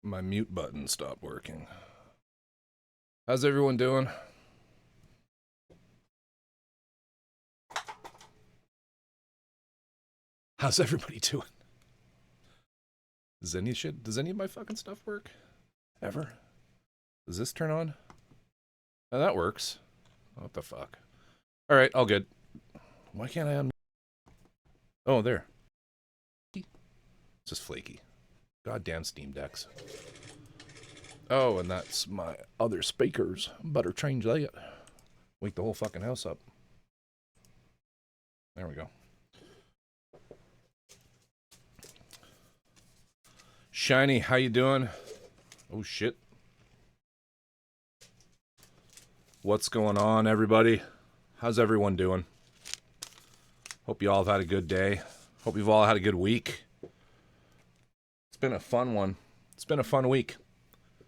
My mute button stopped working. How's everyone doing? How's everybody doing? Does any of my fucking stuff work? Ever? Does this turn on? Oh, that works. What the fuck? Alright, all good. Why can't I unmute? Oh, there. It's just flaky. Goddamn Steam Decks. Oh, and that's my other speakers. Better change that. Wake the whole fucking house up. There we go. Shiny, how you doing? Oh, shit. What's going on, everybody? How's everyone doing? Hope you all have had a good day. Hope you've all had a good week. It's been a fun one. It's been a fun week.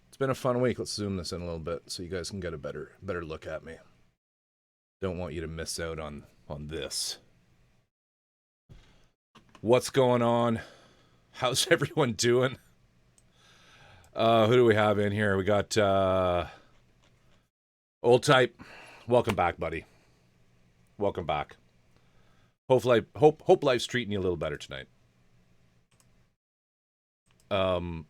It's been a fun week. Let's zoom this in a little bit so you guys can get a better look at me. Don't want you to miss out on this. What's going on? How's everyone doing? Who do we have in here? We got Old Type. Welcome back, buddy. Welcome back. Hope life's treating you a little better tonight. Old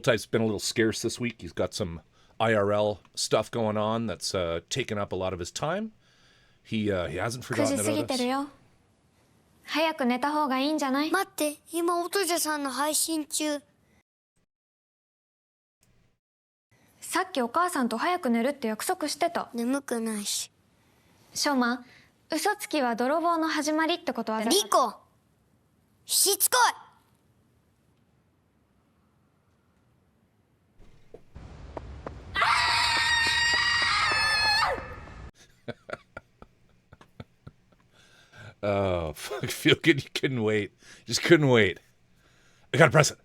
Type's been a little scarce this week. He's got some IRL stuff going on that's taken up a lot of his time. He hasn't forgotten about us. 早く寝た方がいいんじゃない？待って、今おとじさんの配信中。さっきお母さんと早く寝るって約束してた。眠くないし。ショーマ、嘘つきは泥棒の始まりってことは。リコ、しつこい。Oh, fuck, feel good. You couldn't wait. Just couldn't wait. I gotta press it.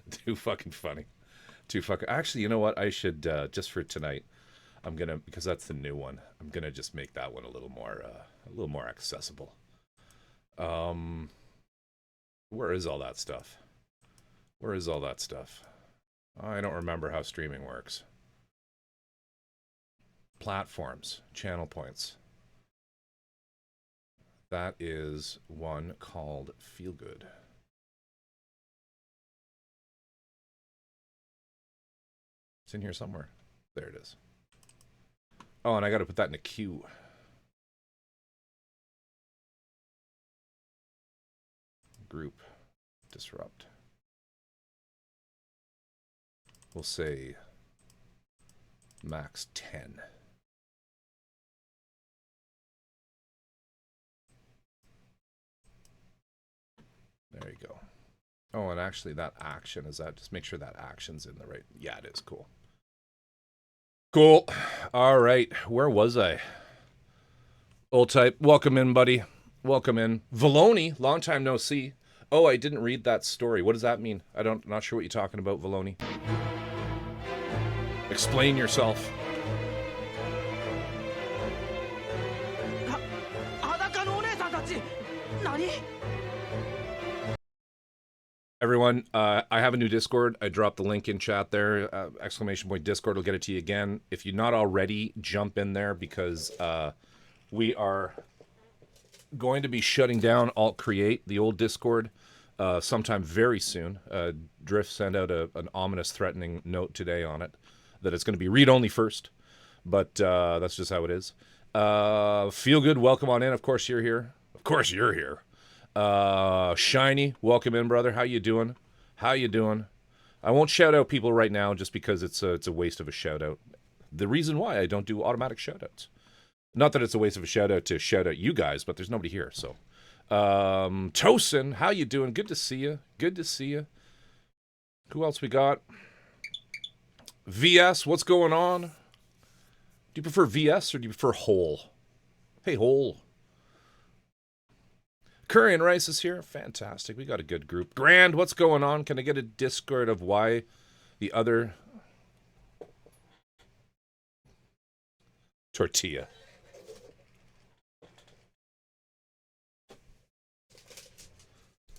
Too fucking funny. Too fucking. Actually, you know what? I should, just for tonight, I'm gonna, because that's the new one, I'm gonna just make that one a little more accessible. Where is all that stuff? Where is all that stuff? I don't remember how streaming works. Platforms, channel points. That is one called Feel Good. It's in here somewhere. There it is. Oh, and I got to put that in a queue. Group. Disrupt. We'll say max 10. There you go. Oh, and actually that action, is that, just make sure that action's in the right, yeah, it is, cool. Cool. All right, where was I? Old Type, welcome in, buddy. Welcome in. Valoni, long time no see. Oh, I didn't read that story. What does that mean? Not sure what you're talking about, Valoni. Explain yourself. Everyone, I have a new Discord. I dropped the link in chat there. Exclamation point Discord will get it to you again. If you're not already, jump in there because we are going to be shutting down Alt Create, the old Discord, sometime very soon. Drift sent out an ominous, threatening note today on it that it's going to be read-only first, but that's just how it is. Feel Good, welcome on in. Of course you're here. Of course you're here. Shiny, welcome in, brother. How you doing? How you doing? I won't shout out people right now just because it's a waste of a shout out. The reason why I don't do automatic shout outs. Not that it's a waste of a shout out to shout out you guys, but there's nobody here, so. Tosin, how you doing? Good to see you. Good to see you. Who else we got? VS, what's going on? Do you prefer VS or do you prefer Hole? Hey, Hole. Curry and Rice is here. Fantastic. We got a good group. Grand, what's going on? Can I get a Discord of why the other tortilla?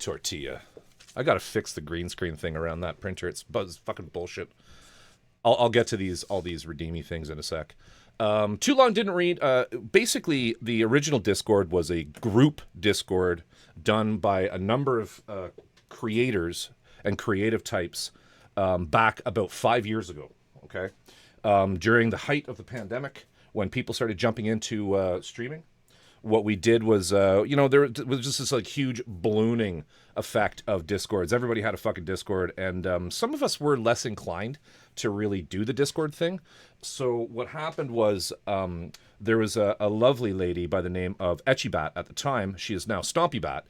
tortilla. I gotta fix the green screen thing around that printer. It's fucking bullshit. I'll get to all these redeemy things in a sec. Too long didn't read. Basically, the original Discord was a group Discord done by a number of creators and creative types back about 5 years ago. Okay, during the height of the pandemic, when people started jumping into streaming, what we did was, there was just this like huge ballooning effect of Discords. Everybody had a fucking Discord, and some of us were less inclined to really do the Discord thing. So what happened was there was a lovely lady by the name of Etchibat at the time. She is now Stompybat.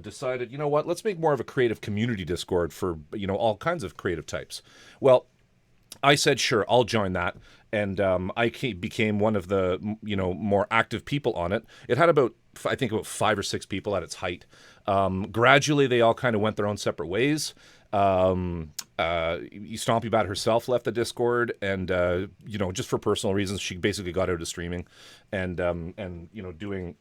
Decided, you know what? Let's make more of a creative community Discord for all kinds of creative types. Well, I said, sure, I'll join that. And I became one of the, more active people on it. It had about 5 or 6 people at its height. Gradually, they all kind of went their own separate ways. Stompybat herself left the Discord, and just for personal reasons, she basically got out of streaming, and doing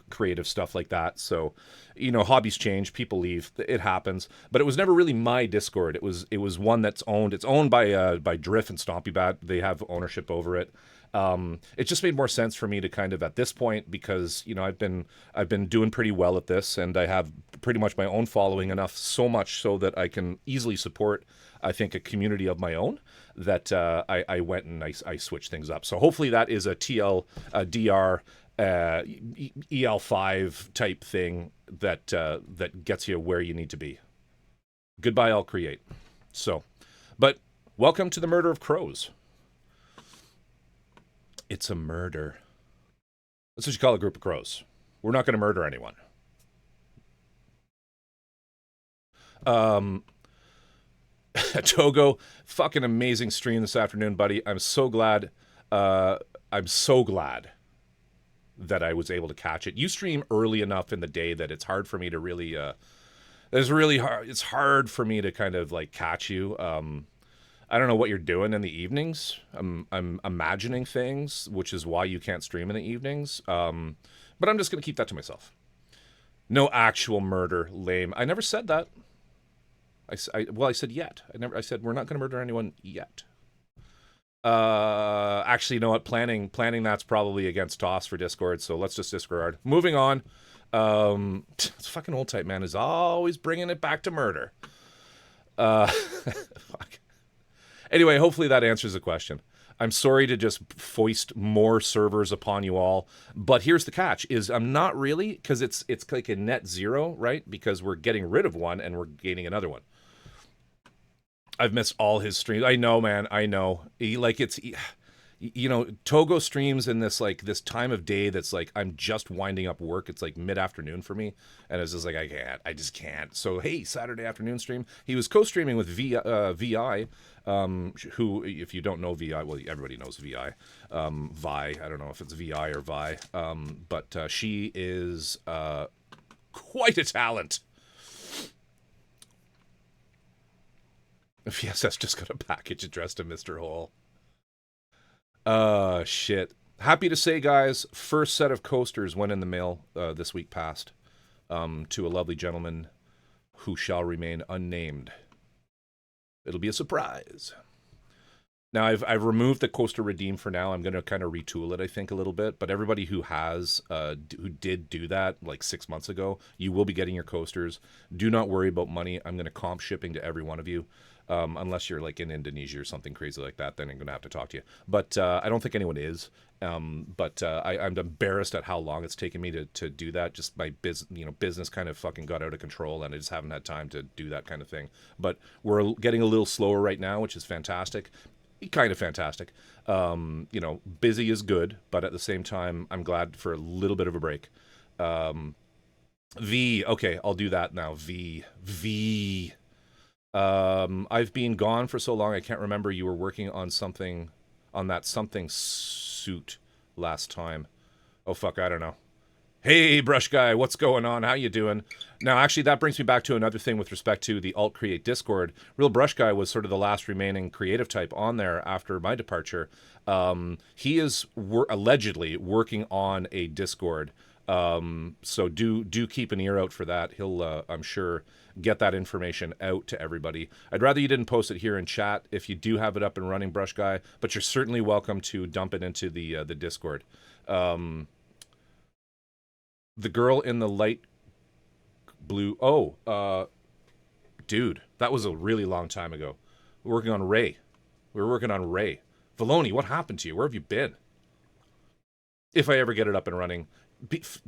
creative stuff like that. So, hobbies change, people leave, it happens. But it was never really my Discord. It was one that's owned. It's owned by Drift and Stompybat. They have ownership over it. It just made more sense for me to kind of at this point, because I've been doing pretty well at this, and I have pretty much my own following, enough so much so that I can easily support, I think, a community of my own, that I went and I switched things up. So hopefully that is a DR EL5 type thing that gets you where you need to be. Goodbye, I'll create. So, but welcome to the Murder of Crows. It's a murder. That's what you call a group of crows. We're not going to murder anyone. Togo, fucking amazing stream this afternoon, buddy. I'm so glad that I was able to catch it. You stream early enough in the day that it's hard for me to really it's hard for me to kind of like catch you. I don't know what you're doing in the evenings. I'm imagining things, which is why you can't stream in the evenings. But I'm just going to keep that to myself. No actual murder, lame. I never said that. I said yet. I said we're not going to murder anyone yet. Actually, you know what? Planning that's probably against TOS for Discord, so let's just disregard. Moving on. This fucking old type man is always bringing it back to murder. Fuck. Anyway, hopefully that answers the question. I'm sorry to just foist more servers upon you all, but here's the catch: is I'm not really, because it's like a net zero, right? Because we're getting rid of one and we're gaining another one. I've missed all his streams. I know, man. I know. Togo streams in this time of day that's like I'm just winding up work. It's like mid-afternoon for me, and it's just like I just can't. So hey, Saturday afternoon stream. He was co-streaming with VI, who, if you don't know VI, well, everybody knows VI. Vi, I don't know if it's VI or Vi, but she is quite a talent. VSS just got a package addressed to Mr. Hole. Shit. Happy to say, guys, first set of coasters went in the mail this week past to a lovely gentleman who shall remain unnamed. It'll be a surprise. Now, I've removed the coaster redeem for now. I'm going to kind of retool it, I think, a little bit. But everybody who who did do that like 6 months ago, you will be getting your coasters. Do not worry about money. I'm going to comp shipping to every one of you. Unless you're like in Indonesia or something crazy like that, then I'm going to have to talk to you. But I don't think anyone is. But I'm embarrassed at how long it's taken me to do that. Just my business kind of fucking got out of control, and I just haven't had time to do that kind of thing. But we're getting a little slower right now, which is fantastic. Kind of fantastic. Busy is good, but at the same time, I'm glad for a little bit of a break. Okay, I'll do that now. I've been gone for so long, I can't remember. You were working on that something suit last time. Oh, fuck, I don't know. Hey, Brush Guy, what's going on? How you doing? Now, actually, that brings me back to another thing with respect to the Alt Create Discord. Real Brush Guy was sort of the last remaining creative type on there after my departure. He is allegedly working on a Discord So do keep an ear out for that. He'll, I'm sure, get that information out to everybody. I'd rather you didn't post it here in chat if you do have it up and running, Brush Guy, but you're certainly welcome to dump it into the Discord. The girl in the light blue. Oh, dude, that was a really long time ago. We're working on Ray. We were working on Ray. Valoni, what happened to you? Where have you been? If I ever get it up and running.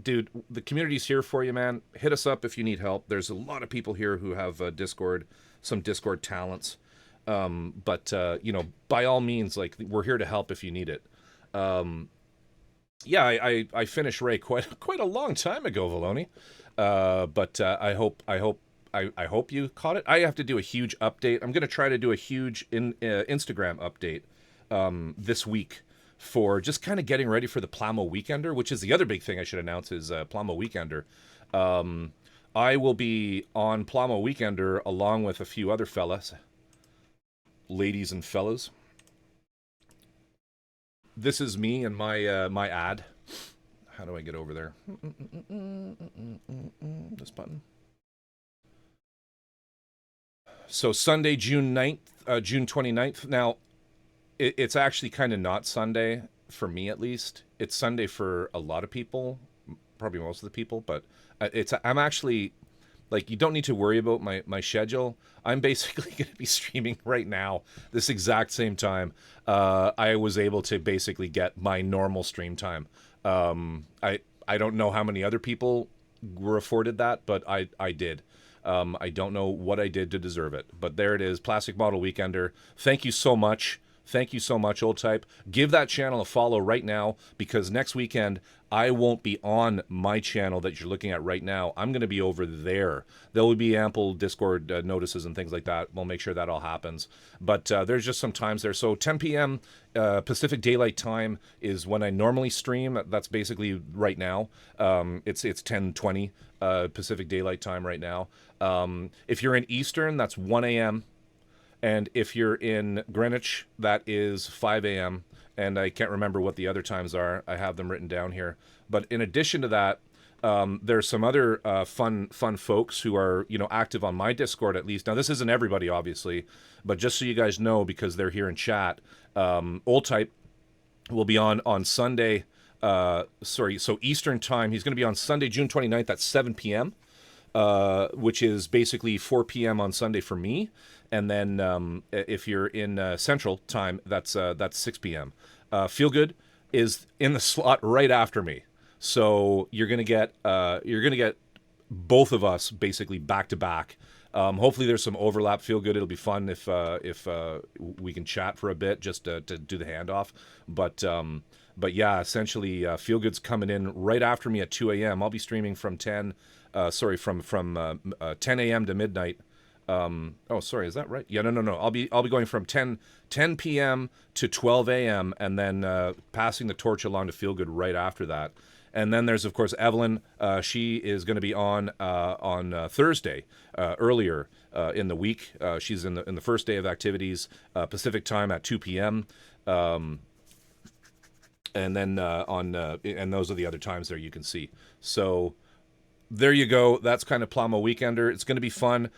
Dude, the community's here for you, man. Hit us up if you need help. There's a lot of people here who have Discord, some Discord talents. But you know, by all means, like, we're here to help if you need it. Yeah, I finished Ray quite a long time ago, Valoni. But I hope you caught it. I have to do a huge update. I'm gonna try to do a huge Instagram update this week for just kind of getting ready for the Plamo Weekender, which is the other big thing I should announce is Plamo Weekender. I will be on Plamo Weekender along with a few other fellas, ladies and fellas. This is me and my my ad. How do I get over there? This button. So Sunday, June 9th, June 29th. Now, it's actually kind of not Sunday, for me at least. It's Sunday for a lot of people, probably most of the people, but I'm actually, like, you don't need to worry about my schedule. I'm basically going to be streaming right now, this exact same time. I was able to basically get my normal stream time. I don't know how many other people were afforded that, but I did. I don't know what I did to deserve it, but there it is, Plastic Model Weekender. Thank you so much. Thank you so much, Old Type. Give that channel a follow right now, because next weekend I won't be on my channel that you're looking at right now. I'm going to be over there. There will be ample Discord notices and things like that. We'll make sure that all happens. But there's just some times there. So 10 p.m. Pacific Daylight Time is when I normally stream. That's basically right now. It's 10:20 Pacific Daylight Time right now. If you're in Eastern, that's 1 a.m. And if you're in Greenwich, that is 5 a.m. And I can't remember what the other times are. I have them written down here. But in addition to that, there's some other fun folks who are, you know, active on my Discord at least. Now, this isn't everybody, obviously, but just so you guys know, because they're here in chat, Old Type will be on Sunday. So Eastern time. He's going to be on Sunday, June 29th at 7 p.m., which is basically 4 p.m. on Sunday for me. And then if you're in Central time, that's 6 p.m. Feel Good is in the slot right after me, so you're gonna get both of us basically back to back. Hopefully there's some overlap. Feel Good, it'll be fun if we can chat for a bit just to do the handoff. But yeah, essentially Feel Good's coming in right after me at 2 a.m. I'll be streaming from 10 a.m. to midnight. Oh, sorry, is that right? Yeah, no. I'll be going from 10 p.m. to 12 a.m. and then passing the torch along to Feel Good right after that. And then there's, of course, Evelyn. She is going to be on Thursday, earlier in the week. She's in the first day of activities, Pacific time at 2 p.m. And then and those are the other times there you can see. So there you go. That's kind of Plamo Weekender. It's going to be fun.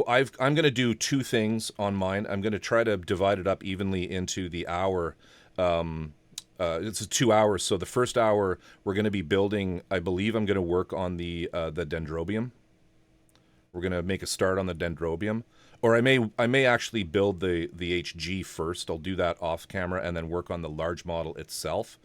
I'm going to do two things on mine. I'm going to try to divide it up evenly into the hour. It's 2 hours. So the first hour we're going to be building. I believe I'm going to work on the dendrobium. We're going to make a start on the dendrobium, or I may actually build the HG first. I'll do that off camera and then work on the large model itself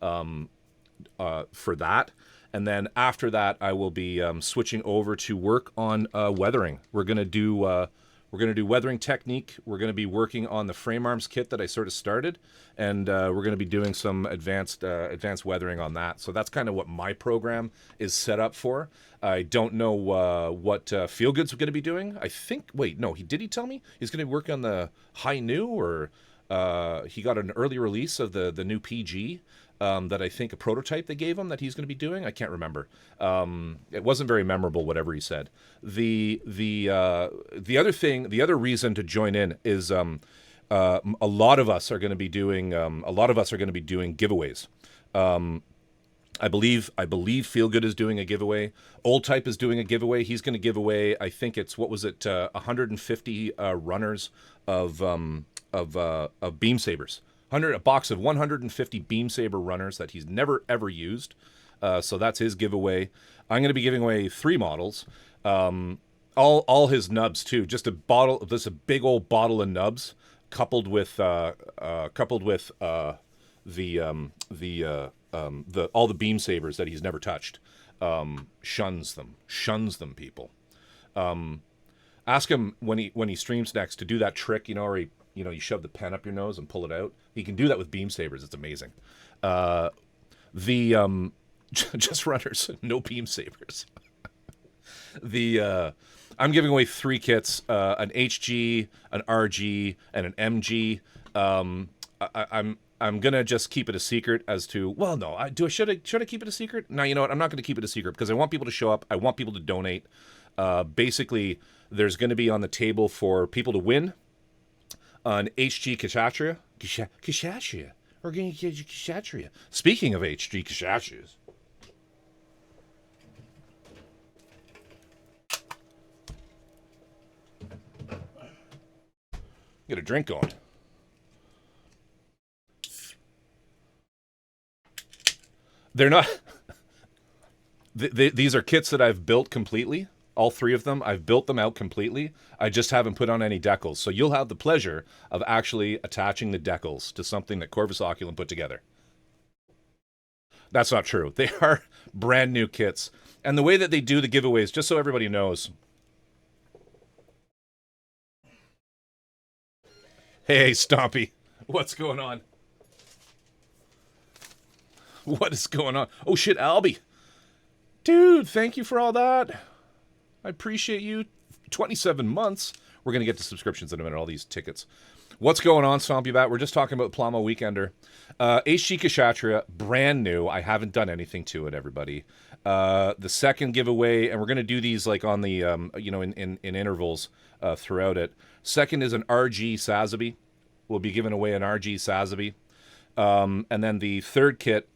for that. And then after that, I will be switching over to work on weathering. We're gonna do weathering technique. We're gonna be working on the frame arms kit that I sort of started, and we're gonna be doing some advanced weathering on that. So that's kind of what my program is set up for. I don't know what Feelgood's gonna be doing. I think. Wait, no. Did he tell me he's gonna be working on the high new, or he got an early release of the new PG. That I think a prototype they gave him that he's going to be doing. I can't remember. It wasn't very memorable, whatever he said. The other reason to join in is a lot of us are going to be doing giveaways. I believe Feel Good is doing a giveaway. Old Type is doing a giveaway. He's going to give away, I think it's, what was it, 150 runners of beam sabers. A box of 150 beam saber runners that he's never ever used. So that's his giveaway. I'm going to be giving away 3 models. All his nubs too. Just a big old bottle of nubs, coupled with all the beam sabers that he's never touched. Shuns them, people. Ask him when he streams next to do that trick, where you shove the pen up your nose and pull it out. He can do that with beam sabers. It's amazing. Just runners, no beam sabers. I'm giving away 3 kits: an HG, an RG, and an MG. I'm gonna just keep it a secret as to. Well, no, should I keep it a secret? No, you know what? I'm not gonna keep it a secret because I want people to show up. I want people to donate. Basically, there's gonna be on the table for people to win an HG Kshatriya. We're gonna get you Kshatriya. Speaking of HG Kshatriyas. Get a drink going. They're not. These are kits that I've built completely. All 3 of them. I've built them out completely. I just haven't put on any decals. So you'll have the pleasure of actually attaching the decals to something that Corvus Oculum put together. That's not true. They are brand new kits. And the way that they do the giveaways, just so everybody knows. Hey, Stompy. What's going on? What is going on? Oh, shit, Albie. Dude, thank you for all that. I appreciate you. 27 months. We're going to get to subscriptions in a minute, all these tickets. What's going on, Stompy Bat? We're just talking about Plamo Weekender. HG Kshatriya, brand new. I haven't done anything to it, everybody. The second giveaway, and we're going to do these like on the, in intervals throughout it. Second is an RG Sazabi. We'll be giving away an RG Sazabi. And then the third kit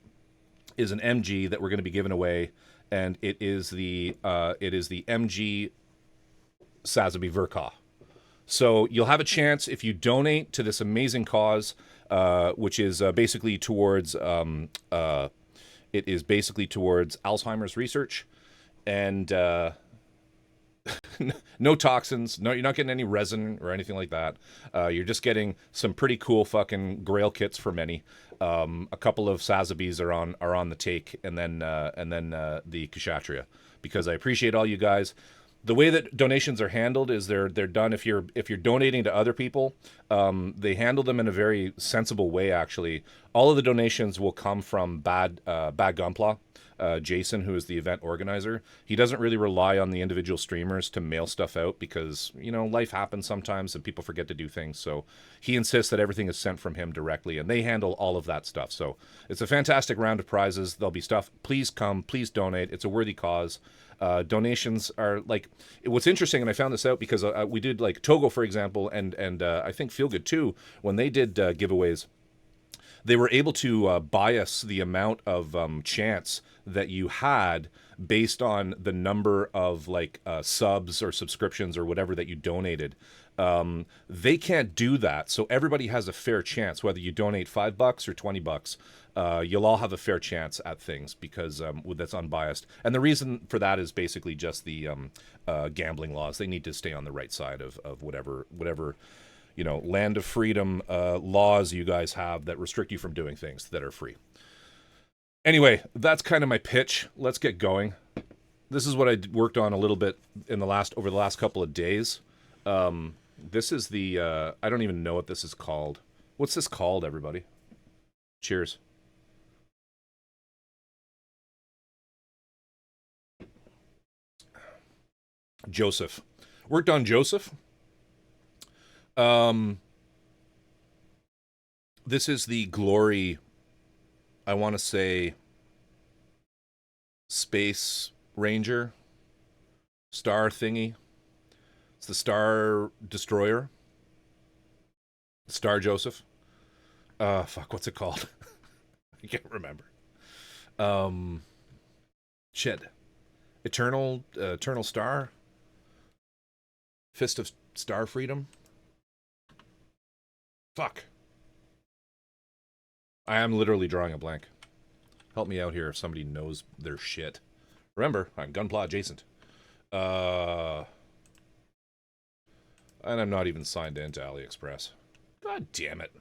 is an MG that we're going to be giving away, and it is the MG Sazabi Verka. So you'll have a chance if you donate to this amazing cause, which is basically towards Alzheimer's research, and no toxins. No, you're not getting any resin or anything like that. You're just getting some pretty cool fucking Grail kits for many. A couple of Sazabis are on the take, and then the Kshatriya, because I appreciate all you guys. The way that donations are handled is they're done if you're donating to other people, they handle them in a very sensible way. Actually, all of the donations will come from Bad Gunpla. Jason, who is the event organizer, he doesn't really rely on the individual streamers to mail stuff out because, life happens sometimes and people forget to do things. So he insists that everything is sent from him directly, and they handle all of that stuff. So it's a fantastic round of prizes. There'll be stuff. Please come. Please donate. It's a worthy cause. Donations are like, what's interesting, and I found this out because we did like Togo, for example, and I think Feel Good too, when they did giveaways. They were able to bias the amount of chance that you had based on the number of subs or subscriptions or whatever that you donated. They can't do that, so everybody has a fair chance, whether you donate $5 or $20. You'll all have a fair chance at things because that's unbiased. And the reason for that is basically just the gambling laws. They need to stay on the right side of whatever land of freedom laws you guys have that restrict you from doing things that are free. Anyway, that's kind of my pitch. Let's get going. This is what I worked on a little bit over the last couple of days. This is the I don't even know what this is called. What's this called, everybody? Cheers. Joseph. Worked on Joseph. This is the Glory, I want to say, Space Ranger star thingy. It's the Star Destroyer. Star Joseph. Fuck, what's it called? I can't remember. Shit. Eternal Star? Fist of Star Freedom? Fuck. I am literally drawing a blank. Help me out here if somebody knows their shit. Remember, I'm Gunpla adjacent. And I'm not even signed into AliExpress. God damn it.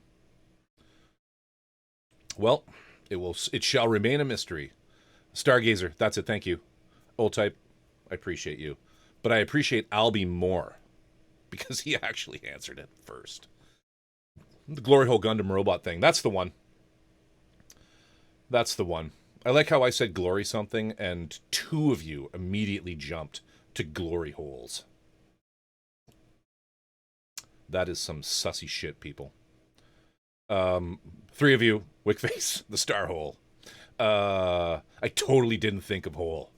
Well, it shall remain a mystery. Stargazer, that's it, thank you. Old type, I appreciate you. But I appreciate Albie more. Because he actually answered it first. The Glory Hole Gundam robot thing. That's the one. That's the one. I like how I said glory something, and two of you immediately jumped to glory holes. That is some sussy shit, people. Three of you, Wickface, the star hole. I totally didn't think of hole.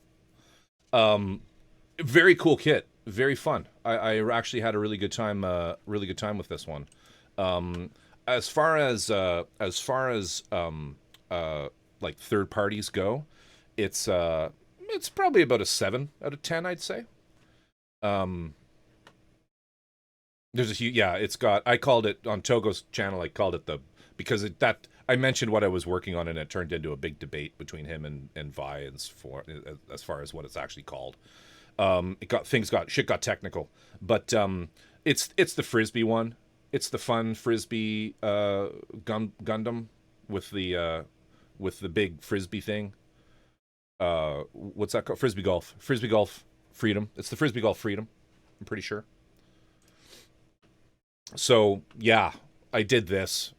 Very cool kit. Very fun. I actually had a really good time with this one. As far as like third parties go, it's probably about a 7 out of 10, I'd say. There's a huge, yeah, it's got, I called it on Togo's channel, I called it because I mentioned what I was working on, and it turned into a big debate between him and Vi as far as what it's actually called. Shit got technical, but it's the Frisbee one. It's the fun Frisbee Gundam with the big Frisbee thing. What's that called? Frisbee Golf. Frisbee Golf Freedom. It's the Frisbee Golf Freedom. I'm pretty sure. So yeah, I did this.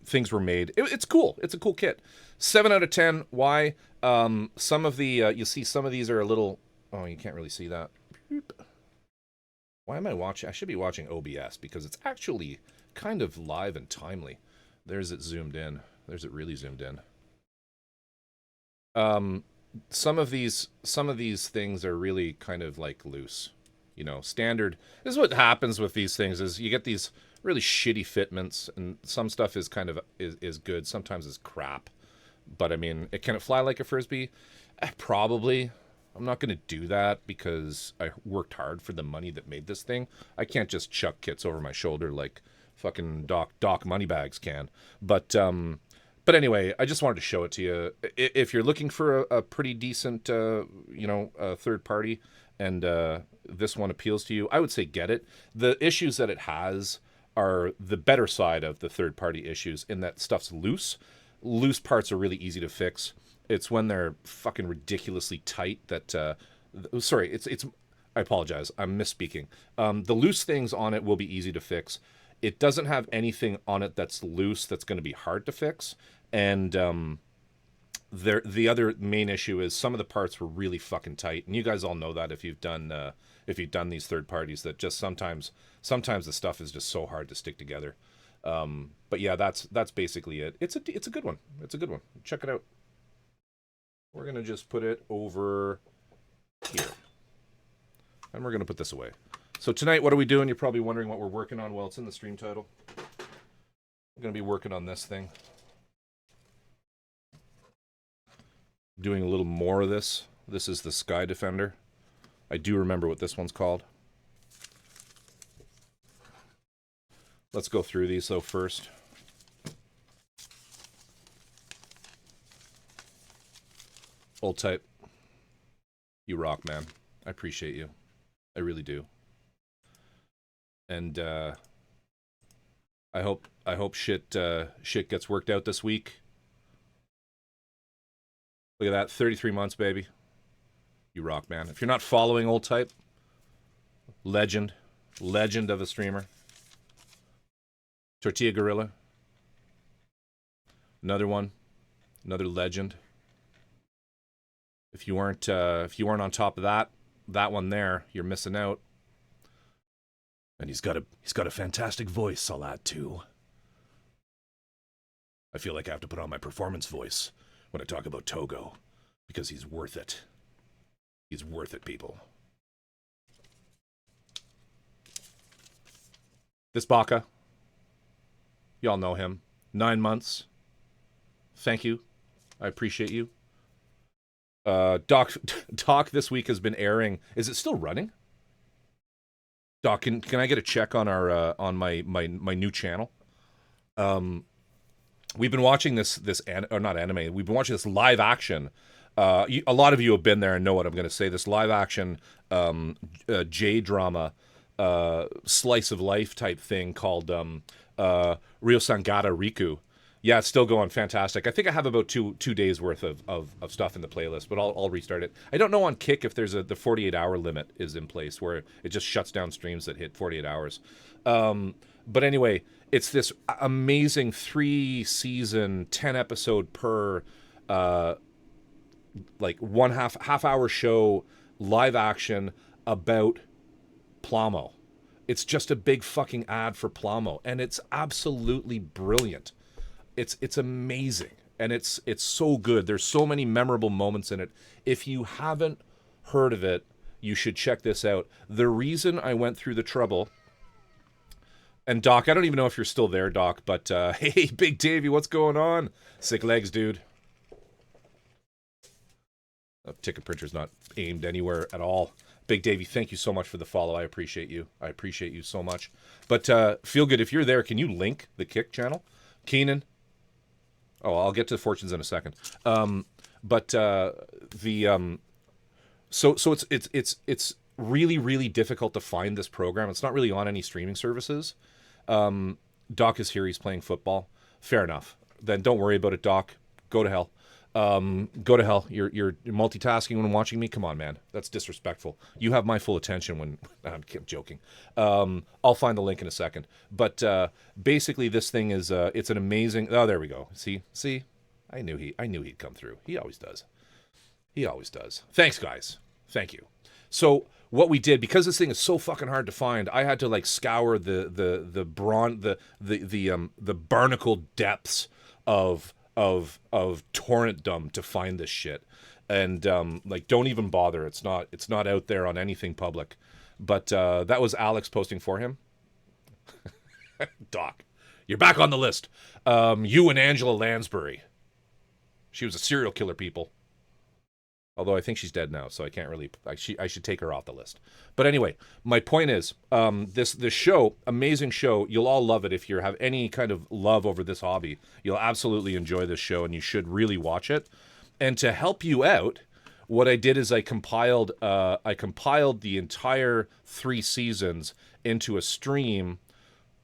Things were made. It's cool. It's a cool kit. 7 out of 10. Why? Some of the you see some of these are a little. Oh, you can't really see that. Why am I watching? I should be watching OBS because it's actually kind of live and timely. There's it zoomed in. There's it really zoomed in. Some of these things are really kind of like loose. You know, standard. This is what happens with these things is you get these really shitty fitments, and some stuff is kind of is good. Sometimes it's crap. But I mean, can it fly like a Frisbee? Probably. I'm not going to do that because I worked hard for the money that made this thing. I can't just chuck kits over my shoulder like fucking Doc Moneybags can. But anyway, I just wanted to show it to you. If you're looking for a pretty decent, third party, and this one appeals to you, I would say get it. The issues that it has are the better side of the third party issues in that stuff's loose. Loose parts are really easy to fix. It's when they're fucking ridiculously tight that, it's, I apologize, I'm misspeaking. The loose things on it will be easy to fix. It doesn't have anything on it that's loose that's going to be hard to fix. And the other main issue is some of the parts were really fucking tight. And you guys all know that if you've done these third parties, that just sometimes the stuff is just so hard to stick together. But yeah, that's basically it. It's a good one. It's a good one. Check it out. We're going to just put it over here. And we're going to put this away. So tonight, what are we doing? You're probably wondering what we're working on. Well, it's in the stream title. We're going to be working on this thing. Doing a little more of this. This is the Sky Defender. I do remember what this one's called. Let's go through these, though, first. Old type. You rock, man. I appreciate you. I really do. And I hope shit gets worked out this week. Look at that, 33 months, baby. You rock, man. If you're not following Old Type, legend of a streamer. Tortilla Gorilla. Another one, another legend. If you weren't on top of that one there, you're missing out. And he's got a fantastic voice, I'll add too. I feel like I have to put on my performance voice when I talk about Togo, because he's worth it. He's worth it, people. This Baka, y'all know him. 9 months. Thank you. I appreciate you. Doc Doc this week has been airing. Is it still running? Doc, can I get a check on our on my new channel? Um, we've been watching or not anime. We've been watching this live action. A lot of you have been there and know what I'm going to say. This live action J drama slice of life type thing called Rio Sangata Riku. Yeah, it's still going fantastic. I think I have about two days worth of stuff in the playlist, but I'll restart it. I don't know on Kick if there's the 48-hour limit is in place where it just shuts down streams that hit 48 hours. But anyway, it's this amazing 3-season, 10-episode per like one half hour show, live action about Plamo. It's just a big fucking ad for Plamo, and it's absolutely brilliant. It's amazing, and it's so good. There's so many memorable moments in it. If you haven't heard of it, you should check this out. The reason I went through the trouble, and Doc, I don't even know if you're still there, Doc, but hey, Big Davey, what's going on? Sick legs, dude. Ticket printer's not aimed anywhere at all. Big Davey, thank you so much for the follow. I appreciate you. I appreciate you so much. But Feel Good, if you're there, can you link the Kick channel? Keenan? Oh, I'll get to the fortunes in a second. So it's really, really difficult to find this program. It's not really on any streaming services. Doc is here. He's playing football. Fair enough. Then don't worry about it, Doc. Go to hell. Go to hell. You're multitasking when watching me. Come on, man. That's disrespectful. You have my full attention when I'm joking. I'll find the link in a second. But basically, this thing is it's an amazing. Oh, there we go. See. I knew he'd come through. He always does. He always does. Thanks, guys. Thank you. So what we did, because this thing is so fucking hard to find, I had to like scour the barnacle depths of torrentdom to find this shit. And like, don't even bother. It's not out there on anything public. But that was Alex posting for him. Doc, you're back on the list. You and Angela Lansbury. She was a serial killer, people. Although I think she's dead now, so I can't really. I should take her off the list. But anyway, my point is, this show, amazing show. You'll all love it if you have any kind of love over this hobby. You'll absolutely enjoy this show, and you should really watch it. And to help you out, what I did is I compiled the entire 3 seasons into a stream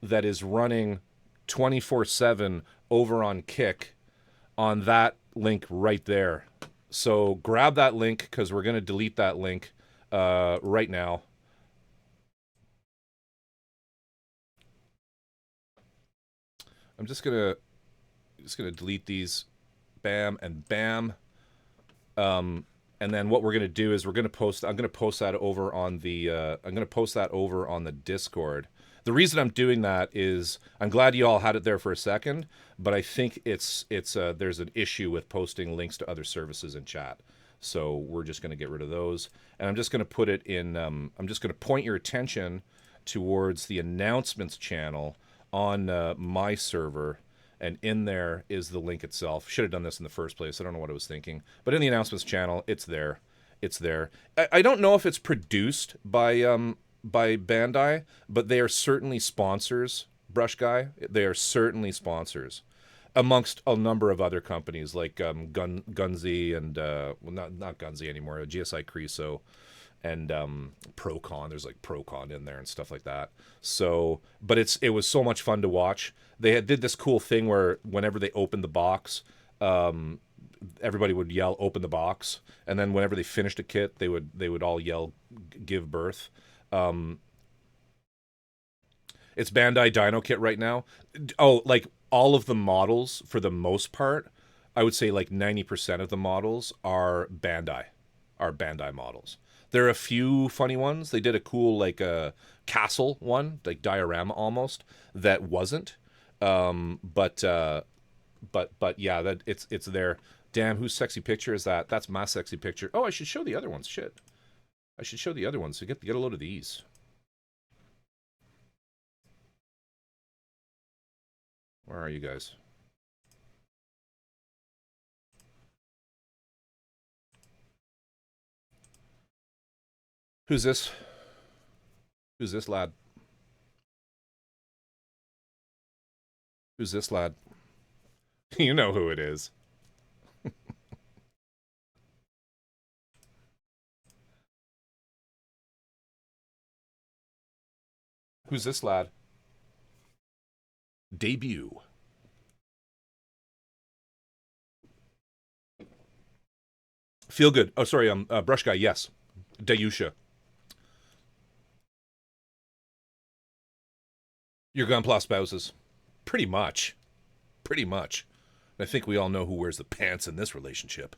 that is running 24/7 over on Kick, on that link right there. So grab that link, because we're going to delete that link right now. I'm just gonna delete these, bam and bam. And then what we're gonna do is I'm gonna post that over on the Discord. The reason I'm doing that is I'm glad you all had it there for a second, but I think it's there's an issue with posting links to other services in chat. So we're just going to get rid of those. And I'm just going to put it in, I'm just going to point your attention towards the announcements channel on my server. And in there is the link itself. Should have done this in the first place. I don't know what I was thinking. But in the announcements channel, it's there. It's there. I don't know if it's produced by Bandai, but they are certainly sponsors, Brush Guy. They are certainly sponsors, amongst a number of other companies like Gunzi and well, not Gunzi anymore, GSI Creso, and Procon. There's like Procon in there and stuff like that. So, but it was so much fun to watch. They did this cool thing where whenever they opened the box, everybody would yell "Open the box," and then whenever they finished a kit, they would all yell "Give birth." It's Bandai Dino Kit right now. Oh, like all of the models, for the most part, I would say like 90% of the models are Bandai models. There are a few funny ones. They did a cool like a castle one, like diorama almost, that wasn't. But yeah, that it's there. Damn, whose sexy picture is that? That's my sexy picture. Oh, I should show the other ones. Shit. I should show the other ones to get a load of these. Where are you guys? Who's this? Who's this lad? Who's this lad? You know who it is. Who's this lad? Debut. Feel good. Oh, sorry. Brush guy. Yes. Dayusha. Your Gunpla spouses. Pretty much. Pretty much. I think we all know who wears the pants in this relationship.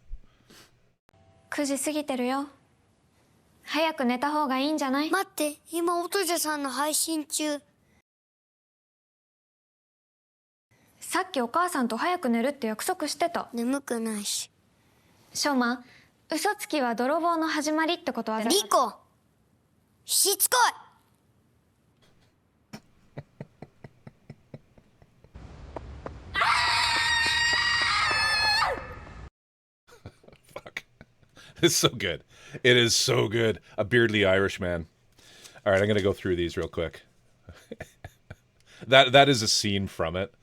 9時過ぎてるよ。早く寝た方がいいんじゃない？待って、今音瀬さんの配信中。さっきお母さんと早く寝るって約束してた。眠くないし。ショマ、嘘つきは泥棒の始まりってことはリコ、しつこい。Fuck. It's so good. It is so good. A beardly Irish man. All right, I'm going to go through these real quick. That is a scene from it.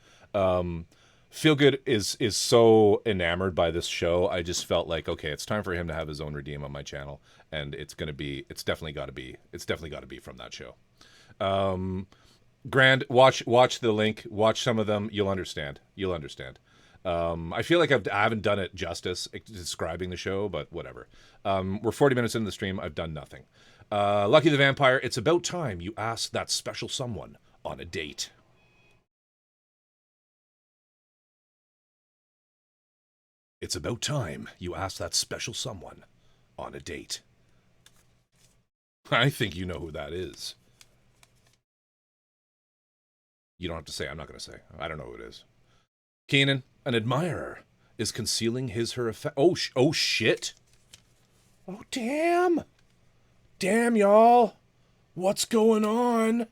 Feel Good is so enamored by this show. I just felt like, okay, it's time for him to have his own redeem on my channel, and it's definitely got to be from that show. Grand, watch the link, watch some of them. You'll understand. I feel like I haven't done it justice describing the show, but whatever. We're 40 minutes into the stream. I've done nothing. Lucky the Vampire. It's about time you ask that special someone on a date. It's about time you ask that special someone on a date. I think you know who that is. You don't have to say. I'm not going to say. I don't know who it is. Keenan, an admirer, is concealing her affection. Oh, shit. Oh, damn. Damn, y'all. What's going on?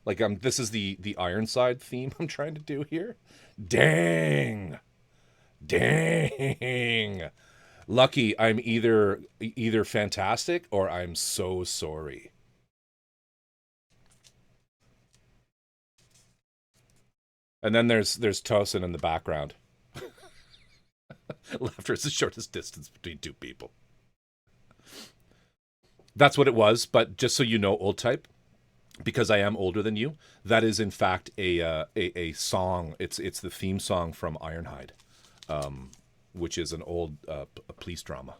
Like, this is the Ironside theme I'm trying to do here. Dang. Lucky, I'm either fantastic or I'm so sorry. And then there's Tosin in the background. Laughter is the shortest distance between two people. That's what it was, but just so you know, old type, because I am older than you, that is in fact a song. It's the theme song from Ironhide, which is an old police drama.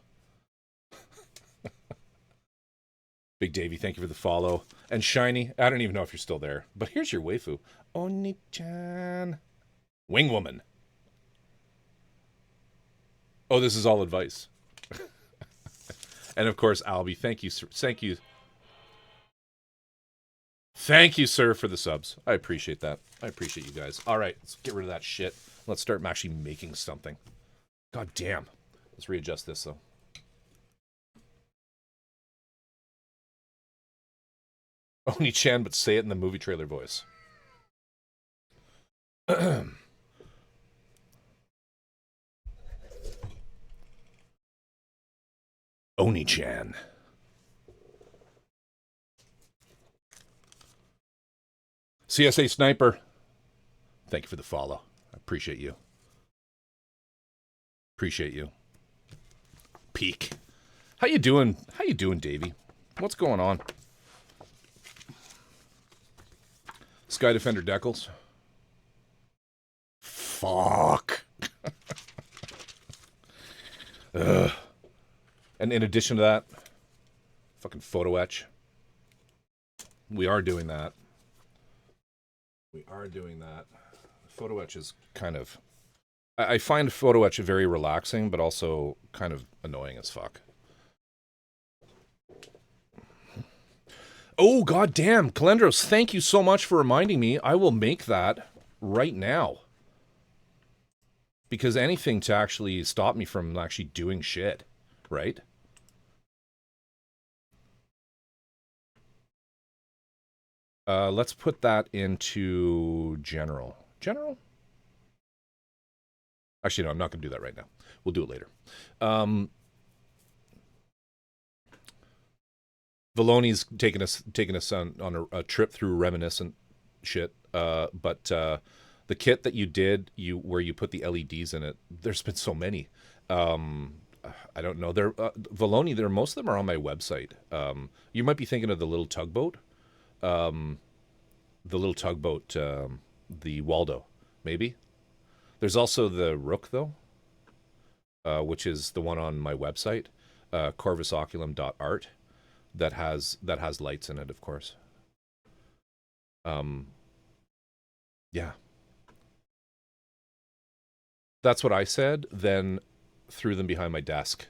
Big Davey, thank you for the follow. And Shiny, I don't even know if you're still there, but here's your waifu. Oni-chan. Wing Woman. Oh, this is all advice. And of course, Albie, thank you. Thank you, sir, for the subs. I appreciate that. I appreciate you guys. All right, let's get rid of that shit. Let's start actually making something. God damn. Let's readjust this, though. Oni-chan, but say it in the movie trailer voice. Oni-chan. CSA Sniper. Thank you for the follow. I appreciate you. Peak. How you doing? Davey? What's going on? Sky Defender Decals. Fuck. Ugh. And in addition to that, fucking photo etch. We are doing that. Photo etch is kind of... I find photo etch very relaxing, but also kind of annoying as fuck. Oh, goddamn. Calendros, thank you so much for reminding me. I will make that right now. Because anything to actually stop me from actually doing shit, right? Let's put that into general. General? Actually, no, I'm not going to do that right now. We'll do it later. Valoni's taking us on a trip through reminiscent shit. But the kit that you did, where you put the LEDs in it, there's been so many. I don't know. They're Valoni. Most of them are on my website. You might be thinking of the little tugboat. The Waldo, maybe. There's also the Rook though, which is the one on my website, corvusoculum.art, that has lights in it, of course. Yeah. That's what I said, then threw them behind my desk.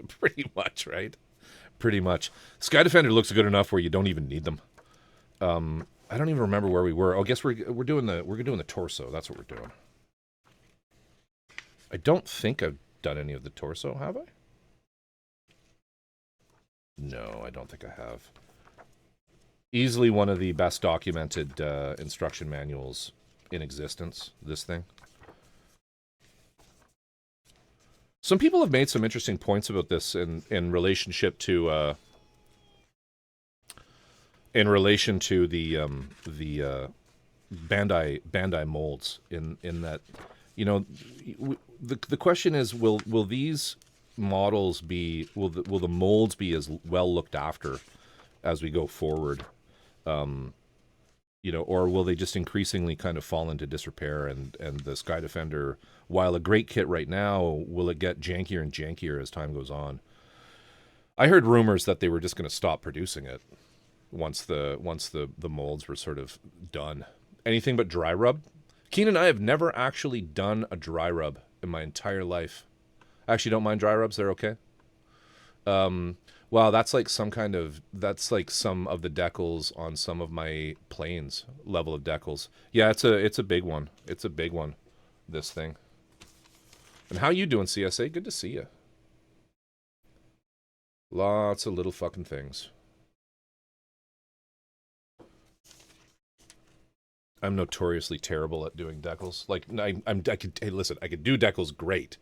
Pretty much, right? Pretty much. Sky Defender looks good enough where you don't even need them. I don't even remember where we were. Oh, I guess we're doing the torso. That's what we're doing. I don't think I've done any of the torso, have I? No, I don't think I have. Easily one of the best documented instruction manuals in existence, this thing. Some people have made some interesting points about this in relationship to the Bandai molds. In that, you know, the question is, will these models be, will the molds be as well looked after as we go forward? You know, or will they just increasingly kind of fall into disrepair, and the Sky Defender, while a great kit right now, will it get jankier and jankier as time goes on? I heard rumors that they were just going to stop producing it once the molds were sort of done. Anything but dry rub. Keenan and I have never actually done a dry rub in my entire life. I actually don't mind dry rubs. They're okay. Wow, that's like some of the decals on some of my planes level of decals. Yeah, it's a big one. It's a big one, this thing. And how you doing, CSA? Good to see you. Lots of little fucking things. I'm notoriously terrible at doing decals. Like I could, hey, listen, I could do decals great,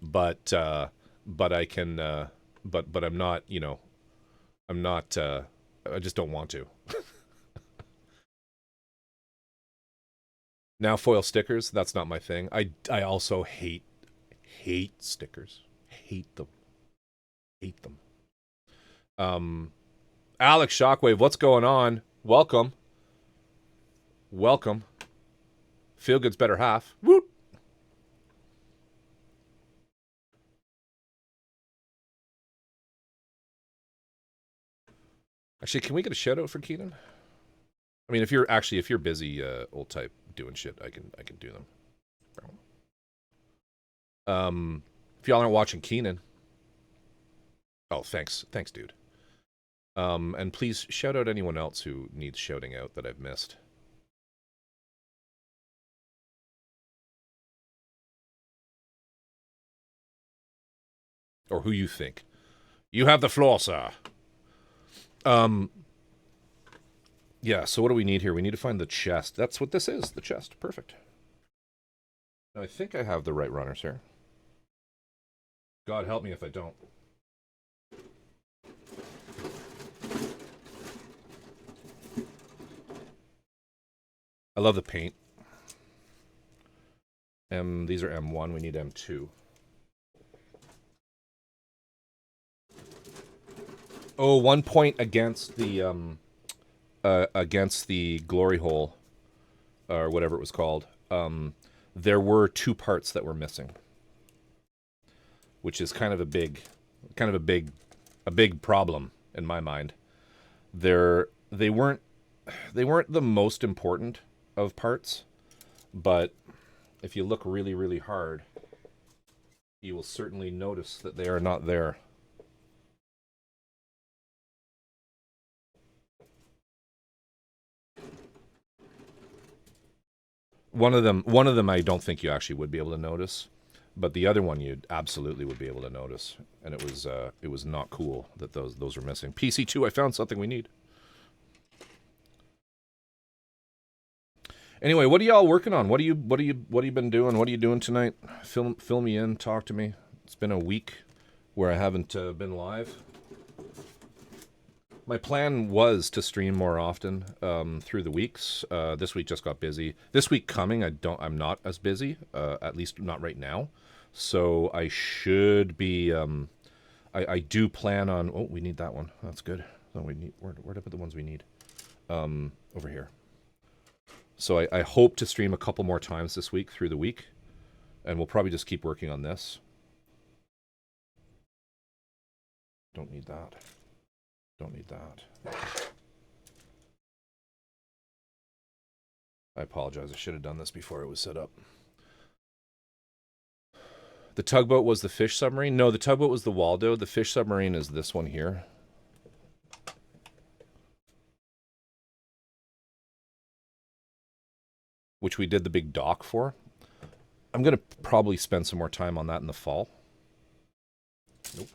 but I can but I'm not, you know, I'm not, I just don't want to. Now foil stickers, that's not my thing. I also hate stickers. Hate them. Hate them. Alex Shockwave, what's going on? Welcome. Welcome. Feel good's better half. Woot. Actually, can we get a shout out for Keenan? I mean, if you're busy, old type doing shit, I can do them. If y'all aren't watching Keenan, oh, thanks, dude. And please shout out anyone else who needs shouting out that I've missed. Or who you think. You have the floor, sir. Yeah, so what do we need here? We need to find the chest. That's what this is, the chest. Perfect. Now, I think I have the right runners here. God help me if I don't. I love the paint. These are M1. We need M2. Oh, 1 point against the glory hole, or whatever it was called. There were 2 parts that were missing, which is kind of a big problem in my mind. They weren't the most important of parts, but if you look really, really hard, you will certainly notice that they are not there. One of them I don't think you actually would be able to notice, but the other one you absolutely would be able to notice, and it was not cool that those were missing. PC2, I found something we need. Anyway, what are y'all working on? What you been doing? What are you doing tonight? Fill me in. Talk to me. It's been a week where I haven't been live. My plan was to stream more often through the weeks. This week just got busy. This week coming, I'm not as busy. At least not right now. So I should be. I do plan on. Oh, we need that one. That's good. No, we need. Where to put the ones we need? Over here. So I hope to stream a couple more times this week through the week, and we'll probably just keep working on this. Don't need that. Don't need that. I apologize. I should have done this before it was set up. The tugboat was the fish submarine? No, the tugboat was the Waldo. The fish submarine is this one here. Which we did the big dock for. I'm going to probably spend some more time on that in the fall. Nope.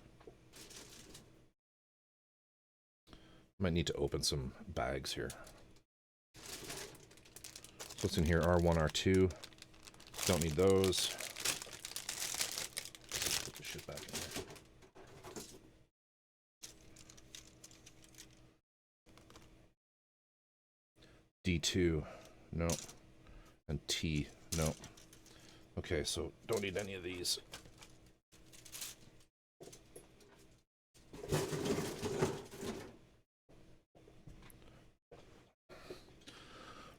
Might need to open some bags here. What's in here? R1, R2. Don't need those. Put this shit back in there. D2. No. And T. No. Okay, so don't need any of these.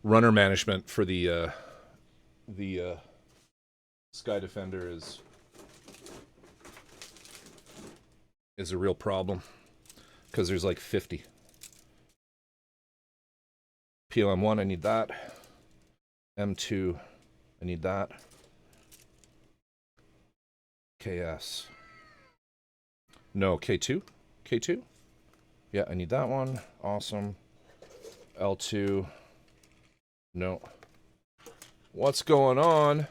Runner management for the Sky Defender is a real problem because there's like 50. PLM1, I need that. M2, I need that. KS. No, K2? K2? Yeah, I need that one. Awesome. L2. No. What's going on?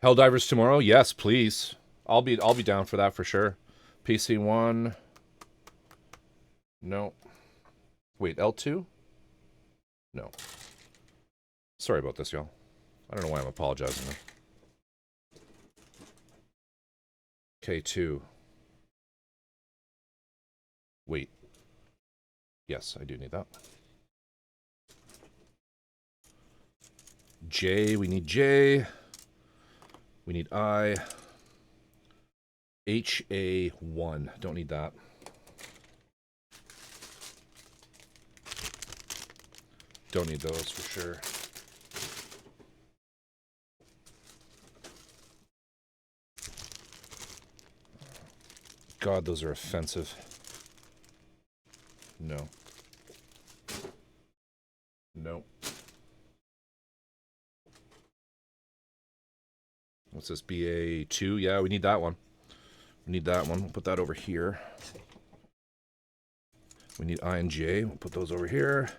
Helldivers tomorrow? Yes, please. I'll be down for that for sure. PC1. No. Wait, L2? No. Sorry about this, y'all. I don't know why I'm apologizing. K2. Wait. Yes, I do need that. J, we need J. We need I. HA1. Don't need that. Don't need those for sure. God, those are offensive. No. No. What's this? BA2? Yeah, we need that one. We need that one. We'll put that over here. We need I and J. We'll put those over here.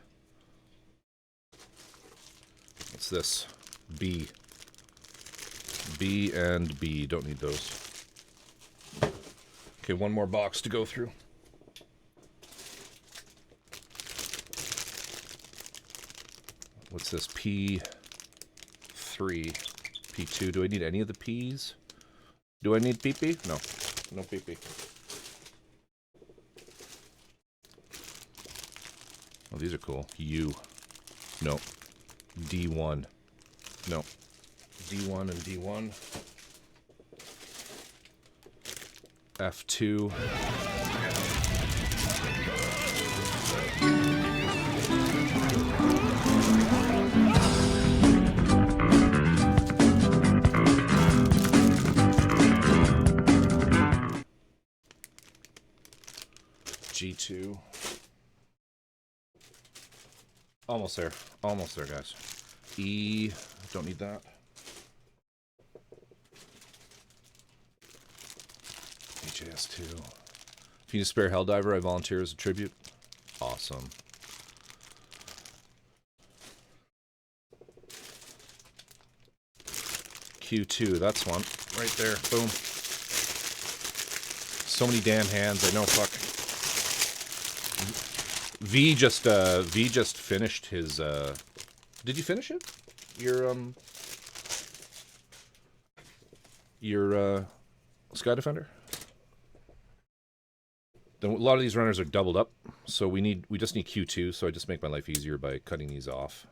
What's this? B. B and B. Don't need those. Okay, one more box to go through. What's this? P3. P2. Do I need any of the P's? Do I need PP? No. No PP. Oh, these are cool. U. No. D1. No. D1 and D1. F2. G2. Almost there. Almost there, guys. E. Don't need that. HAS2. If you need a spare Helldiver, I volunteer as a tribute. Awesome. Q2, that's one. Right there. Boom. So many damn hands, I know, fuck. V just finished his Did you finish it? Your Sky Defender? Then a lot of these runners are doubled up, so we just need Q2, so I just make my life easier by cutting these off.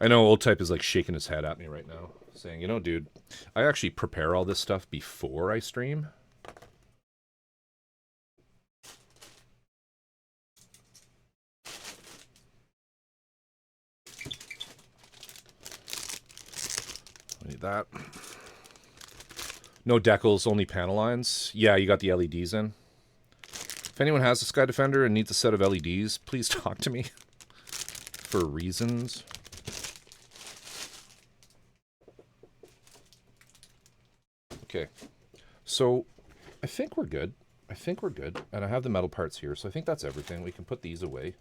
I know Old Type is like shaking his head at me right now, saying, you know, dude, I actually prepare all this stuff before I stream. I need that. No decals, only panel lines. Yeah, you got the LEDs in. If anyone has a Sky Defender and needs a set of LEDs, please talk to me for reasons. Okay, so I think we're good. I think we're good. And I have the metal parts here, so I think that's everything. We can put these away.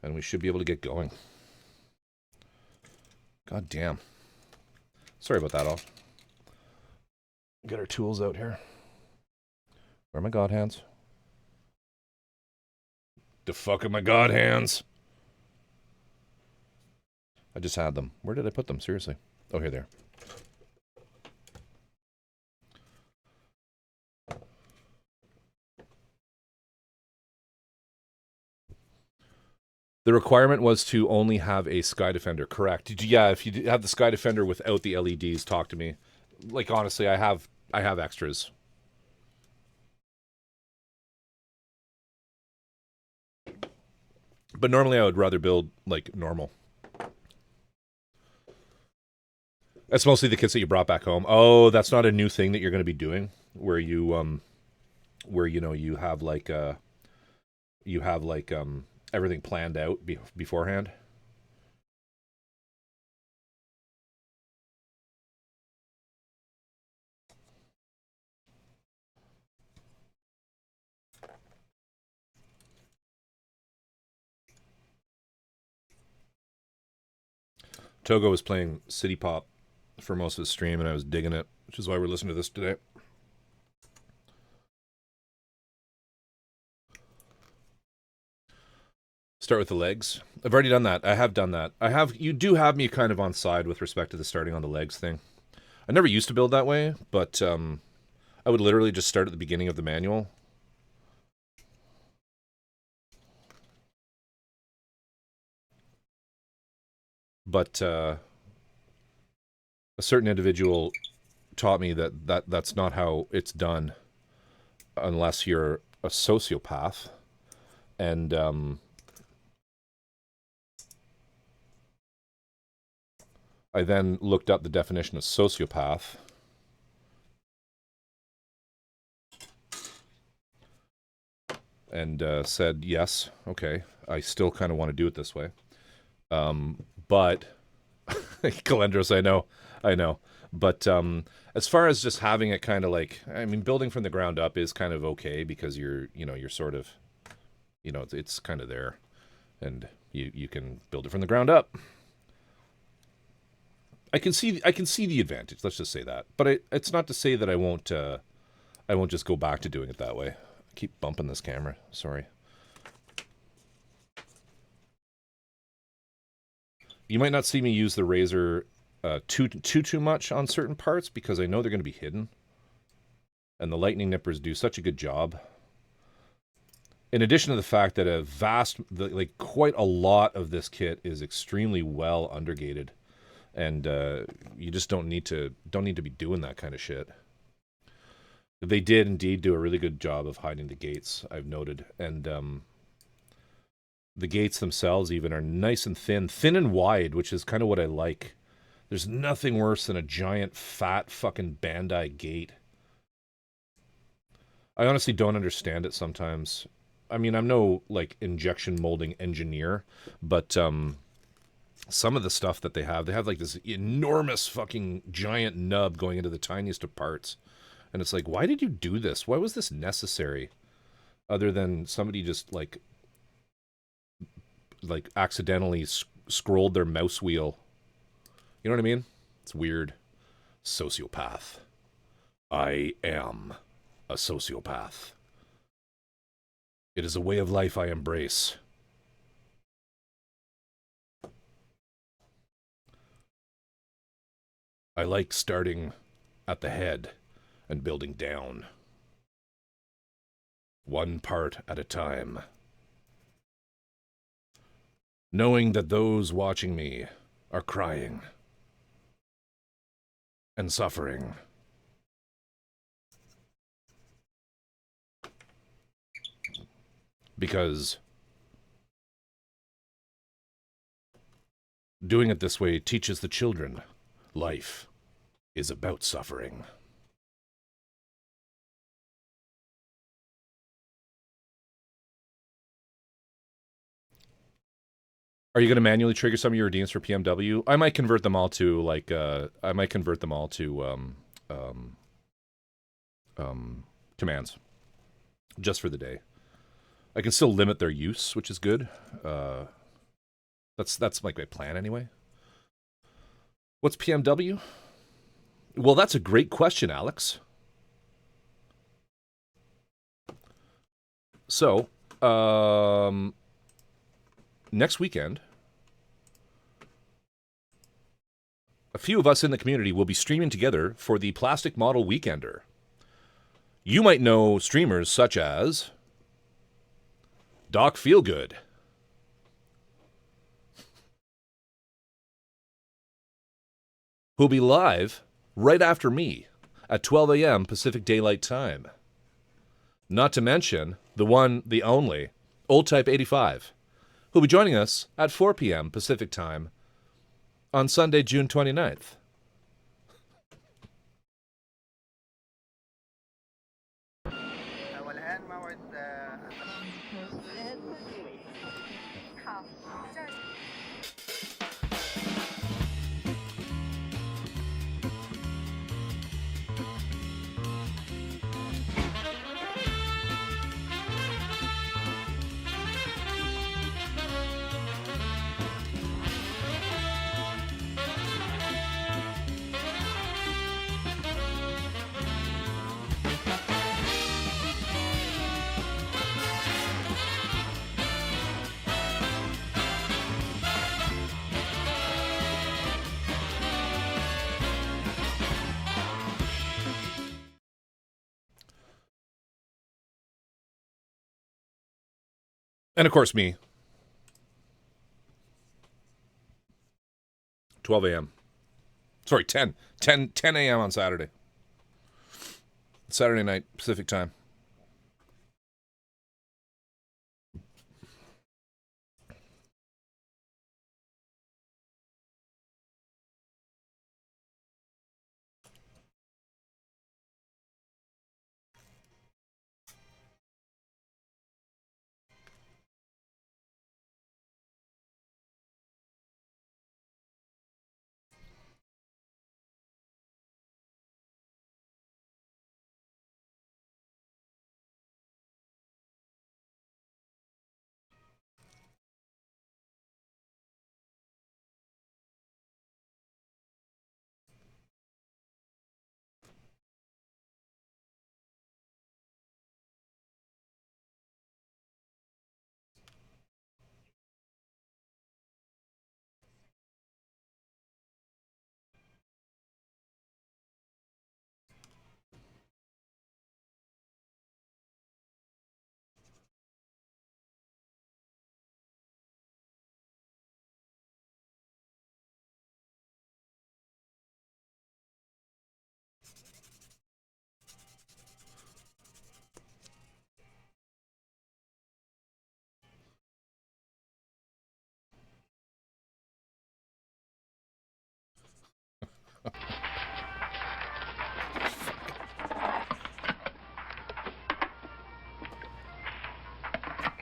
And we should be able to get going. God damn. Sorry about that all. Get our tools out here. Where are my god hands? The fuck are my god hands? I just had them. Where did I put them? Seriously. Oh, here they are. The requirement was to only have a Sky Defender. Correct. Yeah, if you have the Sky Defender without the LEDs, talk to me. Like, honestly, I have extras. But normally I would rather build, like, normal. That's mostly the kits that you brought back home. Oh, that's not a new thing that you're going to be doing, where you know you have like everything planned out beforehand. Togo was playing City Pop for most of the stream, and I was digging it, which is why we're listening to this today. Start with the legs. I've already done that. I have done that. You do have me kind of on side with respect to the starting on the legs thing. I never used to build that way, but I would literally just start at the beginning of the manual. But a certain individual taught me that's not how it's done unless you're a sociopath. And I then looked up the definition of sociopath. And said, yes, okay, I still kind of want to do it this way. But, Calendros, I know. But as far as just having it kind of like, I mean, building from the ground up is kind of okay because you're sort of, it's kind of there. And you can build it from the ground up. I can see the advantage. Let's just say that. But it's not to say that I won't just go back to doing it that way. I keep bumping this camera. Sorry. You might not see me use the razor too much on certain parts because I know they're going to be hidden. And the lightning nippers do such a good job. In addition to the fact that quite a lot of this kit is extremely well undergated. And you just don't need to be doing that kind of shit. They did indeed do a really good job of hiding the gates, I've noted. And the gates themselves even are nice and thin and wide, which is kind of what I like. There's nothing worse than a giant, fat fucking Bandai gate. I honestly don't understand it sometimes. I mean, I'm no, like, injection molding engineer, but some of the stuff that they have like this enormous fucking giant nub going into the tiniest of parts. And it's like, why did you do this? Why was this necessary? Other than somebody just like accidentally scrolled their mouse wheel. You know what I mean? It's weird. sociopath. I am a sociopath. It is a way of life I embrace. I like starting at the head and building down. One part at a time. Knowing that those watching me are crying and suffering. Because doing it this way teaches the children life is about suffering. Are you going to manually trigger some of your redeems for PMW? I might convert them all to commands, just for the day. I can still limit their use, which is good. That's like my plan anyway. What's PMW? Well, that's a great question, Alex. So, next weekend, a few of us in the community will be streaming together for the Plastic Model Weekender. You might know streamers such as Doc Feelgood, who'll be live right after me at 12 a.m. Pacific Daylight Time. Not to mention the one, the only, Old Type 85, who'll be joining us at 4 p.m. Pacific Time on Sunday, June 29th. And of course, me. 12 a.m. Sorry, 10 a.m. on Saturday. Saturday night, Pacific Time.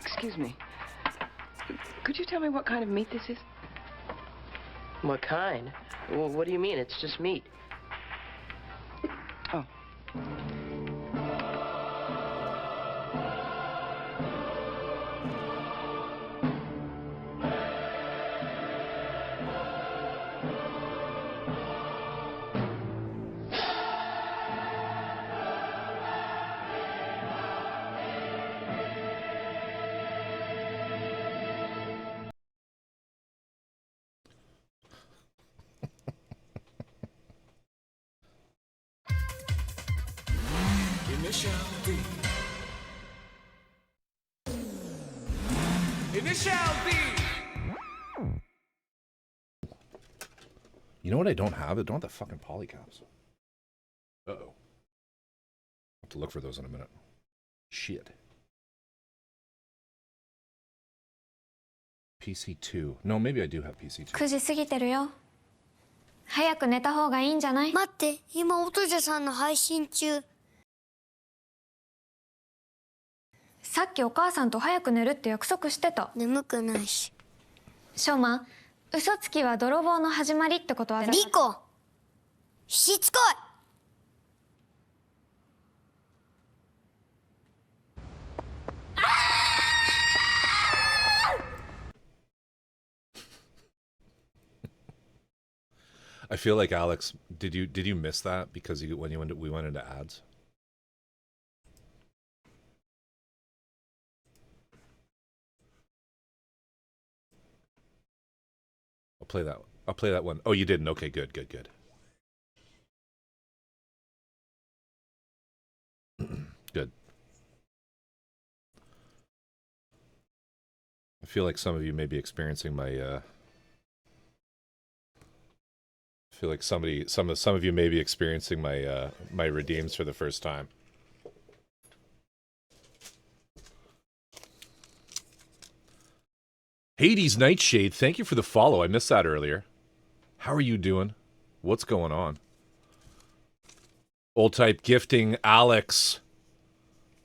Excuse me. Could you tell me what kind of meat this is? What kind? Well, what do you mean? It's just meat. Oh. You know what I don't have? I don't have the fucking polycaps. Uh-oh. I'll have to look for those in a minute. Shit. PC2. No, maybe I do have PC2. 9時過ぎてるよ。早く寝た方がいいんじゃない？待って、今オトジャさんの配信中。さっきお母さんと早く寝るって約束してた。眠くないし。ショマ、嘘つきは泥棒の始まりってことは。リコ、しつこい。I feel like Alex, did you miss that because we went into ads? I'll play that. I'll play that one. Oh, you didn't. Okay, good. Good. I feel like some of you may be experiencing my I feel like some of you may be experiencing my my redeems for the first time. Hades Nightshade, thank you for the follow. I missed that earlier. How are you doing? What's going on? Old type gifting, Alex.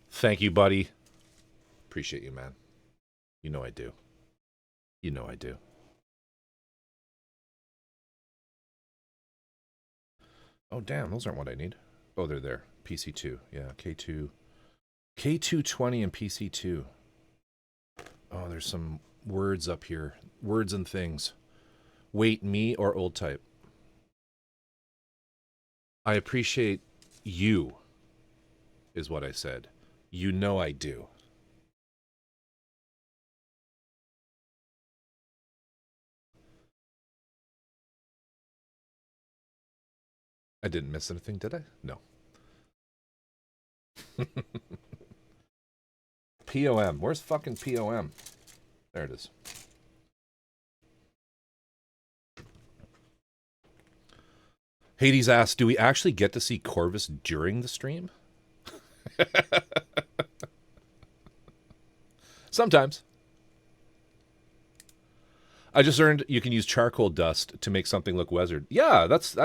Thank you, buddy. Appreciate you, man. You know I do. You know I do. Oh, damn, those aren't what I need. Oh, they're there. PC2. Yeah, K2. K220 and PC2. Oh, there's some words up here. Words and things. Wait, me or old type? I appreciate you, is what I said. You know I do. I didn't miss anything, did I? No. POM. Where's fucking POM? There it is. Hades asked, do we actually get to see Corvus during the stream? Sometimes. I just learned you can use charcoal dust to make something look weathered. Yeah, that's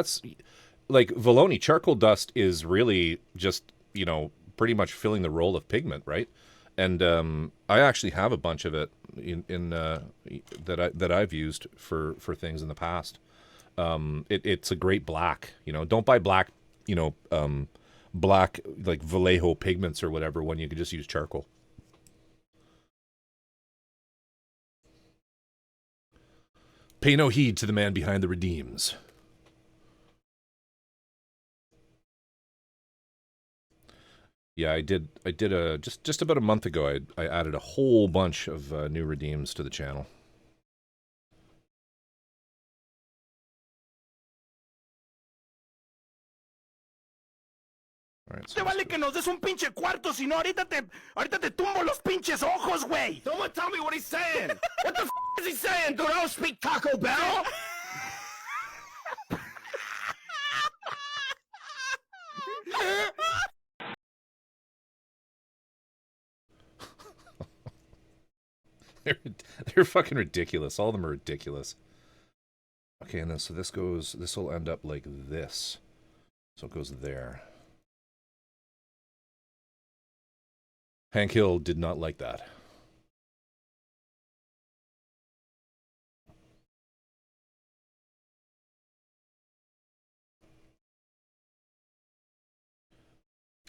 like Voloni. Charcoal dust is really just, you know, pretty much filling the role of pigment, right? And I actually have a bunch of it in that I've used for things in the past. It's a great black. You know, don't buy black. You know, black like Vallejo pigments or whatever when you can just use charcoal. Pay no heed to the man behind the redeems. Yeah, I did a just about a month ago. I added a whole bunch of new redeems to the channel. All right, so Te vale que nos des un pinche cuarto, si no ahorita te tumbo los pinches ojos, güey. Someone tell me what he's saying. What the f is he saying? Dude, I don't speak Taco Bell. They're fucking ridiculous. All of them are ridiculous. Okay, and then so this will end up like this. So it goes there. Hank Hill did not like that.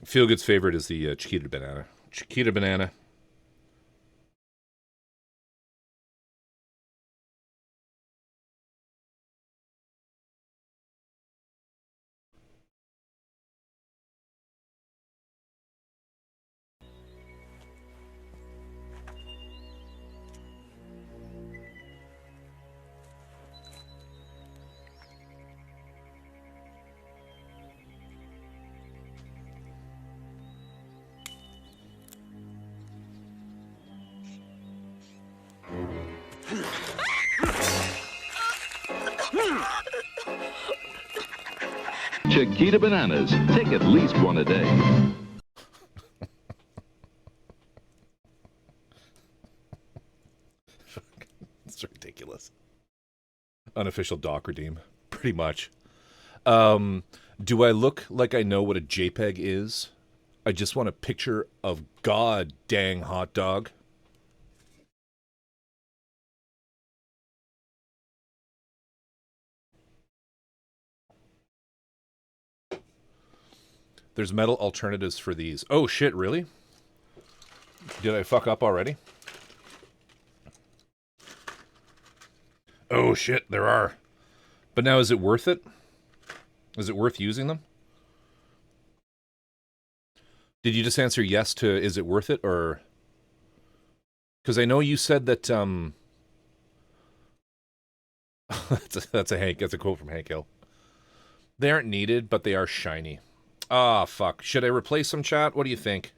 Feelgood's favorite is the Chiquita banana. Chiquita banana. Chiquita bananas. Take at least one a day. It's ridiculous. Unofficial doc redeem. Pretty much. Do I look like I know what a JPEG is? I just want a picture of god dang hot dog. There's metal alternatives for these. Oh shit, really? Did I fuck up already? Oh shit, there are. But now is it worth it? Is it worth using them? Did you just answer yes to is it worth it, or... Because I know you said that, that's a quote from Hank Hill. They aren't needed, but they are shiny. Ah, fuck. Should I replace them, chat? What do you think?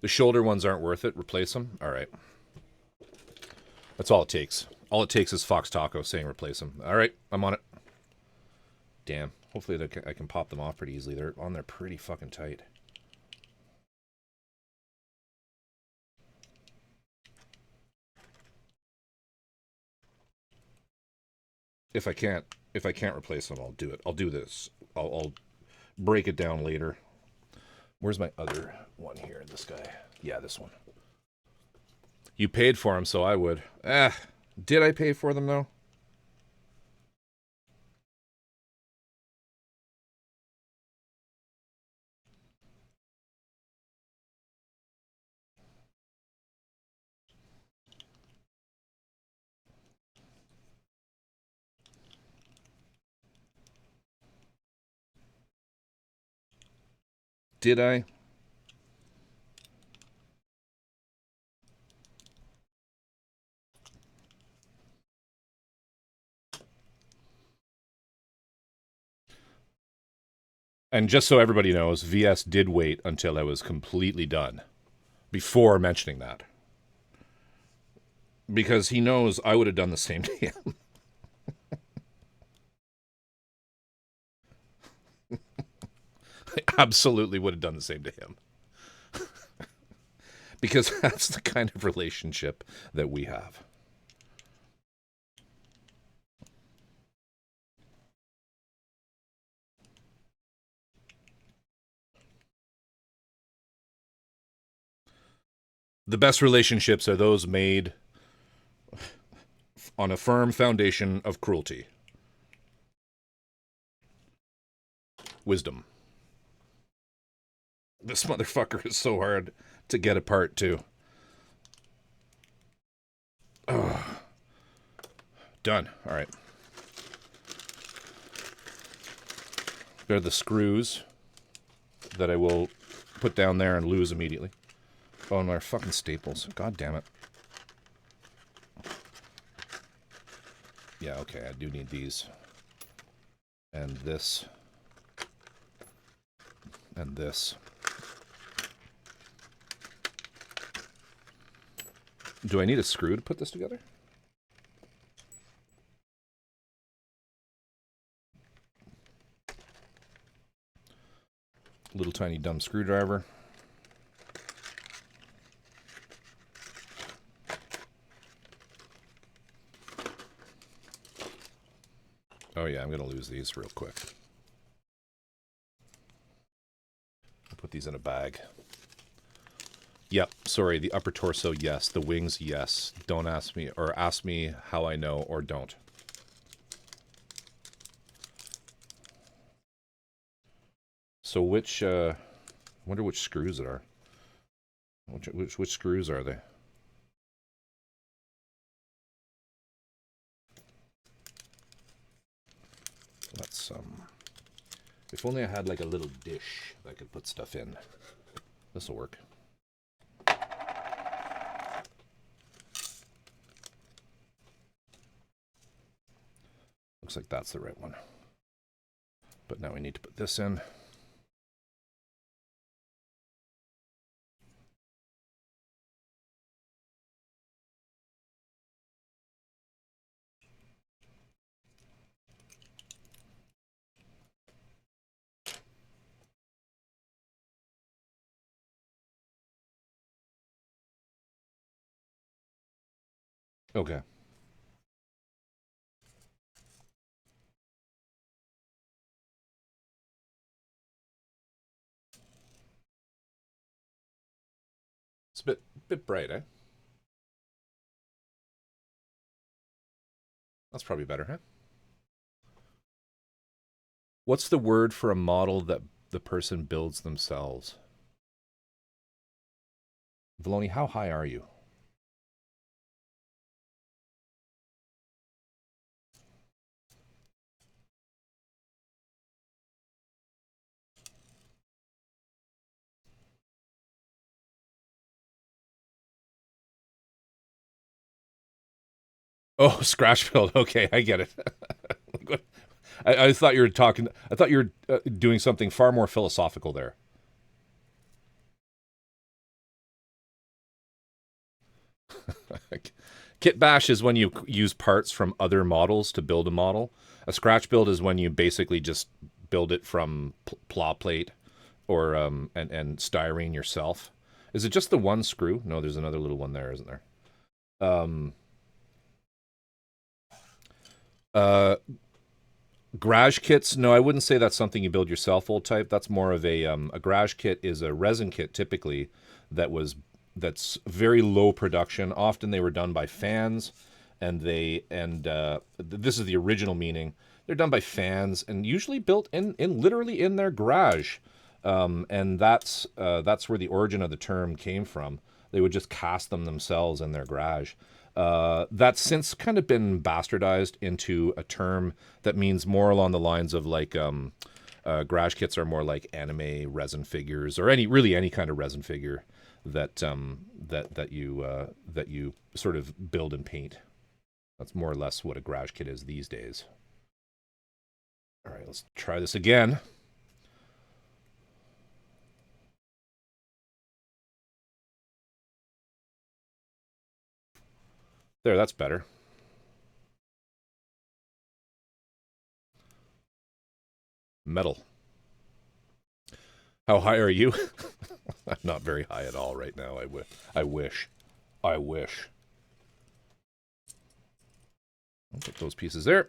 The shoulder ones aren't worth it. Replace them? All right. That's all it takes. All it takes is Fox Taco saying replace them. All right, I'm on it. Damn. Hopefully I can pop them off pretty easily. They're on there pretty fucking tight. If I can't replace them, I'll do it. I'll do this. I'll break it down later. Where's my other one here? This guy. Yeah, this one. You paid for them, so I would. Did I pay for them, though? Did I? And just so everybody knows, VS did wait until I was completely done before mentioning that. Because he knows I would have done the same to him. I absolutely would have done the same to him. Because that's the kind of relationship that we have. The best relationships are those made on a firm foundation of cruelty. Wisdom. This motherfucker is so hard to get apart, too. Oh. Done. All right. They're the screws that I will put down there and lose immediately. Oh, and they're fucking staples. God damn it. Yeah, okay, I do need these. And this. And this. Do I need a screw to put this together? Little tiny dumb screwdriver. Oh yeah, I'm gonna lose these real quick. I'll put these in a bag. Yep, sorry, the upper torso, yes. The wings, yes. Don't ask me, or ask me how I know, or don't. So which, wonder which screws it are. Which screws are they? Let's, if only I had like a little dish that I could put stuff in. This'll work. Looks like that's the right one. But now we need to put this in. Okay. It's a bit bright, eh? That's probably better, huh? What's the word for a model that the person builds themselves? Valoni, how high are you? Oh, scratch build. Okay, I get it. I thought you were talking. I thought you were doing something far more philosophical there. Kit bash is when you use parts from other models to build a model. A scratch build is when you basically just build it from plow plate or and styrene yourself. Is it just the one screw? No, there's another little one there, isn't there? Uh, Garage kits, no, I wouldn't say that's something you build yourself, old type. That's more of a garage kit is a resin kit typically that's very low production. Often they were done by fans, and this is the original meaning. They're done by fans and usually built in literally in their garage, and that's where the origin of the term came from. They would just cast them themselves in their garage. That's since kind of been bastardized into a term that means more along the lines of like garage kits are more like anime resin figures or any kind of resin figure that you sort of build and paint. That's more or less what a garage kit is these days. All right, let's try this again. There, that's better. Metal. How high are you? I'm not very high at all right now. I wish. I'll put those pieces there.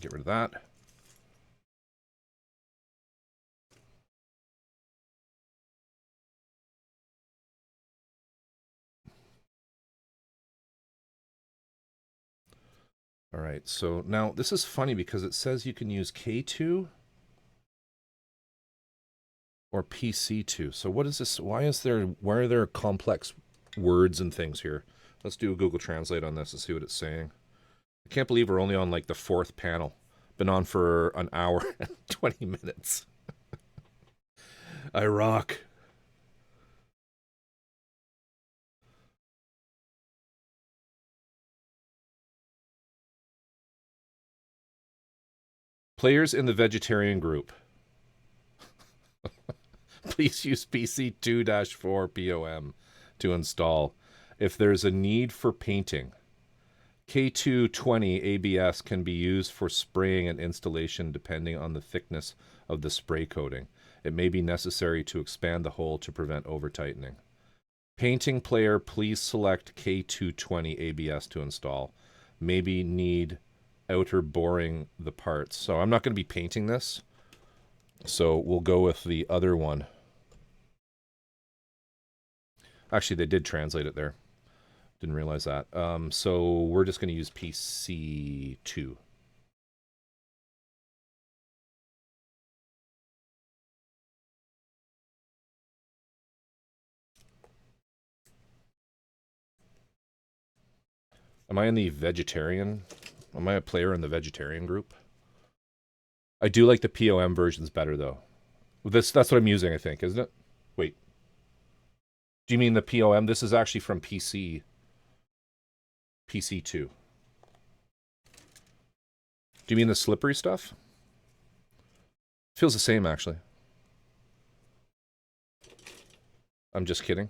Get rid of that. All right, so now this is funny because it says you can use K2 or PC2. So what is this? Why are there complex words and things here? Let's do a Google Translate on this and see what it's saying. I can't believe we're only on like the 4th panel. Been on for an hour and 20 minutes. I rock. Players in the vegetarian group. Please use PC2-4 POM to install. If there's a need for painting, K220 ABS can be used for spraying and installation depending on the thickness of the spray coating. It may be necessary to expand the hole to prevent over-tightening. Painting player, please select K220 ABS to install. Maybe need outer boring the parts. So I'm not going to be painting this. So we'll go with the other one. Actually, they did translate it there. Didn't realize that. So we're just going to use PC2. Am I in the vegetarian? Am I a player in the vegetarian group? I do like the POM versions better, though. That's what I'm using, I think, isn't it? Wait. Do you mean the POM? This is actually from PC. PC2. Do you mean the slippery stuff? Feels the same, actually. I'm just kidding.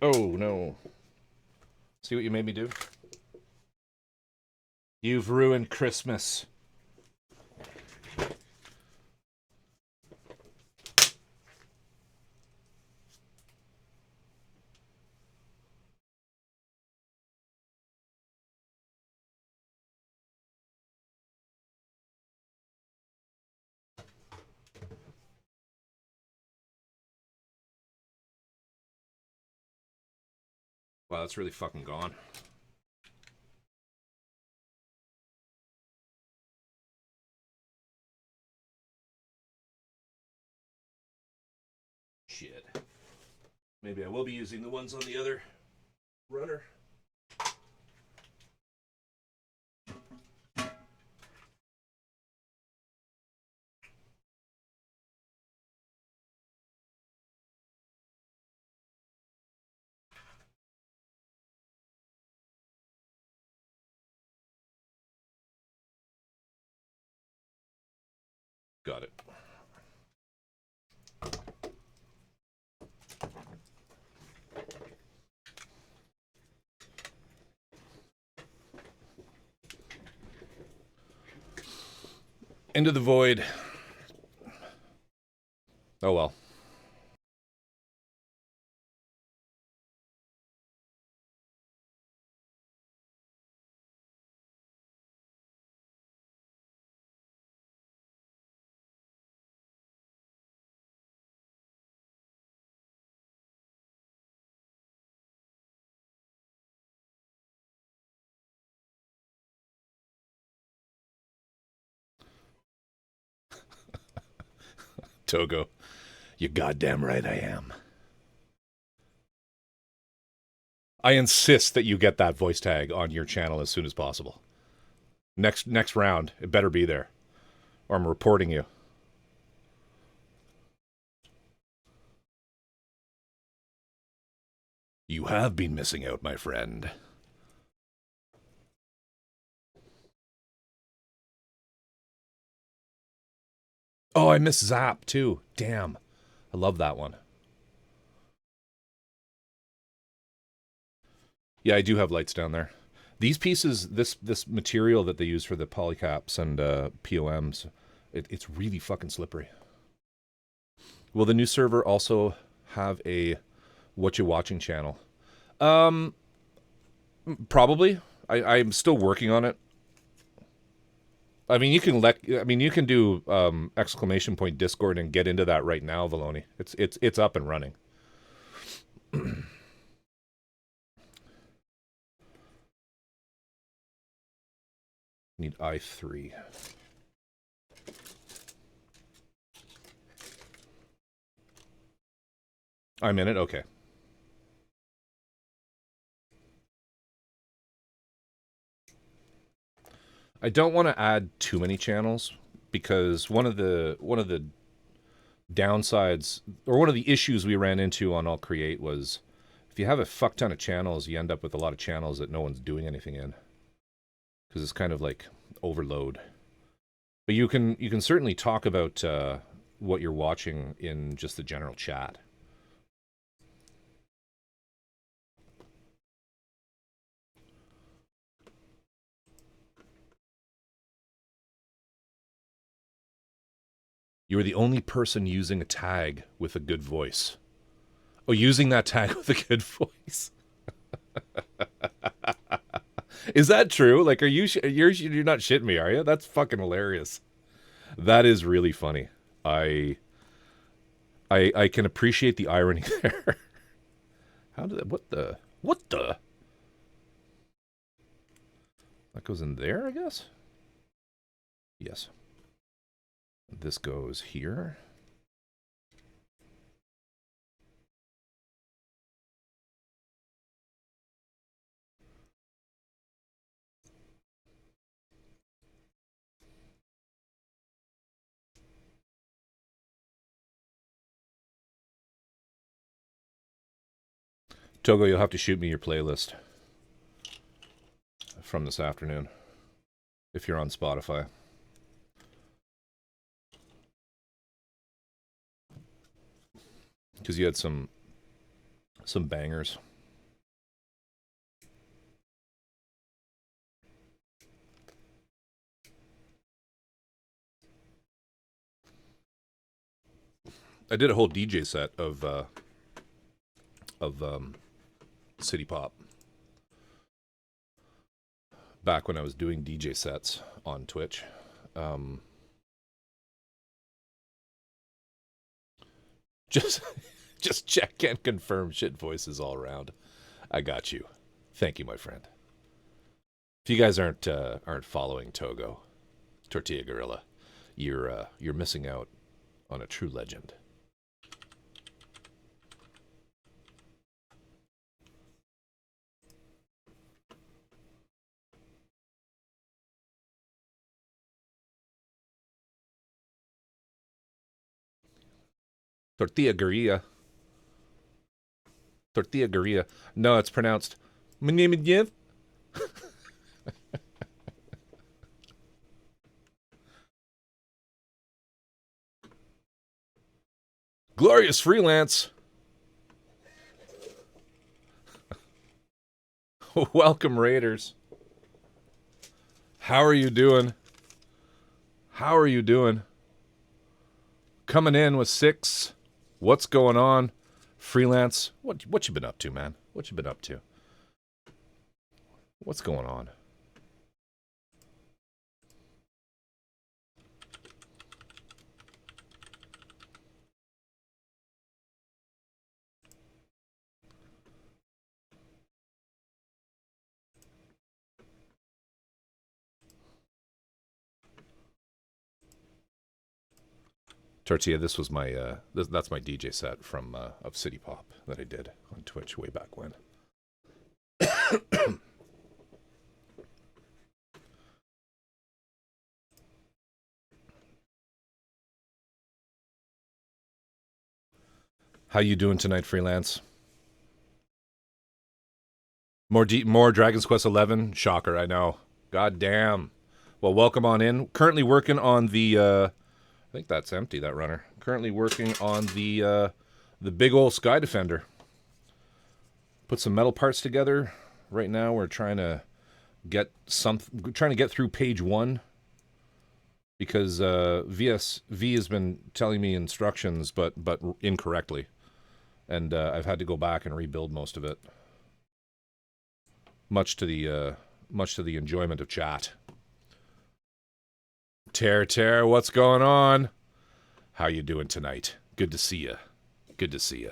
Oh, no. See what you made me do? You've ruined Christmas. Wow, that's really fucking gone. Shit. Maybe I will be using the ones on the other runner. Got it. Into the void. Oh well. Togo, you goddamn right I am. I insist that you get that voice tag on your channel as soon as possible. Next round, it better be there, or I'm reporting you. You have been missing out, my friend. Oh, I miss Zap too. Damn. I love that one. Yeah, I do have lights down there. These pieces, this material that they use for the polycaps and POMs, it's really fucking slippery. Will the new server also have a what you watching channel? Probably. I'm still working on it. I mean, you can do exclamation point Discord and get into that right now, Valoni. It's up and running. Need I3. I'm in it? Okay. I don't want to add too many channels because one of the downsides or one of the issues we ran into on All Create was if you have a fuck ton of channels, you end up with a lot of channels that no one's doing anything in because it's kind of like overload. But you can certainly talk about what you're watching in just the general chat. You're the only person using a tag with a good voice. Oh, using that tag with a good voice. Is that true? Like, you're not shitting me, are you? That's fucking hilarious. That is really funny. I can appreciate the irony there. How did that, what the? That goes in there, I guess? Yes. This goes here. Togo, you'll have to shoot me your playlist from this afternoon if you're on Spotify. Because you had some bangers. I did a whole DJ set of city pop back when I was doing DJ sets on Twitch. Just check and confirm shit voices all around. I got you. Thank you, my friend. If you guys aren't following Togo, Tortilla Gorilla, you're missing out on a true legend. Tortilla Gorilla. Tortilla Gorilla. No, it's pronounced Mnimidyev. Glorious freelance. Welcome, Raiders. How are you doing? How are you doing? Coming in with 6. What's going on? Freelance. What you been up to, man? What you been up to? What's going on? Tortilla, this was my that's my DJ set from of City Pop that I did on Twitch way back when. How you doing tonight, freelance? More Dragon's Quest 11. Shocker, I know. God damn. Well, welcome on in. Currently working on the I think that's empty, that runner. Currently working on the big old Sky Defender. Put some metal parts together. Right now we're trying to get through page 1 because V has been telling me instructions but incorrectly. And I've had to go back and rebuild most of it. Much to the enjoyment of chat. Tear, what's going on? How you doing tonight? Good to see you. Good to see you.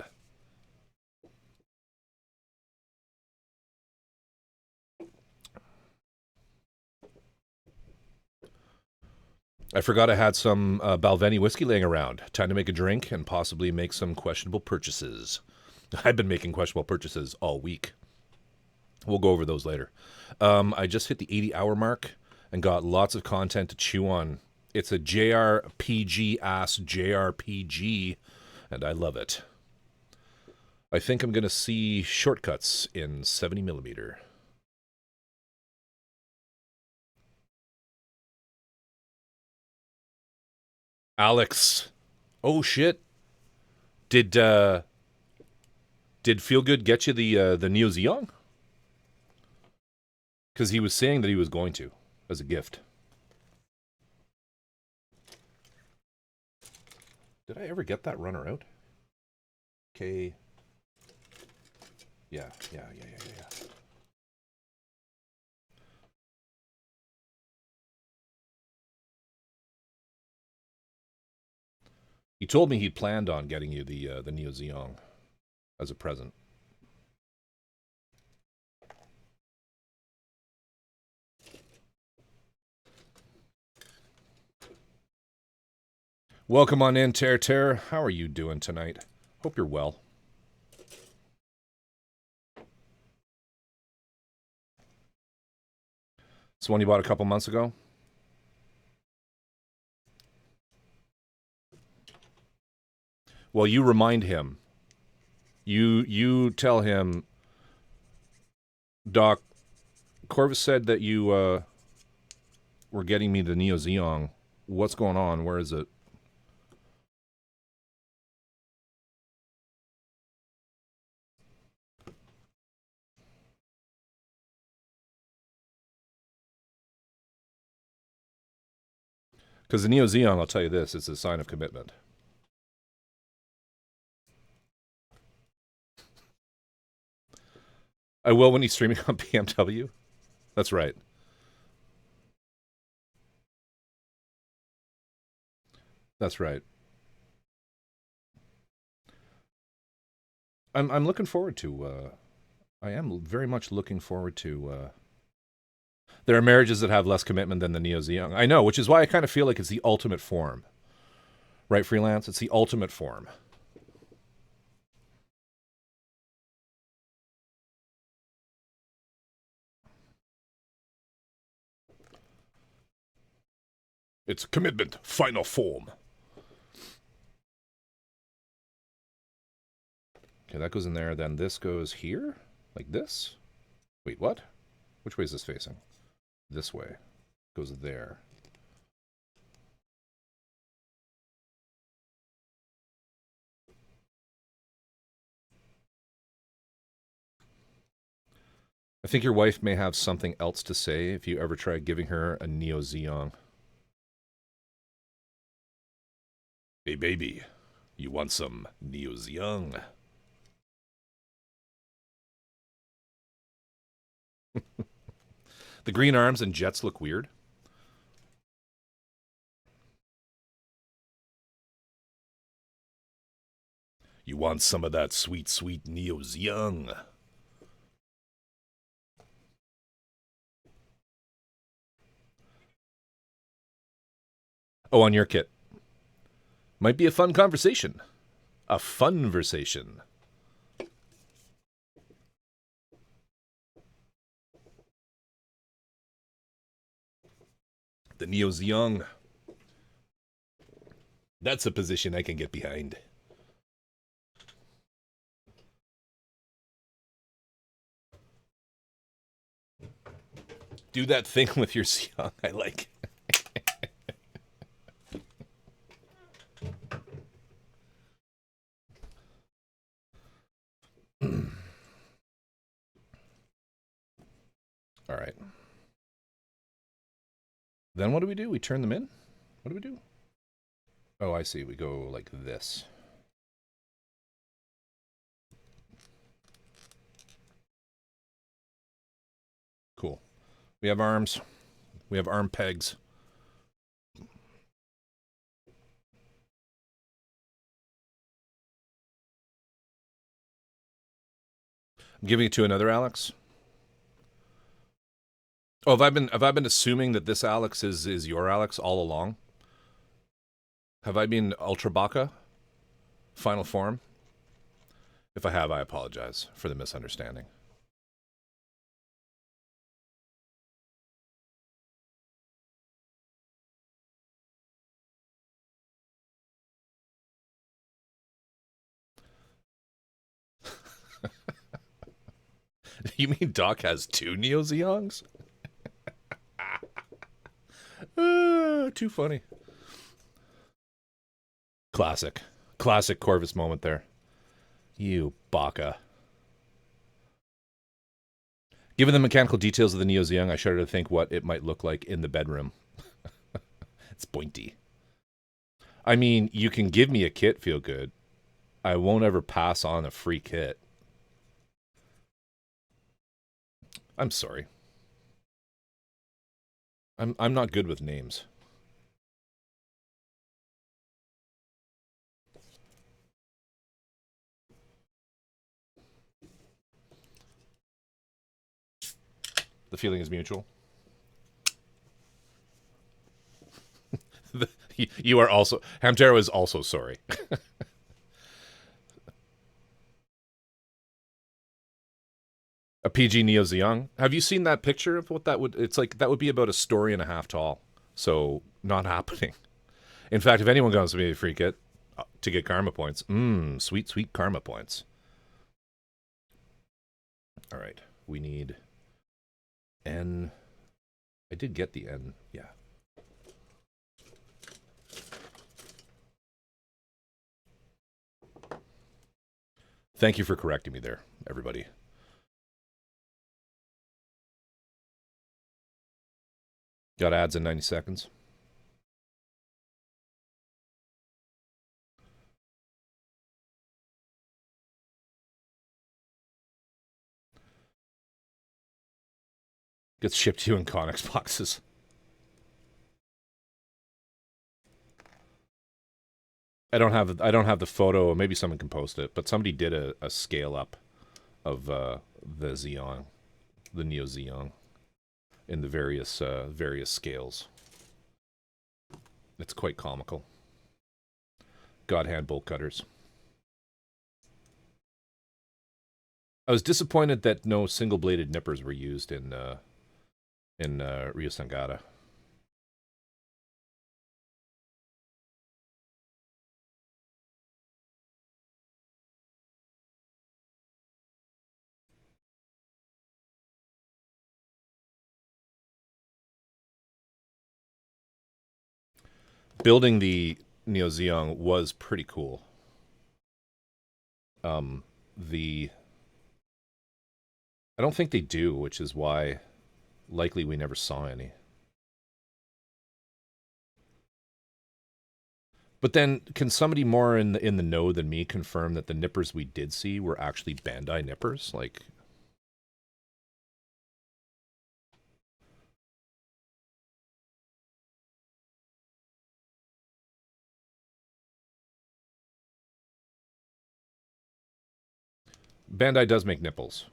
I forgot I had some Balvenie whiskey laying around. Time to make a drink and possibly make some questionable purchases. I've been making questionable purchases all week. We'll go over those later. I just hit the 80-hour mark and got lots of content to chew on. It's a JRPG-ass JRPG, and I love it. I think I'm going to see shortcuts in 70mm. Alex. Oh, shit. Did Feel Good get you the Neo Zeong? Because he was saying that he was going to, as a gift. Did I ever get that runner out? Okay. Yeah. He told me he planned on getting you the Neo Zeong as a present. Welcome on in, Tear. How are you doing tonight? Hope you're well. It's one you bought a couple months ago? Well, you remind him. You tell him, Doc, Corvus said that you were getting me the Neo Zeong. What's going on? Where is it? Because the Neo Zeong, I'll tell you this, it's a sign of commitment. I will when he's streaming on BMW. That's right. That's right. I'm looking forward to I am very much looking forward to. There are marriages that have less commitment than the Neo Zeong. I know, which is why I kind of feel like it's the ultimate form. Right, Freelance? It's the ultimate form. It's commitment, final form. Okay, that goes in there. Then this goes here? Like this? Wait, what? Which way is this facing? This way. Goes there. I think your wife may have something else to say if you ever try giving her a Neo Zeong. Hey, baby, you want some Neo Zeong? The green arms and jets look weird. You want some of that sweet, sweet Neo Zeong? Oh, on your kit. Might be a fun conversation. A fun-versation. The Neo Zeong. That's a position I can get behind. Do that thing with your Zeong I like. All right. Then what do? We turn them in? What do we do? Oh, I see. We go like this. Cool. We have arms. We have arm pegs. I'm giving it to another Alex. Oh, have I been assuming that this Alex is your Alex all along? Have I been Ultra Baka? Final form? If I have, I apologize for the misunderstanding. You mean Doc has two Neo Zeongs? Too funny. Classic. Classic Corvus moment there. You baka. Given the mechanical details of the Neo Zeong, I shudder to think what it might look like in the bedroom. It's pointy. I mean, you can give me a kit, feel good. I won't ever pass on a free kit. I'm sorry. I'm not good with names. The feeling is mutual. You are also... Hamtaro is also sorry. A PG Neo Zeong. Have you seen that picture of what that would... It's like, that would be about a story and a half tall. So, not happening. In fact, if anyone comes to me a free kit to get karma points, sweet, sweet karma points. All right. We need N. I did get the N. Yeah. Thank you for correcting me there, everybody. Got ads in 90 seconds. Gets shipped to you in Connex boxes. I don't have the photo. Maybe someone can post it, but somebody did a scale up of the Xeon, the Neo Xeon, in the various scales. It's quite comical. God hand bolt cutters. I was disappointed that no single-bladed nippers were used in Rio Sangada. Building the Neo Xeon was pretty cool. I don't think they do, which is why likely we never saw any. But then, can somebody more in the know than me confirm that the nippers we did see were actually Bandai nippers? Like, Bandai does make nipples.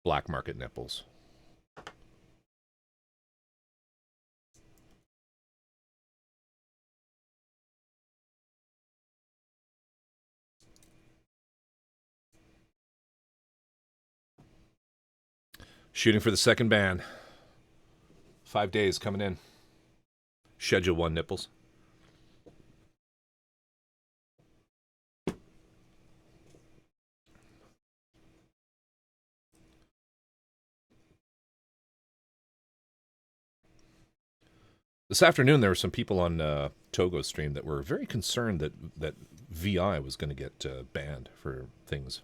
Black market nipples. Shooting for the second ban. 5 days coming in. Schedule 1 nipples. This afternoon, there were some people on Togo's stream that were very concerned that VI was going to get banned for things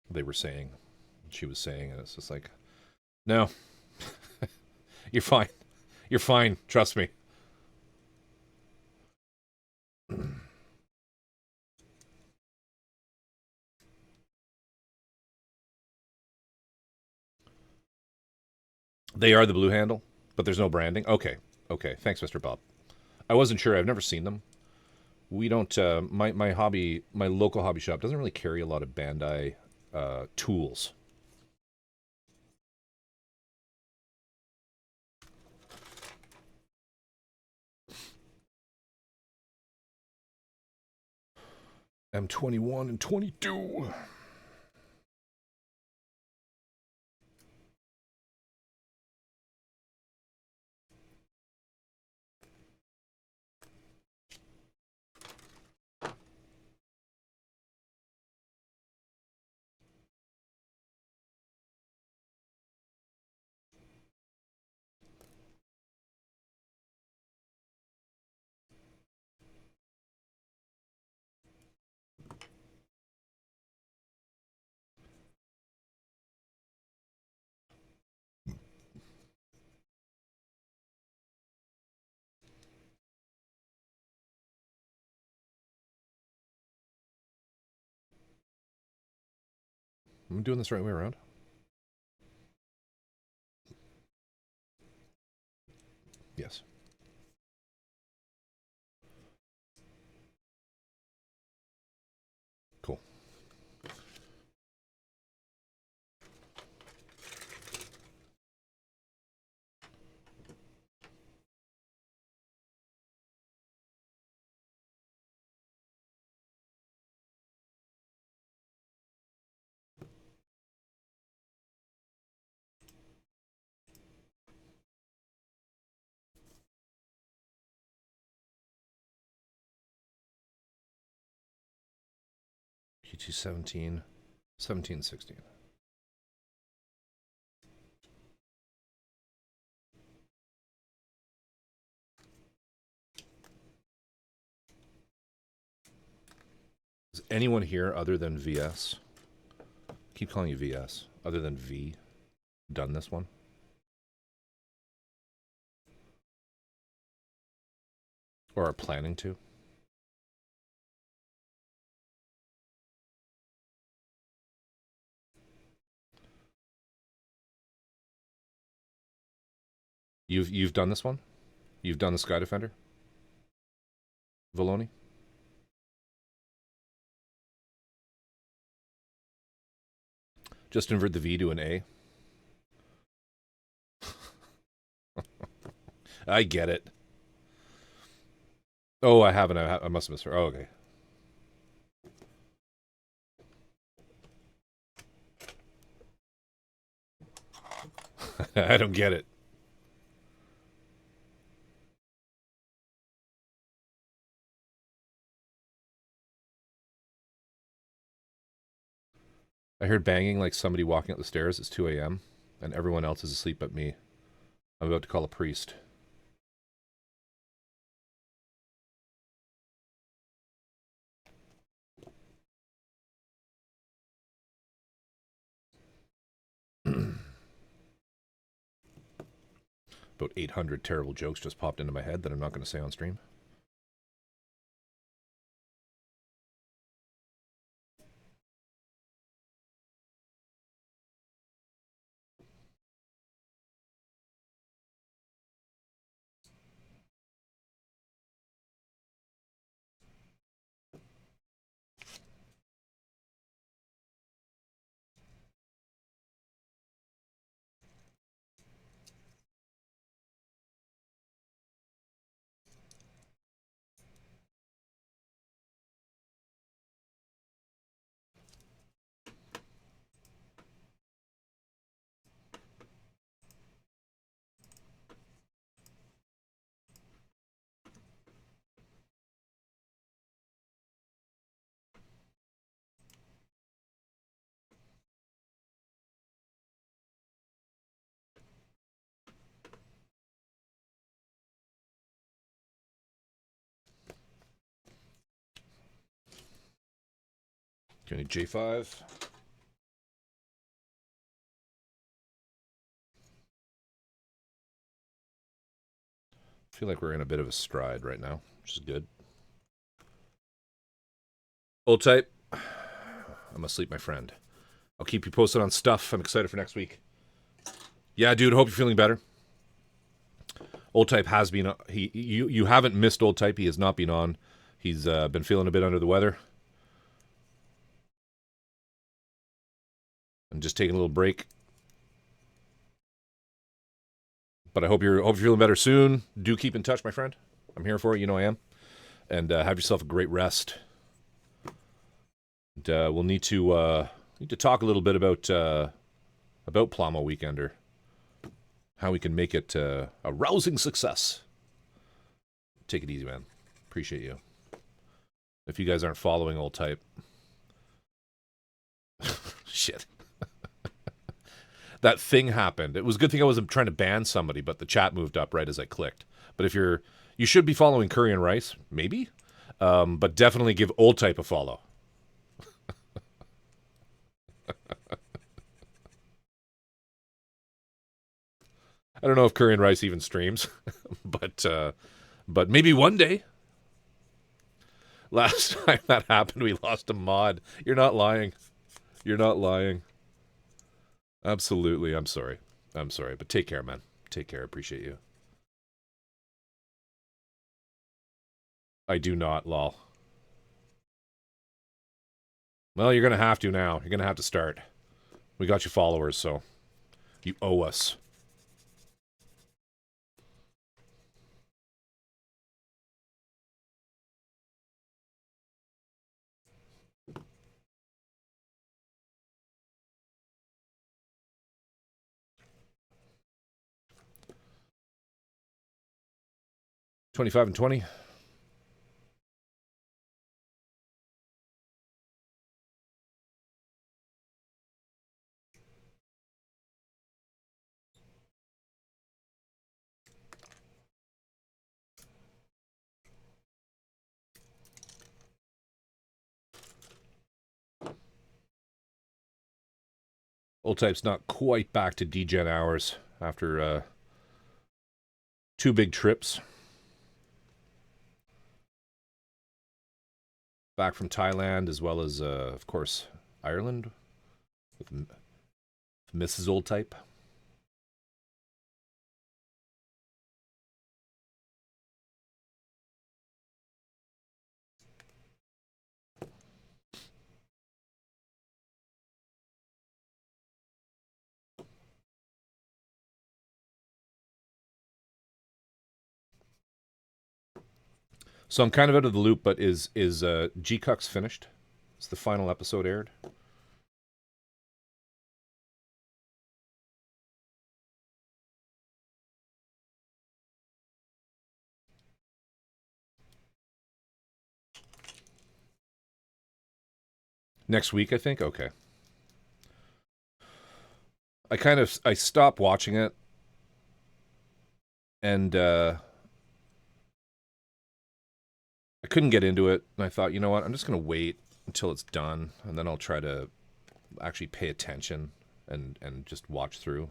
they were saying. She was saying, and it's just like, no, you're fine. You're fine. Trust me. They are the blue handle, but there's no branding. Okay. Okay. Thanks, Mr. Bob. I wasn't sure. I've never seen them. We don't, my local hobby shop doesn't really carry a lot of Bandai tools. M21 and 22. I'm doing this the right way around. Yes. Cool. Q2 17, 17, 16. Is anyone here other than VS? Keep calling you VS. Other than V, done this one? Or are planning to? You've done this one? You've done the Sky Defender? Voloni? Just invert the V to an A. I get it. Oh, I haven't. I must have missed her. Oh, okay. I don't get it. I heard banging like somebody walking up the stairs. It's 2 a.m. and everyone else is asleep but me. I'm about to call a priest. About 800 terrible jokes just popped into my head that I'm not going to say on stream. Okay, J5. I feel like we're in a bit of a stride right now, which is good. Old type. I'm asleep, my friend. I'll keep you posted on stuff. I'm excited for next week. Yeah, dude. Hope you're feeling better. Old type has been. You haven't missed old type. He has not been on. He's been feeling a bit under the weather. And just taking a little break. But I hope you're feeling better soon. Do keep in touch, my friend. I'm here for it. You know I am. And have yourself a great rest. And, we'll need to talk a little bit about Plamo Weekender. How we can make it a rousing success. Take it easy, man. Appreciate you. If you guys aren't following old type. Shit. That thing happened. It was a good thing I wasn't trying to ban somebody, but the chat moved up right as I clicked. But if you should be following Curry and Rice, maybe. But definitely give old type a follow. I don't know if Curry and Rice even streams, but maybe one day. Last time that happened, we lost a mod. You're not lying. You're not lying. Absolutely. I'm sorry. But take care, man. Take care. Appreciate you. I do not, lol. Well, you're going to have to now. You're going to have to start. We got you followers, so you owe us. $25 and $20. Old type's not quite back to degen hours after 2 big trips. Back from Thailand as well as, of course, Ireland with Mrs. Old Type. So I'm kind of out of the loop, but is G-Cucks finished? Is the final episode aired? Next week, I think? Okay. I stopped watching it, and I couldn't get into it, and I thought, you know what, I'm just going to wait until it's done, and then I'll try to actually pay attention and just watch through.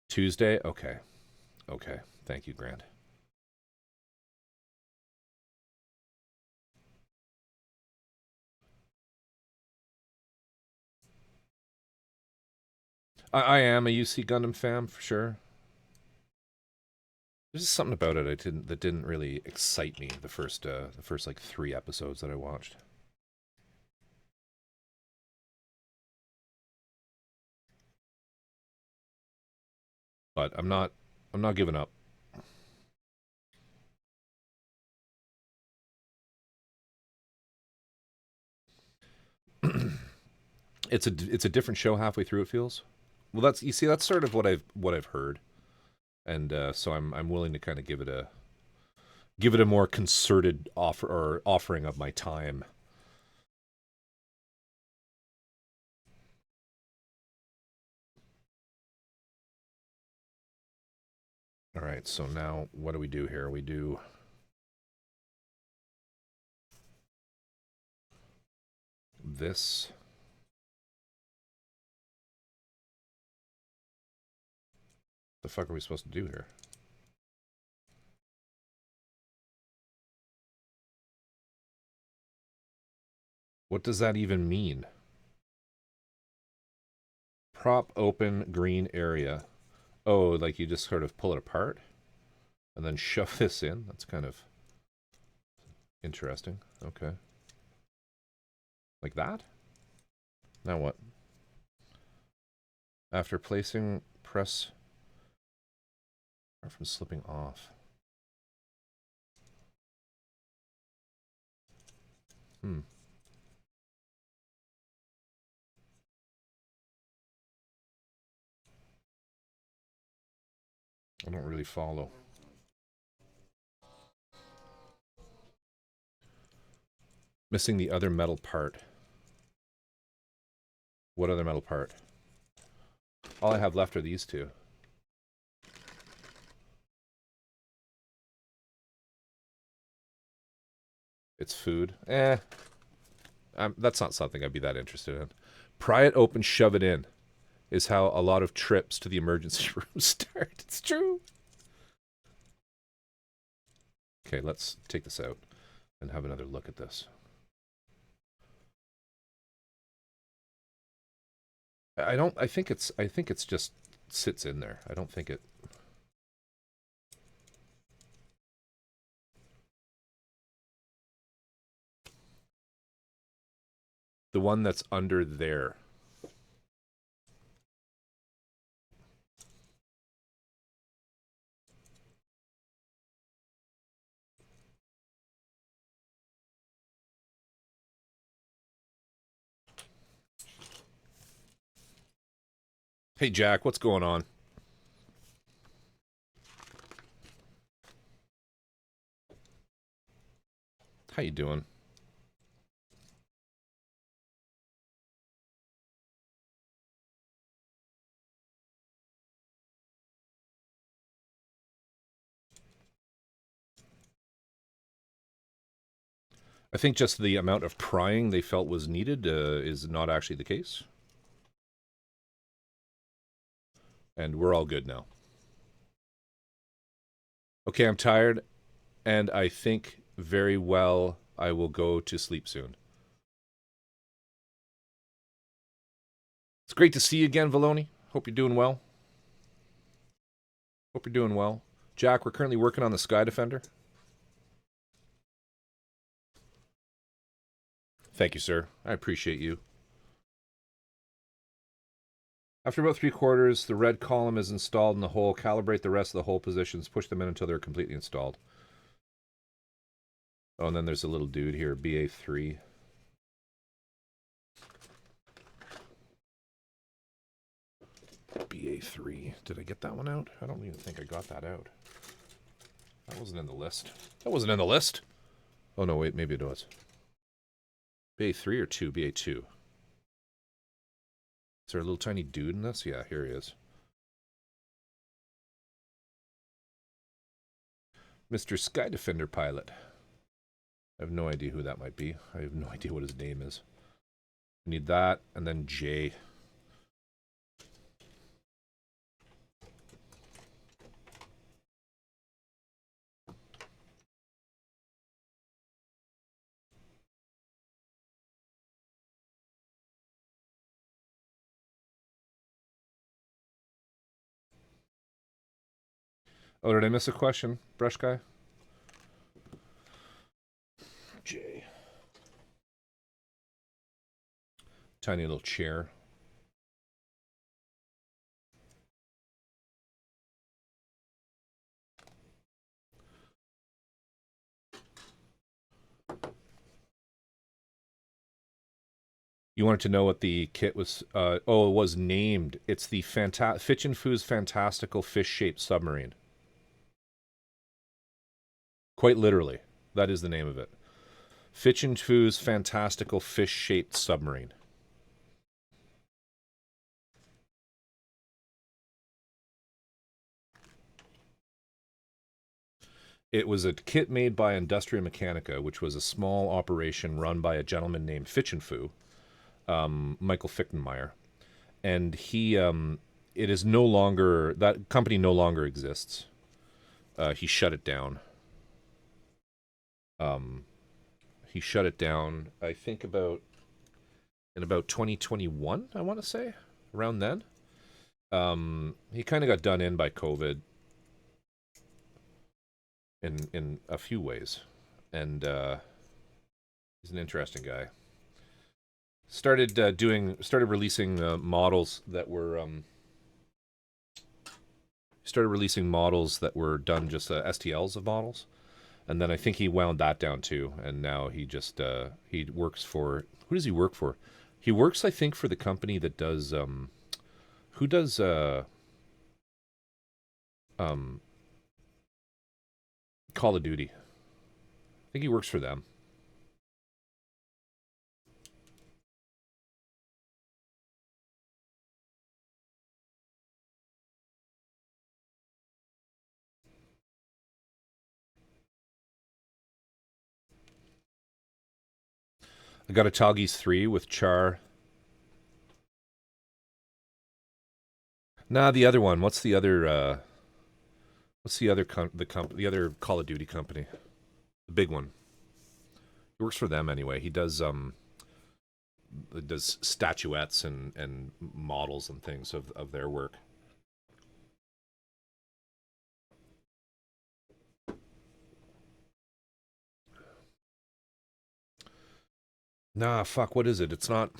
Tuesday? Okay. Okay. Thank you, Grant. I am a UC Gundam fan for sure. There's just something about it that didn't really excite me the first like 3 episodes that I watched. But I'm not giving up. It's a different show halfway through, it feels. Well, that's sort of what I've heard. And so I'm willing to kind of give it a more concerted offering of my time. All right, so now what do we do here? We do this. The fuck are we supposed to do here? What does that even mean? Prop open green area. Oh, like you just sort of pull it apart and then shove this in? That's kind of interesting. Okay. Like that? Now what? After placing, press from slipping off. I don't really follow. Missing the other metal part. What other metal part? All I have left are these two. It's food. That's not something I'd be that interested in. Pry it open, shove it in, is how a lot of trips to the emergency room start. It's true. Okay, let's take this out and have another look at this. I think it's just sits in there. I don't think it. The one that's under there. Hey Jack, what's going on? How you doing? I think just the amount of prying they felt was needed is not actually the case. And we're all good now. Okay, I'm tired, and I think very well I will go to sleep soon. It's great to see you again, Valoni. Hope you're doing well. Hope you're doing well. Jack, we're currently working on the Sky Defender. Thank you, sir. I appreciate you. After about 3/4, the red column is installed in the hole. Calibrate the rest of the hole positions. Push them in until they're completely installed. Oh, and then there's a little dude here, BA3. BA3. Did I get that one out? I don't even think I got that out. That wasn't in the list. That wasn't in the list. Oh, no, wait, maybe it was. BA3 or 2? BA2. Is there a little tiny dude in this? Yeah, here he is. Mr. Sky Defender pilot. I have no idea who that might be. I have no idea what his name is. We need that, and then J. Oh, did I miss a question, Brush Guy? J. Tiny little chair. You wanted to know what the kit was? Oh, it was named. It's the Fitch and Foo's Fantastical Fish-Shaped Submarine. Quite literally, that is the name of it. Fitch and Foo's Fantastical Fish-Shaped Submarine. It was a kit made by Industria Mechanica, which was a small operation run by a gentleman named Fitch and Foo, Michael Fichtenmeyer, and he, it is no longer, that company no longer exists. He shut it down. He shut it down, I think in about 2021, I want to say, around then. He kind of got done in by COVID in a few ways, and he's an interesting guy. Started releasing models that were done just STLs of models, and then I think he wound that down too, and now he just he works for, who does he work for? He works, I think, for the company that does who does Call of Duty. I think he works for them. I got a Talgies 3 with Char. Nah, the other one. What's the other the other Call of Duty company? The big one. He works for them anyway. He does statuettes and models and things of their work. Nah, fuck, what is it? It's not...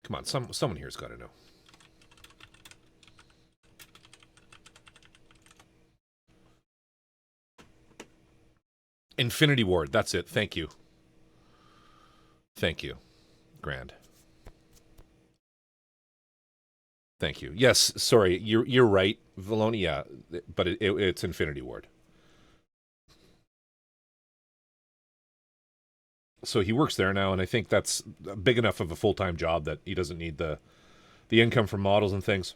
Come on, someone here's got to know. Infinity Ward, that's it. Thank you. Thank you. Grand. Thank you. Yes, sorry, you're right, Valoni, yeah, but it's Infinity Ward. So he works there now, and I think that's big enough of a full-time job that he doesn't need the income from models and things.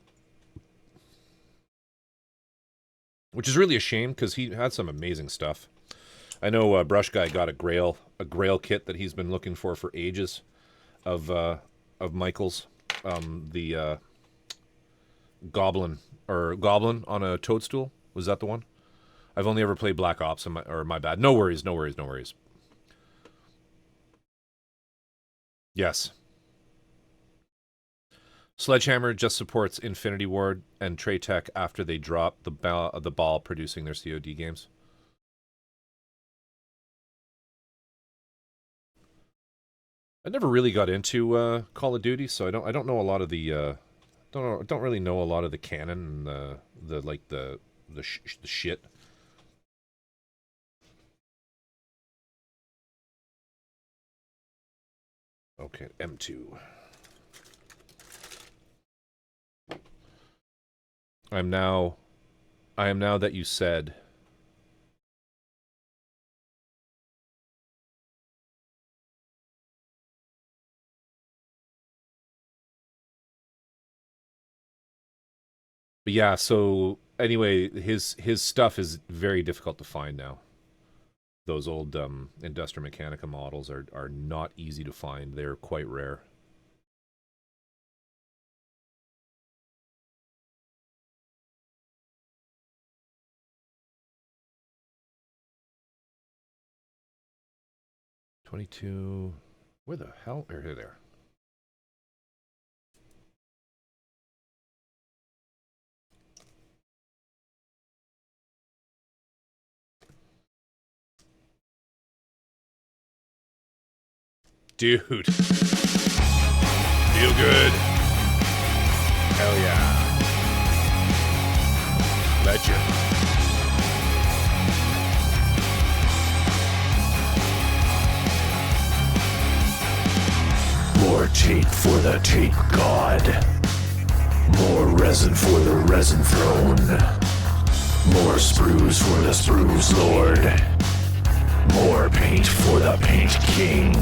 Which is really a shame, because he had some amazing stuff. I know Brush Guy got a Grail kit that he's been looking for ages of Michael's. The Goblin on a toadstool. Was that the one? I've only ever played Black Ops, or my bad. No worries. Yes. Sledgehammer just supports Infinity Ward and Traytech after they drop the ball producing their COD games. I never really got into Call of Duty, so I don't know a lot of the don't really know a lot of the canon and the shit. Okay, M2. I am now that you said. But yeah, so anyway, his stuff is very difficult to find now. Those old Industria Mechanica models are not easy to find. They're quite rare. $22. Where the hell? Here, there. Dude. Feel good. Hell yeah. Legend. More tape for the tape god. More resin for the resin throne. More sprues for the sprues lord. More paint for the paint king.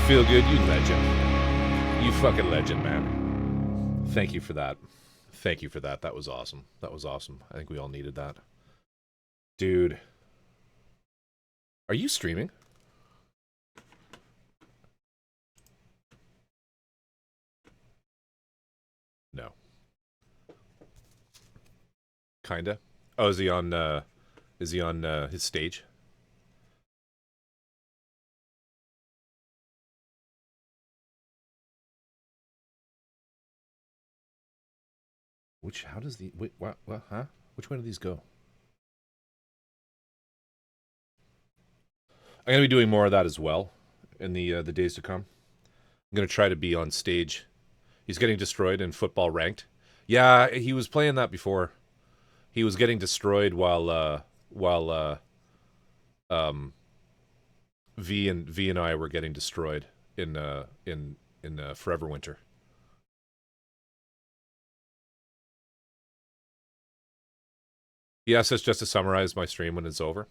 Feel good, you legend. You fucking legend, man. Thank you for that. Thank you for that. That was awesome. That was awesome. I think we all needed that. Dude. Are you streaming? No. Kinda. Oh, is he on his stage? How does the, wait, what, huh? Which way do these go? I'm going to be doing more of that as well in the days to come. I'm going to try to be on stage. He's getting destroyed in football ranked. Yeah, he was playing that before. He was getting destroyed while V and I were getting destroyed in Forever Winter. Yes, it's just to summarize my stream when it's over.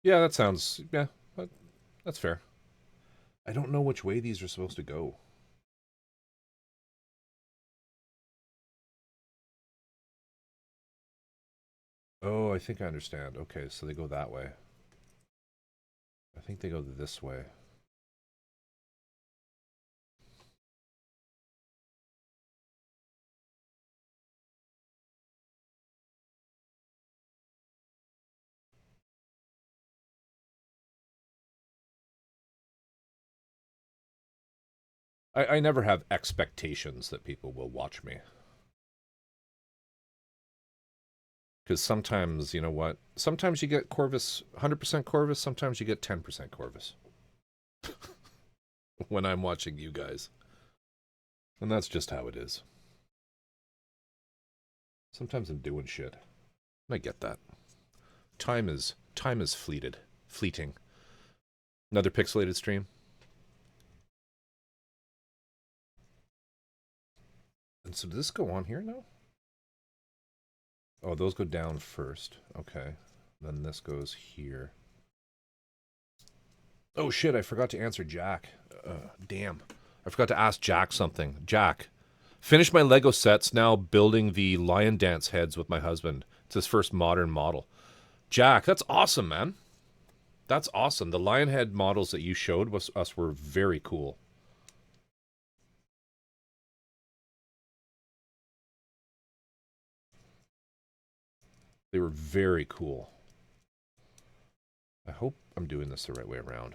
Yeah, that sounds... Yeah, that's fair. I don't know which way these are supposed to go. Oh, I think I understand. Okay, so they go that way. I think they go this way. I never have expectations that people will watch me. Because sometimes, you know what? Sometimes you get Corvus, 100% Corvus, sometimes you get 10% Corvus. When I'm watching you guys. And that's just how it is. Sometimes I'm doing shit. And I get that. Time is fleeting. Another pixelated stream. And so does this go on here now? Oh, those go down first. Okay. Then this goes here. Oh shit, I forgot to answer Jack. Damn. I forgot to ask Jack something. Jack, finished my Lego sets, now building the lion dance heads with my husband. It's his first modern model. Jack, that's awesome, man. That's awesome. The lion head models that you showed us were very cool. They were very cool. I hope I'm doing this the right way around.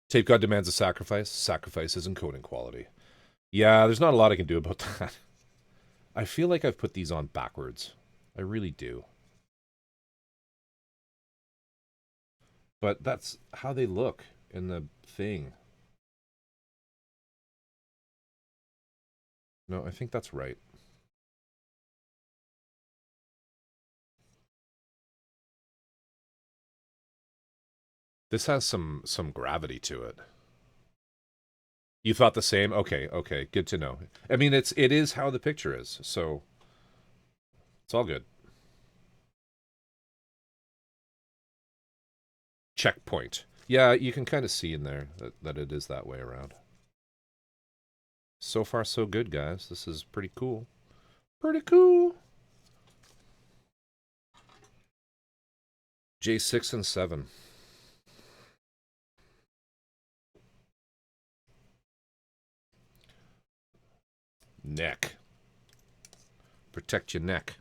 Tape God demands a sacrifice. Sacrifice isn't coding quality. Yeah, there's not a lot I can do about that. I feel like I've put these on backwards. I really do. But that's how they look in the thing. No, I think that's right. This has some gravity to it. You thought the same? Okay, okay, good to know. I mean, it is how the picture is, so it's all good. Checkpoint. Yeah, you can kind of see in there that it is that way around. So far, so good, guys. This is pretty cool. Pretty cool. J6 and 7. Neck. Protect your neck.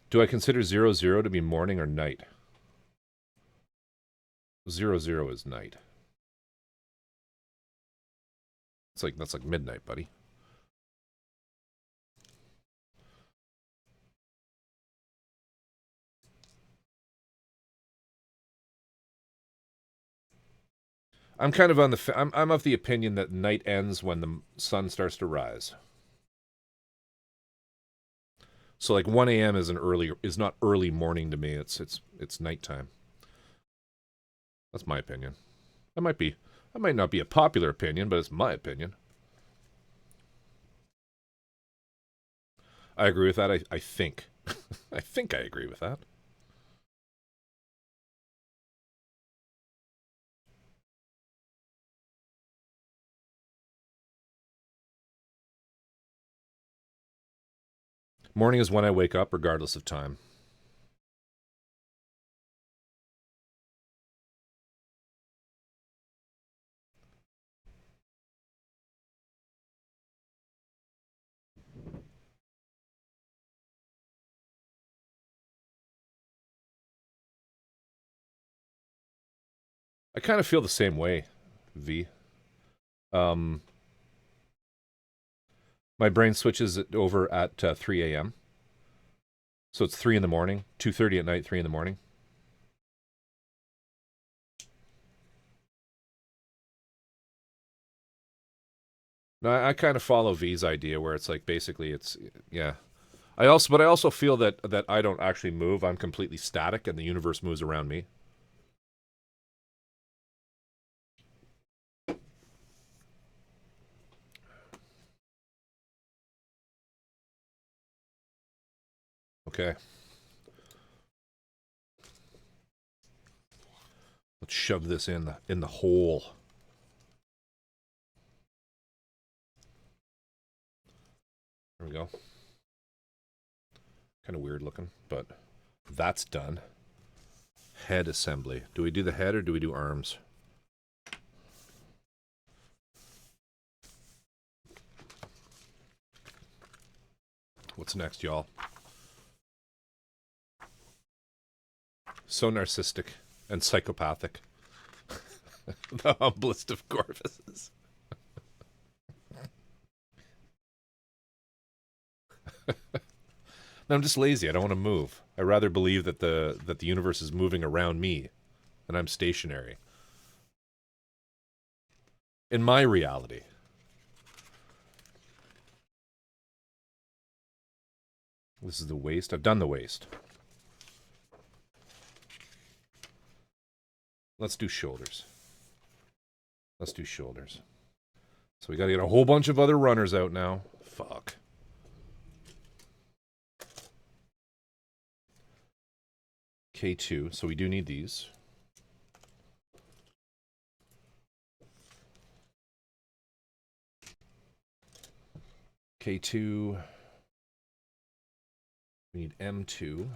Do I consider 00 to be morning or night? 00 is night. That's like midnight, buddy. I'm kind of on the I'm of the opinion that night ends when the sun starts to rise. So like 1 a.m. is not early morning to me. It's nighttime. That's my opinion. That might not be a popular opinion, but it's my opinion. I agree with that. I think. I think I agree with that. Morning is when I wake up, regardless of time. I kind of feel the same way, V. My brain switches it over at 3 a.m. So it's 3 in the morning, 2:30 at night, 3 in the morning. No, I kind of follow V's idea where it's like basically yeah. I also feel that I don't actually move. I'm completely static and the universe moves around me. Okay. Let's shove this in the hole. There we go. Kind of weird looking, but that's done. Head assembly. Do we do the head or do we do arms? What's next, y'all? So narcissistic and psychopathic. The humblest of Corvuses. No, I'm just lazy. I don't want to move. I rather believe that the universe is moving around me, and I'm stationary. In my reality. This is the waist. I've done the waist. Let's do shoulders. Let's do shoulders. So we got to get a whole bunch of other runners out now. Fuck. K2. So we do need these. K2. We need M2. Do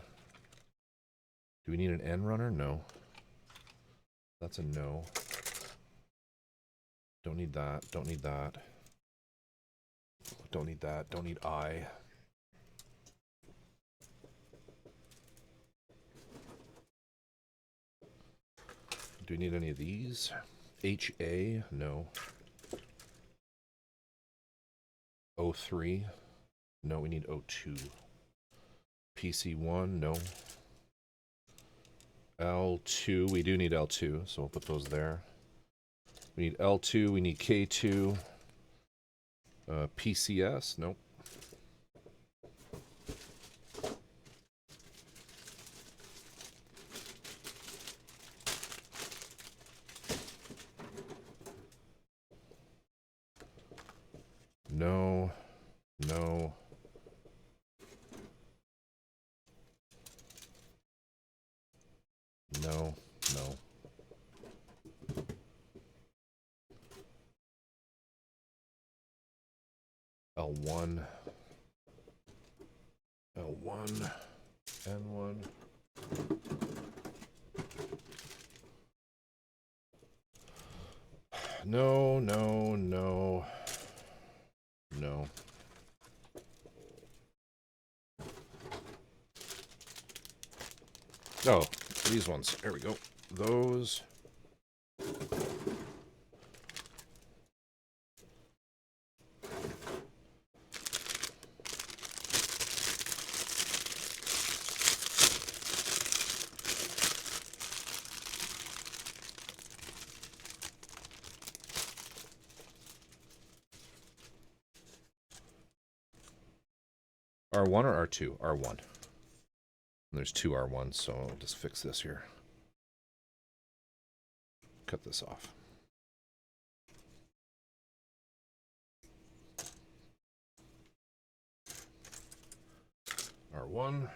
we need an N runner? No. That's a no. Don't need that. Don't need that. Don't need that. Don't need I. Do we need any of these? HA? No. O3? No, we need O2. PC1? No. L2? We do need L2, so we'll put those there. We need L2, we need K2. PCS? Nope. No. No. No. No. L1. L1. N1. No, no, no. No. Oh, these ones. There we go. Those. R1 or R2? R1. And there's two R1s, so I'll just fix this here. Cut this off. R1.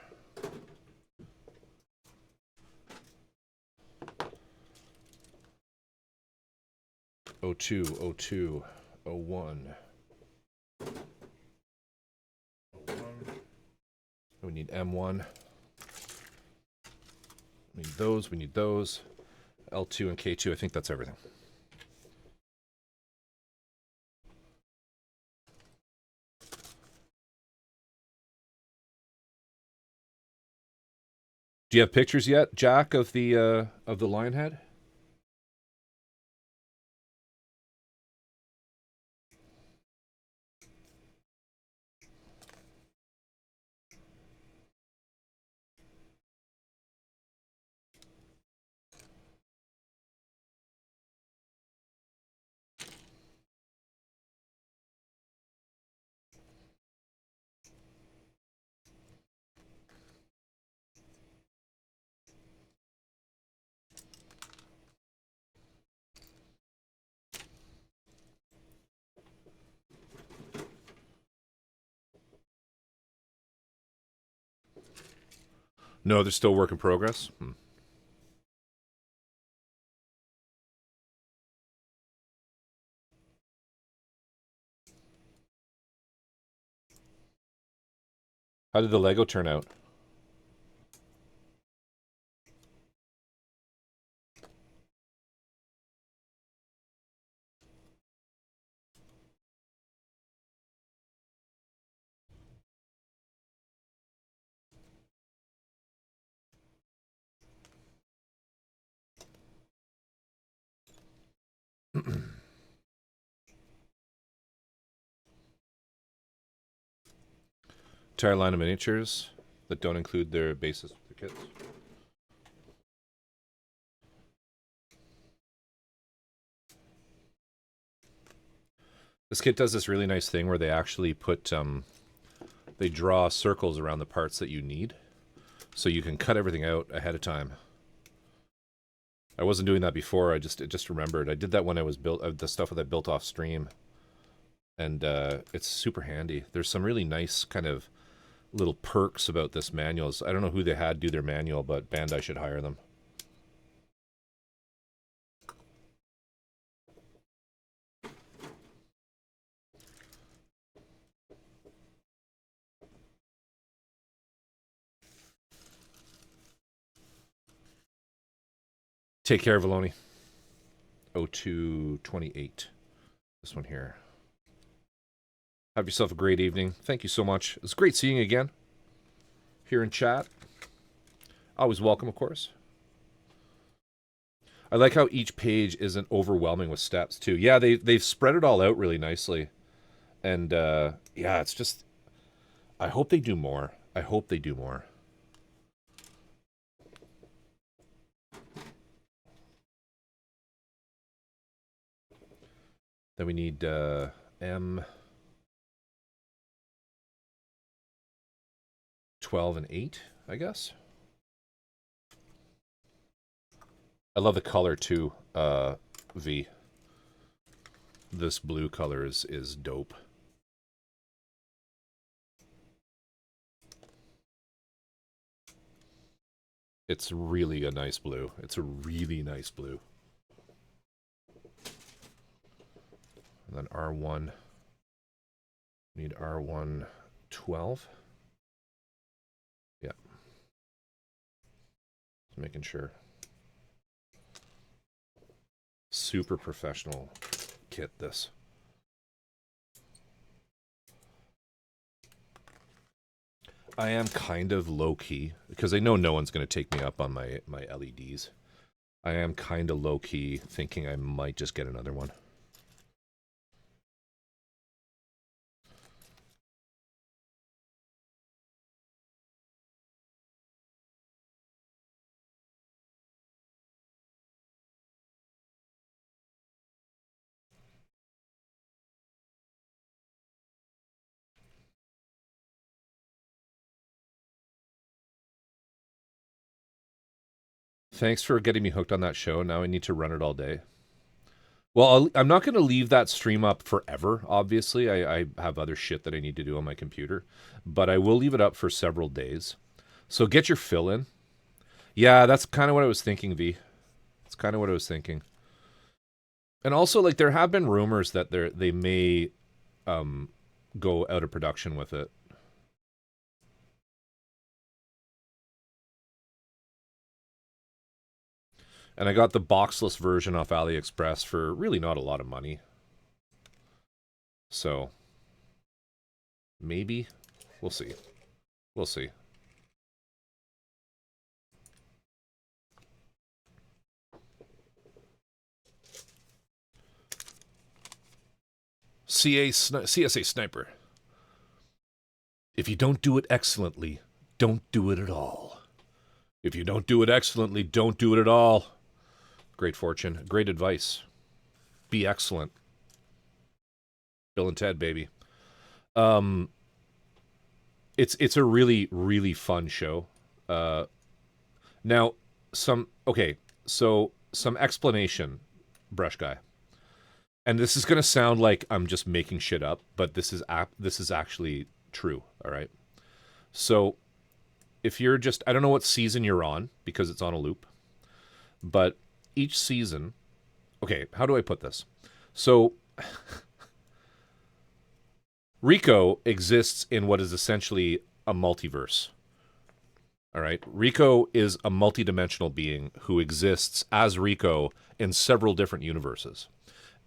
O2, O2, O1. We need M1. We need those, we need those. L2 and K2, I think that's everything. Do you have pictures yet, Jack, of the lion head? No, they're still work in progress. How did the Lego turn out? Entire line of miniatures that don't include their bases, their kits. This kit does this really nice thing where they actually put, they draw circles around the parts that you need, so you can cut everything out ahead of time. I wasn't doing that before. I just remembered. I did that when I was the stuff that I built off stream, and it's super handy. There's some really nice kind of little perks about this manual. I don't know who they had do their manual, but Bandai should hire them. Take care, Valoni. 0228. This one here. Have yourself a great evening. Thank you so much. It's great seeing you again here in chat. Always welcome, of course. I like how each page isn't overwhelming with steps, too. Yeah, they've spread it all out really nicely. And, yeah, it's just... I hope they do more. I hope they do more. Then we need M 12 and 8, I guess. I love the color too, V. This blue color is dope. It's really a nice blue. It's a really nice blue. And then R1, need R1 12. Yeah. Just making sure. Super professional kit, this. I am kind of low-key, because I know no one's going to take me up on my LEDs. I am kind of low-key thinking I might just get another one. Thanks for getting me hooked on that show. Now I need to run it all day. Well, I'm not going to leave that stream up forever, obviously. I have other shit that I need to do on my computer. But I will leave it up for several days. So get your fill in. Yeah, that's kind of what I was thinking, V. That's kind of what I was thinking. And also, like, there have been rumors that they may go out of production with it. And I got the boxless version off AliExpress for really not a lot of money. So, maybe. We'll see. We'll see. CSA Sniper. If you don't do it excellently, don't do it at all. If you don't do it excellently, don't do it at all. Great fortune. Great advice. Be excellent. Bill and Ted, baby. It's a really, really fun show. Now, some explanation, Brush Guy. And this is going to sound like I'm just making shit up, but this is actually true, all right? So, if you're just... I don't know what season you're on, because it's on a loop. But each season... Okay, how do I put this? So, Rico exists in what is essentially a multiverse. All right? Rico is a multidimensional being who exists as Rico in several different universes.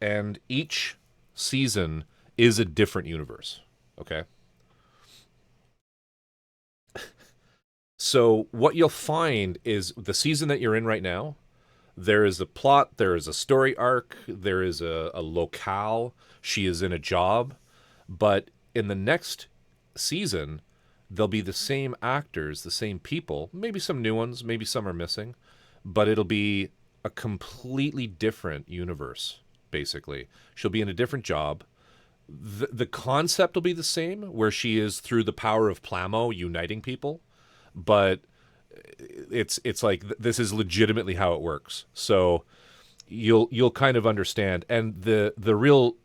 And each season is a different universe. Okay? So what you'll find is the season that you're in right now, there is a plot, there is a story arc, there is a locale, she is in a job, but in the next season, they'll be the same actors, the same people, maybe some new ones, maybe some are missing, but it'll be a completely different universe, basically. She'll be in a different job. The concept will be the same, where she is through the power of Plamo uniting people, but it's like this is legitimately how it works. So you'll kind of understand. And the real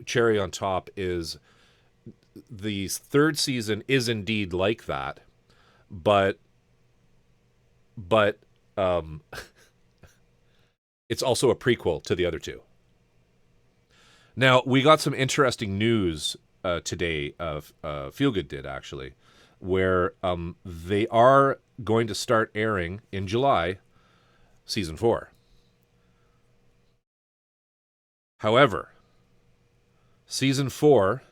cherry on top is the third season is indeed like that, but it's also a prequel to the other two. Now, we got some interesting news today. Feel Good did, actually, where they are going to start airing in July, season 4. However, season 4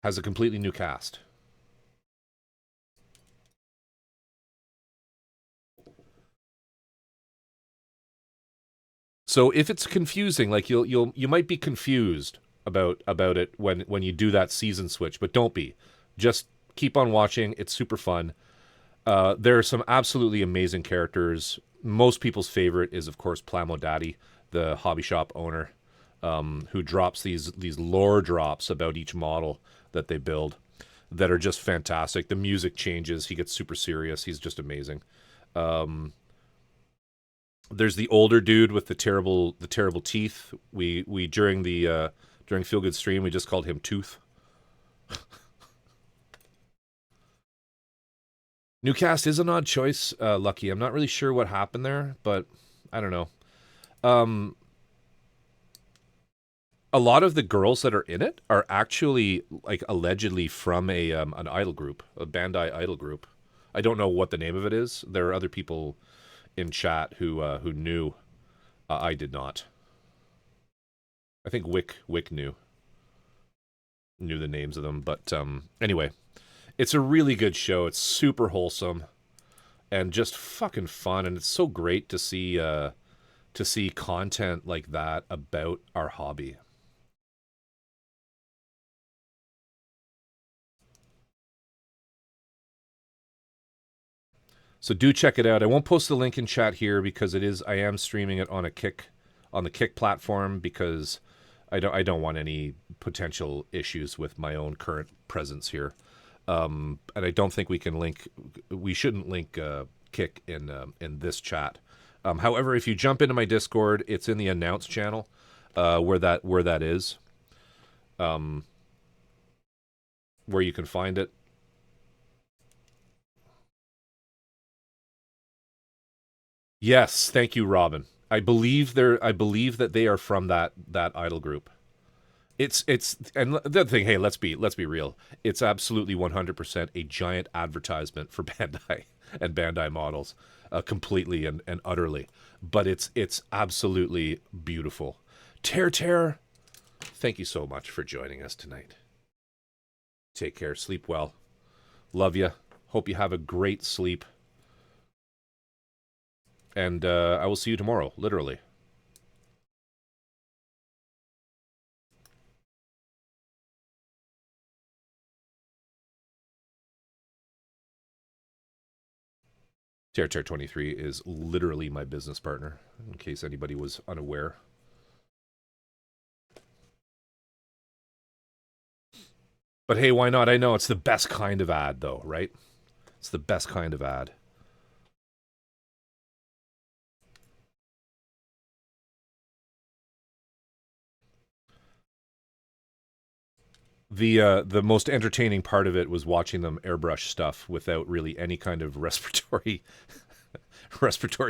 has a completely new cast. So if it's confusing, like you might be confused about it when you do that season switch, but don't be. Just keep on watching. It's super fun. There are some absolutely amazing characters. Most people's favorite is, of course, Plamo Daddy, the hobby shop owner, who drops these lore drops about each model that they build that are just fantastic. The music changes. He gets super serious. He's just amazing. There's the older dude with the terrible teeth. We during Feel Good stream, we just called him Tooth. New cast is an odd choice, Lucky. I'm not really sure what happened there, but I don't know. A lot of the girls that are in it are actually like allegedly from an idol group, a Bandai idol group. I don't know what the name of it is. There are other people in chat who knew. I did not. I think Wick knew the names of them, but anyway, it's a really good show. It's super wholesome and just fucking fun, and it's so great to see content like that about our hobby. So do check it out. I won't post the link in chat here because I am streaming it on the Kick platform, because I don't want any potential issues with my own current presence here. And I don't think we shouldn't link Kick in this chat. However, if you jump into my Discord, it's in the announce channel where that is, where you can find it. Yes, thank you, Robin. I believe that they are from that idol group. It's and the other thing, hey, let's be real. It's absolutely 100% a giant advertisement for Bandai and Bandai models, completely and utterly. But it's absolutely beautiful. Tear, thank you so much for joining us tonight. Take care, sleep well. Love you. Hope you have a great sleep. And I will see you tomorrow, literally. Tear 23 is literally my business partner, in case anybody was unaware. But hey, why not? I know it's the best kind of ad, though, right? It's the best kind of ad. The most entertaining part of it was watching them airbrush stuff without really any kind of respiratory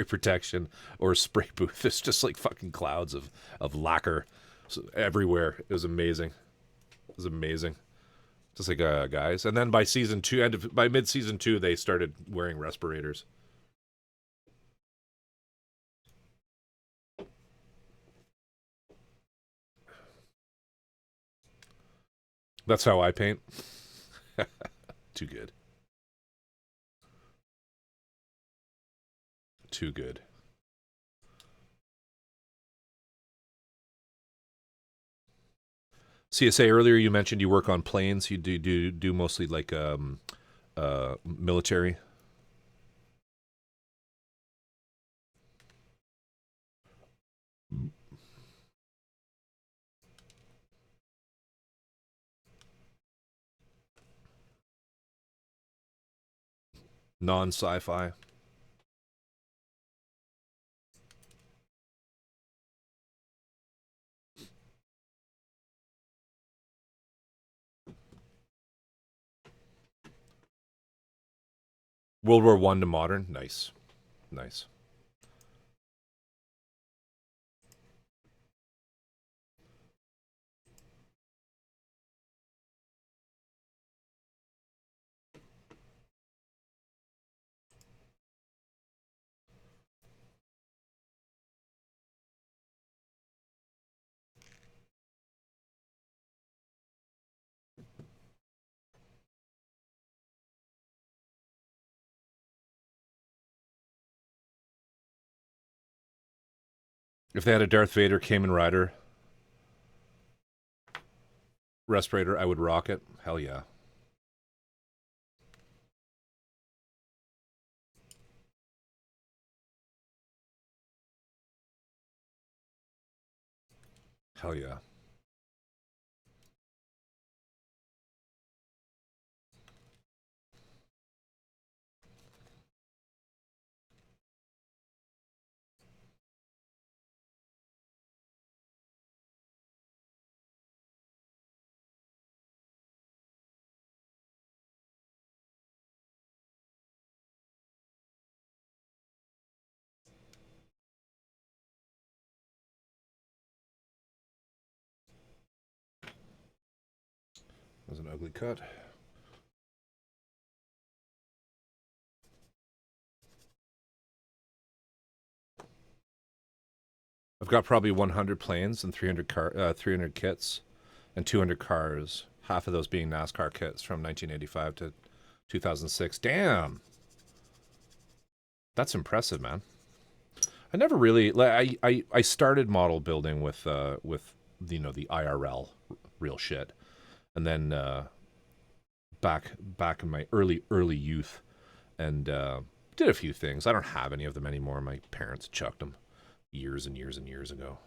protection or spray booth. It's just like fucking clouds of lacquer everywhere. It was amazing. It was amazing. Just like guys. And then by season 2, by mid-season 2, they started wearing respirators. That's how I paint. Too good. Too good. CSA, earlier you mentioned you work on planes. You do mostly like military. Non-sci-fi. World War One to modern. Nice. Nice. If they had a Darth Vader Kamen Rider respirator, I would rock it. Hell yeah. Hell yeah. That was an ugly cut. I've got probably 100 planes and 300 kits and 200 cars. Half of those being NASCAR kits from 1985 to 2006. Damn, that's impressive, man. I never really like. I started model building with the IRL real shit, and then back in my early youth, and did a few things. I don't have any of them anymore. My parents chucked them years and years and years ago.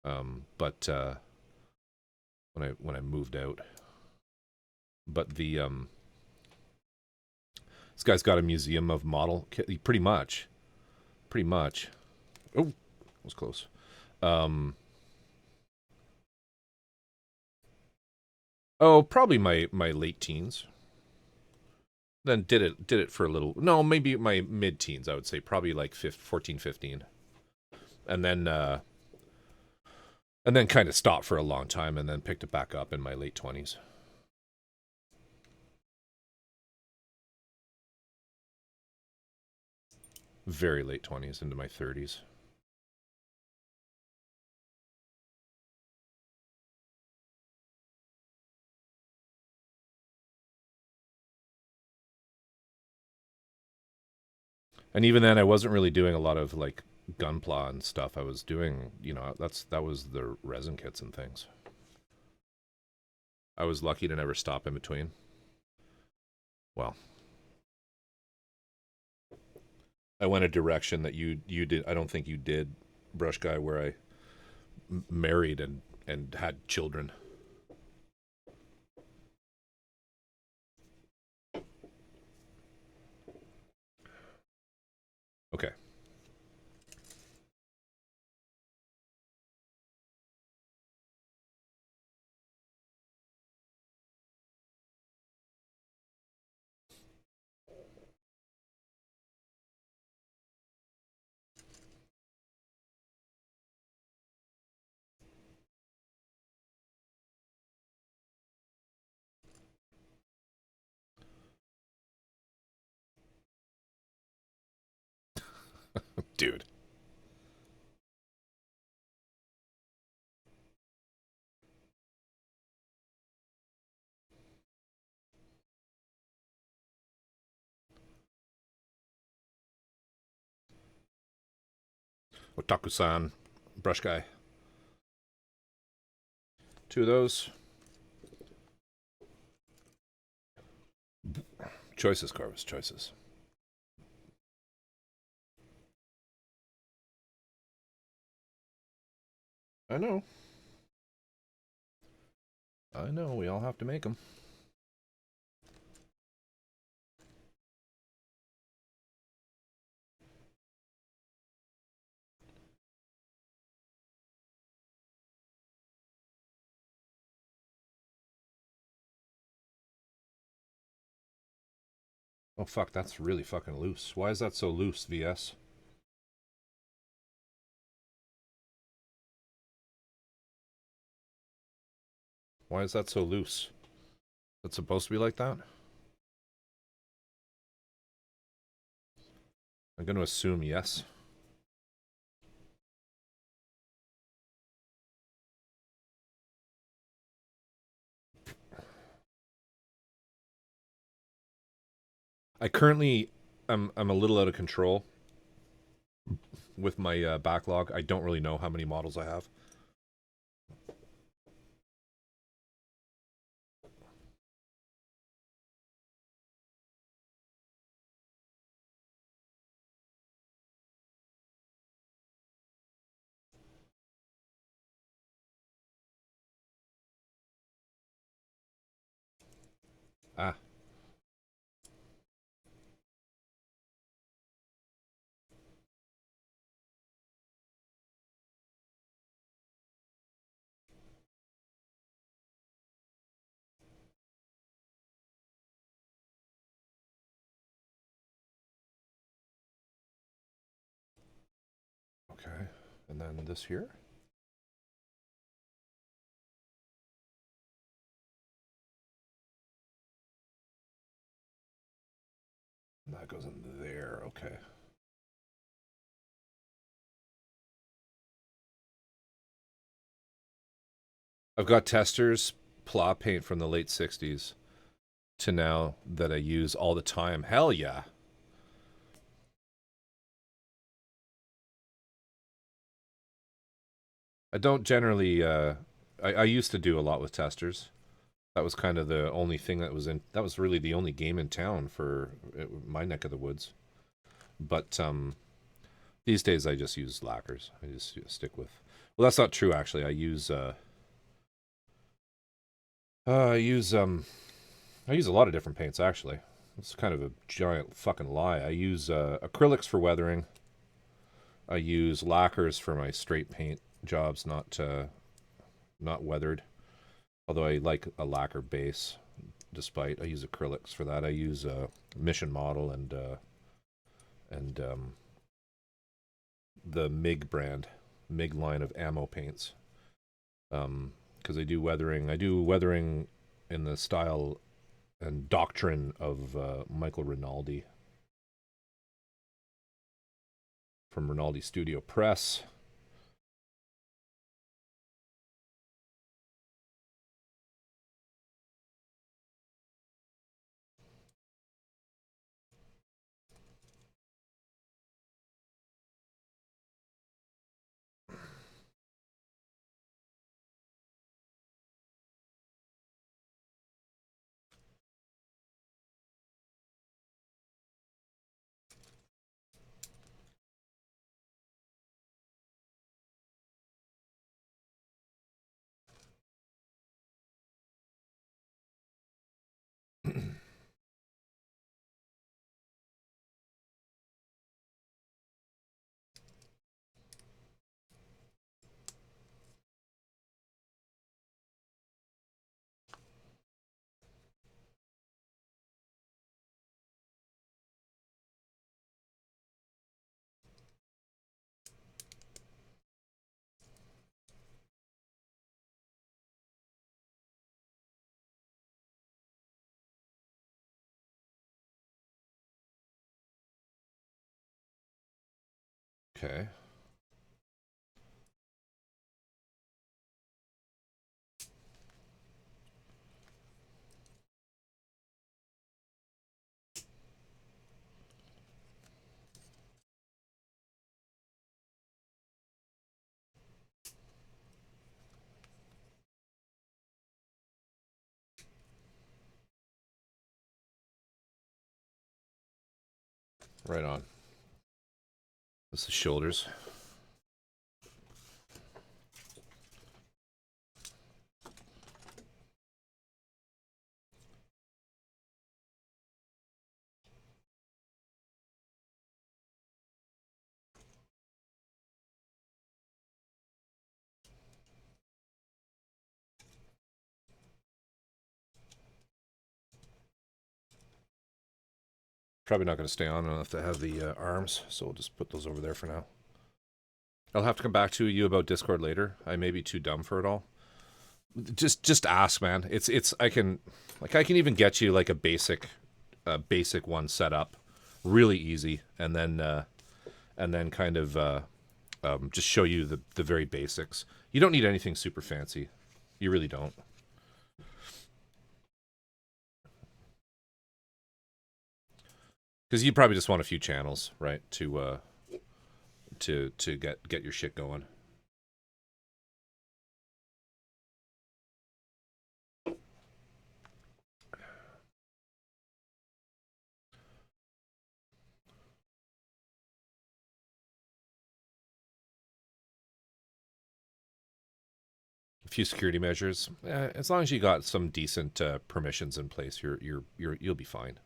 But when I moved out, but the this guy's got a museum of model kit. Pretty much. Oh, that was close. Oh, probably my late teens. Then did it for a little. No, maybe my mid teens. I would say probably like 14, 15, and then kind of stopped for a long time, and then picked it back up in my late 20s. Very late 20s into my 30s. And even then, I wasn't really doing a lot of like Gunpla and stuff. I was doing, that was the resin kits and things. I was lucky to never stop in between. Well, I went a direction that you did. I don't think you did, Brush Guy, where I married and had children. Okay. Dude. Otaku-san, Brush Guy. 2 of those. Choices, Carvis, choices. I know. I know, we all have to make them. Oh fuck, that's really fucking loose. Why is that so loose, VS? Why is that so loose? It's supposed to be like that? I'm going to assume yes. I currently, I'm a little out of control with my backlog. I don't really know how many models I have. Ah. Okay. And then this here. And that goes in there. Okay. I've got testers, pla paint from the late 60s to now that I use all the time. Hell yeah. I don't generally, I used to do a lot with testers. That was kind of the only thing that was in, that was really the only game in town for my neck of the woods. But these days I just use lacquers. I just stick with, well, that's not true actually. I use a lot of different paints actually. It's kind of a giant fucking lie. I use acrylics for weathering. I use lacquers for my straight paint jobs, not weathered. Although I like a lacquer base, despite I use acrylics for that. I use Mission Model and the MIG brand, MIG line of ammo paints. Because I do weathering. I do weathering in the style and doctrine of Michael Rinaldi from Rinaldi Studio Press. Okay. Right on. That's the shoulders. Probably not going to stay on enough to have the arms, so we'll just put those over there for now. I'll have to come back to you about Discord later. I may be too dumb for it all. Just ask, man. I can even get you like a basic one set up, really easy, and then kind of just show you the very basics. You don't need anything super fancy. You really don't. Because you probably just want a few channels, right? To get your shit going. A few security measures. As long as you got some decent permissions in place, you'll be fine.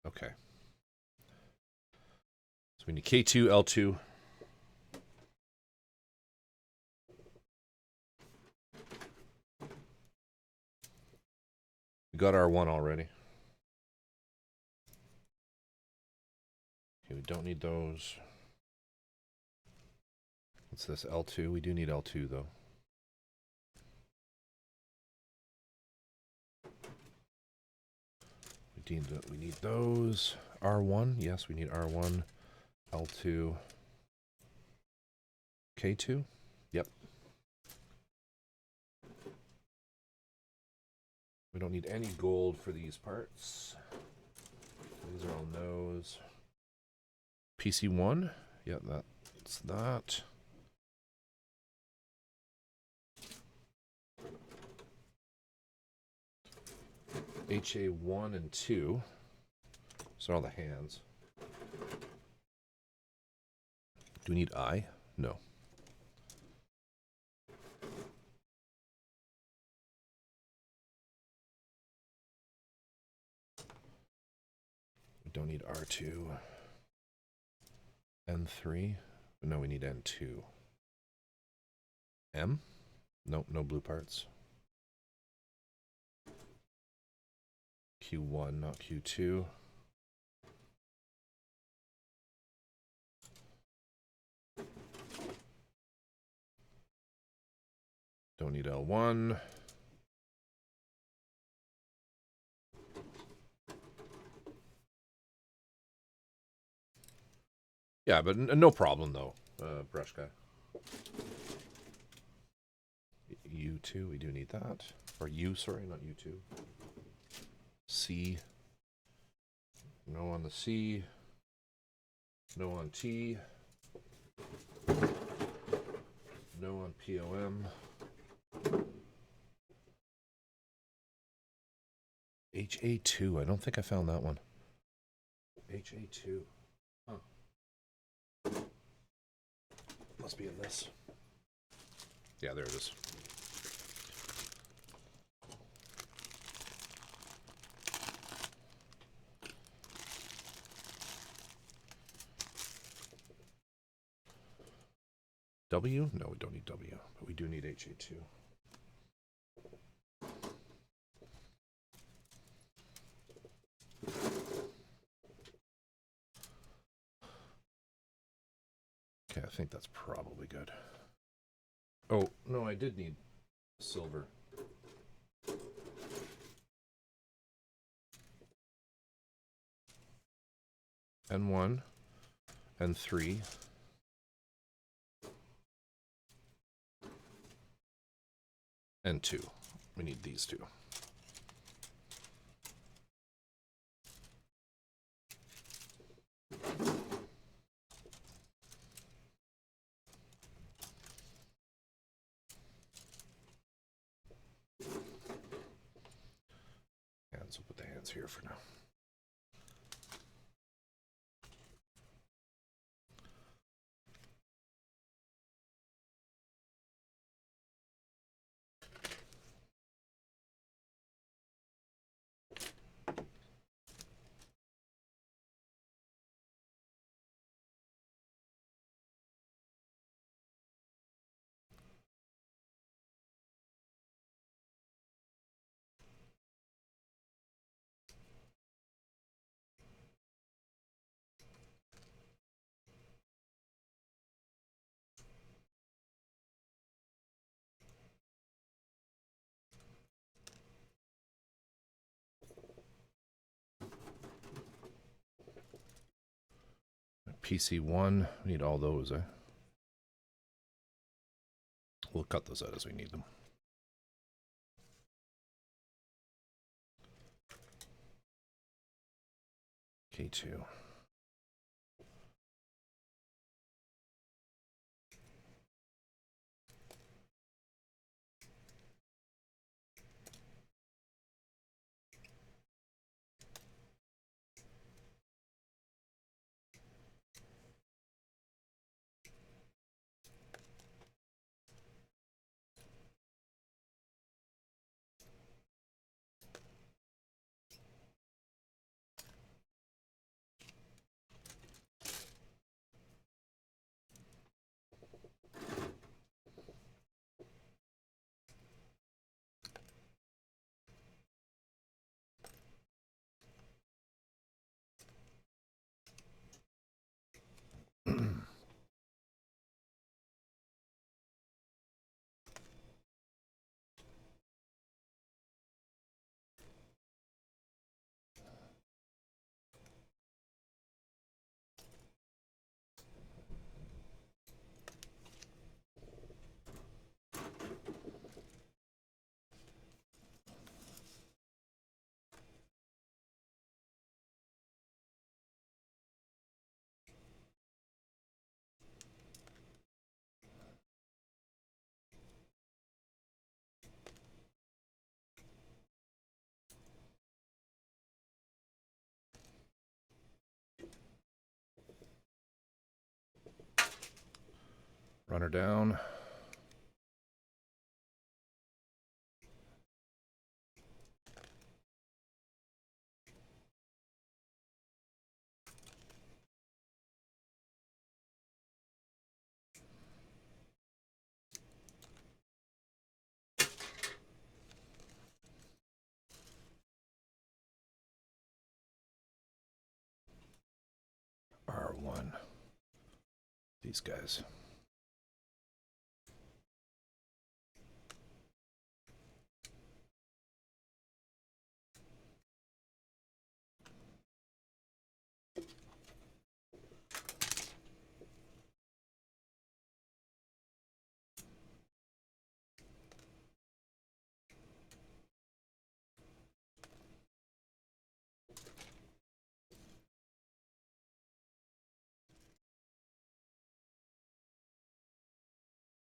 Okay. So we need K2, L2. We got R1 already. Okay, we don't need those. What's this? L2? We do need L2 though. We need those. R1? Yes, we need R1. L2. K2? Yep. We don't need any gold for these parts. These are all no's. PC1? Yep, that's that. HA1 and 2. So all the hands. Do we need I? No. We don't need R2. N3. No, we need N2. M? Nope, no blue parts. Q1, not Q2. Don't need L1. Yeah, but no problem though, brush guy. U2, we do need that. Or U, sorry, not U2. C. No on the C. No on T. No on POM. HA2. I don't think I found that one. HA2. Huh. Must be in this. Yeah, there it is. W? No, we don't need W, but we do need HA2. Okay, I think that's probably good. Oh, no, I did need silver. N1, N3. And 2. We need these two. hands. We'll put the hands here for now. PC1, we need all those, eh? We'll cut those out as we need them. K2. Run her down. R1. These guys.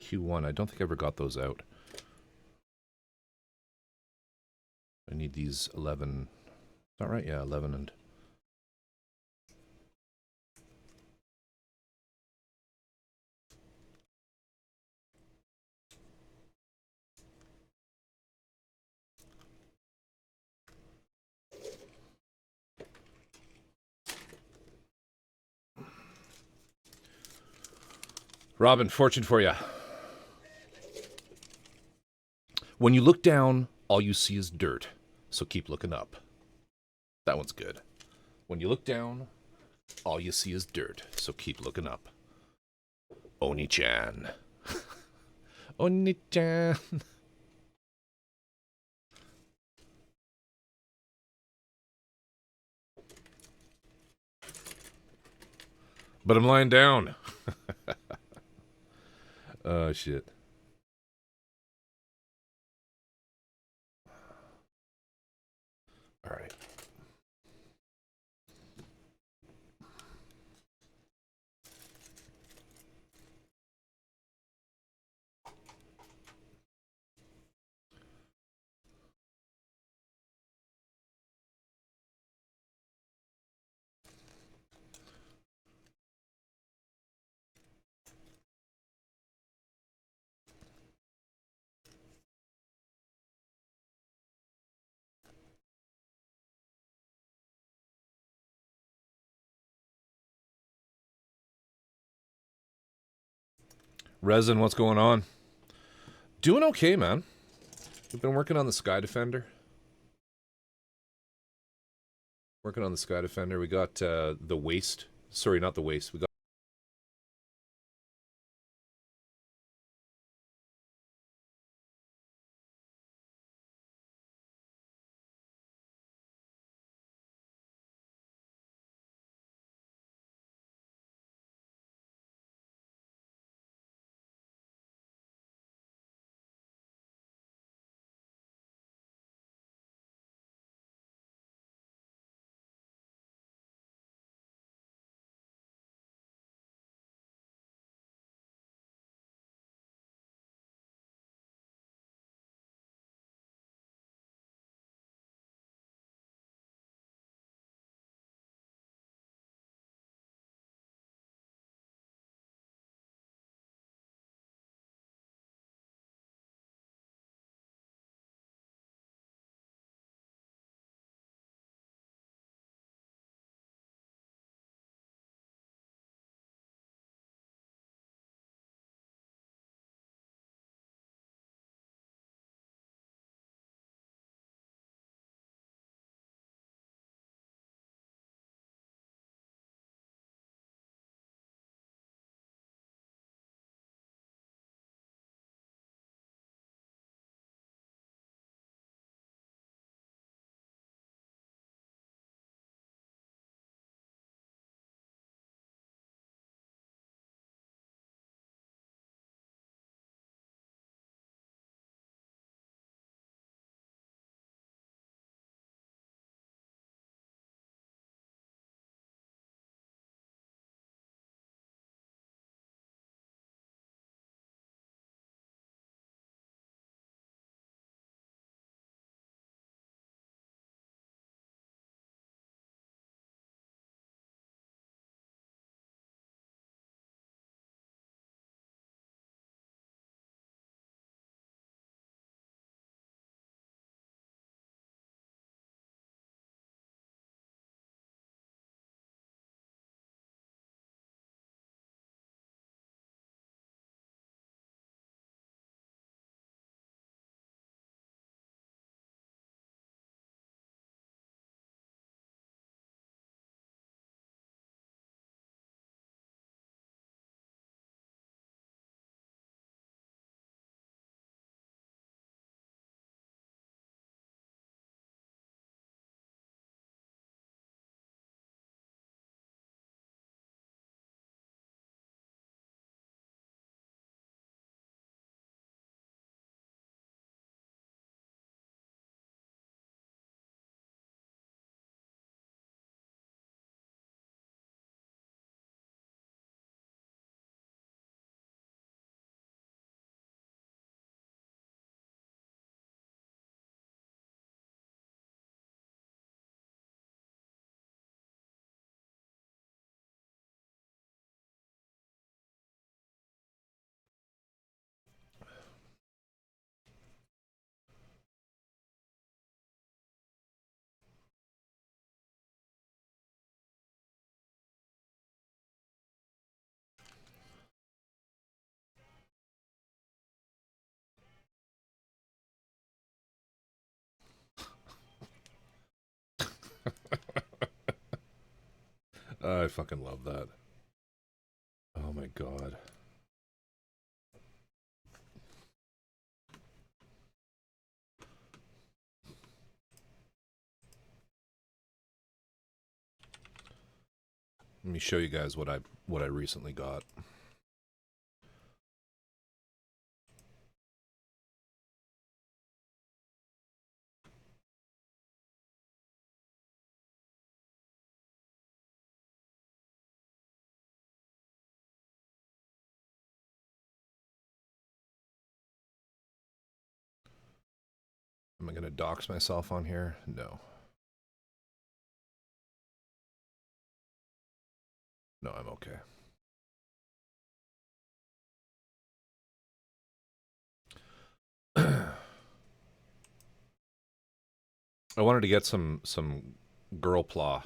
Q1, I don't think I ever got those out. I need these 11. Is that right? Yeah, 11 and... Robin, fortune for you. When you look down, all you see is dirt, so keep looking up. That one's good. When you look down, all you see is dirt, so keep looking up. Oni-chan. Oni-chan. But I'm lying down. Oh, shit. All right. Resin, what's going on? Doing okay, man. We've been working on the Sky Defender. Working on the Sky Defender. We got the waste. Sorry, not the waste. We got I fucking love that. Oh my god. Let me show you guys what I recently got. Am I gonna dox myself on here? No. No, I'm okay. I wanted to get some Gunpla,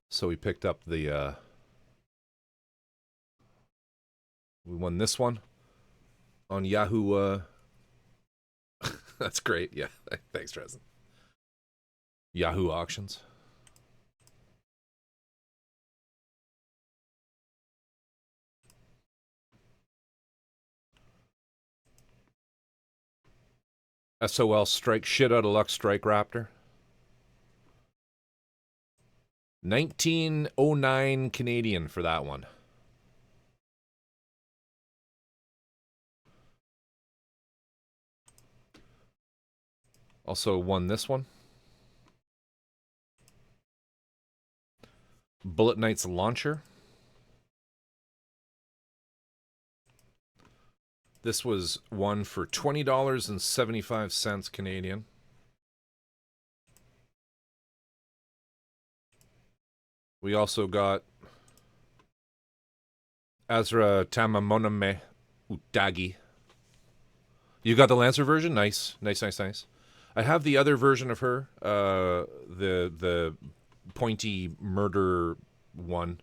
so we picked up the We won this one on Yahoo. That's great. Yeah, thanks, Dresden. Yahoo auctions. SOL Strike shit out of luck Strike Raptor. 1909 Canadian for that one. Also won this one. Bullet Knight's Launcher. This was one for $20.75 Canadian. We also got Azra Tamamoname Utagi. You got the Lancer version? Nice. Nice, nice, nice. I have the other version of her, the pointy murder one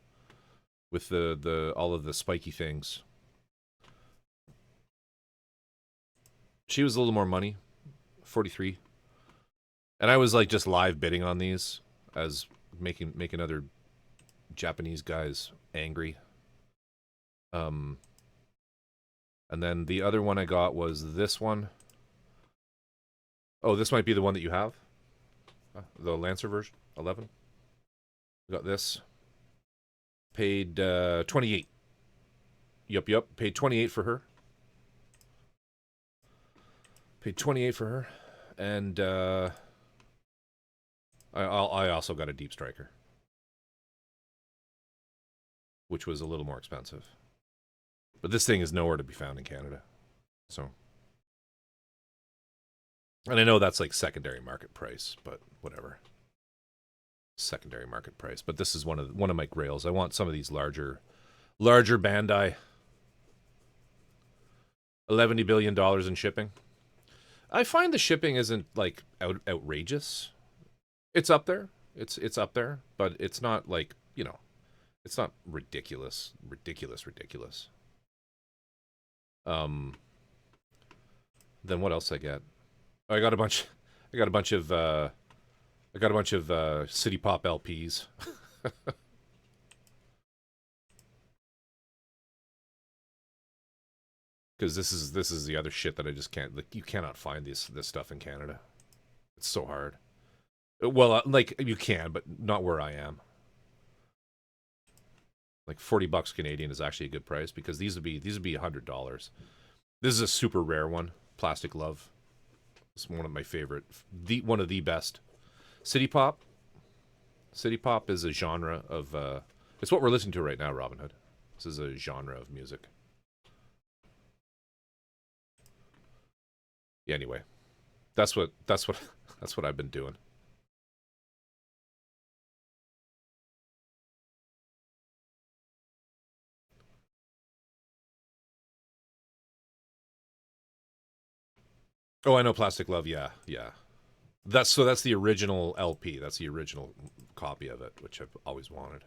with the all of the spiky things. She was a little more money, 43. And I was like just live bidding on these as making other Japanese guys angry. And then the other one I got was this one. Oh, this might be the one that you have. The Lancer version, 11. We got this. Paid 28. Yup. Paid 28 for her. Paid 28 for her. And I also got a Deep Striker, which was a little more expensive. But this thing is nowhere to be found in Canada. So, and I know that's like secondary market price, but whatever. Secondary market price. But this is one of my grails. I want some of these larger Bandai. $11 billion in shipping. I find the shipping isn't like outrageous. It's up there. It's up there, but it's not like, you know, it's not ridiculous. Then what else I get? I got a bunch of City Pop LPs. Because this is the other shit that I just can't, like, you cannot find this stuff in Canada. It's so hard. Well, like, you can, but not where I am. Like $40 Canadian is actually a good price because these would be $100. This is a super rare one, Plastic Love. It's one of my favorite, one of the best. City Pop. City Pop is a genre of it's what we're listening to right now, Robin Hood. This is a genre of music. Yeah, anyway. That's what I've been doing. Oh, I know Plastic Love. Yeah. That's the original LP. That's the original copy of it, which I've always wanted.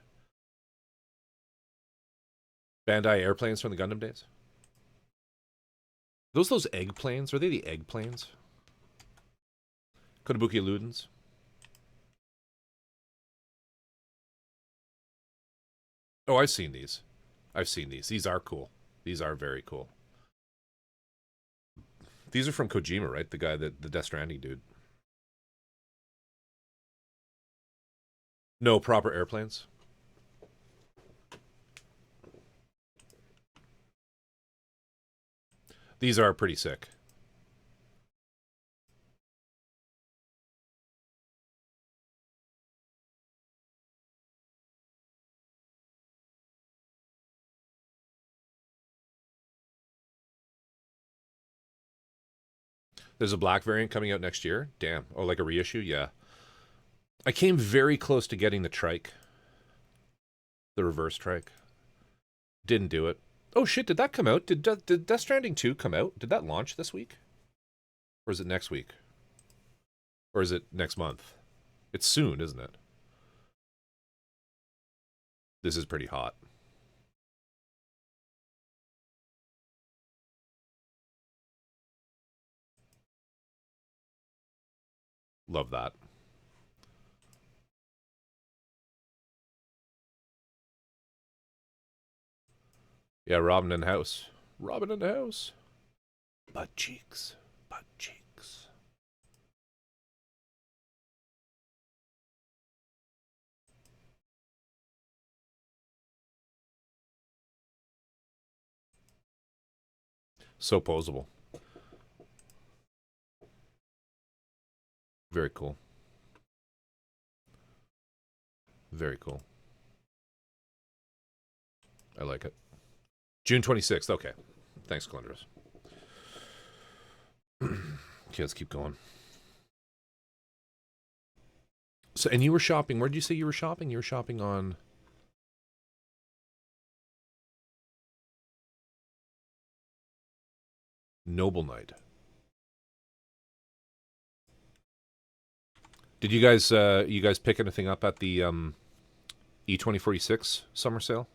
Bandai airplanes from the Gundam days. Those egg planes? Are they the egg planes? Kotobuki Ludens. Oh, I've seen these. These are cool. These are very cool. These are from Kojima, right? The guy the Death Stranding dude. No proper airplanes. These are pretty sick. There's a black variant coming out next year. Damn. Oh, like a reissue? Yeah. I came very close to getting the trike. The reverse trike. Didn't do it. Oh shit, did that come out? Did Death Stranding 2 come out? Did that launch this week? Or is it next week? Or is it next month? It's soon, isn't it? This is pretty hot. Love that. Yeah, Robin in the house. Robin in the house. Butt cheeks. Butt cheeks. So posable. Very cool. Very cool. I like it. June 26th. Okay. Thanks, Calendros. Okay, let's keep going. So, and you were shopping. Where did you say you were shopping? You were shopping on... Noble Night. Did you guys pick anything up at the E2046 summer sale?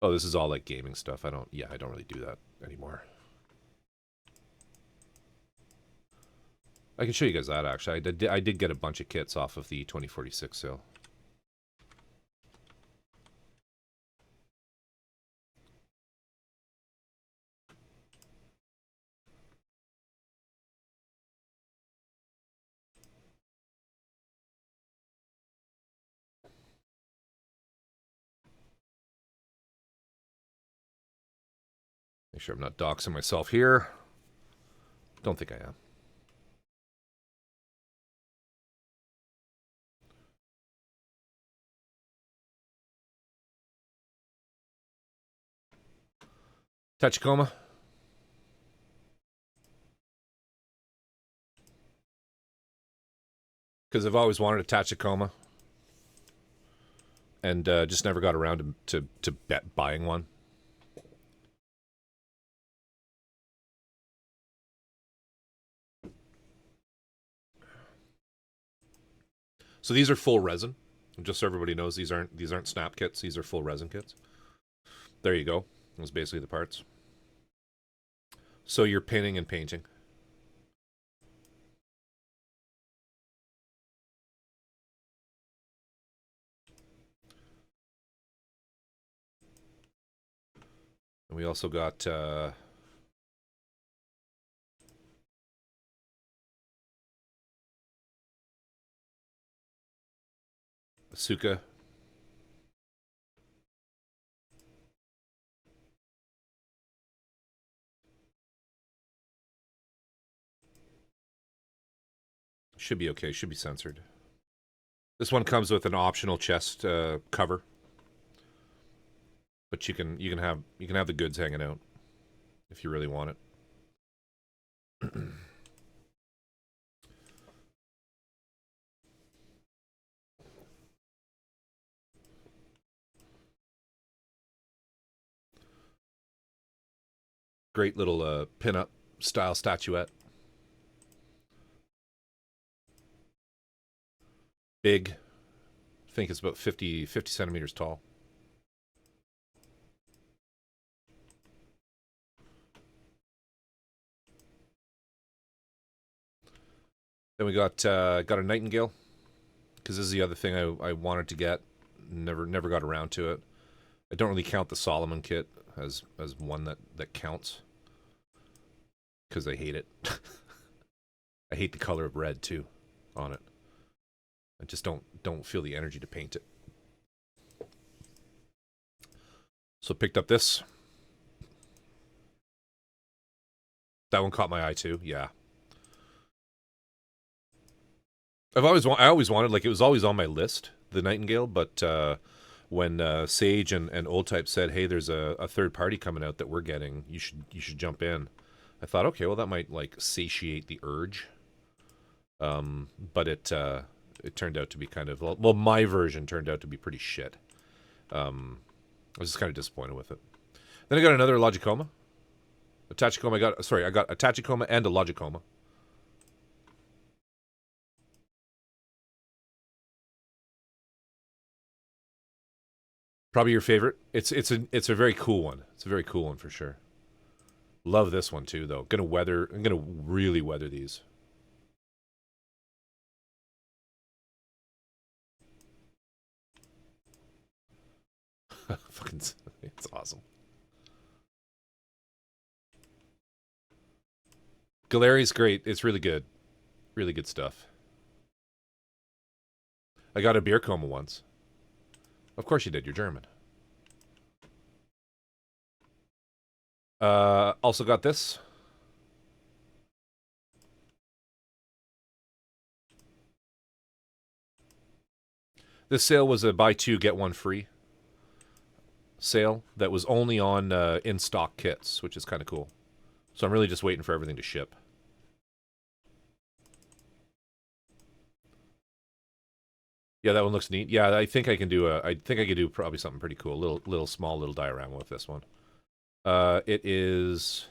Oh, this is all like gaming stuff. I don't really do that anymore. I can show you guys that actually. I did get a bunch of kits off of the E2046 sale. Make sure I'm not doxing myself here. Don't think I am. Tachikoma. Because I've always wanted a Tachikoma. And just never got around to buying one. So these are full resin. Just so everybody knows, these aren't snap kits. These are full resin kits. There you go. Those basically the parts. So you're pinning and painting. And we also got Asuka. Should be okay. Should be censored. This one comes with an optional chest cover, but you can have the goods hanging out if you really want it. Great little pin-up style statuette. Big. I think it's about 50 centimeters tall. Then we got a Nightingale, because this is the other thing I wanted to get. Never got around to it. I don't really count the Solomon kit as one that counts, because I hate it. I hate the color of red too on it. I just don't feel the energy to paint it. So picked up this. That one caught my eye too. Yeah. I always wanted, like, it was always on my list, the Nightingale, but when Sage and Old Type said, "Hey, there's a third party coming out that we're getting. You should jump in." I thought, okay, well, that might like satiate the urge. But it turned out to be kind of, well, my version turned out to be pretty shit. I was just kind of disappointed with it. Then I got another Logicoma. A Tachikoma. I got a Tachikoma and a Logicoma. Probably your favorite. It's a very cool one. It's a very cool one for sure. Love this one too, though. I'm gonna really weather these. Fucking, it's awesome. Galeri's great. It's really good. Really good stuff. I got a beer coma once. Of course you did. You're German. Also got this. This sale was a buy two, get one free sale that was only on in-stock kits, which is kind of cool. So I'm really just waiting for everything to ship. Yeah, that one looks neat. Yeah, I think I can do probably something pretty cool. Little small little diorama with this one. It is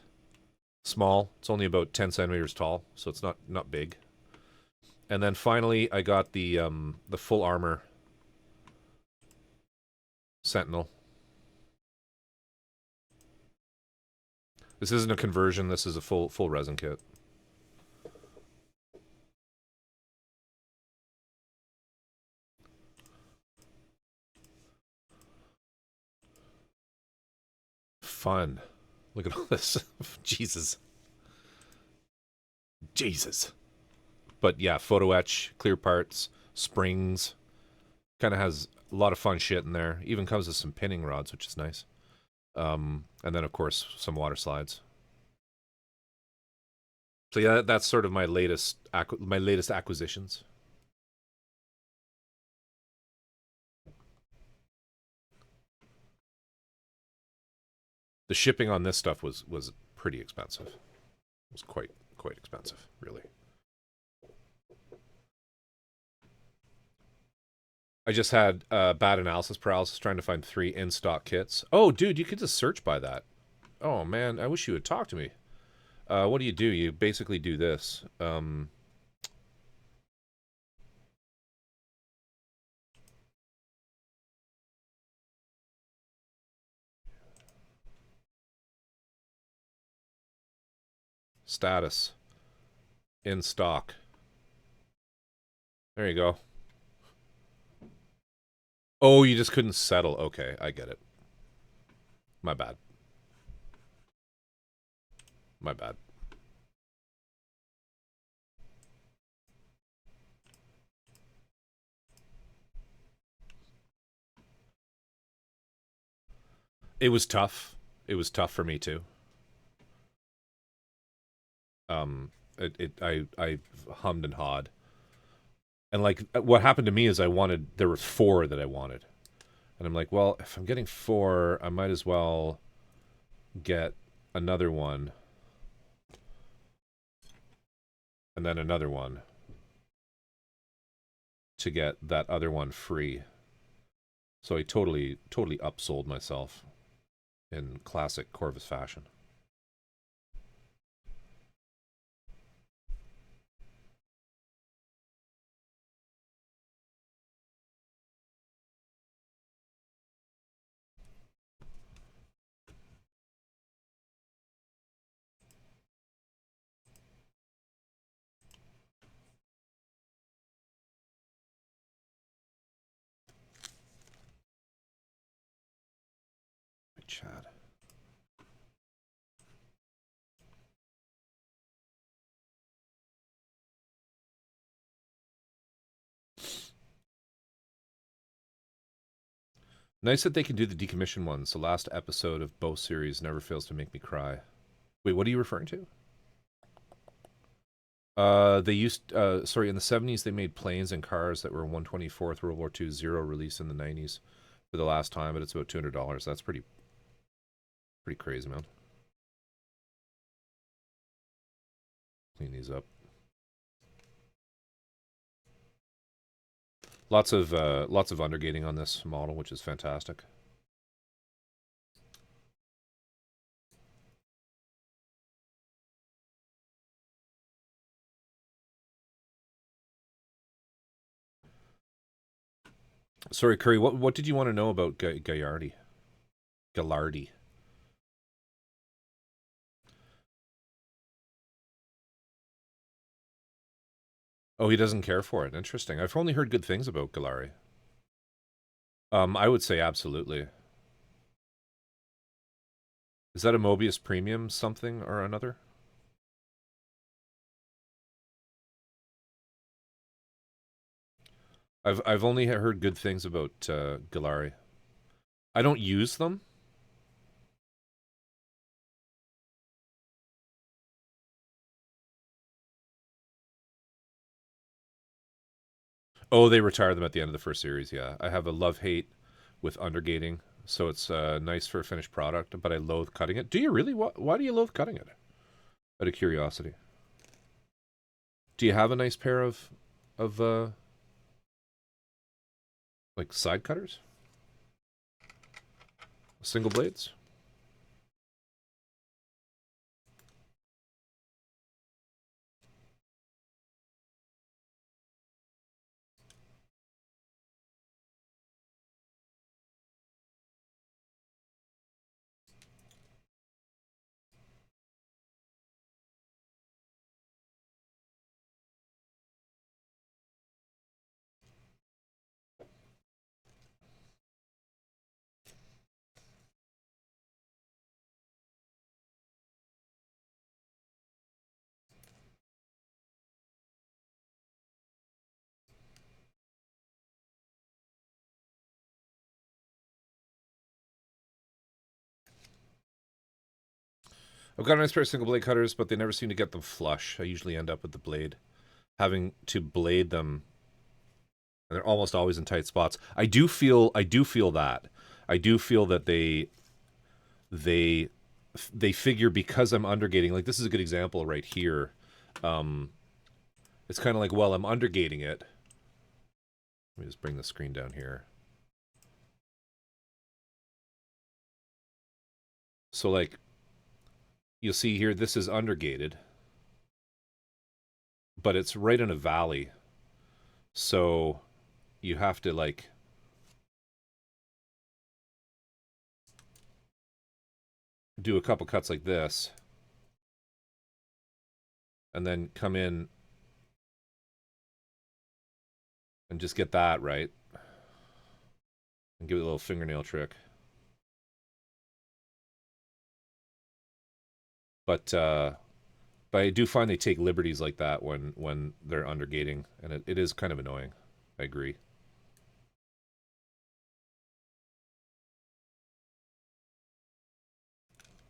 small. It's only about 10 centimeters tall, so it's not big. And then finally, I got the full armor Sentinel. This isn't a conversion. This is a full resin kit. Fun. Look at all this. Jesus. But yeah, photo etch, clear parts, springs. Kind of has a lot of fun shit in there. Even comes with some pinning rods, which is nice. And then, of course, some water slides. So yeah, that's sort of my latest acquisitions. The shipping on this stuff was pretty expensive. It was quite expensive, really. I just had bad analysis paralysis trying to find 3 in-stock kits. Oh, dude, you could just search by that. Oh, man, I wish you would talk to me. What do? You basically do this. Status. In stock. There you go. Oh, you just couldn't settle. Okay, I get it. My bad. My bad. It was tough. It was tough for me too. I hummed and hawed. And like what happened to me is there were 4 that I wanted. And I'm like, well, if I'm getting 4, I might as well get another one. And then another one. To get that other one free. So I totally upsold myself in classic Corvus fashion. Chad. Nice that they can do the decommission ones. The last episode of both series never fails to make me cry. Wait, what are you referring to? They used, sorry, in the 70s they made planes and cars that were 1/24th World War II Zero released in the 90s for the last time, but it's about $200. That's pretty crazy, man. Clean these up. Lots of undergating on this model, which is fantastic. Sorry, Curry, what did you want to know about Gallardi? Oh, he doesn't care for it. Interesting. I've only heard good things about Galari. I would say absolutely. Is that a Mobius Premium something or another? I've only heard good things about Galari. I don't use them. Oh, they retire them at the end of the first series. Yeah, I have a love-hate with undergating, so it's nice for a finished product, but I loathe cutting it. Do you really? Why do you loathe cutting it? Out of curiosity. Do you have a nice pair of like side cutters, single blades? I've got a nice pair of single blade cutters, but they never seem to get them flush. I usually end up with the blade having to blade them, and they're almost always in tight spots. I do feel that. I do feel that they figure because I'm undergating. Like this is a good example right here. It's kind of like, well, I'm undergating it. Let me just bring the screen down here. So like, you'll see here, this is undergated, but it's right in a valley. So you have to like do a couple cuts like this and then come in and just get that right and give it a little fingernail trick. But I do find they take liberties like that when they're undergating, and it is kind of annoying. I agree.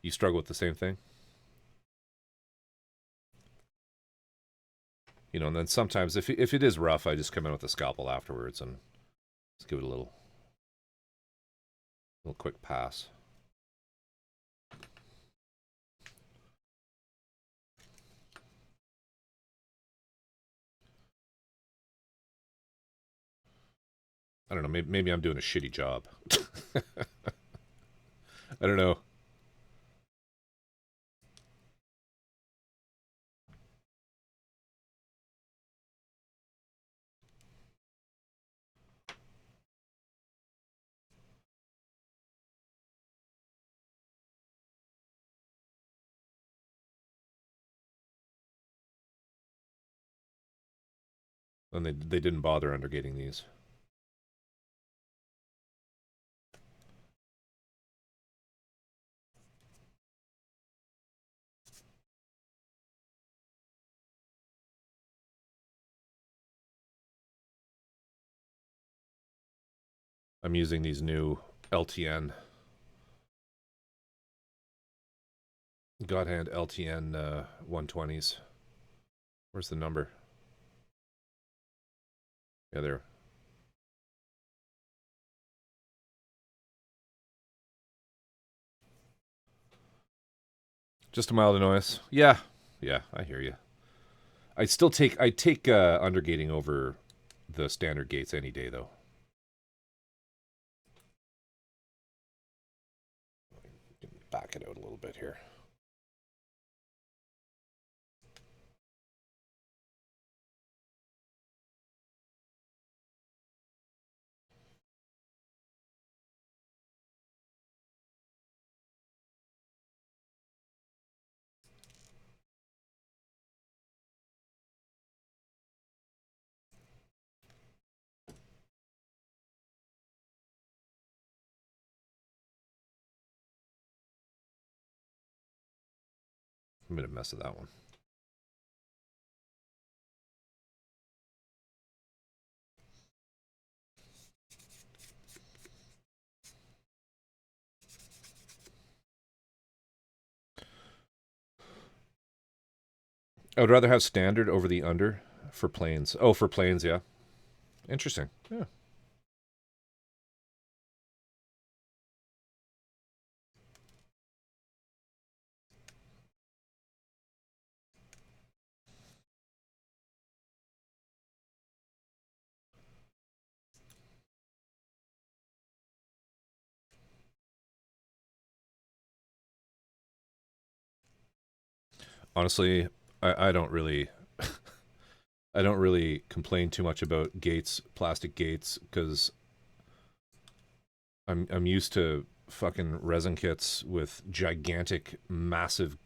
You struggle with the same thing? You know, and then sometimes if it is rough, I just come in with a scalpel afterwards and just give it a little quick pass. I don't know. Maybe I'm doing a shitty job. I don't know. And they didn't bother undergating these. I'm using these new LTN Godhand LTN 120s. Where's the number? Yeah, there. Just a mild annoyance. Yeah, I hear you. I take undergating over the standard gates any day though. Back it out a little bit here. I made a mess of that one. I would rather have standard over the under for planes. Oh, for planes, yeah. Interesting. Yeah. Honestly, I don't really I don't really complain too much about gates, plastic gates, because I'm used to fucking resin kits with gigantic, massive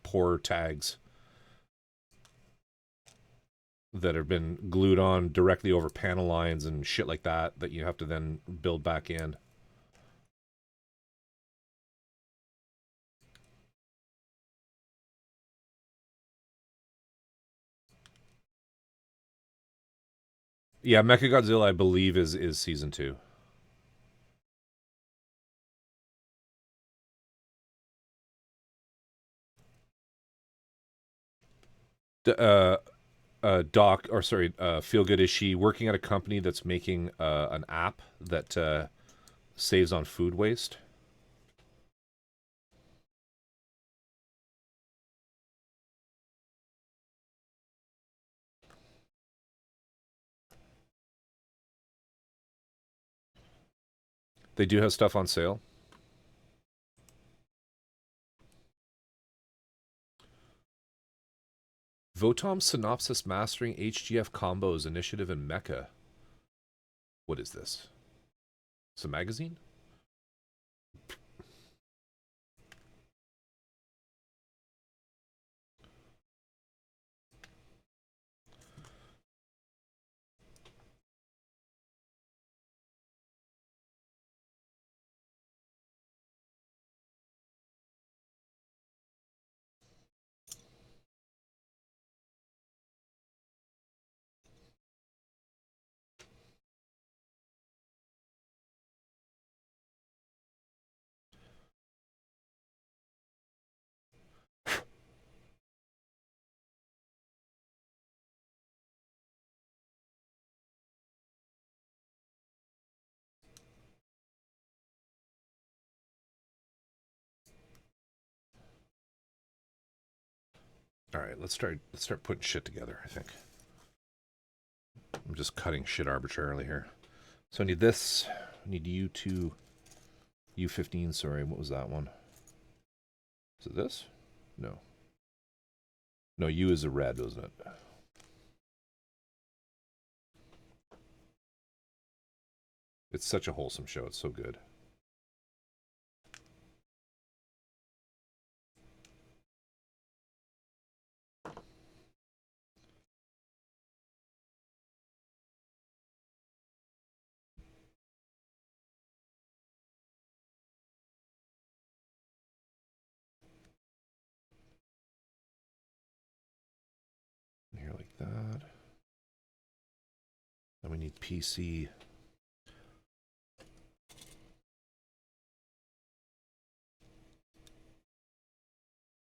pour tags that have been glued on directly over panel lines and shit like that that you have to then build back in. Yeah, Mechagodzilla, I believe, is season 2. Doc, or sorry, Feel Good, is she working at a company that's making an app that saves on food waste? They do have stuff on sale. Votom Synopsis Mastering HGF Combos Initiative in Mecha. What is this? It's a magazine? All right, let's start putting shit together, I think. I'm just cutting shit arbitrarily here. So I need this. I need U2, U15, sorry, what was that one? Is it this? No. No, U is a red, wasn't it? It's such a wholesome show, it's so good. Here like that. Then we need PC.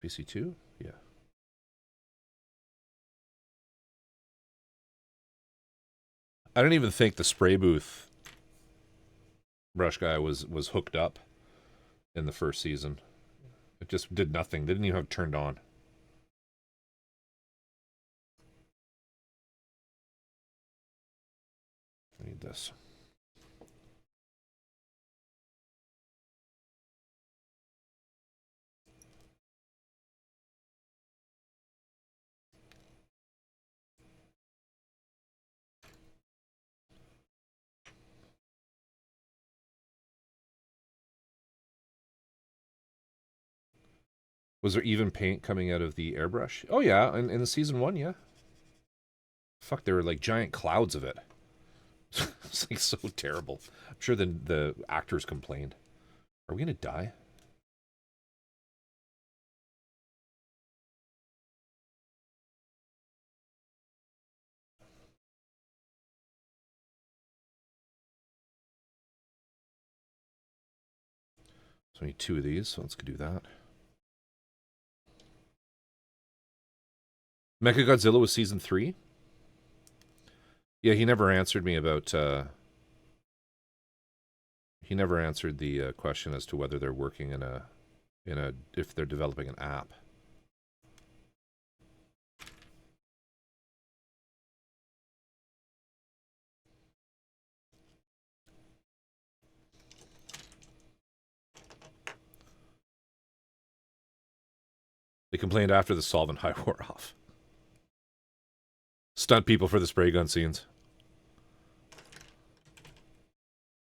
PC2? Yeah. I don't even think the spray booth brush guy was hooked up in the first season. It just did nothing. They didn't even have it turned on. I need this. Was there even paint coming out of the airbrush? Oh yeah, in the season 1, yeah. Fuck, there were like giant clouds of it. It's like so terrible. I'm sure the actors complained. Are we gonna die? So I need 2 of these, so let's do that. Mechagodzilla was season 3? Yeah, he never answered me about, he never answered the question as to whether they're working if they're developing an app. They complained after the solvent high wore off. Stunt people for the spray gun scenes.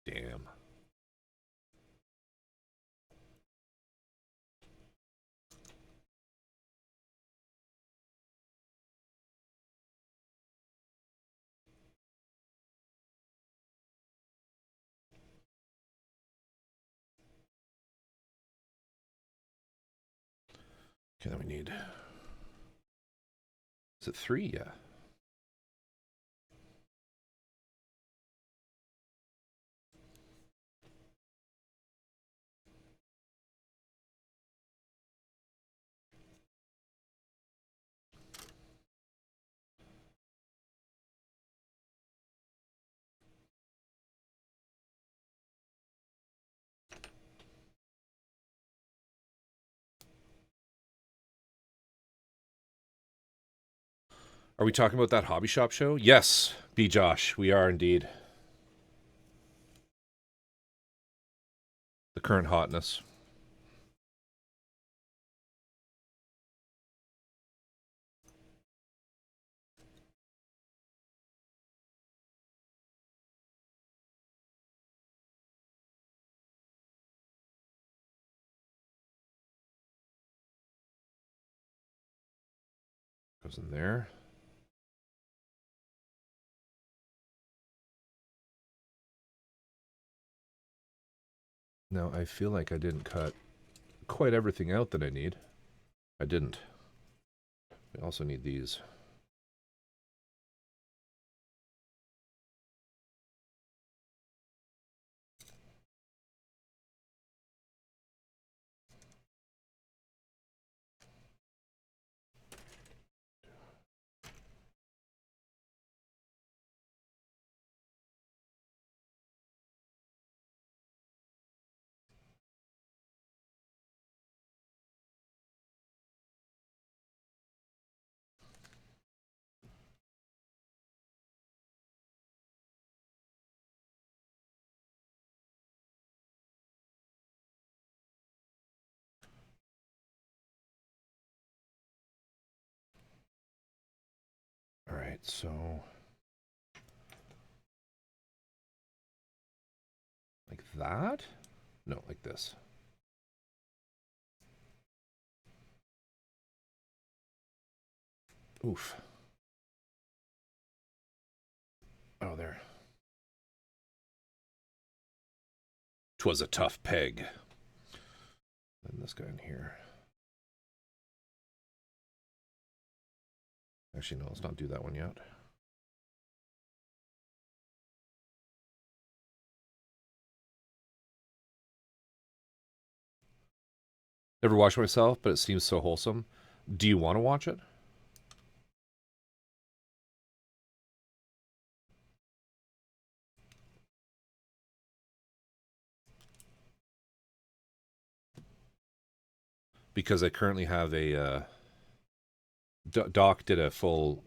Damn. Okay, then we need... Is it 3? Yeah. Are we talking about that hobby shop show? Yes, B. Josh, we are indeed. The current hotness. Goes in there. Now, I feel like I didn't cut quite everything out that I need. I didn't. I also need these. All right, so like that? No, like this. Oof. Oh, there. 'Twas a tough peg. And this guy in here. Actually, no, let's not do that one yet. Never watched myself, but it seems so wholesome. Do you want to watch it? Because I currently have a Doc did a full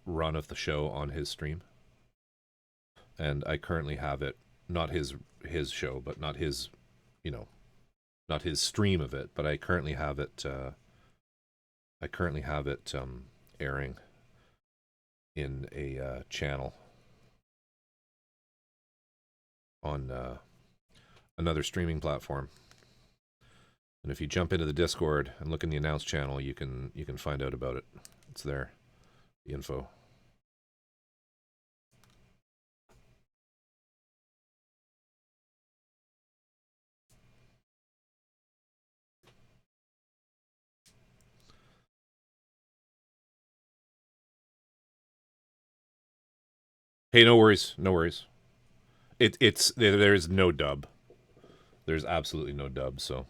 run of the show on his stream, and I currently have it, not his show, but not his, not his stream of it, but I currently have it. Airing in a channel on another streaming platform. And if you jump into the Discord and look in the announce channel, you can find out about it. It's there, the info. Hey, no worries, no worries. There is no dub. There's absolutely no dubs, so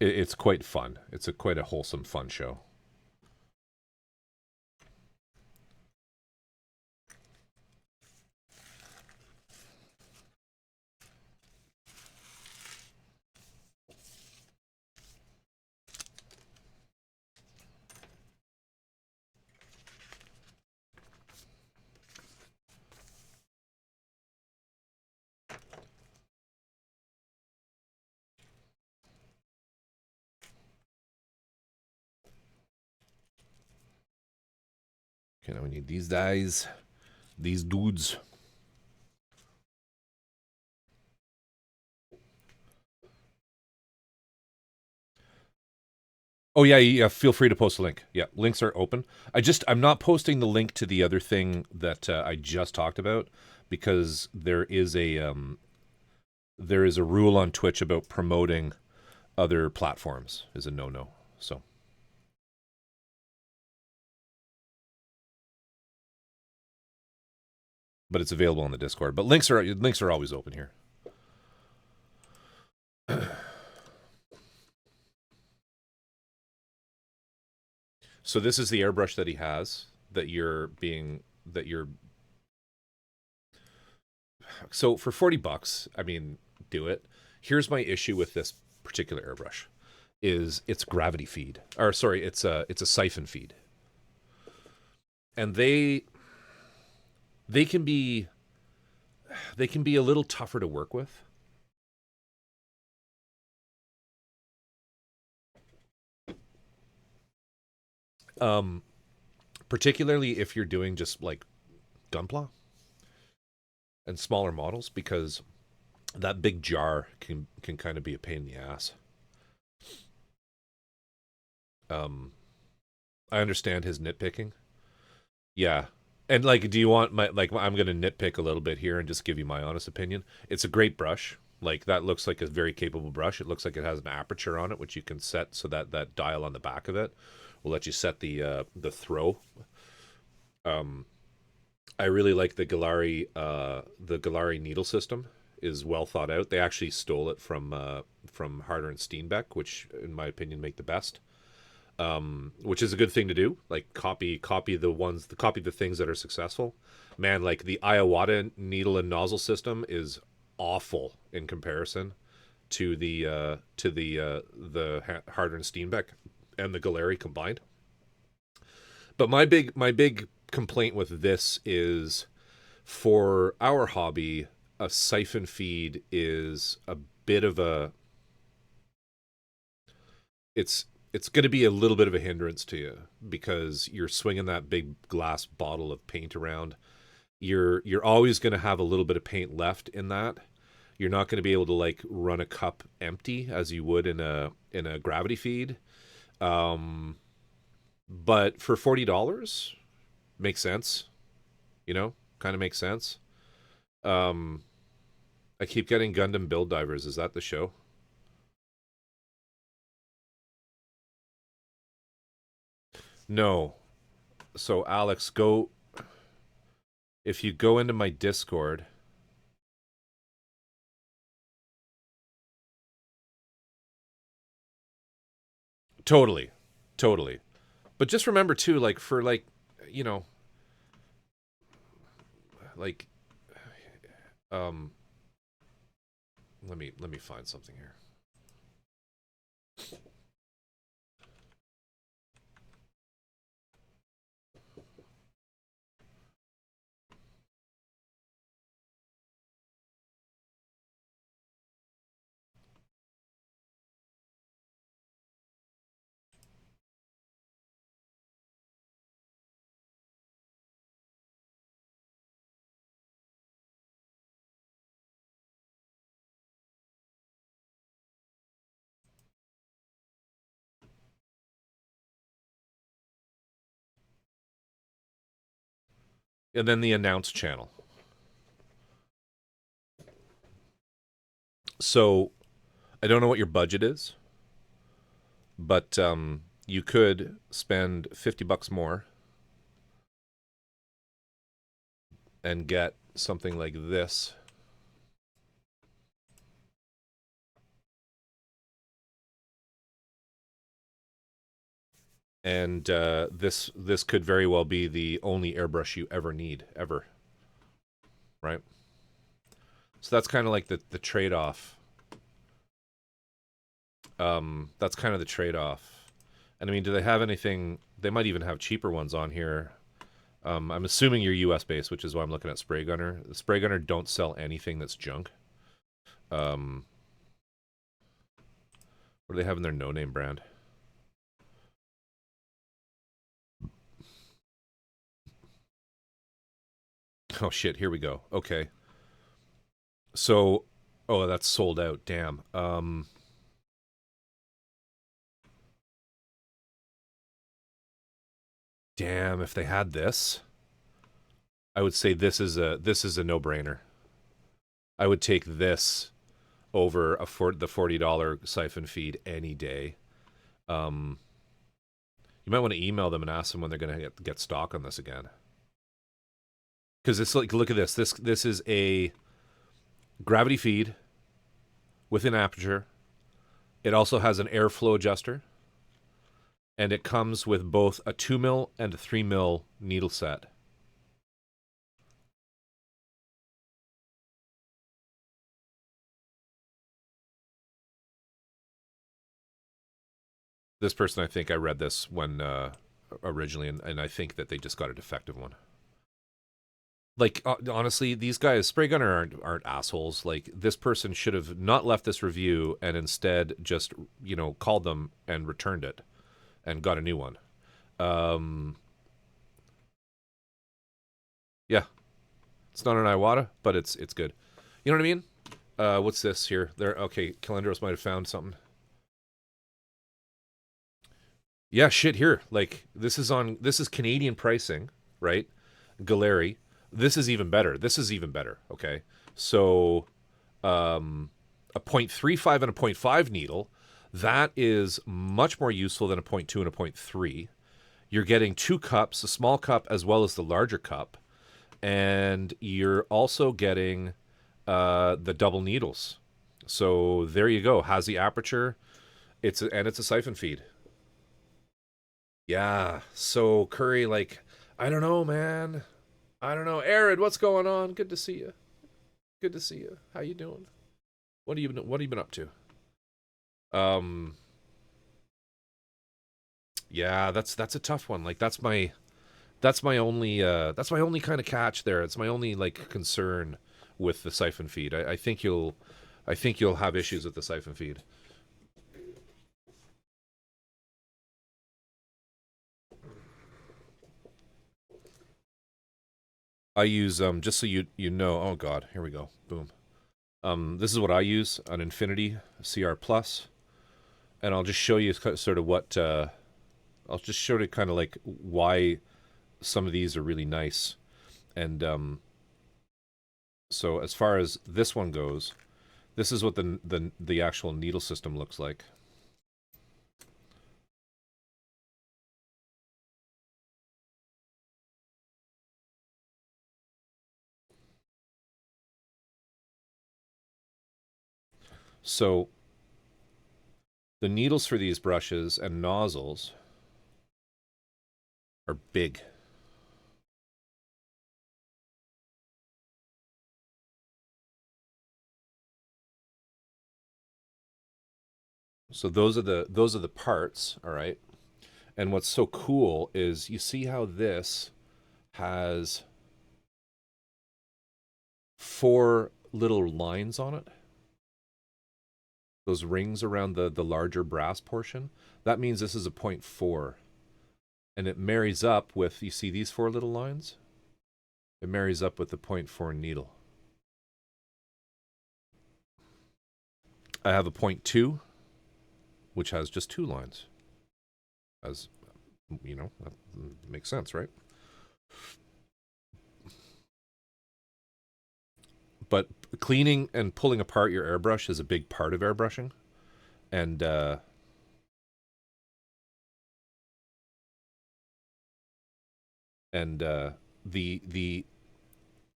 it's quite fun. It's quite a wholesome, fun show. Okay, now we need these guys, these dudes. Oh yeah. Feel free to post a link. Yeah, links are open. I'm not posting the link to the other thing that I just talked about because there is a rule on Twitch about promoting other platforms is a no. So. But it's available on the Discord. But links are always open here. So this is the airbrush that he has so for $40, I mean, do it. Here's my issue with this particular airbrush is it's gravity feed. Or sorry, it's a siphon feed. And they can be a little tougher to work with. Particularly if you're doing just like Gunpla and smaller models, because that big jar can kind of be a pain in the ass. I understand his nitpicking. Yeah. And like, do you want I'm going to nitpick a little bit here and just give you my honest opinion. It's a great brush. Like that looks like a very capable brush. It looks like it has an aperture on it, which you can set so that dial on the back of it will let you set the throw. I really like the Galari needle system is well thought out. They actually stole it from Harder and Steenbeck, which in my opinion make the best. Which is a good thing to do. Like copy the things that are successful. Man, like the Iowata needle and nozzle system is awful in comparison to the Harder and Steenbeck and the Galari combined. But my big complaint with this is, for our hobby, a siphon feed is a bit of a it's going to be a little bit of a hindrance to you because you're swinging that big glass bottle of paint around. You're always going to have a little bit of paint left in that. You're not going to be able to like run a cup empty as you would in a gravity feed. But for $40, makes sense. You know, kind of makes sense. I keep getting Gundam Build Divers. Is that the show? No. So Alex, if you go into my Discord. Totally. But just remember too, like for like, you know, like, let me find something here. And then the announce channel. So I don't know what your budget is, but you could spend $50 more and get something like this. And this could very well be the only airbrush you ever need, ever. Right? So that's kind of like the trade-off. That's kind of the trade-off. And I mean, do they have anything? They might even have cheaper ones on here. I'm assuming you're US based, which is why I'm looking at Spray Gunner. The Spray Gunner don't sell anything that's junk. What do they have in their no-name brand? Oh shit, here we go. Okay. So, oh, that's sold out. Damn. Damn, if they had this, I would say this is a no-brainer. I would take this over the $40 siphon feed any day. You might want to email them and ask them when they're going to get stock on this again. Because it's like, look at this. This is a gravity feed with an aperture. It also has an airflow adjuster. And it comes with both a 2mm and a 3mm needle set. This person, I think I read this when originally, and I think that they just got a defective one. Like, honestly, these guys, Spray Gunner aren't assholes. Like, this person should have not left this review and instead just, you know, called them and returned it and got a new one. Yeah. It's not an Iwata, but it's good. You know what I mean? What's this here? There. Okay, Calendros might have found something. Yeah, shit here. Like, this is Canadian pricing, right? Galeri. This is even better. Okay? So, a 0.35 and a 0.5 needle, that is much more useful than a 0.2 and a 0.3. You're getting 2 cups, a small cup as well as the larger cup, and you're also getting the double needles. So there you go. Has the aperture. It's a siphon feed. Yeah. So Curry, like, I don't know, man. I don't know. Arid, what's going on? Good to see you. Good to see you. How you doing? What have you been up to? Yeah, that's a tough one. Like, that's my only kind of catch there. It's my only like concern with the siphon feed. I think you'll have issues with the siphon feed. I use just so you know. Oh God, here we go. Boom. This is what I use, an Infinity CR Plus, and I'll just show you sort of what. I'll just show you kind of like why some of these are really nice, and so as far as this one goes, this is what the actual needle system looks like. So the needles for these brushes and nozzles are big. So those are the parts, all right? And what's so cool is you see how this has 4 little lines on it? Those rings around the larger brass portion? That means this is a 0.4. And it marries up with, you see these 4 little lines? It marries up with the 0.4 needle. I have a 0.2, which has just 2 lines. As, you know, that makes sense, right? But cleaning and pulling apart your airbrush is a big part of airbrushing. And the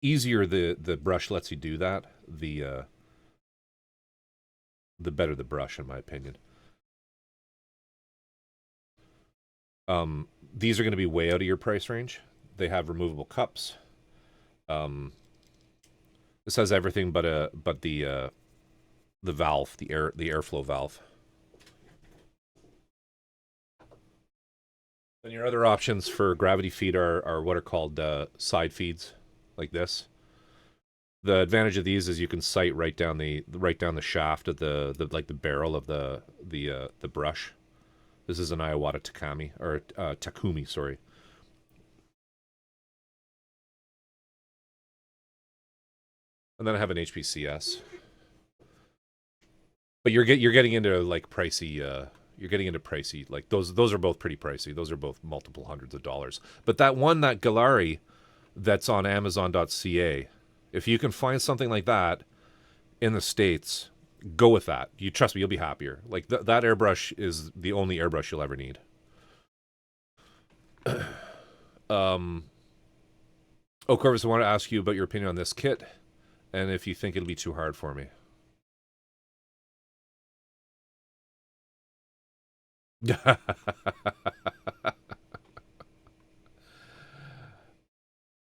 easier the brush lets you do that, the better the brush, in my opinion. These are going to be way out of your price range. They have removable cups. This has everything but the valve, the airflow valve. Then your other options for gravity feed are what are called side feeds, like this. The advantage of these is you can sight right down the shaft of the barrel of the brush. This is an Iwata Takumi, sorry. And then I have an HPCS. But you're getting into like pricey. You're getting into pricey. Like those are both pretty pricey. Those are both multiple hundreds of dollars. But that Galari, that's on Amazon.ca. If you can find something like that in the States, go with that. You trust me, you'll be happier. Like that airbrush is the only airbrush you'll ever need. Corvus, I want to ask you about your opinion on this kit, and if you think it'll be too hard for me.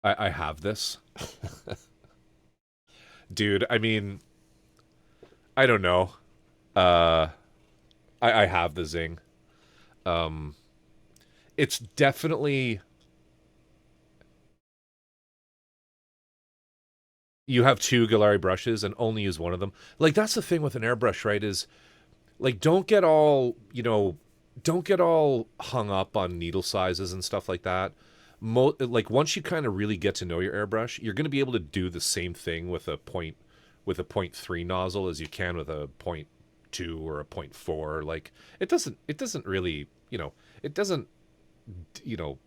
I have this. Dude, I mean, I don't know. I have the Zing. It's definitely... You have two Galari brushes and only use one of them. Like, that's the thing with an airbrush, right? Is, like, don't get all hung up on needle sizes and stuff like that. Like, once you kind of really get to know your airbrush, you're going to be able to do the same thing with a 0.3 nozzle as you can with a 0.2 or a 0.4. Like, it doesn't really, it doesn't, it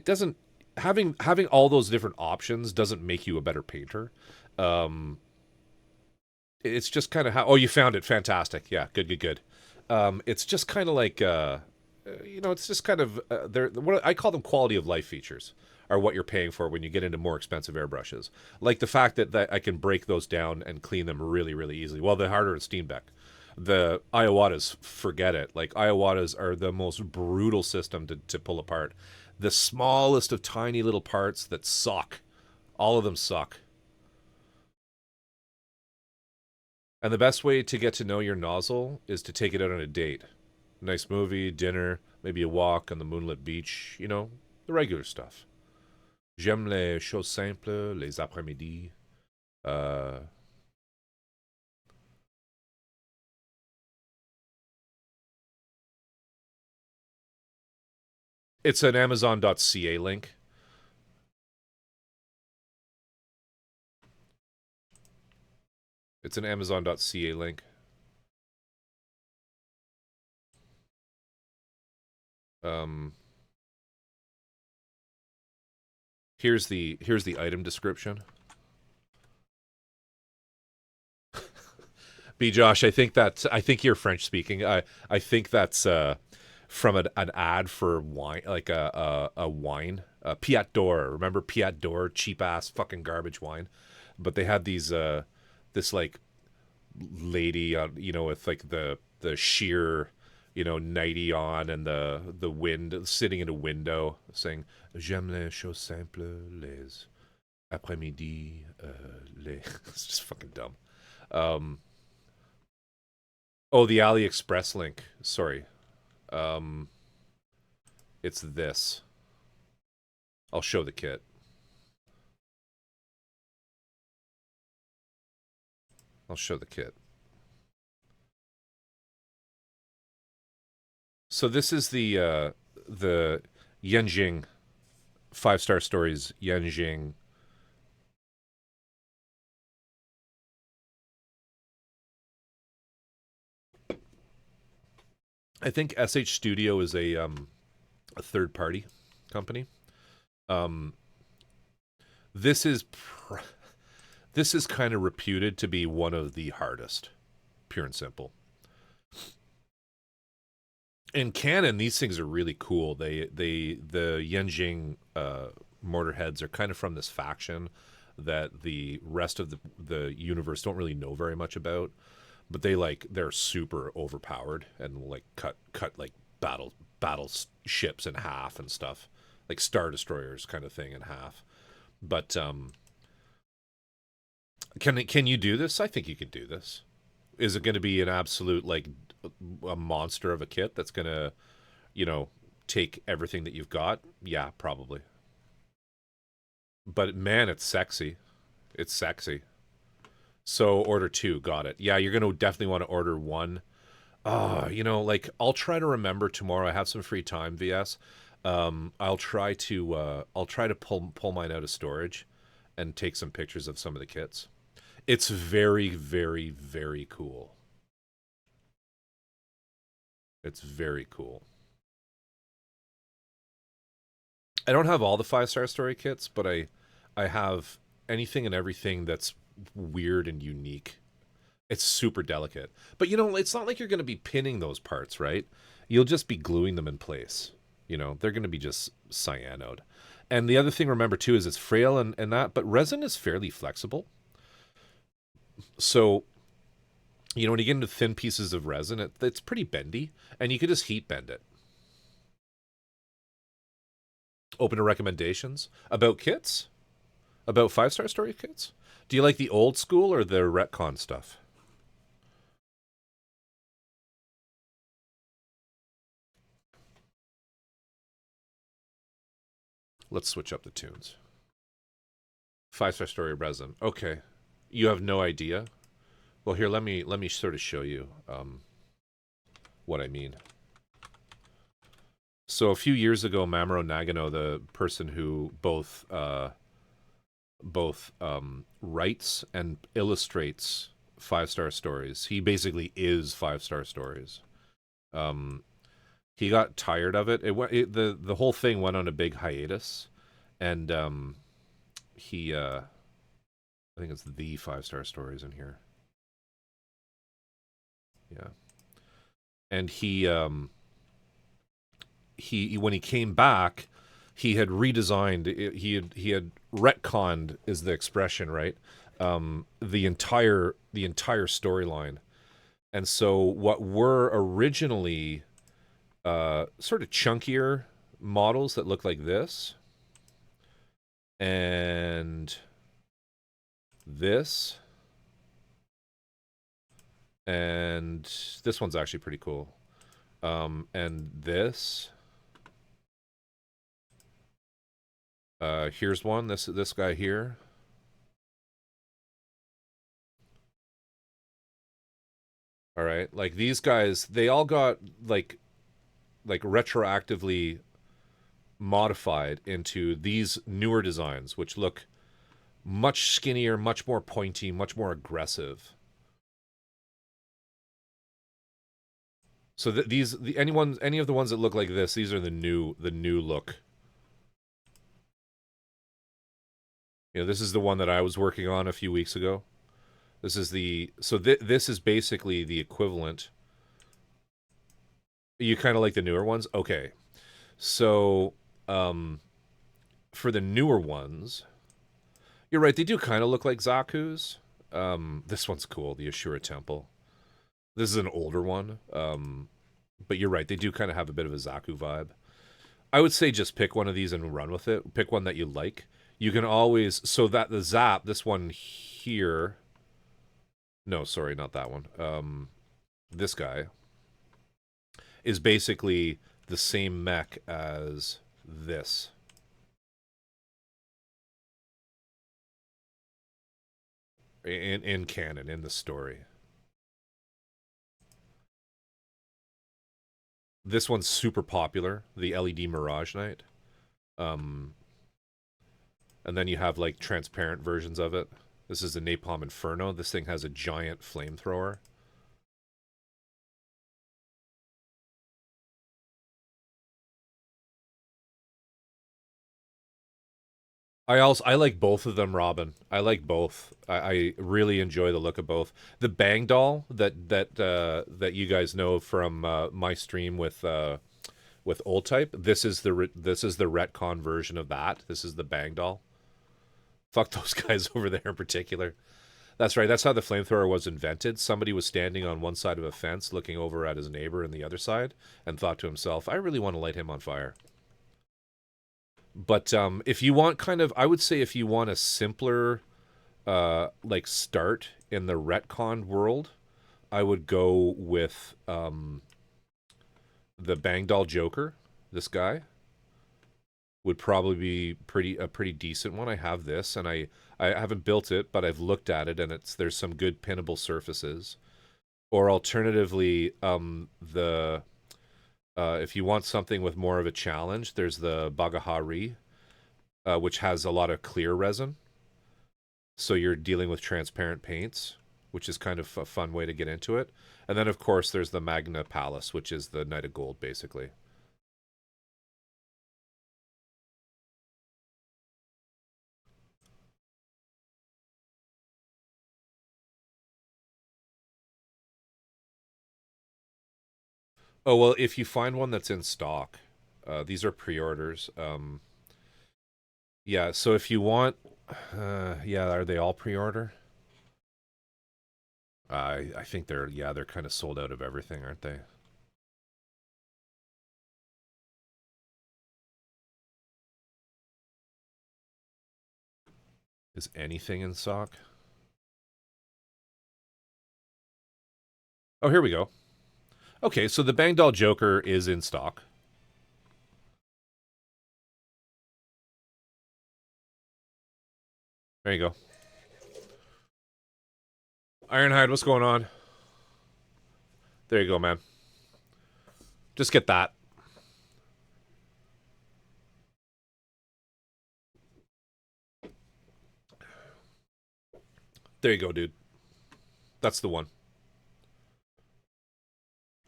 doesn't, having all those different options doesn't make you a better painter. It's just kind of how... Oh, you found it. Fantastic. Yeah, good. It's just kind of like, it's just kind of... what I call them quality of life features are what you're paying for when you get into more expensive airbrushes. Like the fact that I can break those down and clean them really, really easily. Well, the harder in Steenbeck. The Iwatas, forget it. Like, Iwatas are the most brutal system to pull apart. The smallest of tiny little parts that suck. All of them suck. And the best way to get to know your nozzle is to take it out on a date. Nice movie, dinner, maybe a walk on the moonlit beach, the regular stuff. J'aime les choses simples, les après-midi. It's an Amazon.ca link. It's an Amazon.ca link. Here's the item description. B Josh, I think you're French speaking. I think that's from an ad for wine, like a wine, Piat d'Or. Remember Piat d'Or, cheap ass fucking garbage wine? But they had these this like lady on, with like the sheer, nightie on and the wind sitting in a window saying j'aime les choses simples, les après-midi, les... It's just fucking dumb. Oh, the AliExpress link. Sorry. It's this. I'll show the kit. So this is the Yanjing 5-star stories Yanjing. I think SH Studio is a third-party company. This is kind of reputed to be one of the hardest, pure and simple. In Canon, these things are really cool. The Yanjing mortar heads are kind of from this faction that the rest of the universe don't really know very much about, but they're super overpowered and will like cut like battle ships in half and stuff, like Star Destroyers kind of thing in half. But can you do this? I think you can do this. Is it going to be an absolute like a monster of a kit that's going to, take everything that you've got? Yeah, probably. But man, it's sexy. It's sexy. So order 2, got it. Yeah, you're going to definitely want to order 1. Like I'll try to remember tomorrow. I have some free time, VS. I'll try to pull mine out of storage and take some pictures of some of the kits. It's very, very, very cool. It's very cool. I don't have all the 5-star story kits, but I have anything and everything that's weird and unique. It's super delicate. But it's not like you're going to be pinning those parts, right? You'll just be gluing them in place. They're going to be just cyanoed. And the other thing, remember too, is it's frail and that, but resin is fairly flexible. So, when you get into thin pieces of resin, it's pretty bendy, and you could just heat bend it. Open to recommendations about kits? About 5-star story kits? Do you like the old school or the retcon stuff? Let's switch up the tunes. 5-star story resin. Okay. You have no idea? Well, here, let me sort of show you what I mean. So a few years ago, Mamoru Nagano, the person who both writes and illustrates 5-star stories, he basically is 5-star stories. He got tired of it. The whole thing went on a big hiatus, and he I think it's the 5-star stories in here. Yeah, and he when he came back, he had redesigned. He had retconned is the expression, right? The entire storyline, and so what were originally sort of chunkier models that look like this, and this, and this one's actually pretty cool, and this. Here's one. This guy here. All right, like these guys, they all got like retroactively modified into these newer designs, which look much skinnier, much more pointy, much more aggressive. So any of the ones that look like this, these are the new look. This is the one that I was working on a few weeks ago. This is this is basically the equivalent. You kind of like the newer ones? Okay. So, for the newer ones, you're right, they do kind of look like Zaku's. This one's cool, the Ashura Temple. This is an older one. But you're right, they do kind of have a bit of a Zaku vibe. I would say just pick one of these and run with it. Pick one that you like. You can always, so that the Zap, this one here, no, sorry, not that one. This guy is basically the same mech as this. In canon, in the story. This one's super popular, the LED Mirage Knight. And then you have like transparent versions of it. This is the Napalm Inferno. This thing has a giant flamethrower. I like both of them, Robin. I like both. I really enjoy the look of both. The Bang doll that you guys know from my stream with with old type. This is the retcon version of that. This is the bang doll. Fuck those guys over there in particular. That's right. That's how the flamethrower was invented. Somebody was standing on one side of a fence looking over at his neighbor on the other side and thought to himself, I really want to light him on fire. But if you want kind of, I would say if you want a simpler like start in the retcon world, I would go with the Bang Doll Joker. This guy would probably be a pretty decent one. I have this, and I haven't built it, but I've looked at it, and there's some good pinnable surfaces. Or alternatively, if you want something with more of a challenge, there's the Bagahari, which has a lot of clear resin. So you're dealing with transparent paints, which is kind of a fun way to get into it. And then, of course, there's the Magna Palace, which is the Knight of Gold, basically. Oh, well, if you find one that's in stock, these are pre-orders. Yeah, so if you want... yeah, are they all pre-order? I think they're kind of sold out of everything, aren't they? Is anything in stock? Oh, here we go. Okay, so the Bang Doll Joker is in stock. There you go. Ironhide, what's going on? There you go, man. Just get that. There you go, dude. That's the one.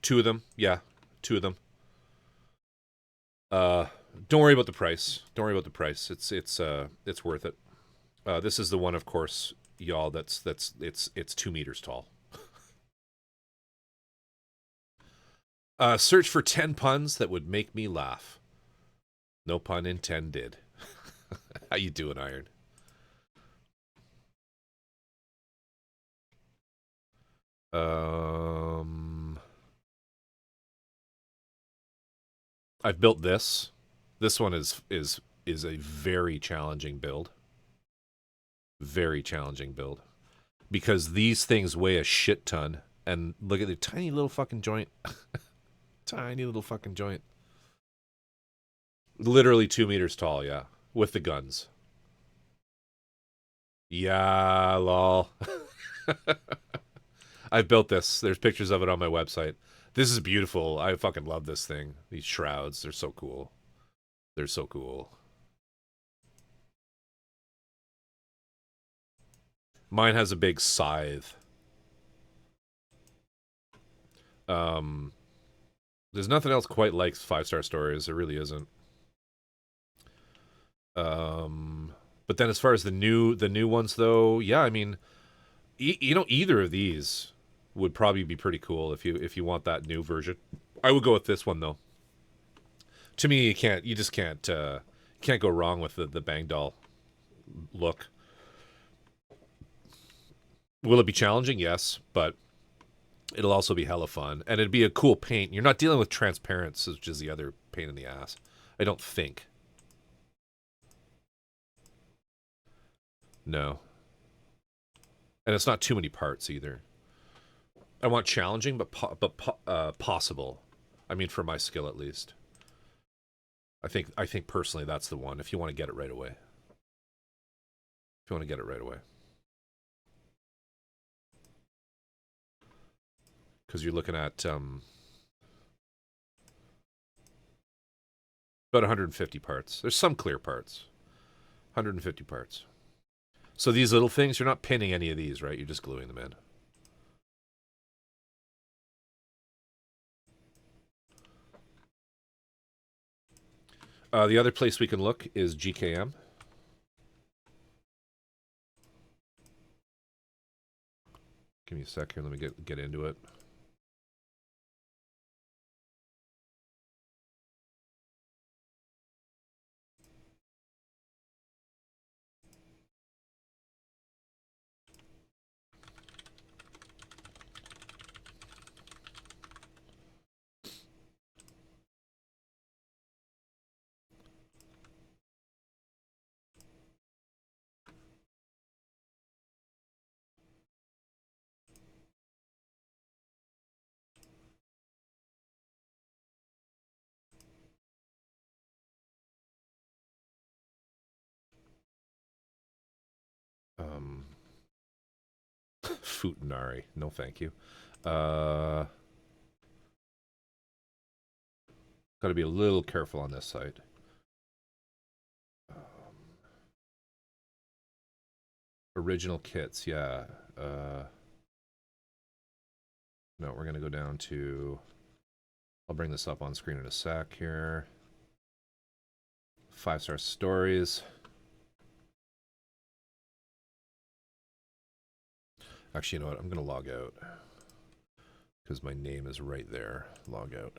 2 of them. Yeah, 2 of them. Don't worry about the price. Don't worry about the price. It's worth it. This is the one, of course, y'all. It's 2 meters tall. Search for 10 puns that would make me laugh. No pun intended. How you doing, Iron? I've built this. This one is a very challenging build. Very challenging build. Because these things weigh a shit ton. And look at the tiny little fucking joint. Tiny little fucking joint. Literally 2 meters tall, yeah. With the guns. Yeah, lol. I've built this. There's pictures of it on my website. This is beautiful. I fucking love this thing. These shrouds, they're so cool. They're so cool. Mine has a big scythe. There's nothing else quite like 5-star stories. There really isn't. But then as far as the new ones though, yeah, I mean, you know, either of these would probably be pretty cool if you want that new version. I would go with this one though. To me, you just can't go wrong with the Bang Doll look. Will it be challenging? Yes, but it'll also be hella fun, and it'd be a cool paint. You're not dealing with transparency, which is the other pain in the ass. I don't think. No. And it's not too many parts either. I want challenging, but possible. I mean, for my skill at least. I think personally that's the one. If you want to get it right away. If you want to get it right away. Because you're looking at about 150 parts. There's some clear parts. 150 parts. So these little things, you're not pinning any of these, right? You're just gluing them in. The other place we can look is GKM. Give me a sec here. Let me get into it. Futanari. No, thank you. Got to be a little careful on this site. Original kits, yeah. No, we're going to go down to... I'll bring this up on screen in a sec here. 5-star stories. Actually, you know what? I'm going to log out. Because my name is right there. Log out.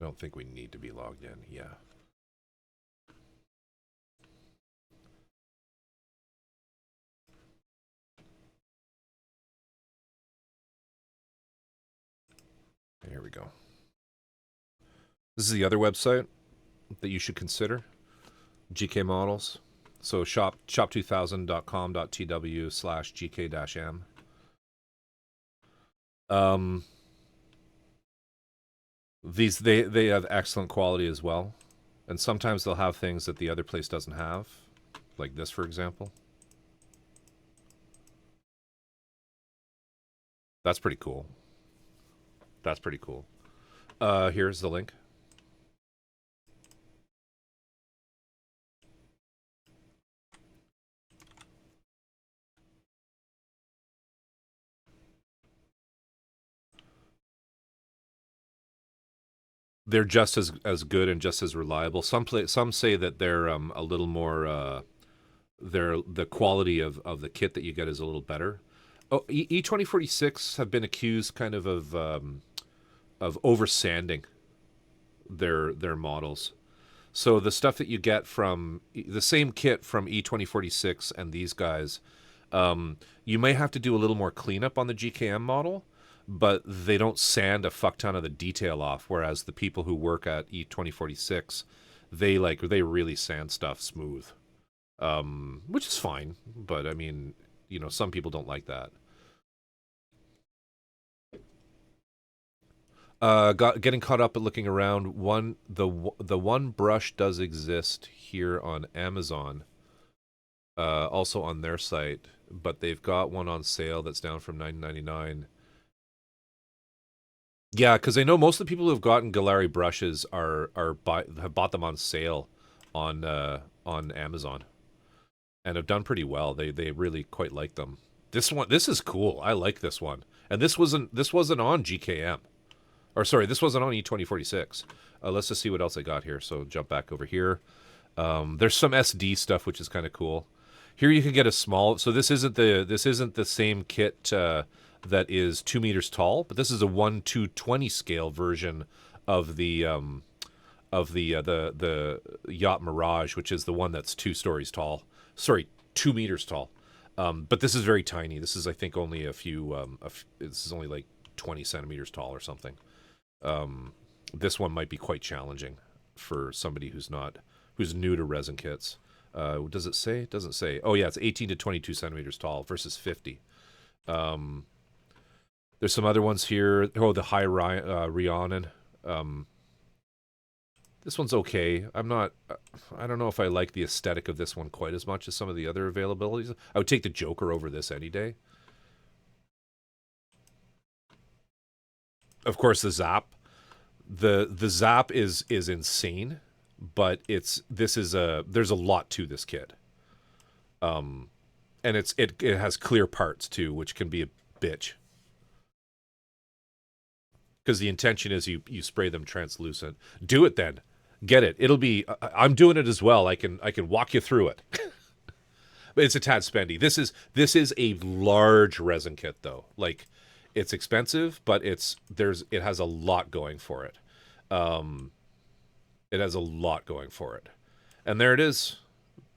I don't think we need to be logged in. Yeah. Here we go. This is the other website that you should consider. GK models. So shop2000.com.tw/gk-m. These they have excellent quality as well, and sometimes they'll have things that the other place doesn't have, like this, for example. That's pretty cool. That's pretty cool. Here's the link. They're just as good and just as reliable. Some say that they're a little more the quality of the kit that you get is a little better. Oh, E2046 have been accused kind of over sanding their models. So the stuff that you get from the same kit from E2046 and these guys, you may have to do a little more cleanup on the GKM model, but they don't sand a fuck ton of the detail off. Whereas the people who work at E2046, they really sand stuff smooth, which is fine. But I mean, you know, some people don't like that. Getting caught up at looking around. The one brush does exist here on Amazon, also on their site, but they've got one on sale that's down from $9.99. Yeah, because I know most of the people who have gotten Galari brushes have bought them on sale on Amazon, and have done pretty well. They really quite like them. This is cool. I like this one, and this wasn't on GKM. Or sorry, this wasn't on E2046. Let's just see what else I got here. So jump back over here. There's some SD stuff, which is kind of cool. Here you can get a small. So this isn't the same kit that is 2 meters tall, but this is a 1/220 scale version of the Yacht Mirage, which is the one that's 2 stories tall. Sorry, 2 meters tall. But this is very tiny. This is, I think, only a few. This is only like 20 centimeters tall or something. This one might be quite challenging for somebody who's new to resin kits. Does it say? It doesn't say. Oh yeah, it's 18 to 22 centimeters tall versus 50. There's some other ones here. Oh, the high Rhiannon. This one's okay. I don't know if I like the aesthetic of this one quite as much as some of the other availabilities. I would take the Joker over this any day. Of course, the Zap. The Zap is insane, but there's a lot to this kit. And it has clear parts too, which can be a bitch. Because the intention is you spray them translucent. Do it then. Get it. It'll be. I'm doing it as well. I can walk you through it. But it's a tad spendy. This is a large resin kit though. Like, it's expensive, but it has a lot going for it. It has a lot going for it. And there it is.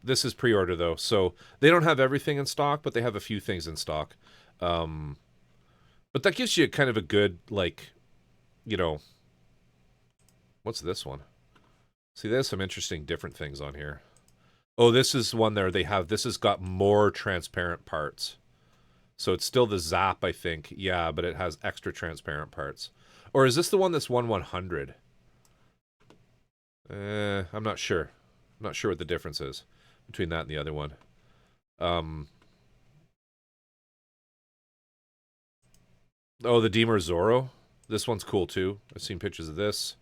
This is pre-order though, so they don't have everything in stock, but they have a few things in stock. But that gives you kind of a good, like, you know, what's this one? See, there's some interesting different things on here. Oh, this is one there. This has got more transparent parts. So it's still the Zap, I think. Yeah, but it has extra transparent parts. Or is this the one that's 1/100? I'm not sure. I'm not sure what the difference is between that and the other one. Oh, the Deemer Zorro. This one's cool too. I've seen pictures of this.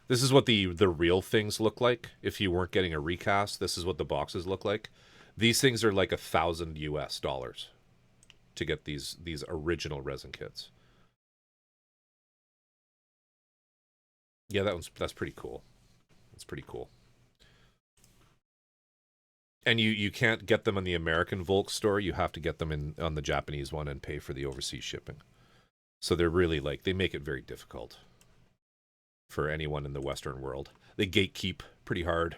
This is what the real things look like. If you weren't getting a recast, this is what the boxes look like. These things are like $1,000 US to get these original resin kits. Yeah, that's pretty cool. That's pretty cool. And you can't get them in the American Volk store. You have to get them on the Japanese one and pay for the overseas shipping. So they're really like, they make it very difficult for anyone in the Western world. They gatekeep pretty hard.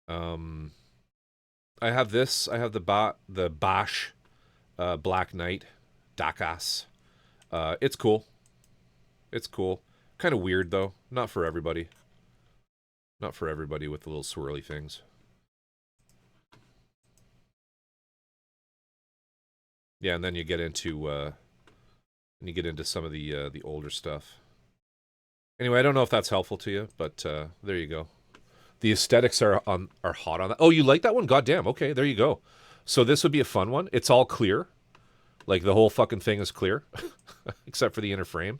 I have this. I have the Bosch Black Knight Dakas. It's cool. It's cool. Kind of weird though. Not for everybody. Not for everybody with the little swirly things. Yeah, and then you get into some of the older stuff. Anyway, I don't know if that's helpful to you, but there you go. The aesthetics are hot on that. Oh, you like that one? Goddamn. Okay, there you go. So this would be a fun one. It's all clear. Like the whole fucking thing is clear, except for the inner frame.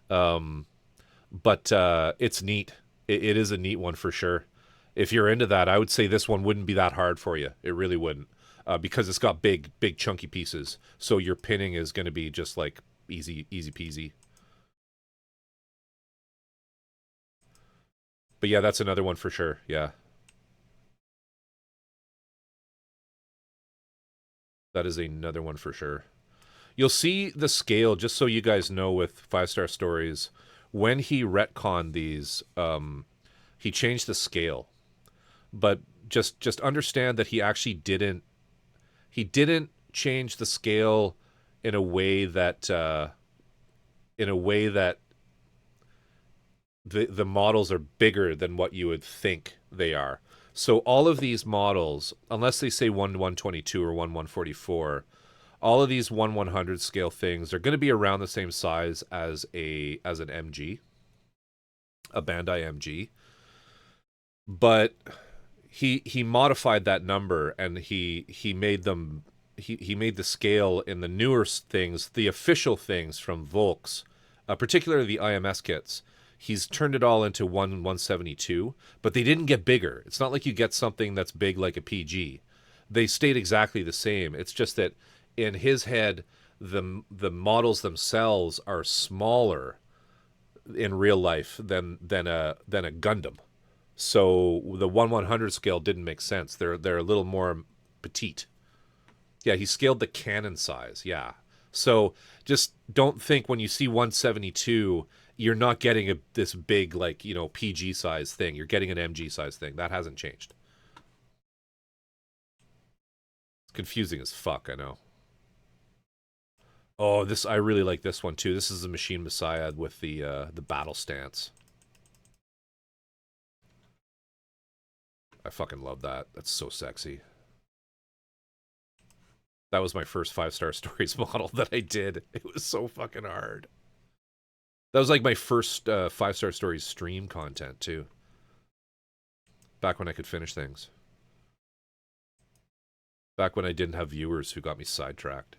But it's neat. It is a neat one for sure. If you're into that, I would say this one wouldn't be that hard for you. It really wouldn't, because it's got big chunky pieces. So your pinning is going to be just like easy peasy. But yeah, that's another one for sure. Yeah. That is another one for sure. You'll see the scale, just so you guys know, with 5-Star Stories, when he retconned these, he changed the scale. But just understand that he actually didn't change the scale in a way that the models are bigger than what you would think they are. So all of these models, unless they say 1/122 or 1/144, all of these 1/100 scale things are going to be around the same size as an MG, a Bandai MG. But he modified that number, and he made the scale in the newer things, the official things from Volks, particularly the IMS kits. He's turned it all into 1/172, but they didn't get bigger. It's not like you get something that's big like a PG. They stayed exactly the same. It's just that in his head, the models themselves are smaller in real life than a Gundam. So the 1/100 scale didn't make sense. They're a little more petite. Yeah, he scaled the cannon size. Yeah. So just don't think when you see 172, you're not getting this big, like, PG size thing. You're getting an MG size thing. That hasn't changed. It's confusing as fuck, I know. Oh, I really like this one too. This is the Machine Messiah with the battle stance. I fucking love that. That's so sexy. That was my first 5-Star Stories model that I did. It was so fucking hard. That was like my first 5-Star Stories stream content too. Back when I could finish things. Back when I didn't have viewers who got me sidetracked.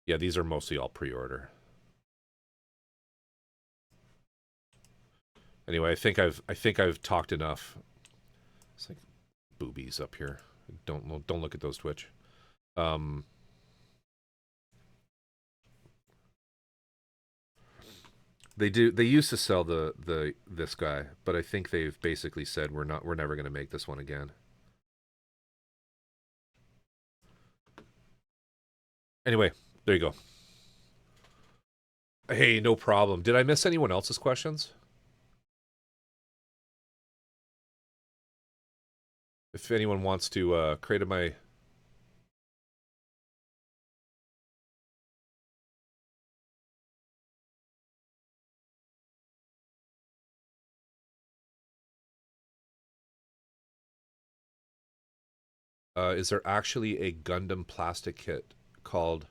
Yeah, these are mostly all pre-order. Anyway, I think I've talked enough. It's like boobies up here. Don't look at those, Twitch. They used to sell this guy, but I think they've basically said we're never going to make this one again. Anyway, there you go. Hey, no problem. Did I miss anyone else's questions? If anyone wants to create my... is there actually a Gundam plastic kit called...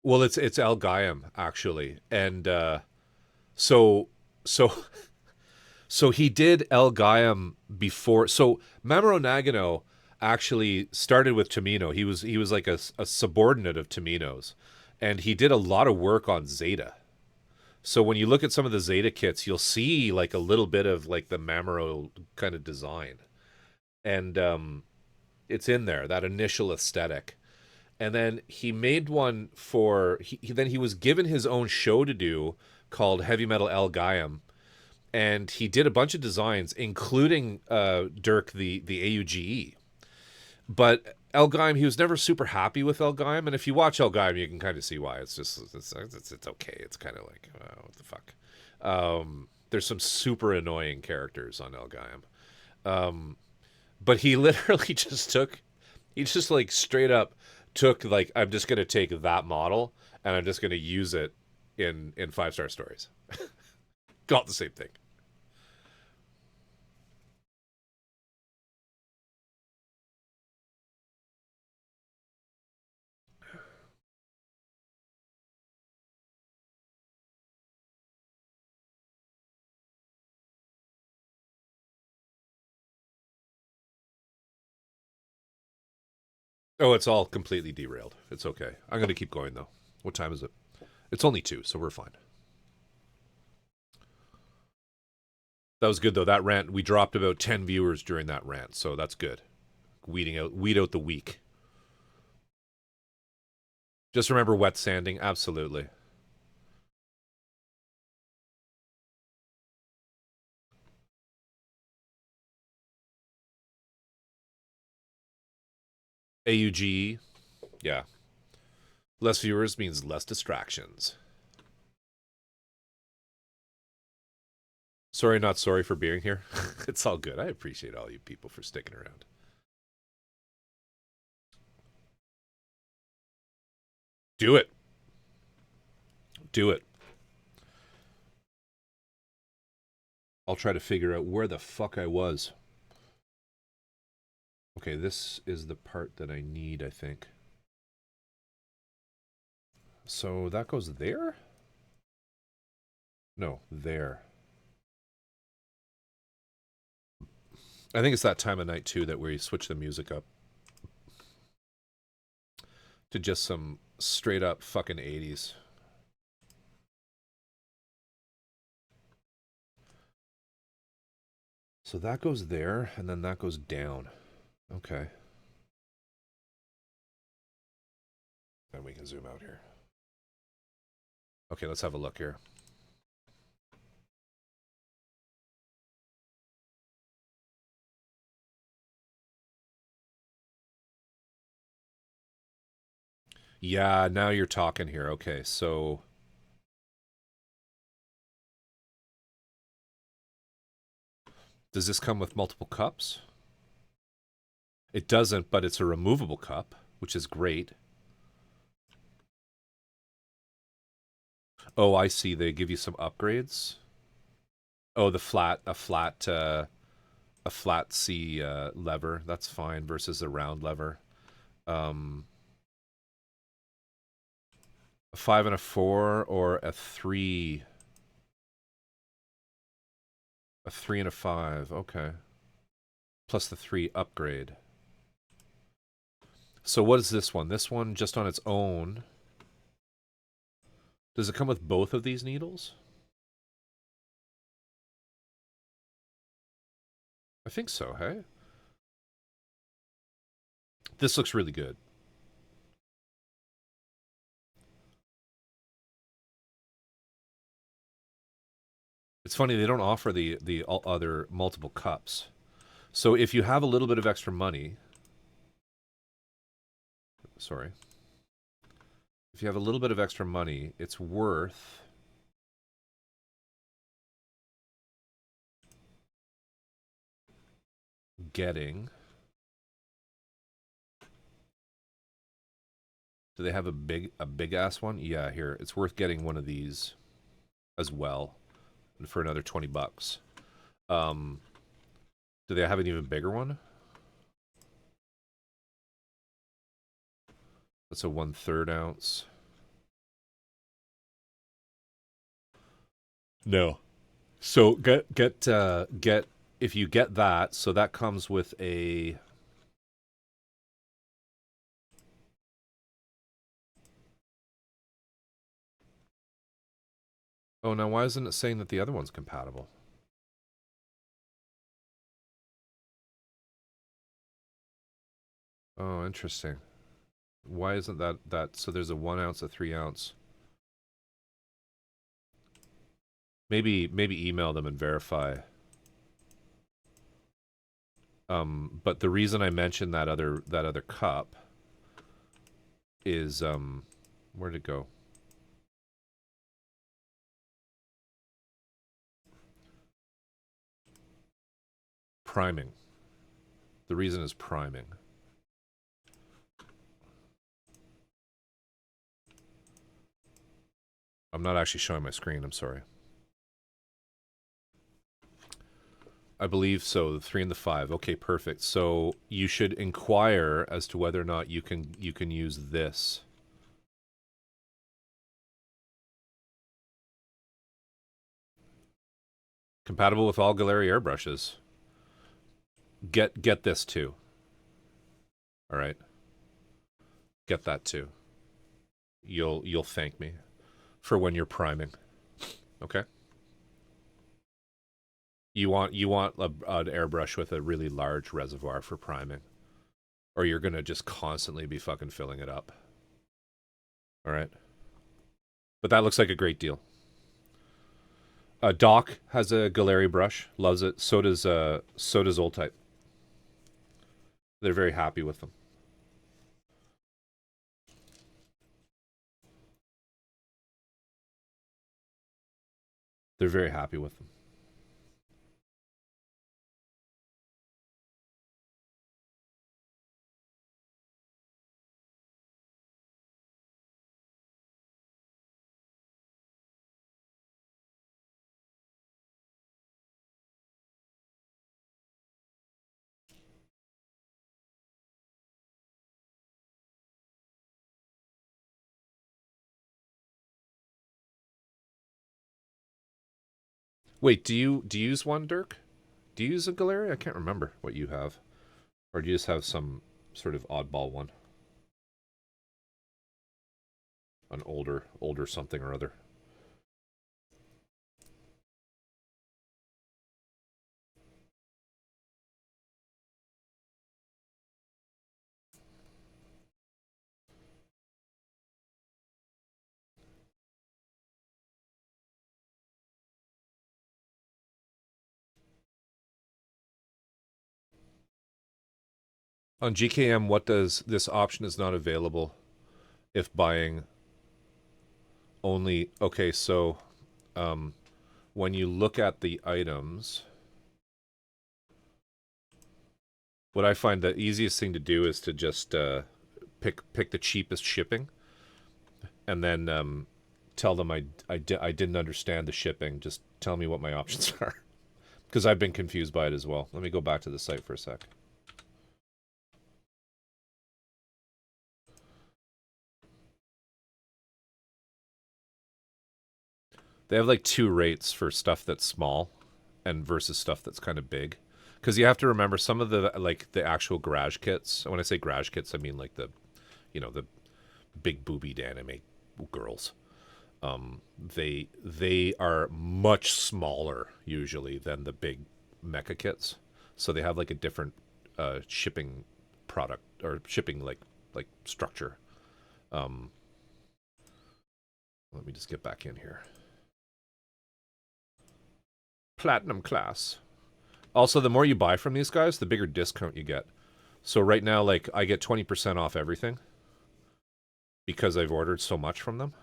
Well, it's El Gaiam, actually. And So so so he did El Gaiam before. So Mamoru Nagano actually started with Tomino. He was like a subordinate of Tomino's, and he did a lot of work on Zeta. So when you look at some of the Zeta kits, you'll see like a little bit of like the Mamoru kind of design, and it's in there, that initial aesthetic. And then he made one for then he was given his own show to do called Heavy Metal El Gaiam, and he did a bunch of designs, including Dirk the AUGE. But El Gaiam, he was never super happy with El Gaiam, and if you watch El Gaiam, you can kind of see why. It's okay. It's kind of like what the fuck. There's some super annoying characters on El Gaiam, but he literally he just like straight up took like, I'm just gonna take that model and I'm just gonna use it in 5-star stories. Got the same thing. Oh, it's all completely derailed. It's okay. I'm gonna keep going though. What time is it? It's only 2, so we're fine. That was good though. That rant, we dropped about 10 viewers during that rant, so that's good. Weed out the weak. Just remember wet sanding, absolutely. AUGE, yeah. Less viewers means less distractions. Sorry, not sorry for being here. It's all good. I appreciate all you people for sticking around. Do it. Do it. I'll try to figure out where the fuck I was. Okay, this is the part that I need, I think. So that goes there? No, there. I think it's that time of night, too, that we switch the music up to just some straight up fucking 80s. So that goes there, and then that goes down. Okay. Then we can zoom out here. Okay, let's have a look here. Yeah, now you're talking here. Okay, so does this come with multiple cups? It doesn't, but it's a removable cup, which is great. Oh, I see. They give you some upgrades. Oh, a flat C lever. That's fine versus a round lever. A 5 and a 4 or a 3. A 3 and a 5. Okay. Plus the 3 upgrade. So what is this one? This one just on its own. Does it come with both of these needles? I think so, hey? This looks really good. It's funny, they don't offer the other multiple cups. So if you have a little bit of extra money... Sorry. If you have a little bit of extra money, it's worth... getting... Do they have a big ass one? Yeah, here. It's worth getting one of these as well for another 20 bucks. Do they have an even bigger one? That's a 1/3 ounce. No. So get if you get that, so that comes with a Oh, now why isn't it saying that the other one's compatible? Oh, interesting. Why isn't that so there's a 1 ounce, a 3 ounce. Maybe email them and verify. But the reason I mentioned that other cup is where'd it go? Priming. The reason is priming. I'm not actually showing my screen, I'm sorry. I believe so, the 3 and the 5. Okay, perfect. So you should inquire as to whether or not you can use this. Compatible with all Galeri airbrushes. Get this too. All right. Get that too. You'll thank me for when you're priming. Okay? You want an airbrush with a really large reservoir for priming, or you're gonna just constantly be fucking filling it up. All right. But that looks like a great deal. Doc has a Galeri brush, loves it. So does Old Type. They're very happy with them. They're very happy with them. Wait, do you use one, Dirk? Do you use a Galeri? I can't remember what you have. Or do you just have some sort of oddball one? An older something or other. On GKM, what does this option is not available if buying only... Okay, so when you look at the items, what I find the easiest thing to do is to just pick the cheapest shipping, and then tell them I didn't understand the shipping. Just tell me what my options are, because I've been confused by it as well. Let me go back to the site for a sec. They have like 2 rates for stuff that's small and versus stuff that's kind of big. Because you have to remember some of the the actual garage kits. When I say garage kits, I mean like the big boobied anime girls. They are much smaller usually than the big mecha kits, so they have like a different shipping product or shipping like structure. Let me just get back in here. Platinum class. Also, the more you buy from these guys, the bigger discount you get. So right now, like, I get 20% off everything because I've ordered so much from them.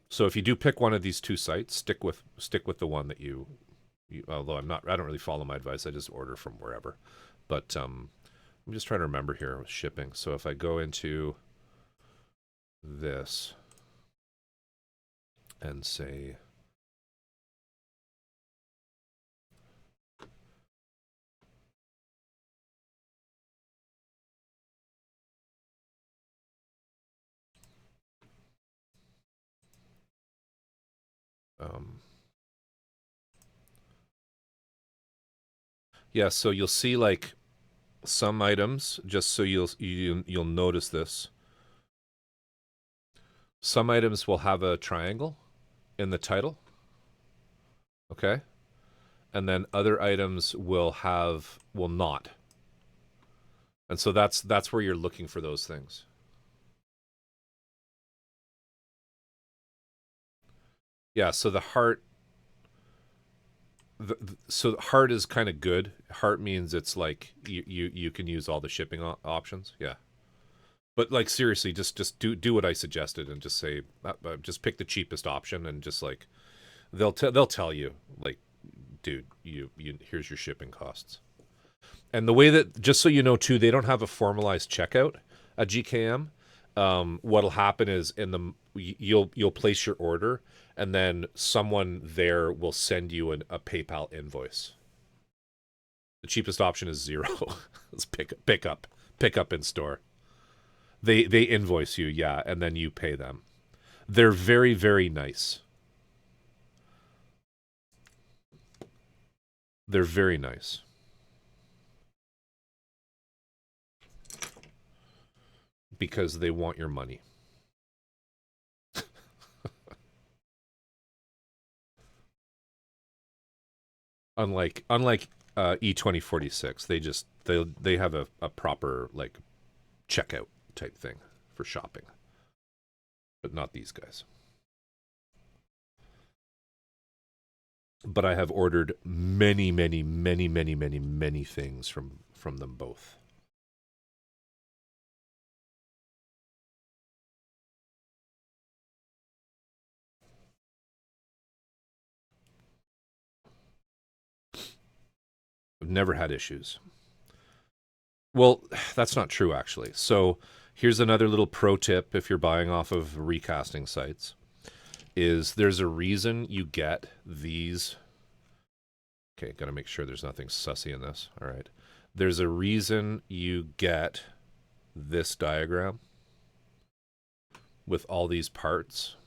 So if you do pick one of these 2 sites, stick with the one that you although I don't really follow my advice. I just order from wherever. But I'm just trying to remember here with shipping. So if I go into this and say Yeah, so you'll see like some items, just so you'll notice this. Some items will have a triangle in the title. Okay? And then other items will not. And so that's where you're looking for those things. Yeah, so the heart so heart is kind of good. Heart means it's like you can use all the shipping options. Yeah. But like seriously, just do what I suggested and just say just pick the cheapest option and just like they'll tell you like, dude, you here's your shipping costs. And the way that, just so you know too, they don't have a formalized checkout at GKM. What'll happen is you'll place your order, and then someone there will send you a PayPal invoice. The cheapest option is $0. It's pick up in store. They invoice you, yeah, and then you pay them. They're very, very nice. They're very nice. Because they want your money. unlike E2046, they have a proper like checkout type thing for shopping, but not these guys. But I have ordered many things from them both. I've never had issues. Well, that's not true, actually. So here's another little pro tip if you're buying off of recasting sites, is there's a reason you get these. Okay, got to make sure there's nothing sussy in this. All right. There's a reason you get this diagram with all these parts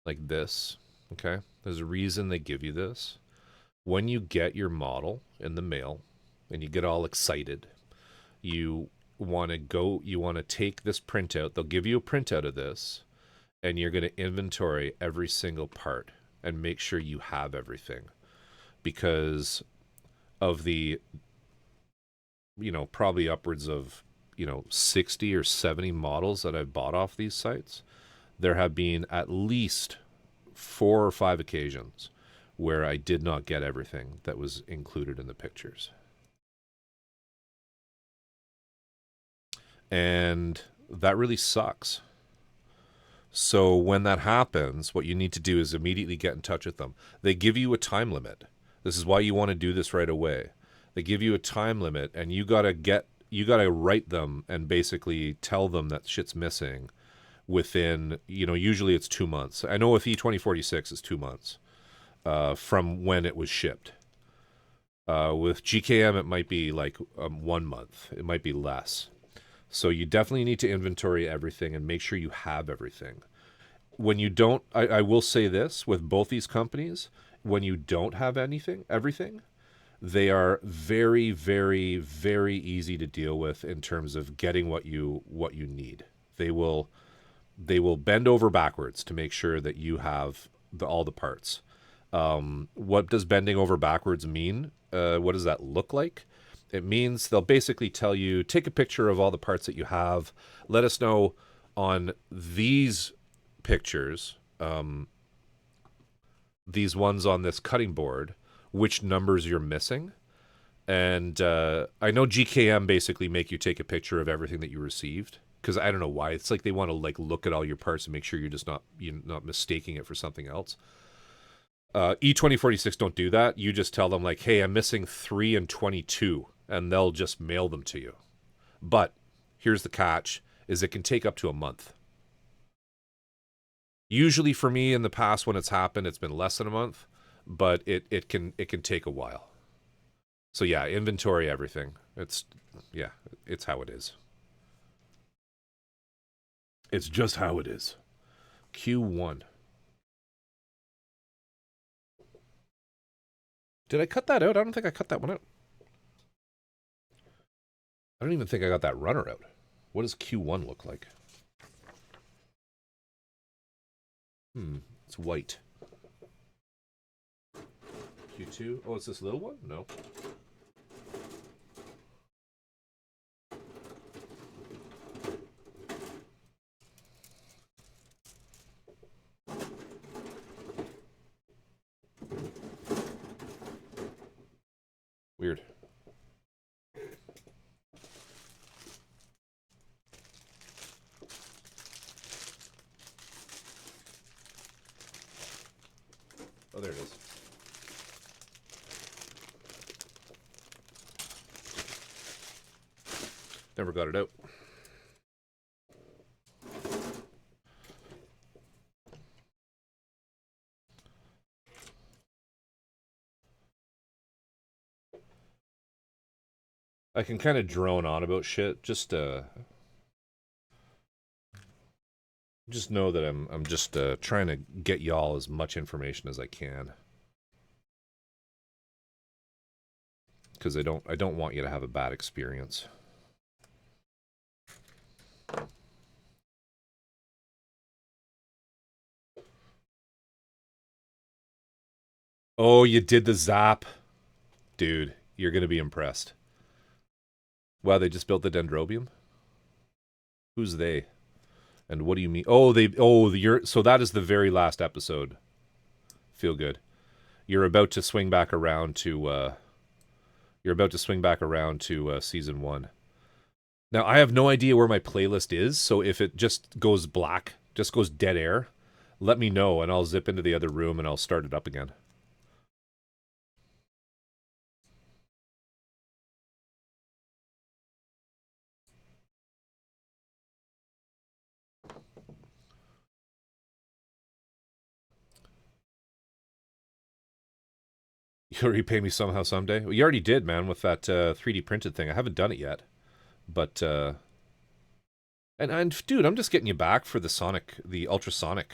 like this, okay? There's a reason they give you this. When you get your model in the mail and you get all excited, you want to take this printout. They'll give you a printout of this, and you're going to inventory every single part and make sure you have everything, because of the, probably upwards of, 60 or 70 models that I've bought off these sites. There have been at least 4 or 5 occasions where I did not get everything that was included in the pictures. And that really sucks. So when that happens, what you need to do is immediately get in touch with them. They give you a time limit. This is why you want to do this right away. They give you a time limit, and you gotta write them and basically tell them that shit's missing within, usually it's 2 months. I know with E2046 it's 2 months. From when it was shipped. With GKM, it might be like 1 month. It might be less. So you definitely need to inventory everything and make sure you have everything. When you don't, I will say this, with both these companies, when you don't have everything, they are very, very, very easy to deal with in terms of getting what you need. They will bend over backwards to make sure that you have all the parts. What does bending over backwards mean? What does that look like? It means they'll basically tell you, take a picture of all the parts that you have. Let us know on these pictures, these ones on this cutting board, which numbers you're missing. And I know GKM basically make you take a picture of everything that you received, because I don't know why. It's like they want to like look at all your parts and make sure you're not mistaking it for something else. E2046 don't do that. You just tell them like, hey, I'm missing 3 and 22, and they'll just mail them to you. But here's the catch, is it can take up to a month. Usually for me in the past when it's happened, it's been less than a month, but it can take a while. So yeah, inventory everything. It's how it is. It's just how it is. Q1. Did I cut that out? I don't think I cut that one out. I don't even think I got that runner out. What does Q1 look like? It's white. Q2? Oh, it's this little one? No. Weird. Oh, there it is. Never got it out. I can kind of drone on about shit. Just know that I'm just trying to get y'all as much information as I can. Because I don't want you to have a bad experience. Oh, you did the zap. Dude, you're going to be impressed. Wow, they just built the Dendrobium? Who's they? And what do you mean? Oh, so that is the very last episode. Feel good. You're about to swing back around to season 1. Now, I have no idea where my playlist is, so if it just goes black, just goes dead air, let me know and I'll zip into the other room and I'll start it up again. You'll repay me somehow someday? Well, you already did, man, with that 3D printed thing. I haven't done it yet. But, and dude, I'm just getting you back for the ultrasonic.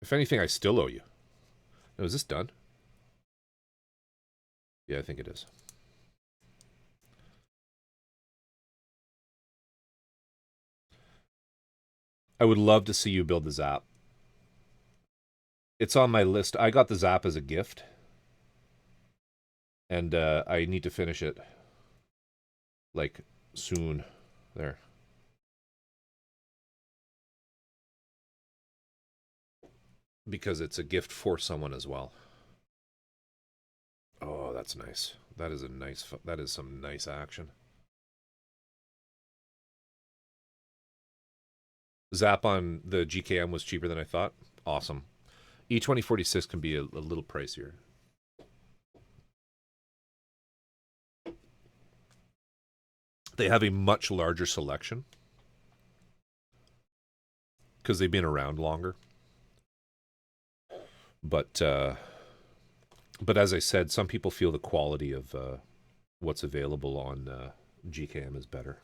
If anything, I still owe you. Oh, is this done? Yeah, I think it is. I would love to see you build the Zap. It's on my list. I got the Zap as a gift. And I need to finish it. Like, soon. There. Because it's a gift for someone as well. Oh, that's nice. That is some nice action. Zap on the GKM was cheaper than I thought. Awesome. E2046 can be a little pricier. They have a much larger selection because they've been around longer. But as I said, some people feel the quality of what's available on GKM is better.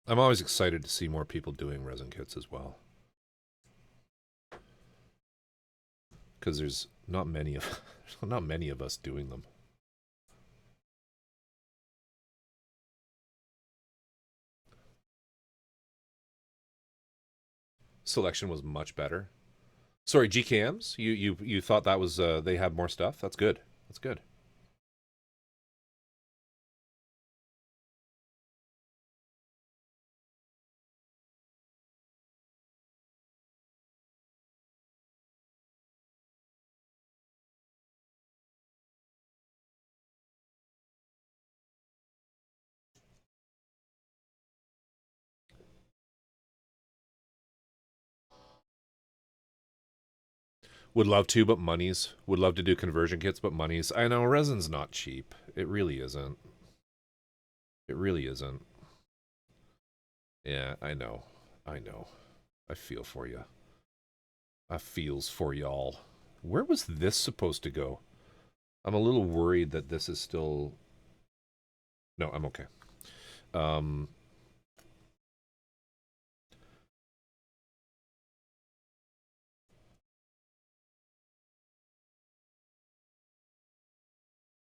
I'm always excited to see more people doing resin kits as well. Because there's not many of us doing them. Selection was much better. Sorry, GKMs? You thought that was they had more stuff? That's good. That's good. Would love to, but money's. Would love to do conversion kits, but money's. I know, resin's not cheap. It really isn't. It really isn't. Yeah, I know. I know. I feel for you. I feels for y'all. Where was this supposed to go? I'm a little worried that this is still... No, I'm okay.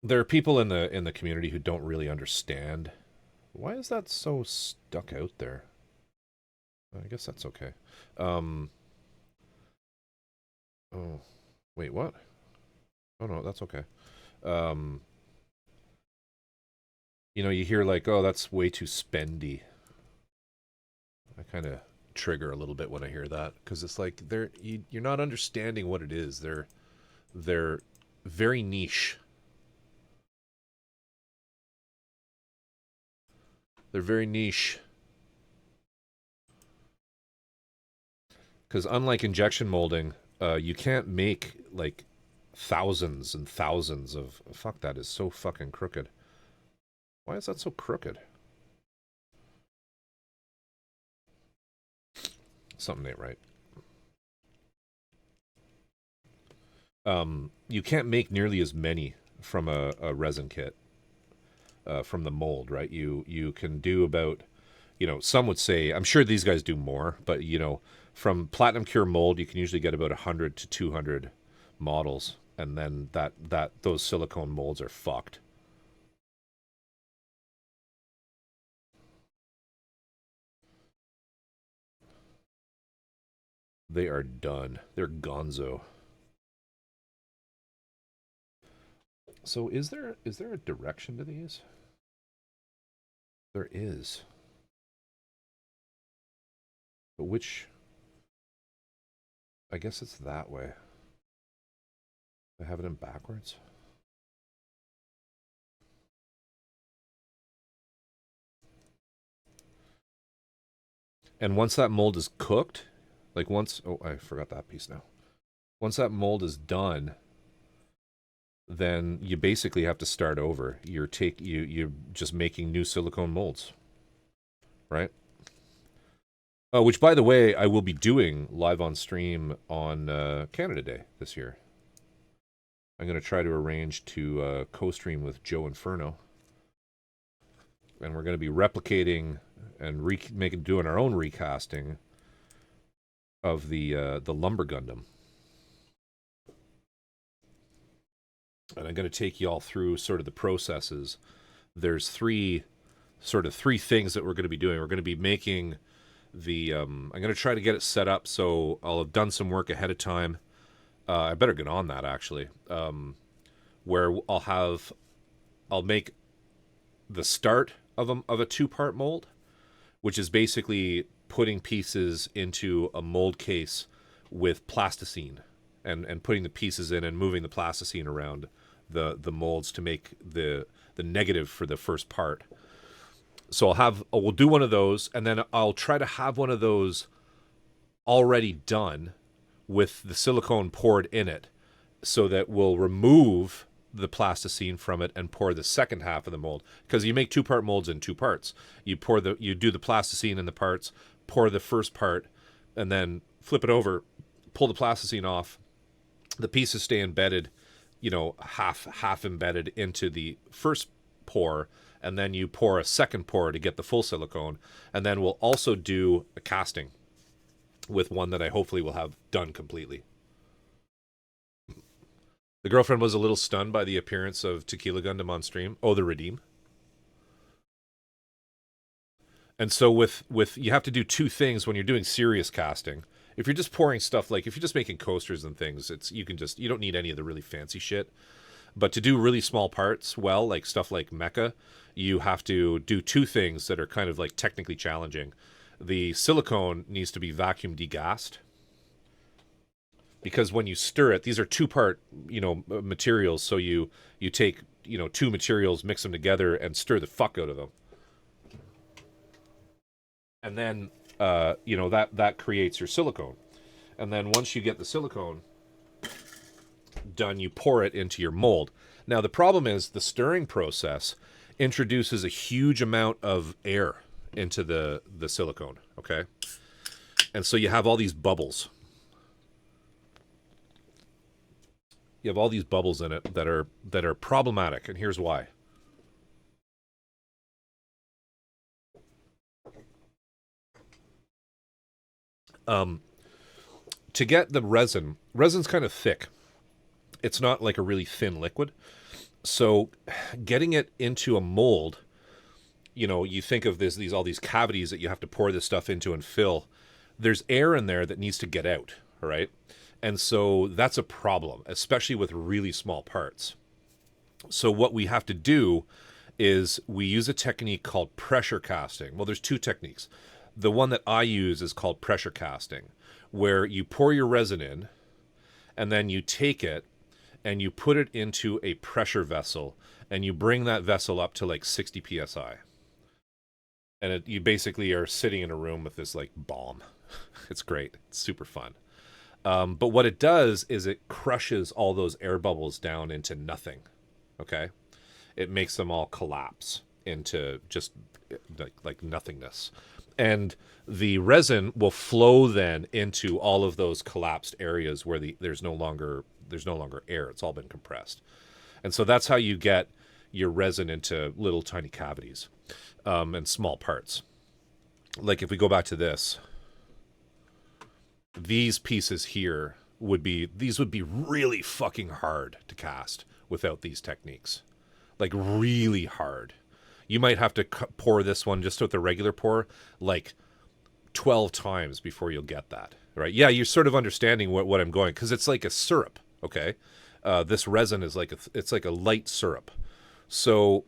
There are people in the community who don't really understand. Why is that so stuck out there? I guess that's okay. Oh, wait, what? Oh no, that's okay. You know, you hear like, oh, that's way too spendy. I kind of trigger a little bit when I hear that, because it's like you're not understanding what it is. They're very niche. They're very niche. Because unlike injection molding, you can't make like thousands and thousands of... Fuck, that is so fucking crooked. Why is that so crooked? Something ain't right. You can't make nearly as many from a resin kit. From the mold, right? You can do about, you know, some would say, I'm sure these guys do more, but you know, from Platinum Cure mold, you can usually get about 100 to 200 models, and then those silicone molds are fucked. They are done. They're gonzo. So is there a direction to these? There is. But which... I guess it's that way. I have it in backwards. And once that mold is cooked, like once... Oh, I forgot that piece now. Once that mold is done, then you basically have to start over. You're just making new silicone molds, right? Which, by the way, I will be doing live on stream on Canada Day this year. I'm going to try to arrange to co-stream with Joe Inferno, and we're going to be replicating and doing our own recasting of the Lumber Gundam. And I'm going to take you all through sort of the processes. There's three things that we're going to be doing. We're going to be making the... I'm going to try to get it set up so I'll have done some work ahead of time. I better get on that, actually. Where I'll make the start of a two-part mold, which is basically putting pieces into a mold case with plasticine and putting the pieces in and moving the plasticine around the molds to make the negative for the first part. So we'll do one of those, and then I'll try to have one of those already done with the silicone poured in it, so that we'll remove the plasticine from it and pour the second half of the mold. Because you make two-part molds in two parts. You do the plasticine in the parts, pour the first part, and then flip it over, pull the plasticine off. The pieces stay embedded, you know, half embedded into the first pour, and then you pour a second pour to get the full silicone. And then we'll also do a casting with one that I hopefully will have done completely. The girlfriend was a little stunned by the appearance of Tequila Gundam on stream. Oh, the Redeem. And so with you have to do two things when you're doing serious casting. If you're just pouring stuff, like if you're just making coasters and things, you don't need any of the really fancy shit. But to do really small parts well, like stuff like mecha, you have to do two things that are kind of like technically challenging. The silicone needs to be vacuum degassed, because when you stir it, these are two-part, you know, materials. So you take, you know, two materials, mix them together, and stir the fuck out of them. And then, you know, that creates your silicone. And then once you get the silicone, done, you pour it into your mold. Now, the problem is the stirring process introduces a huge amount of air into the silicone, okay? And so you have all these bubbles. You have all these bubbles in it that are problematic, and here's why. To get the resin's kind of thick. It's not like a really thin liquid. So getting it into a mold, you know, you think of all these cavities that you have to pour this stuff into and fill. There's air in there that needs to get out, all right? And so that's a problem, especially with really small parts. So what we have to do is we use a technique called pressure casting. Well, there's two techniques. The one that I use is called pressure casting, where you pour your resin in, and then you take it and you put it into a pressure vessel, and you bring that vessel up to like 60 psi. And you basically are sitting in a room with this like bomb. It's great. It's super fun. But what it does is it crushes all those air bubbles down into nothing. Okay? It makes them all collapse into just like nothingness. And the resin will flow then into all of those collapsed areas where there's no longer air. It's all been compressed. And so that's how you get your resin into little tiny cavities and small parts. Like if we go back to this, these pieces here would be really fucking hard to cast without these techniques. Like really hard. You might have to pour this one just with the regular pour like 12 times before you'll get that, right? Yeah, you're sort of understanding what I'm going, because it's like a syrup, okay? This resin is like it's like a light syrup. So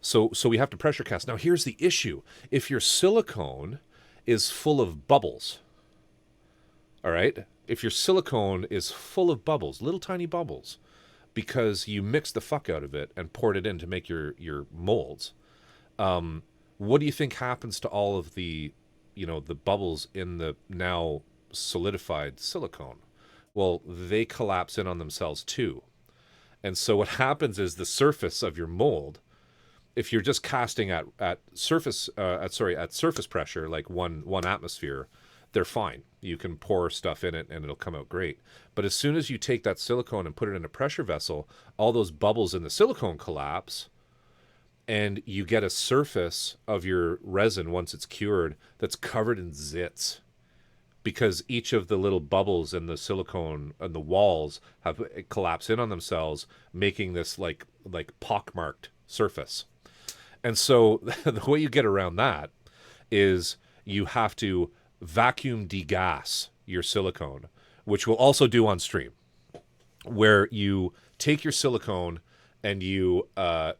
so we have to pressure cast. Now here's the issue. If your silicone is full of bubbles, all right? If your silicone is full of bubbles, little tiny bubbles, because you mixed the fuck out of it and poured it in to make your molds, what do you think happens to all of the, the bubbles in the now solidified silicone? Well, they collapse in on themselves too. And so what happens is the surface of your mold, if you're just casting at surface pressure, like one atmosphere, they're fine. You can pour stuff in it and it'll come out great. But as soon as you take that silicone and put it in a pressure vessel, all those bubbles in the silicone collapse, and you get a surface of your resin once it's cured that's covered in zits, because each of the little bubbles in the silicone and the walls have collapsed in on themselves, making this like pockmarked surface. And so the way you get around that is you have to vacuum degas your silicone, which we'll also do on stream, where you take your silicone and you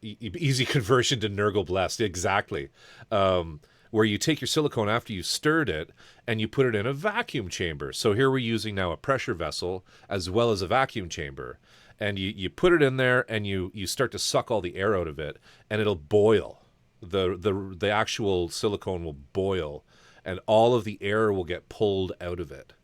easy conversion to Nurgle Blessed, exactly, where you take your silicone after you stirred it and you put it in a vacuum chamber. So here we're using now a pressure vessel as well as a vacuum chamber, and you put it in there and you start to suck all the air out of it, and it'll boil. The actual silicone will boil, and all of the air will get pulled out of it.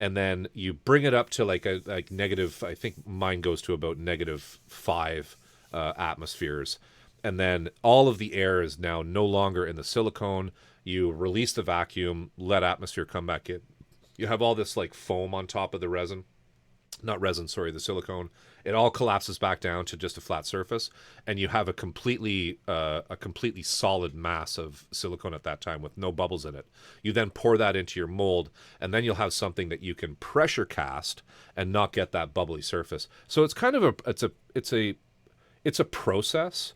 And then you bring it up to like negative, I think mine goes to about -5 atmospheres. And then all of the air is now no longer in the silicone. You release the vacuum, let atmosphere come back in. You have all this like foam on top of the resin. Not resin, sorry, the silicone. It all collapses back down to just a flat surface, and you have a completely solid mass of silicone at that time with no bubbles in it. You then pour that into your mold, and then you'll have something that you can pressure cast and not get that bubbly surface. So it's kind of it's a process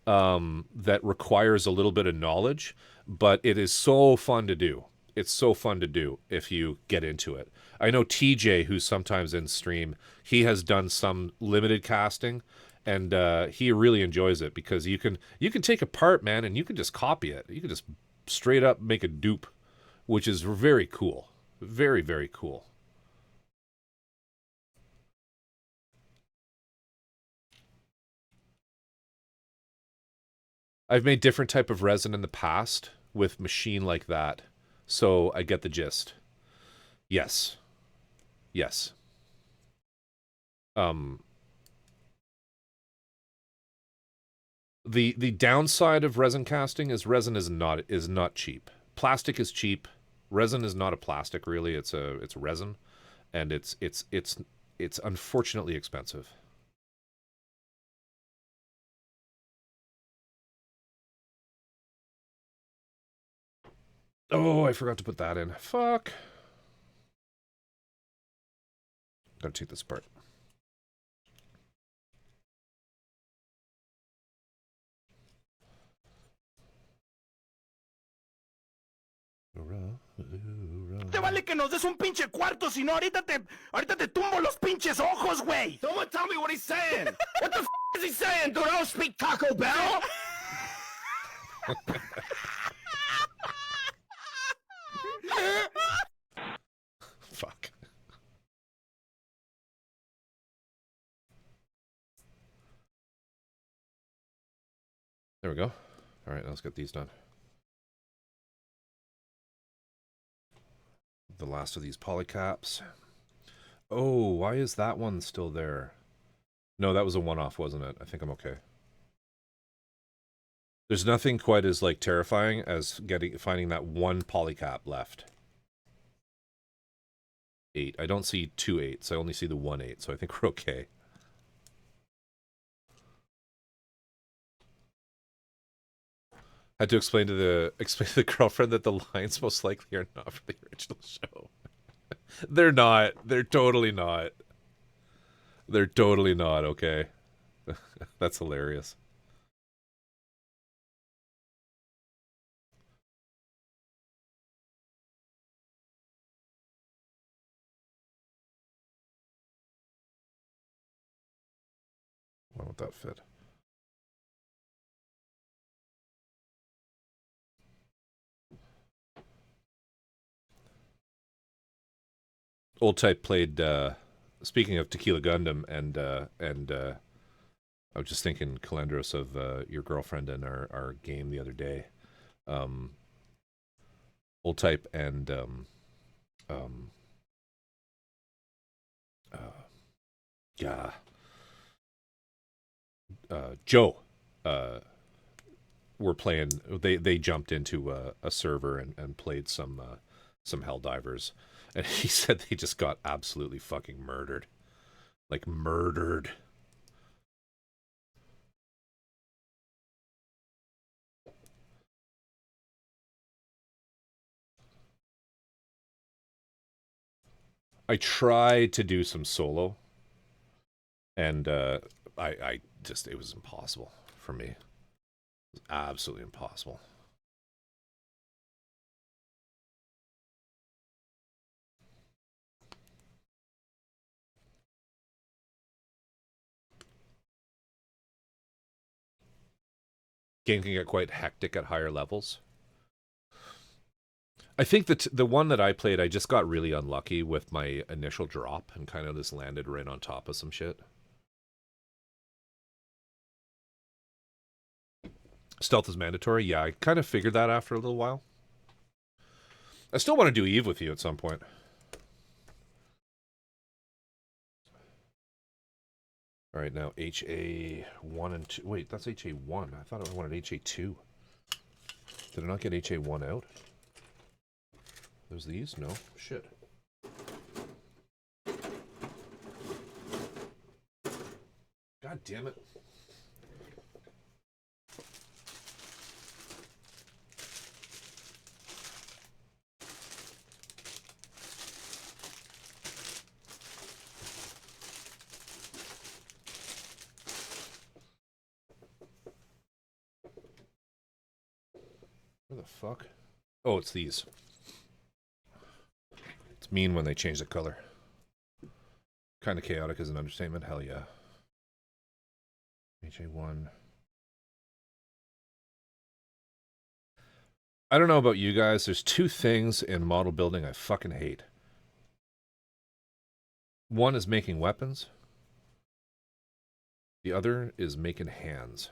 that requires a little bit of knowledge, but it is so fun to do. It's so fun to do if you get into it. I know TJ, who's sometimes in stream, he has done some limited casting, and he really enjoys it, because you can take a part, man, and you can just copy it. You can just straight up make a dupe, which is very cool. Very, very cool. I've made different type of resin in the past with machine like that, so I get the gist. Yes. Yes. Um, the downside of resin casting is resin is not cheap. Plastic is cheap. Resin is not a plastic really. It's resin, and it's unfortunately expensive. Oh, I forgot to put that in. Fuck. Gotta take this apart. Te vale que nos des un pinche cuarto, si no ahorita te tumbo los pinches ojos, güey. Someone tell me what he's saying. What the is he saying? Dude, I don't speak Taco Bell. Fuck. There we go. All right, let's get these done. The last of these polycaps. Oh, why is that one still there? No, that was a one-off, wasn't it? I think I'm okay. There's nothing quite as like terrifying as finding that one polycap left. 8. I don't see 2 8s. I only see the 1 8, so I think we're okay. Had to explain to the girlfriend that the lines most likely are not for the original show. They're not. They're totally not. They're totally not, okay. That's hilarious. Why won't that fit? Old Type played, speaking of Tequila Gundam, and I was just thinking, Calendros, of your girlfriend and our game the other day. Old Type and Joe were playing. They jumped into a server and played some Helldivers, and he said they just got absolutely fucking murdered, like murdered. I tried to do some solo, and I just, it was impossible for me. It was absolutely impossible. Game can get quite hectic at higher levels. I think that the one that I played, I just got really unlucky with my initial drop and kind of just landed right on top of some shit. Stealth is mandatory. Yeah, I kind of figured that after a little while. I still want to do Eve with you at some point. All right, now HA1 and 2. Wait, that's HA1. I thought I wanted HA2. Did I not get HA1 out? There's these? No. Shit. God damn it. Where the fuck? Oh, it's these. It's mean when they change the color. Kind of chaotic is an understatement. Hell yeah. HA1. I don't know about you guys. There's two things in model building I fucking hate. One is making weapons. The other is making hands.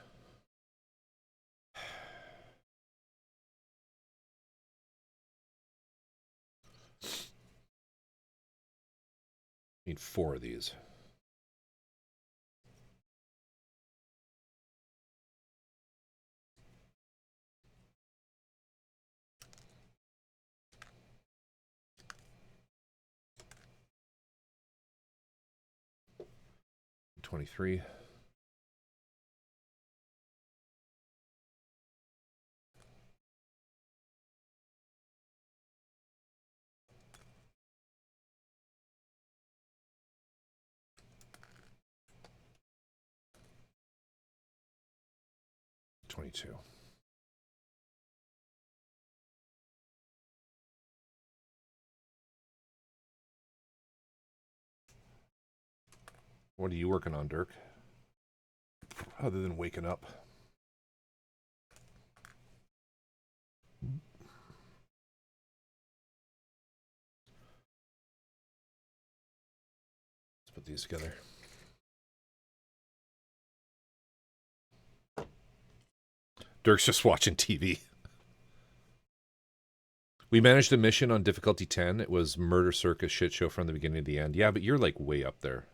Need 4 of these. 23. $22. What are you working on, Dirk? Other than waking up. Let's put these together. Dirk's just watching TV. We managed a mission on difficulty 10. It was Murder Circus shit show from the beginning to the end. Yeah, but you're like way up there.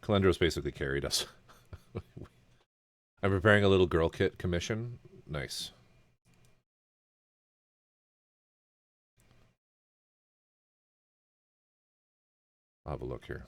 Calendro's basically carried us. I'm preparing a little girl kit commission. Nice. I'll have a look here.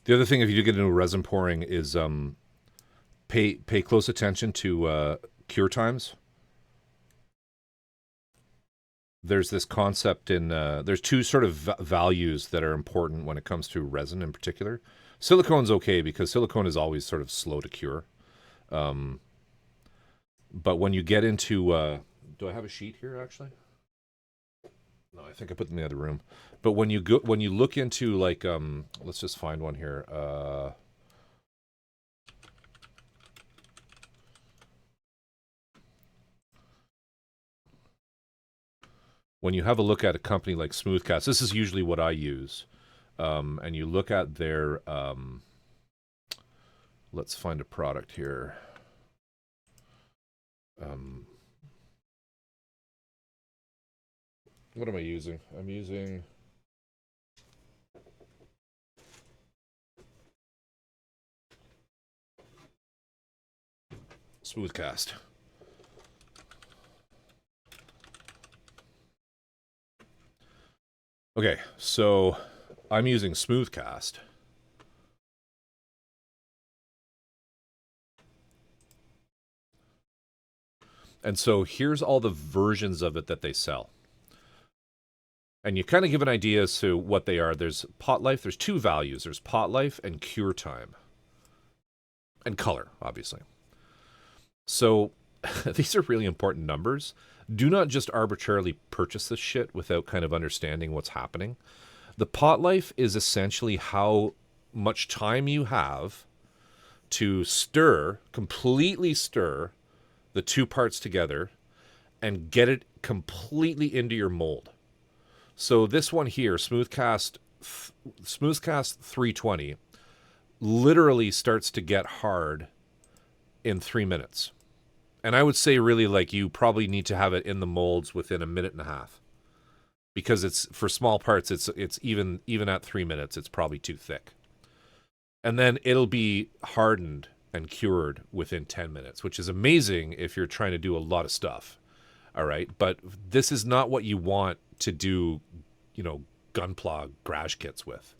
The other thing, if you do get into resin pouring, is pay close attention to cure times. There's this concept in there's two sort of values that are important when it comes to resin in particular. Silicone's okay because silicone is always sort of slow to cure. But when you get into do I have a sheet here actually? No, I think I put them in the other room. But when you look into like let's just find one here. When you have a look at a company like Smoothcast, this is usually what I use. And you look at their let's find a product here. What am I using? I'm using Smoothcast. Okay, so I'm using Smoothcast. And so here's all the versions of it that they sell. And you kind of give an idea as to what they are. There's pot life. There's two values. There's pot life and cure time. And color, obviously. So these are really important numbers. Do not just arbitrarily purchase this shit without kind of understanding what's happening. The pot life is essentially how much time you have to completely stir the two parts together and get it completely into your mold. So this one here, Smoothcast 320, literally starts to get hard in 3 minutes. And I would say really like you probably need to have it in the molds within a minute and a half. because it's for small parts. It's even at 3 minutes, it's probably too thick, and then it'll be hardened and cured within 10 minutes, which is amazing if you're trying to do a lot of stuff. All right, but this is not what you want to do, Gunpla garage kits with.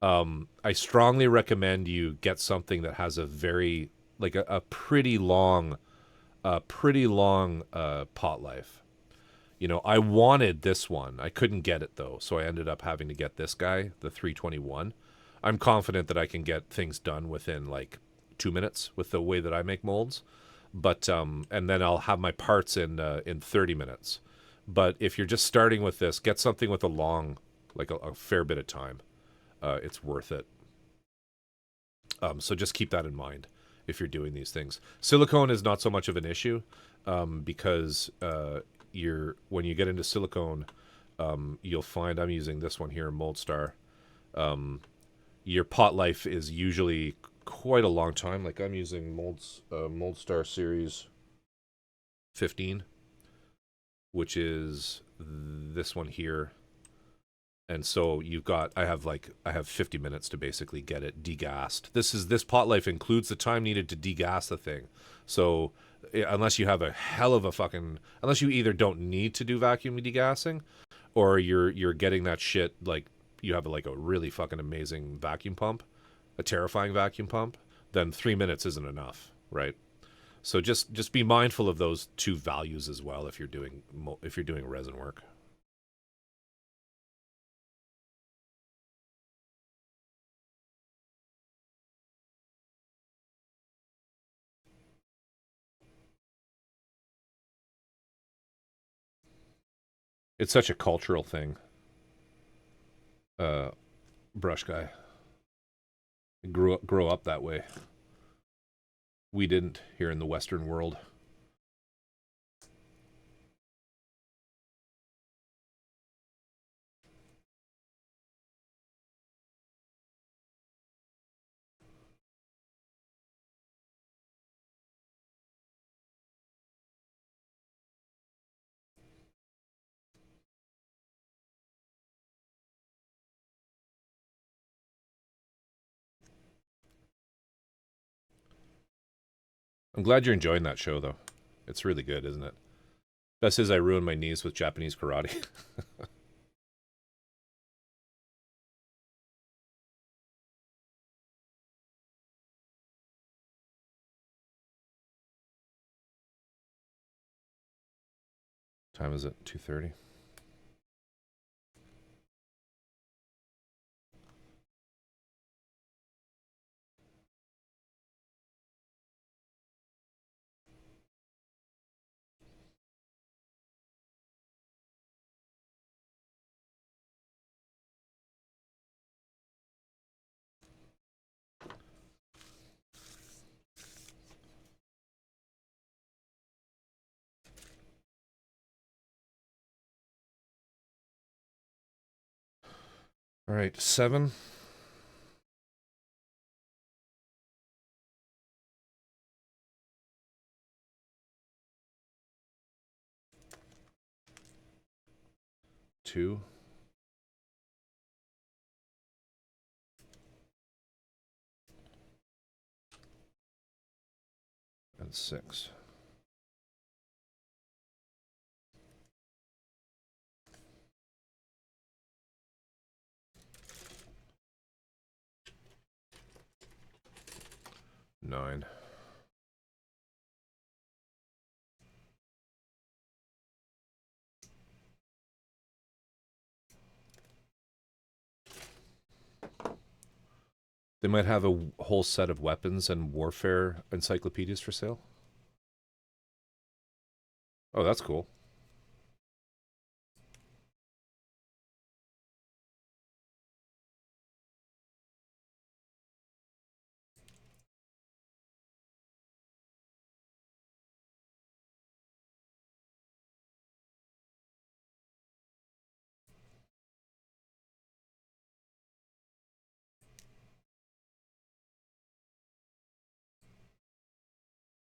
I strongly recommend you get something that has a very a pretty long pot life. I wanted this one. I couldn't get it though, so I ended up having to get this guy, the 321. I'm confident that I can get things done within like 2 minutes with the way that I make molds, but and then I'll have my parts in 30 minutes. But if you're just starting with this, get something with a long, like a fair bit of time. It's worth it. So just keep that in mind if you're doing these things. Silicone is not so much of an issue because when you get into silicone, you'll find I'm using this one here, Moldstar. Your pot life is usually quite a long time. Like I'm using Moldstar Series 15, which is this one here. And so I have 50 minutes to basically get it degassed. This pot life includes the time needed to degas the thing. So unless you have unless you either don't need to do vacuum degassing, or you're getting that shit, like you have like a really fucking amazing vacuum pump, a terrifying vacuum pump, then 3 minutes isn't enough, right? So just be mindful of those two values as well if you're doing resin work. It's such a cultural thing. Brush guy. Grow up that way. We didn't here in the Western world. I'm glad you're enjoying that show, though. It's really good, isn't it? Best is I ruined my knees with Japanese karate. Time is it? 2:30. All right, 7. Two. And 6. Nine. They might have a whole set of weapons and warfare encyclopedias for sale. Oh, that's cool.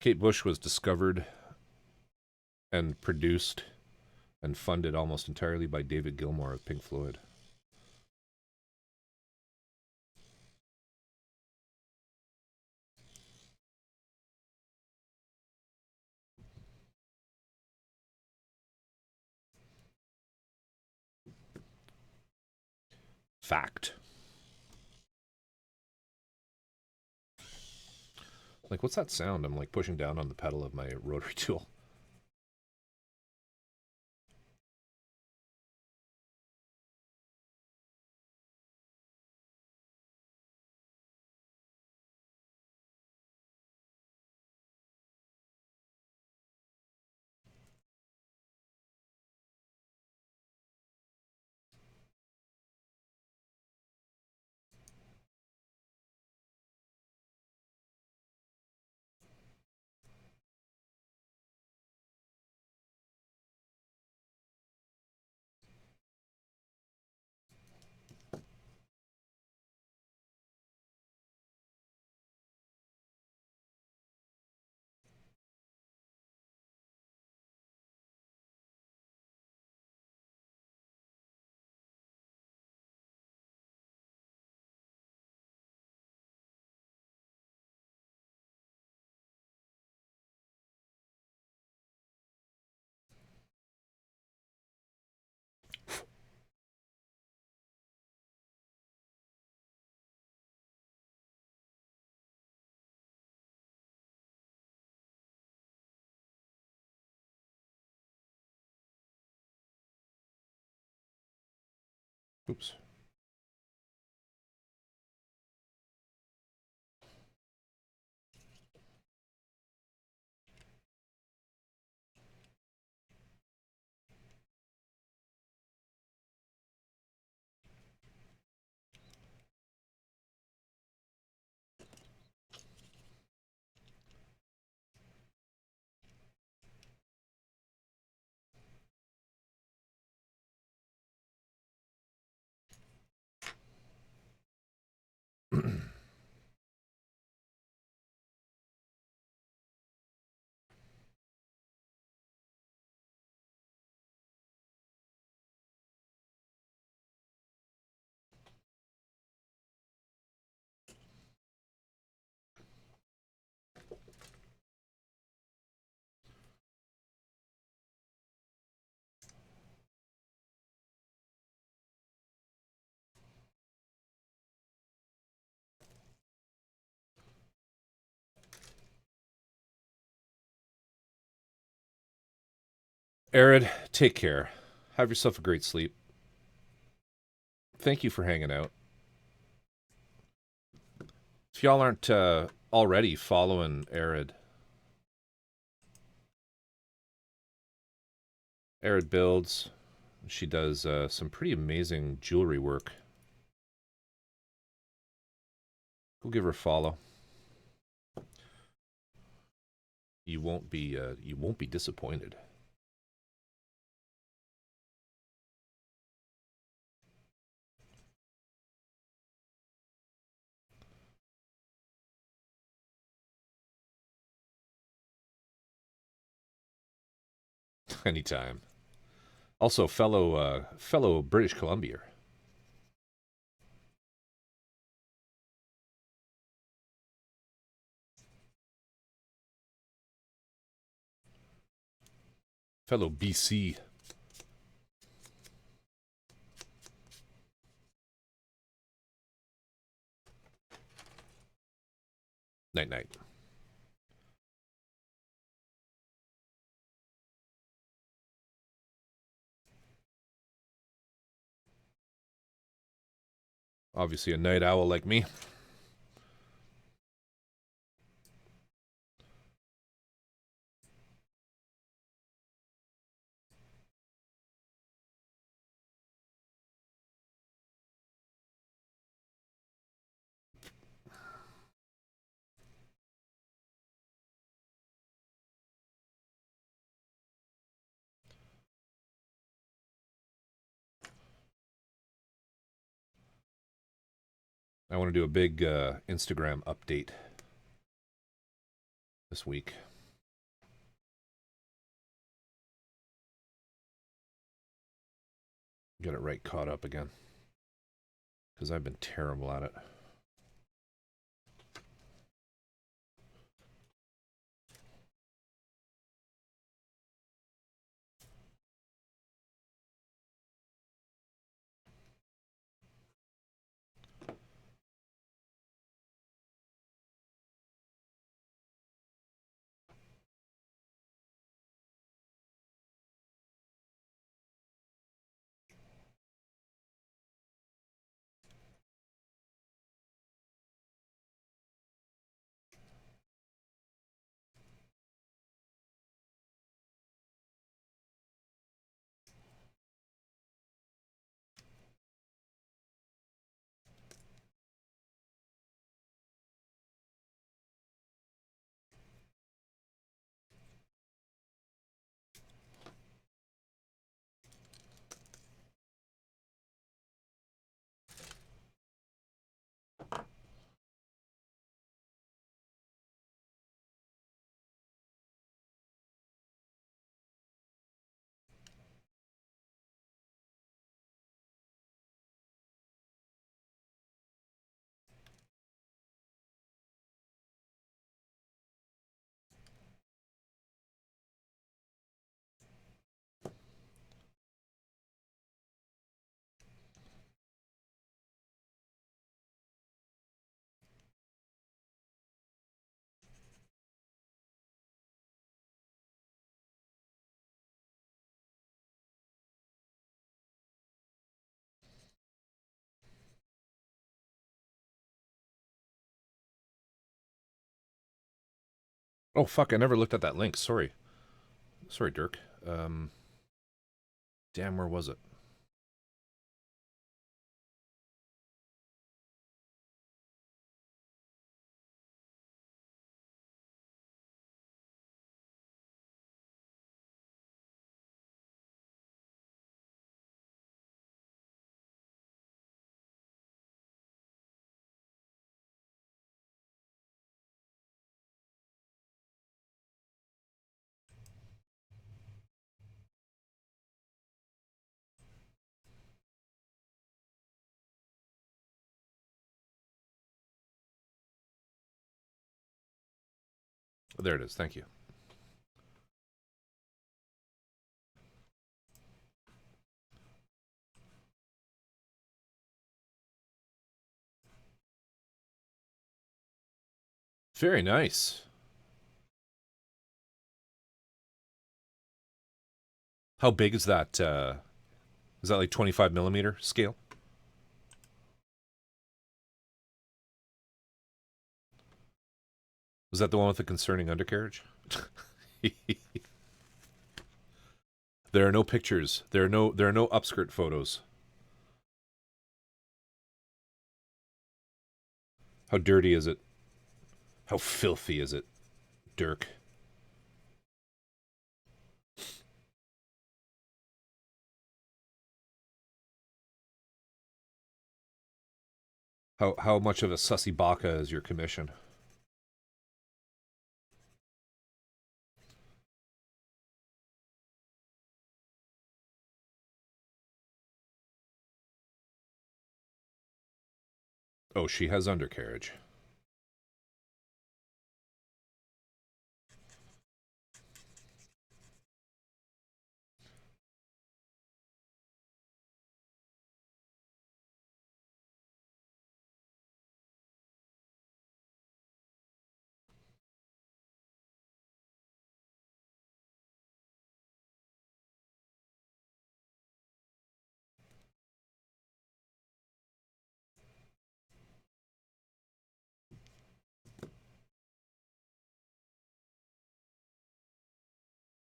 Kate Bush was discovered and produced and funded almost entirely by David Gilmour of Pink Floyd. Fact. Like, what's that sound? I'm like pushing down on the pedal of my rotary tool. Oops. Arid, take care. Have yourself a great sleep. Thank you for hanging out. If y'all aren't already following Arid builds. She does some pretty amazing jewelry work. Go give her a follow. You won't be disappointed. Anytime. Also, fellow British Columbian. Fellow BC. Night night. Obviously a night owl like me. I want to do a big Instagram update this week. Get it right caught up again. Because I've been terrible at it. Oh, fuck, I never looked at that link. Sorry. Sorry, Dirk. Damn, where was it? There it is. Thank you. Very nice. How big is that? Is that like 25mm scale? Was that the one with the concerning undercarriage? There are no pictures. There are no upskirt photos. How dirty is it? How filthy is it, Dirk? How much of a sussy baka is your commission? Oh, she has undercarriage.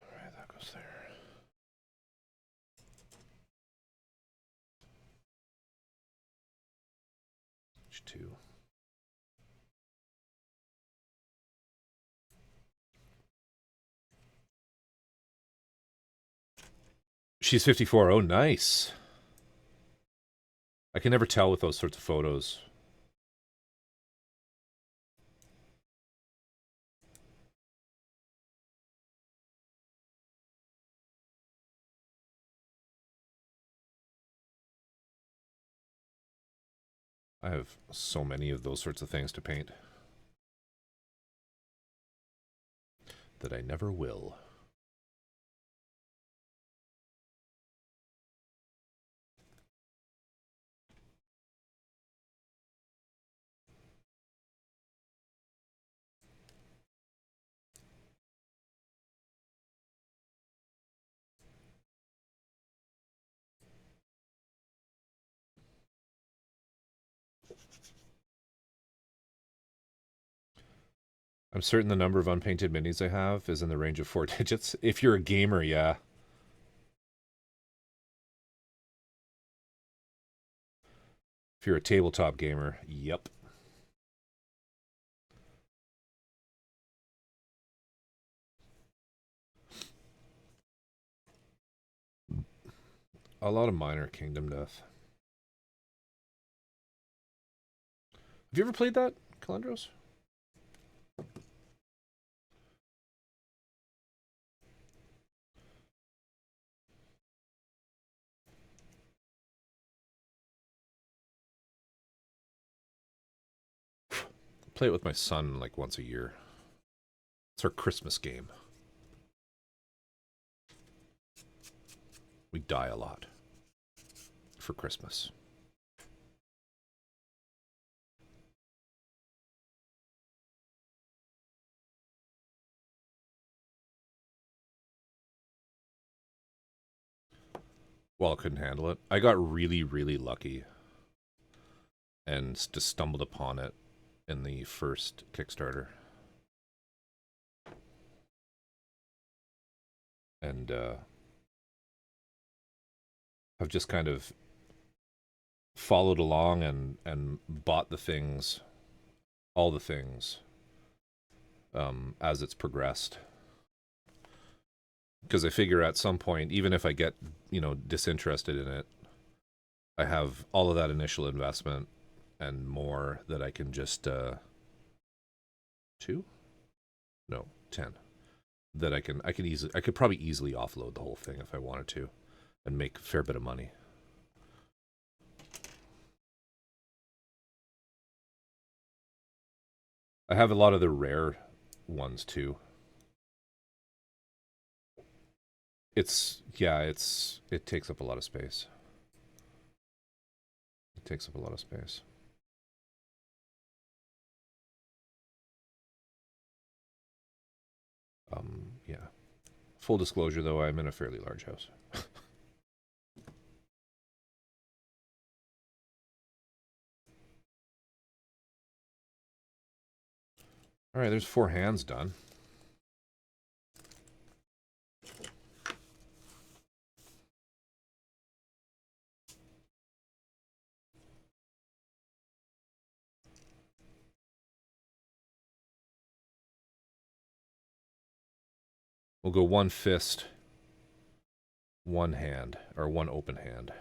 All right, that goes there. H2. She's 54. Oh, nice. I can never tell with those sorts of photos. I have so many of those sorts of things to paint that I never will. I'm certain the number of unpainted minis I have is in the range of 4 digits. If you're a gamer, yeah. If you're a tabletop gamer, yep. A lot of mine are Kingdom Death. Have you ever played that, Calandros? Play it with my son like once a year. It's our Christmas game. We die a lot for Christmas. Well, I couldn't handle it. I got really, really lucky and just stumbled upon it in the first Kickstarter. And I've just kind of followed along and bought the things, all the things, as it's progressed. Because I figure at some point, even if I get, you know, disinterested in it, I have all of that initial investment and more that I can just 2? No, 10. That I could probably easily offload the whole thing if I wanted to and make a fair bit of money. I have a lot of the rare ones too. It takes up a lot of space. It takes up a lot of space. Yeah. Full disclosure though, I'm in a fairly large house. All right, there's 4 hands done. We'll go 1 fist, 1 hand, or 1 open hand.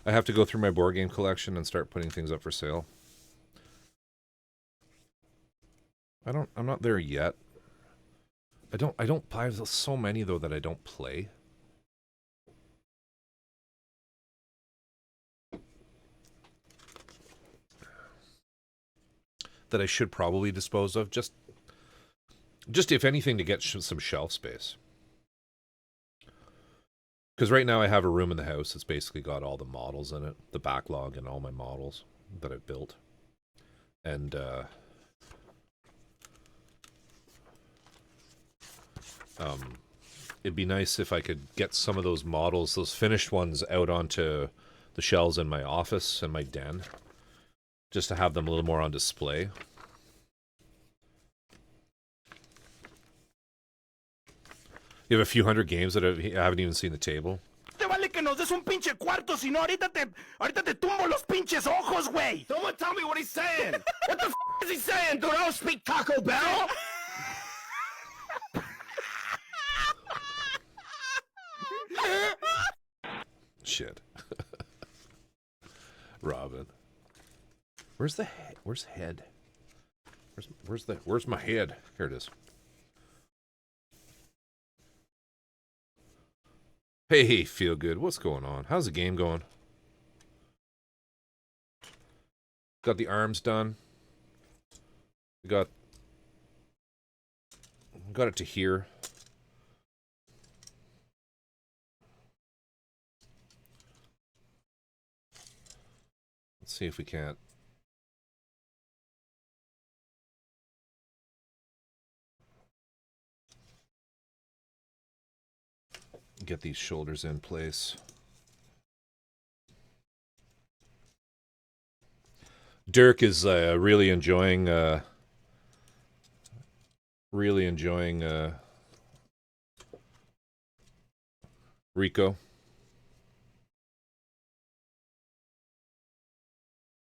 I have to go through my board game collection and start putting things up for sale. I'm not there yet. I have so many though that I don't play. That I should probably dispose of, just if anything to get some shelf space. Because right now I have a room in the house that's basically got all the models in it, the backlog and all my models that I've built. And it'd be nice if I could get some of those models, those finished ones, out onto the shelves in my office and my den, just to have them a little more on display. You have a few hundred games that I haven't even seen the table. Te vale que nos des un pinche cuarto, si no ahorita te tumbo los pinches ojos, güey. Someone tell me what he's saying. What the f is he saying? Do I don't speak Taco Bell? Shit. Robin. Where's the head? Where's head? Where's my head? Here it is. Hey, feel good. What's going on? How's the game going? Got the arms done. Got it to here. Let's see if we can't. Get these shoulders in place. Dirk is really enjoying Rico.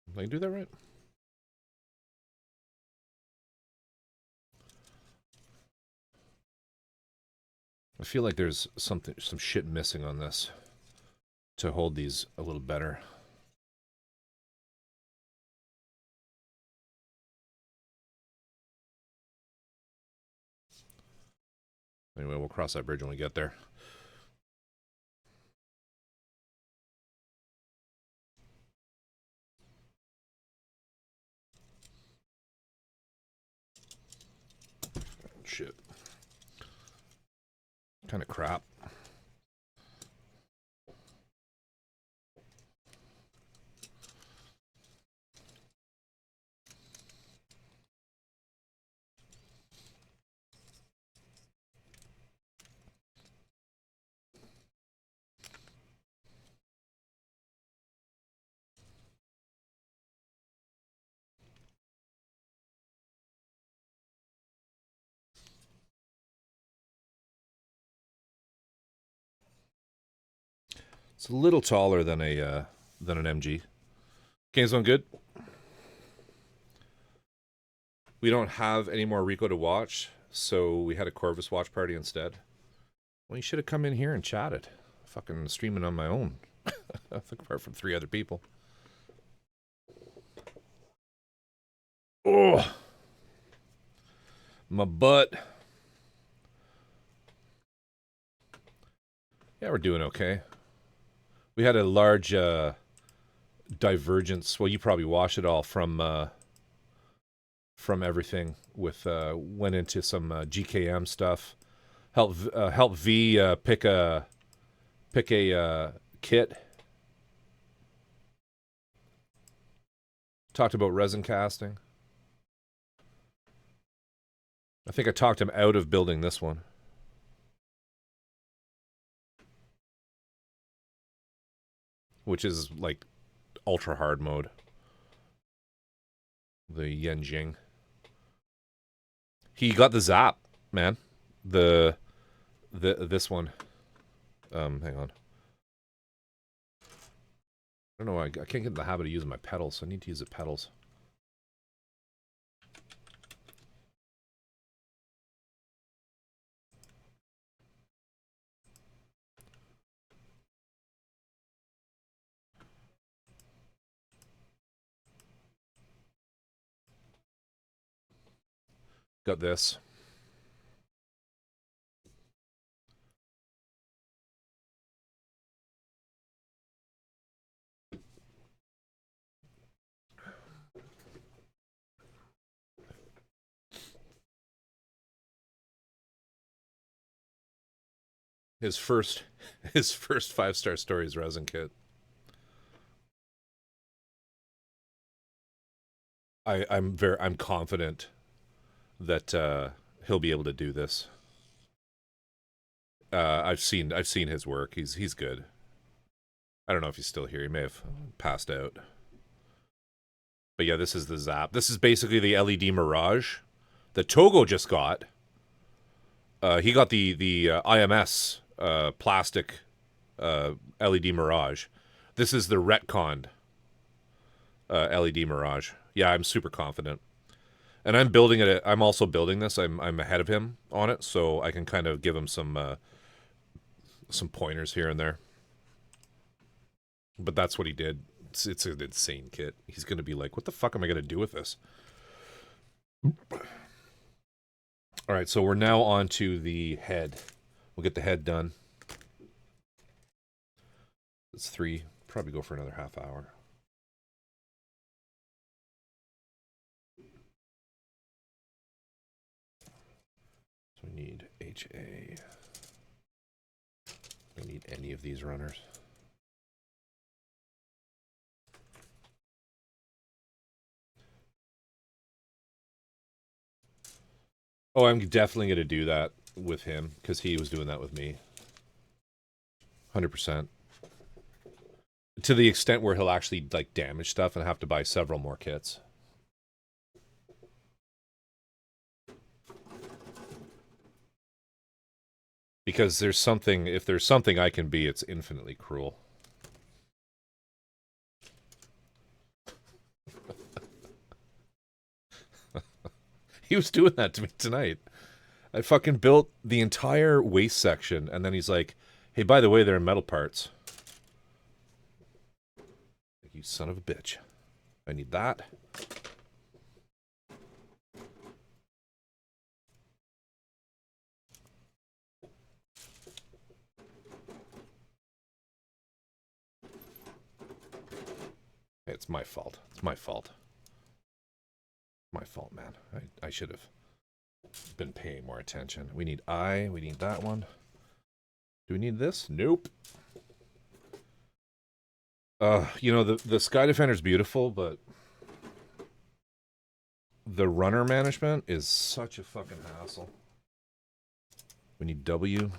Did I do that right? I feel like there's some shit missing on this to hold these a little better. Anyway, we'll cross that bridge when we get there. Shit. Kind of crap. It's a little taller than an MG. Game's going good. We don't have any more Rico to watch, so we had a Corvus watch party instead. Well, you should have come in here and chatted. Fucking streaming on my own. Apart from 3 other people. Oh, my butt. Yeah, we're doing okay. We had a large divergence. Well, you probably watched it all from everything. With went into some GKM stuff. Help V pick a kit. Talked about resin casting. I think I talked him out of building this one. Which is like ultra hard mode. The Yenjing. He got the zap, man. This one. Hang on. I don't know. I can't get in the habit of using my pedals, so I need to use the pedals. Got this. His first 5-star stories resin kit. I'm confident that he'll be able to do this. I've seen his work. He's good. I don't know if he's still here. He may have passed out. But yeah, this is the Zap. This is basically the LED Mirage that Togo just got. He got the IMS plastic LED Mirage. This is the retconned LED Mirage. Yeah, I'm super confident. And I'm building it. I'm also building this. I'm ahead of him on it, so I can kind of give him some pointers here and there. But that's what he did. It's an insane kit. He's going to be like, what the fuck am I going to do with this? All right, so we're now on to the head. We'll get the head done. It's 3. Probably go for another half hour. So we need HA. We need any of these runners. Oh, I'm definitely going to do that with him because he was doing that with me. 100%. To the extent where he'll actually like damage stuff and have to buy several more kits. Because there's something, if there's something I can be, it's infinitely cruel. He was doing that to me tonight. I fucking built the entire waist section, and then he's like, hey, by the way, they're metal parts. Like, you son of a bitch. I need that. It's my fault. It's my fault. My fault, man. I should have been paying more attention. We need eye. We need that one. Do we need this? Nope. You know, the Sky Defender is beautiful, but the runner management is such a fucking hassle. We need W.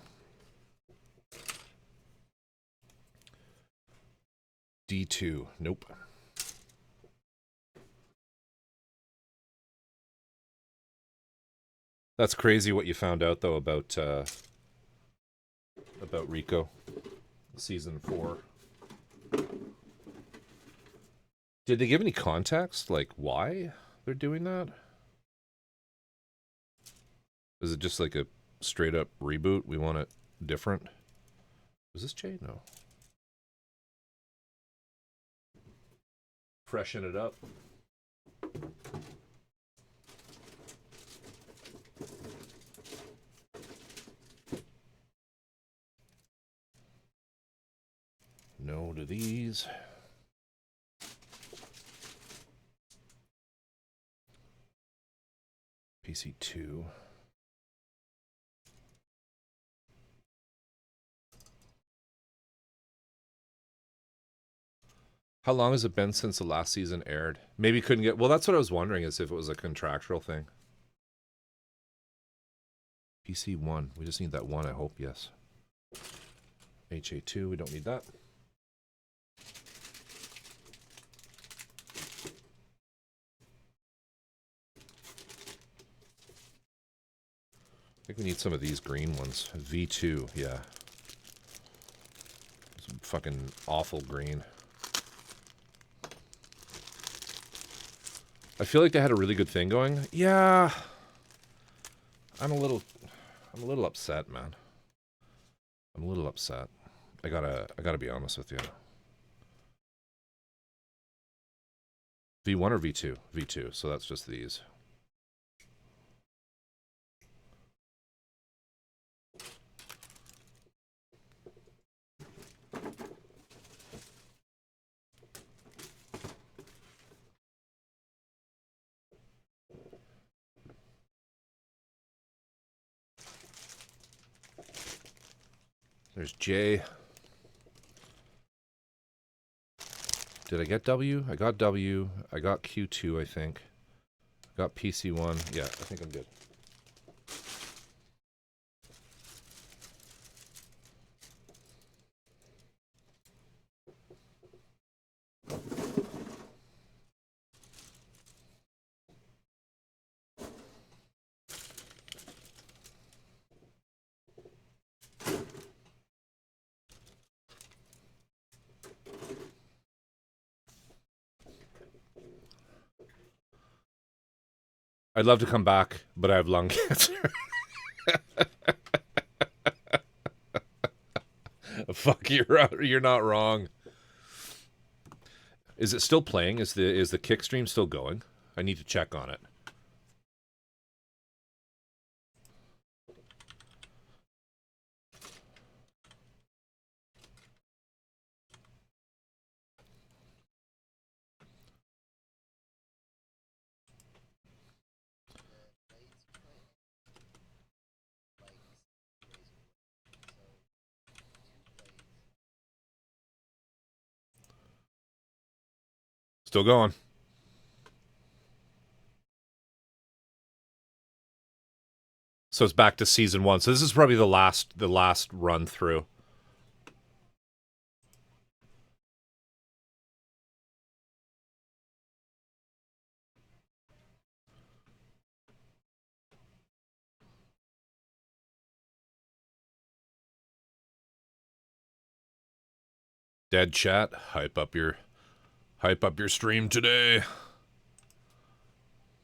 D2. Nope. That's crazy what you found out though about Rico. Season 4. Did they give any context, like why they're doing that? Is it just like a straight up reboot? We want it different? Was this Jay? No. Freshen it up. No to these. PC2. How long has it been since the last season aired? Maybe couldn't get... Well, that's what I was wondering, is if it was a contractual thing. PC1. We just need that one, I hope, yes. HA2, we don't need that. I think we need some of these green ones. V2, yeah. Some fucking awful green. I feel like they had a really good thing going. Yeah. I'm a little upset, man. I'm a little upset. I gotta be honest with you. V1 or V2? V2, so that's just these. There's J. Did I get W? I got W. I got Q2, I think. I got PC1. Yeah, I think I'm good. I'd love to come back, but I have lung cancer. Fuck, you're not wrong. Is it still playing? Is the kick stream still going? I need to check on it. Still going. So it's back to season 1. So this is probably the last run through. Dead chat, hype up your stream today.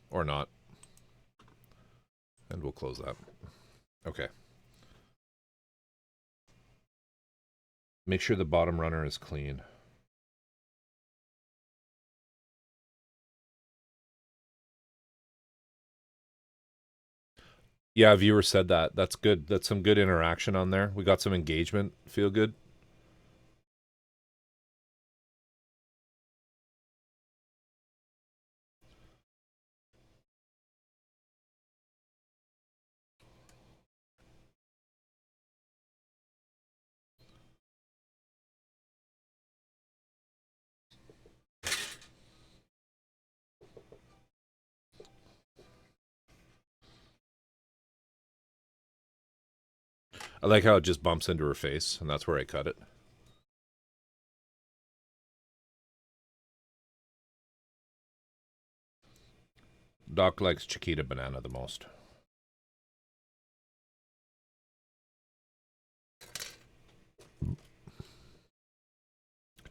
Or not. And we'll close that. Okay. Make sure the bottom runner is clean. Yeah, a viewer said that. That's good. That's some good interaction on there. We got some engagement. Feel good. I like how it just bumps into her face, and that's where I cut it. Doc likes Chiquita Banana the most.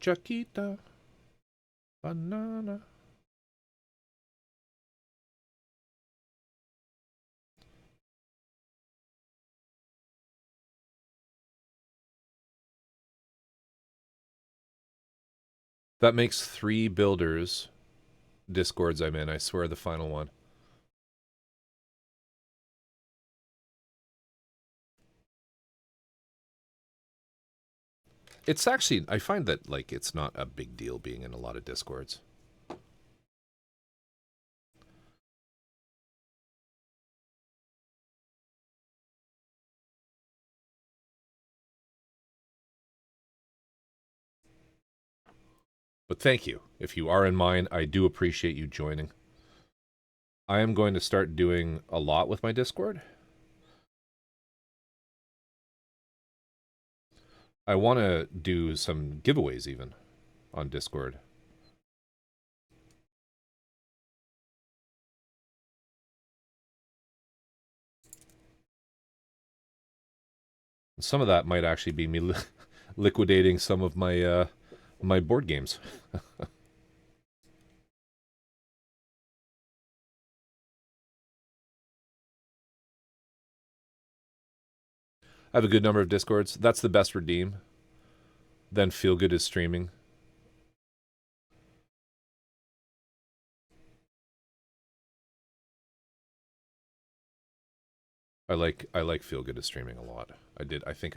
Chiquita Banana. That makes 3 builders. Discords I'm in. I swear the final one. It's actually, I find that, like, it's not a big deal being in a lot of Discords. But thank you. If you are in mine, I do appreciate you joining. I am going to start doing a lot with my Discord. I want to do some giveaways even on Discord. Some of that might actually be me liquidating some of my my board games. I have a good number of Discords. That's the best redeem. Then Feel Good is streaming. I like Feel Good is streaming a lot. I think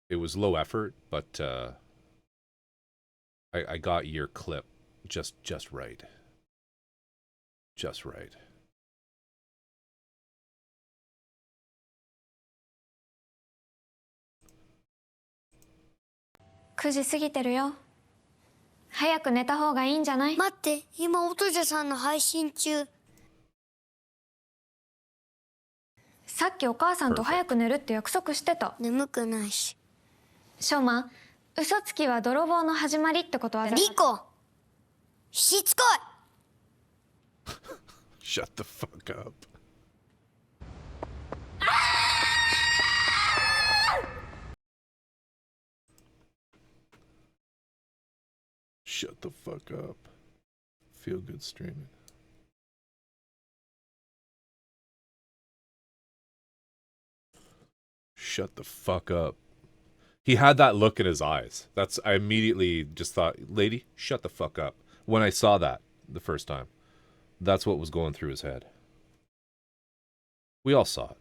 it was low effort, but I got your clip just right. Just right. 9時過ぎてるよ。早く寝た方がいいんじゃない？待って、今、音じゃさんの配信中。さっきお母さんと早く寝るって約束してた。眠くないし。ショーマ、嘘つきは泥棒の始まりってことは。リコ、しつこい。Shut the fuck up. Shut the fuck up. Feel good streaming. Shut the fuck up. He had that look in his eyes. I immediately just thought, lady, shut the fuck up. When I saw that the first time. That's what was going through his head. We all saw it.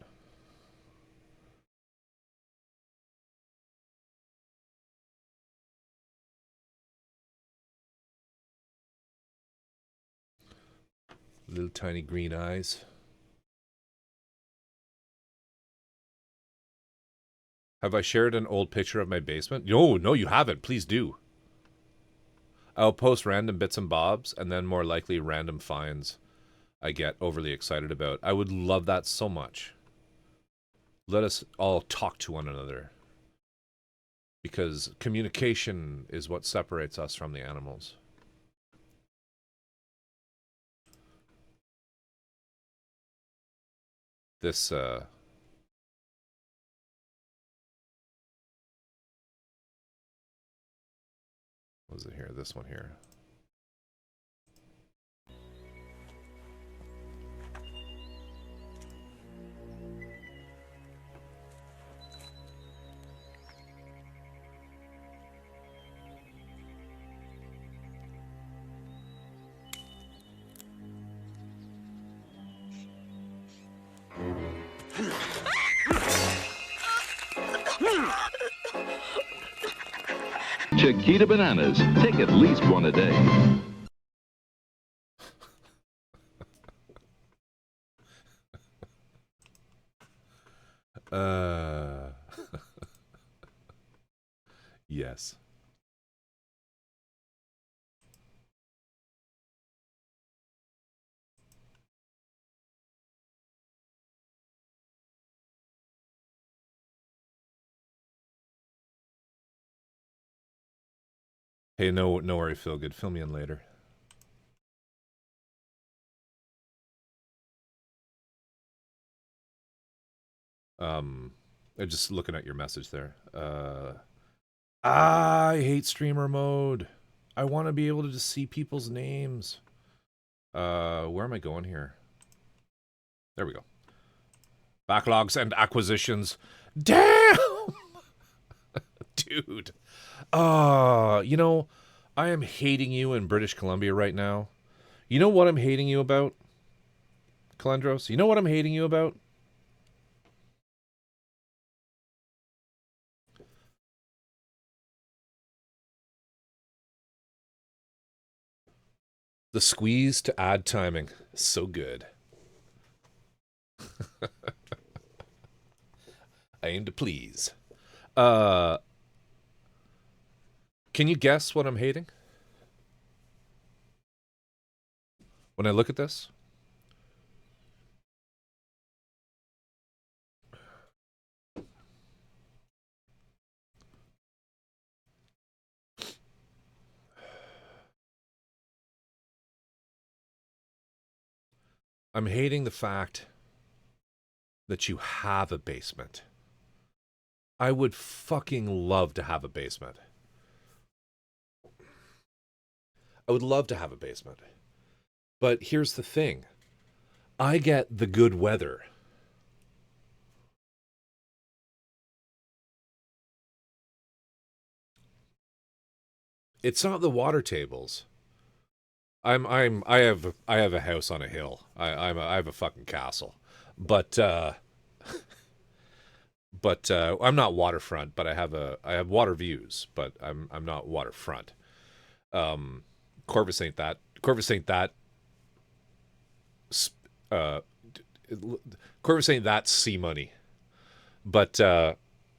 Little tiny green eyes. Have I shared an old picture of my basement? No, you haven't. Please do. I'll post random bits and bobs, and then more likely random finds I get overly excited about. I would love that so much. Let us all talk to one another. Because communication is what separates us from the animals. This, what was it here? This one here. Chiquita Bananas. Take at least one a day. Yes. Hey, no worry, Phil. Good. Fill me in later. I'm just looking at your message there. I hate streamer mode. I want to be able to just see people's names. Where am I going here? There we go. Backlogs and acquisitions. Damn! Dude. You know, I am hating you in British Columbia right now. You know what I'm hating you about? Calendros? You know what I'm hating you about? The squeeze to add timing. So good. I aim to please. Can you guess what I'm hating? When I look at this? I'm hating the fact that you have a basement. I would fucking love to have a basement. I would love to have a basement. But here's the thing. I get the good weather. It's not the water tables. I have a house on a hill. I have a fucking castle. But I'm not waterfront, but I have water views, but I'm not waterfront. Corvus ain't that. Corvus ain't that. Corvus ain't that sea money. But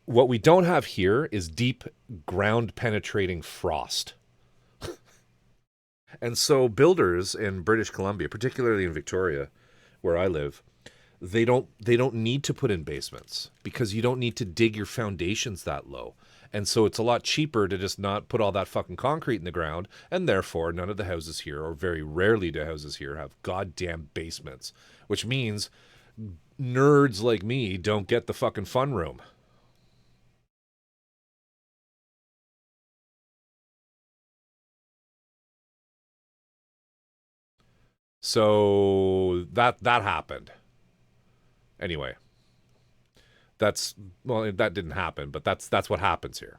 what we don't have here is deep ground penetrating frost. And so builders in British Columbia, particularly in Victoria, where I live, they don't need to put in basements because you don't need to dig your foundations that low. And so it's a lot cheaper to just not put all that fucking concrete in the ground, and therefore none of the houses here, or very rarely do houses here, have goddamn basements, which means nerds like me don't get the fucking fun room. So that happened. Anyway, that didn't happen, but that's what happens here.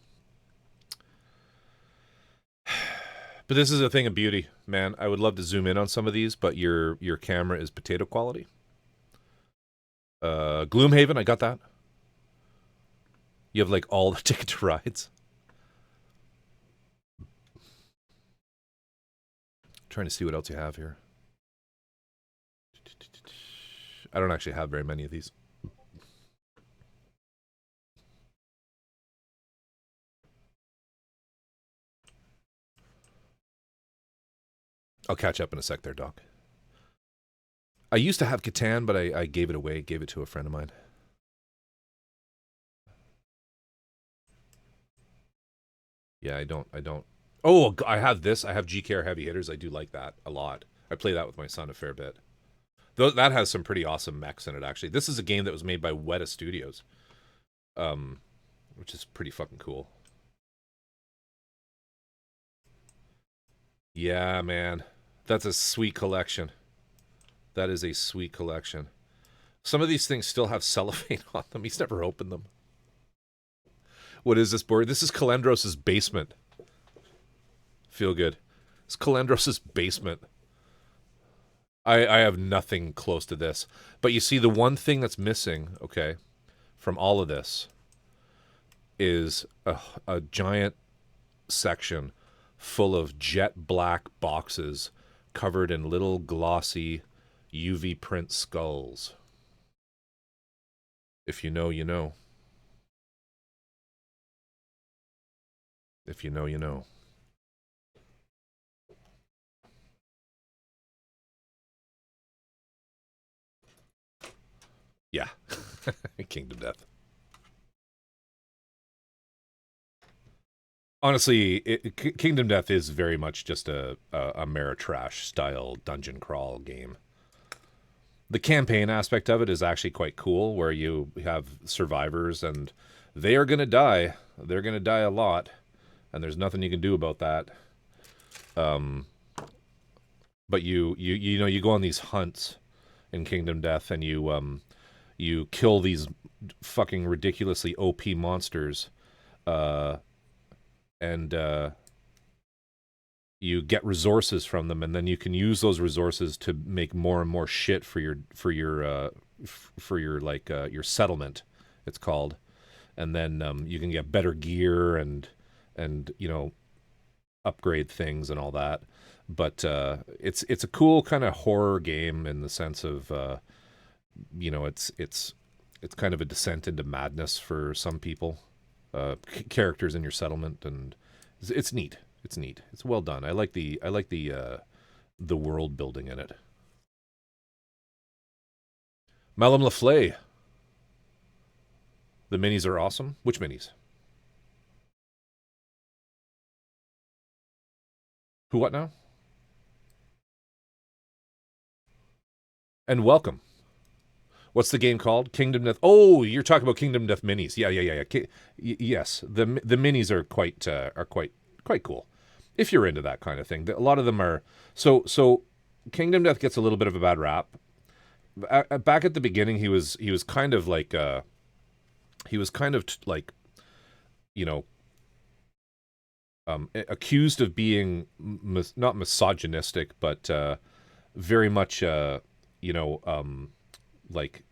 But this is a thing of beauty, man. I would love to zoom in on some of these, but your camera is potato quality. Gloomhaven, I got that. You have like all the Ticket to Rides. Trying to see what else you have here. I don't actually have very many of these. I'll catch up in a sec there, Doc. I used to have Catan, but I gave it away. Gave it to a friend of mine. Yeah, I don't. Oh, I have this. I have GKR Heavy Hitters. I do like that a lot. I play that with my son a fair bit. Though that has some pretty awesome mechs in it, actually. This is a game that was made by Weta Studios, which is pretty fucking cool. Yeah, man. That's a sweet collection. That is a sweet collection. Some of these things still have cellophane on them. He's never opened them. What is this board? This is Calendros's basement. Feel good. It's Calendros's basement. I have nothing close to this. But you see, the one thing that's missing, okay, from all of this is a giant section full of jet black boxes covered in little glossy UV print skulls. If you know, you know. If you know, you know. Yeah. Kingdom Death. Honestly, Kingdom Death is very much just a Ameritrash style dungeon crawl game. The campaign aspect of it is actually quite cool, where you have survivors and they are going to die. They're going to die a lot, and there's nothing you can do about that. But you go on these hunts in Kingdom Death, and you kill these fucking ridiculously OP monsters, and you get resources from them, and then you can use those resources to make more and more shit for your settlement, it's called, and then you can get better gear and upgrade things and all that. But it's a cool kind of horror game in the sense of it's kind of a descent into madness for some people. Characters in your settlement, and it's neat. It's neat. It's well done. I like the world building in it. Malum Laflay. The minis are awesome. Which minis? Who what now? And welcome. What's the game called? Kingdom Death. Oh, you're talking about Kingdom Death minis. Yeah. Yes, the minis are quite cool. If you're into that kind of thing, a lot of them are. So Kingdom Death gets a little bit of a bad rap. Back at the beginning, he was kind of like accused of being not misogynistic, but very much like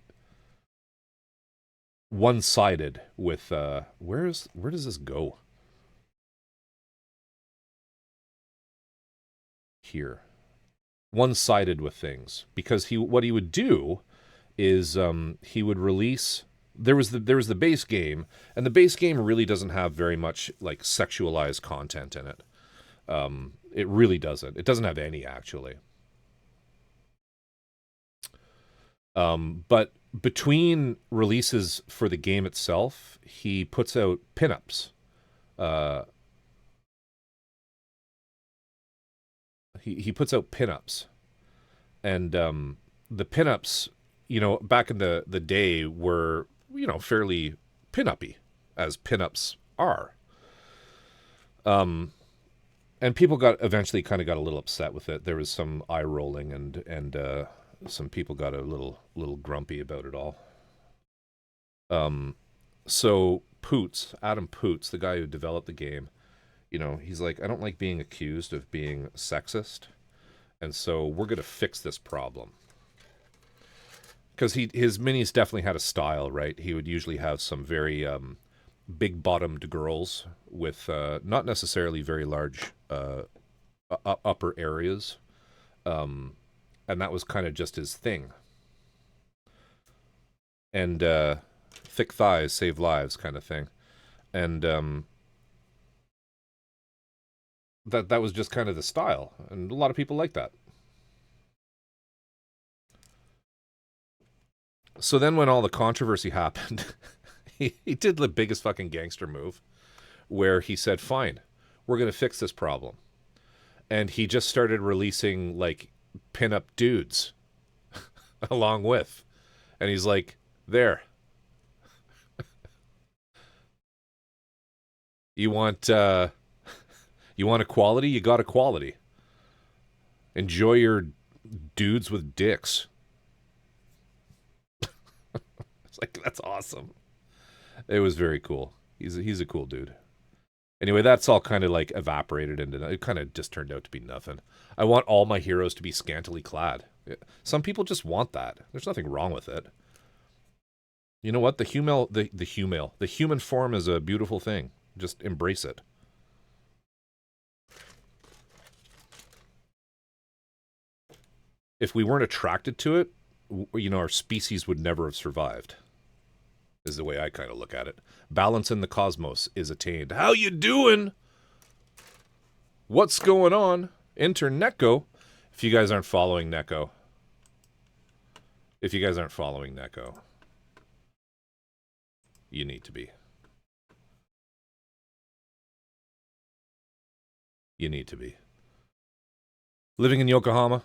one-sided with where does this go? Here. One-sided with things, because what he would do is he would release, there was the base game, and the base game really doesn't have very much like sexualized content in it. It really doesn't. It doesn't have any, actually. But between releases for the game itself, he puts out pinups. He puts out pinups, and the pinups, back in the day were fairly pinup-y, as pinups are. And people eventually kind of got a little upset with it. There was some eye rolling, and some people got a little grumpy about it all. So Adam Poots, the guy who developed the game, he's like, I don't like being accused of being sexist, and so we're going to fix this problem. Because his minis definitely had a style, right? He would usually have some very big-bottomed girls with not necessarily very large upper areas, and that was kind of just his thing. And thick thighs save lives kind of thing. And that was just kind of the style, and a lot of people like that. So then when all the controversy happened, he did the biggest fucking gangster move where he said, fine, we're going to fix this problem. And he just started releasing like pinup dudes along with. And he's like, there. You want equality? You got equality. Enjoy your dudes with dicks. It's like, that's awesome. It was very cool. He's a cool dude. Anyway, that's all kind of like evaporated into, it kind of just turned out to be nothing. I want all my heroes to be scantily clad. Some people just want that. There's nothing wrong with it. You know what? The human form is a beautiful thing. Just embrace it. If we weren't attracted to it, you know, our species would never have survived. Is the way I kind of look at it. Balance in the cosmos is attained. How you doing? What's going on? Enter Neko. If you guys aren't following Neko. You need to be. You need to be. Living in Yokohama.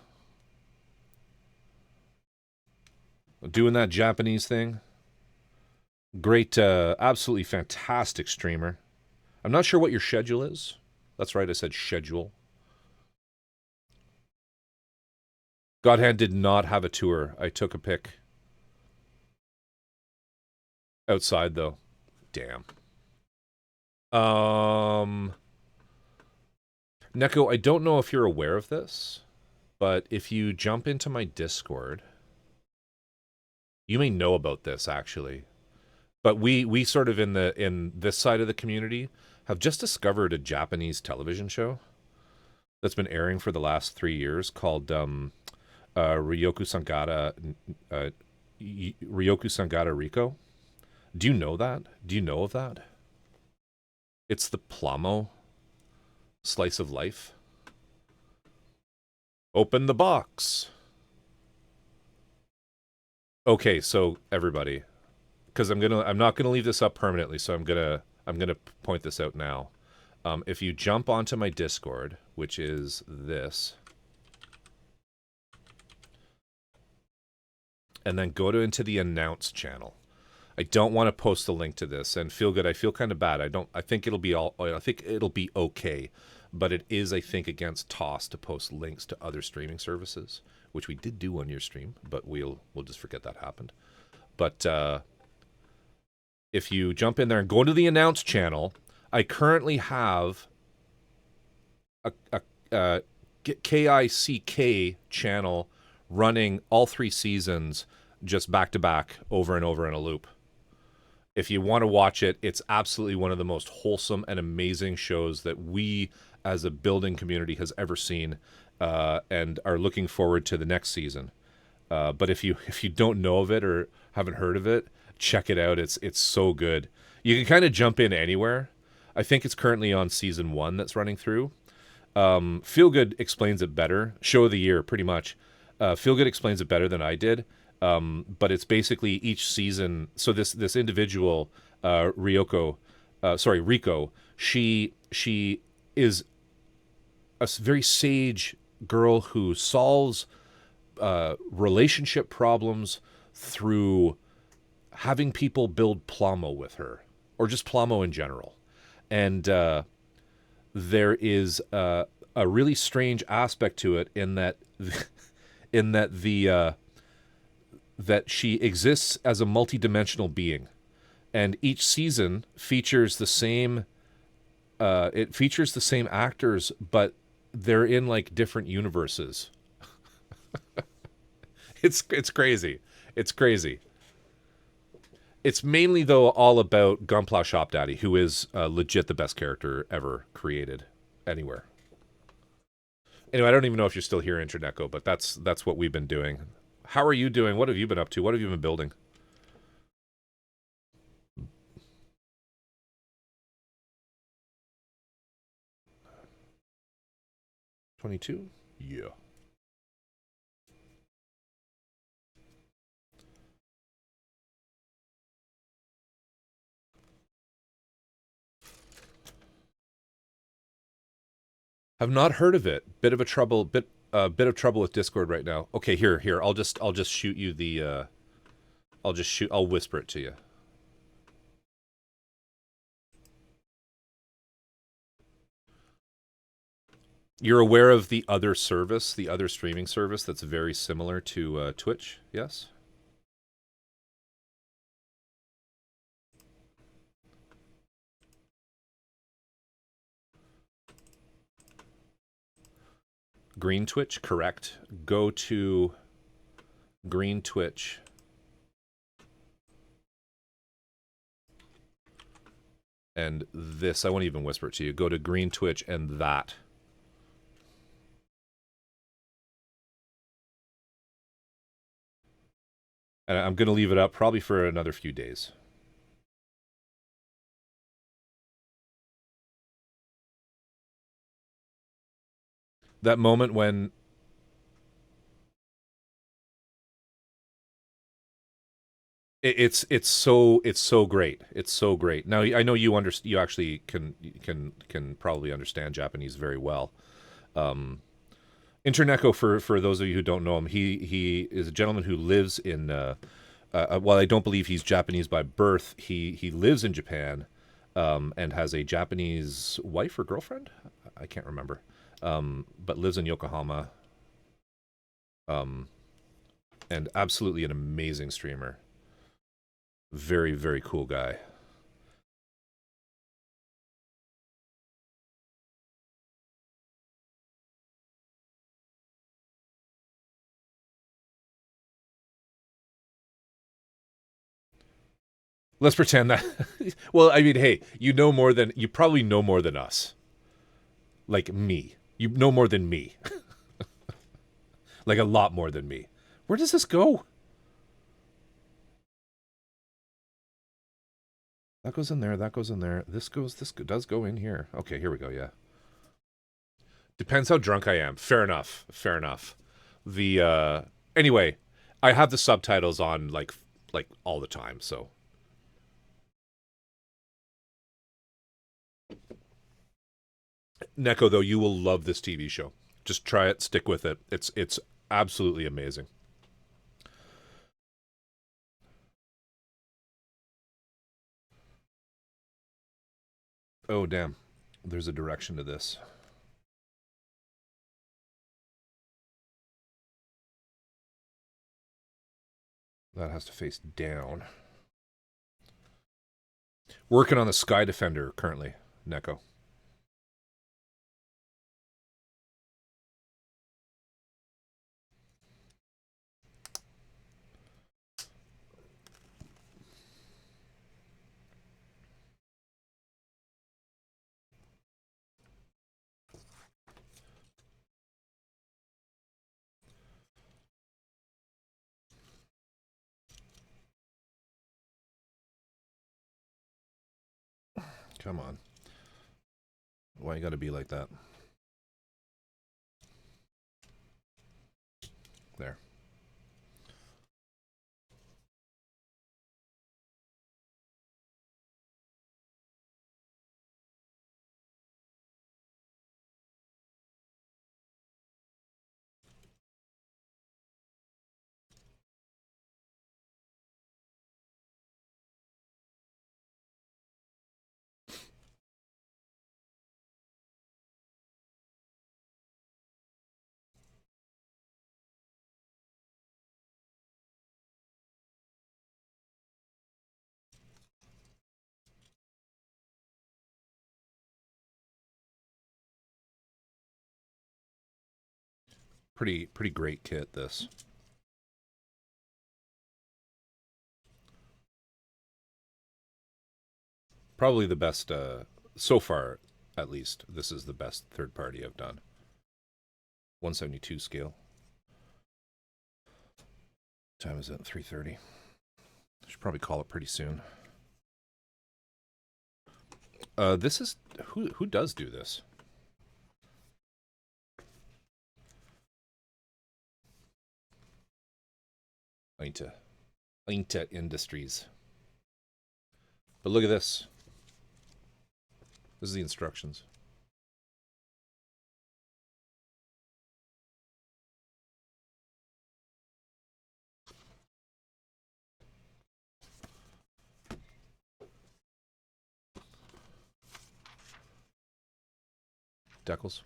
Doing that Japanese thing. Great, absolutely fantastic streamer. I'm not sure what your schedule is. That's right, I said schedule. Godhand did not have a tour. I took a pic. Outside, though. Damn. Neko, I don't know if you're aware of this, but if you jump into my Discord, you may know about this, actually. But we sort of in this side of the community have just discovered a Japanese television show that's been airing for the last 3 years called Ryoku Sangata Riko. Do you know that? Do you know of that? It's the Plamo slice of life. Open the box. Okay, so everybody, because I'm not gonna leave this up permanently, so I'm gonna point this out now. If you jump onto my Discord, which is this, and then go into the announce channel. I don't want to post the link to this, and feel good. I feel kind of bad. I think it'll be okay, but it is, I think, against TOS to post links to other streaming services, which we did do on your stream, but we'll just forget that happened. But if you jump in there and go to the announce channel, I currently have a KICK channel running all 3 seasons just back to back over and over in a loop. If you want to watch it, it's absolutely one of the most wholesome and amazing shows that we as a building community has ever seen, and are looking forward to the next season. But if you don't know of it or haven't heard of it, check it out. It's so good. You can kind of jump in anywhere. I think it's currently on season 1 that's running through. Feel Good explains it better. Show of the year, pretty much. Feel Good explains it better than I did. But it's basically each season. So this individual, Riko, she is a very sage girl who solves relationship problems through having people build Plamo with her, or just Plamo in general. And there is a really strange aspect to it in that that she exists as a multidimensional being, and each season features the same. It features the same actors, but they're in like different universes. It's crazy. It's crazy. It's mainly, though, all about Gunpla Shop Daddy, who is legit the best character ever created anywhere. Anyway, I don't even know if you're still here, Internetco, but that's what we've been doing. How are you doing? What have you been up to? What have you been building? 22? Yeah. Have not heard of it. Bit of trouble with Discord right now. Okay, here. I'll just shoot you the I'll whisper it to you. You're aware of the other service, the other streaming service that's very similar to Twitch, yes? Green Twitch, correct. Go to Green Twitch. And this, I won't even whisper it to you. Go to Green Twitch and that. And I'm going to leave it up probably for another few days. That moment when it's so great. It's so great. Now I know you actually can probably understand Japanese very well. Interneko, for those of you who don't know him, he is a gentleman who lives in while I don't believe he's Japanese by birth, he lives in Japan and has a Japanese wife or girlfriend. I can't remember. But lives in Yokohama. And absolutely an amazing streamer. Very, very cool guy. Let's pretend that. Well, I mean, hey, you probably know more than us. Like me. You know more than me. Like a lot more than me. Where does this go? That goes in there. That goes in there. This does go in here. Okay, here we go. Yeah. Depends how drunk I am. Fair enough. Fair enough. Anyway, I have the subtitles on like all the time, so. Neko, though, you will love this TV show. Just try it, stick with it. It's absolutely amazing. Oh, damn. There's a direction to this. That has to face down. Working on the Sky Defender currently, Neko. Come on. Why you gotta be like that? There. Pretty great kit, this. Probably the best, so far, at least, this is the best third party I've done. 172 scale. Time is it? 3:30. Should probably call it pretty soon. This is, who does do this? Ainta Industries. But look at this. This is the instructions. Decals.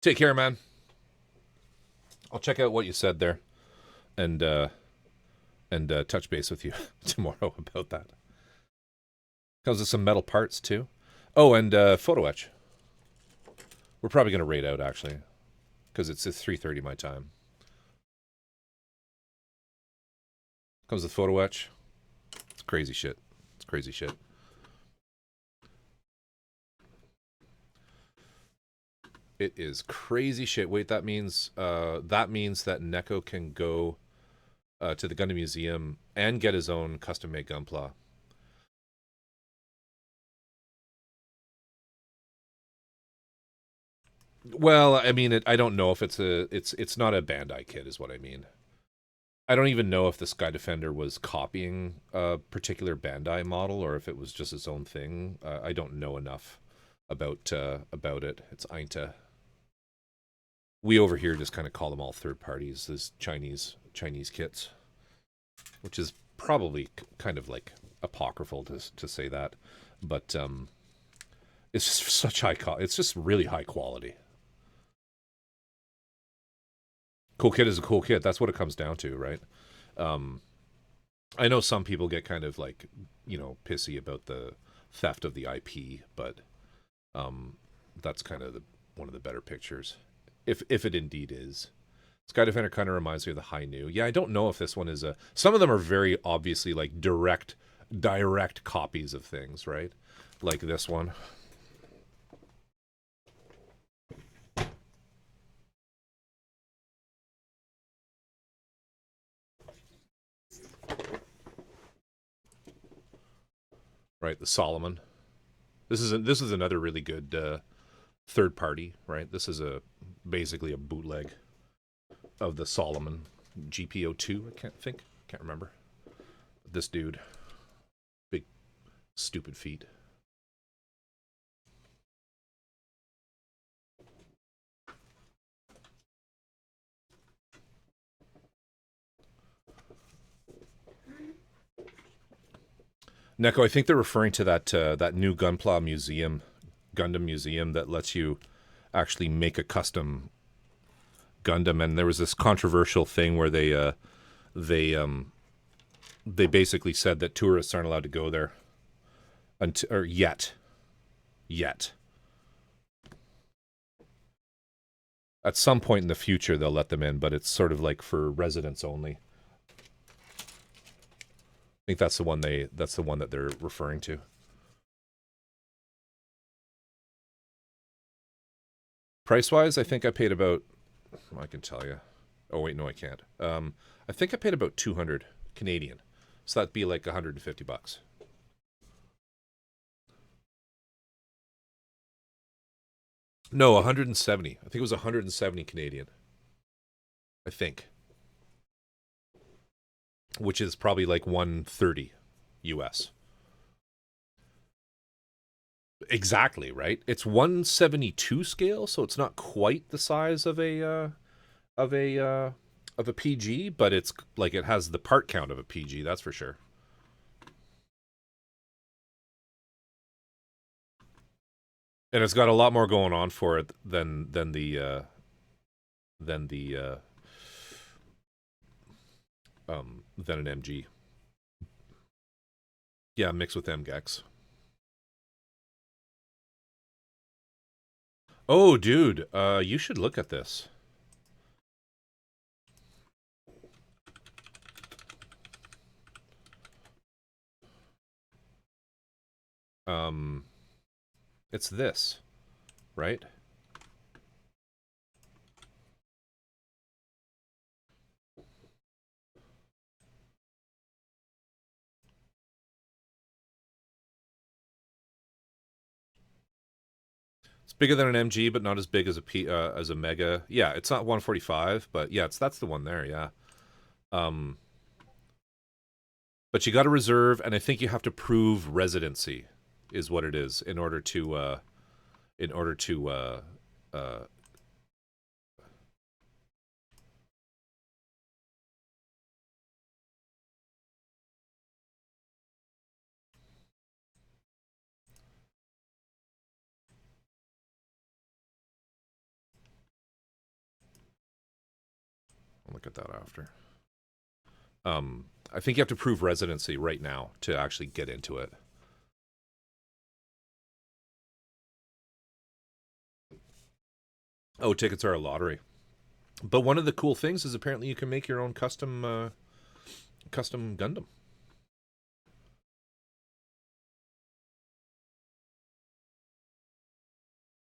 Take care, man. I'll check out what you said there, and touch base with you tomorrow about that. Comes with some metal parts too. Oh, and photo etch. We're probably gonna raid out actually, because it's 3:30 my time. Comes with photo etch. It's crazy shit. It's crazy shit. It is crazy shit. Wait, that means that Neko can go to the Gundam Museum and get his own custom-made Gunpla. Well, I mean, I don't know if it's not a Bandai kit, is what I mean. I don't even know if the Sky Defender was copying a particular Bandai model or if it was just its own thing. I don't know enough about it. It's Ainta. We over here just kind of call them all third parties, as Chinese kits, which is probably kind of like apocryphal to say that, but it's just such it's just really high quality. Cool kit is a cool kit. That's what it comes down to, right? I know some people get kind of like, pissy about the theft of the IP, but that's kind of one of the better pictures, if it indeed is. Sky Defender kind of reminds me of the High Nu. Yeah, I don't know if this one is a... Some of them are very obviously like direct copies of things, right? Like this one. Right, the Solomon. This is another really good third party, right? This is basically a bootleg of the Solomon GPO2. Can't remember. This dude, big stupid feet. Neko, I think they're referring to that new Gunpla museum, Gundam museum, that lets you actually make a custom Gundam. And there was this controversial thing where they basically said that tourists aren't allowed to go there yet. At some point in the future, they'll let them in, but it's sort of like for residents only. I think that's the one that they're referring to. Price-wise, I think I paid about... I can tell you. Oh, wait, no, I can't. I think I paid about 200 Canadian. So that'd be like 150 bucks. No, 170. I think it was 170 Canadian. I think. Which is probably like 130 US. Exactly, right? It's 172 scale, so it's not quite the size of a PG, but it's like it has the part count of a PG, that's for sure. And it's got a lot more going on for it than an MG. Yeah, mixed with MGEX. Oh, dude, you should look at this. It's this, right? bigger than an MG, but not as big as a Mega. Yeah, it's not 145, but yeah, that's the one there. Yeah. But you got to reserve, and I think you have to prove residency, is what it is, in order to uh, I'll look at that after. I think you have to prove residency right now to actually get into it. Oh, tickets are a lottery. But one of the cool things is apparently you can make your own custom Gundam.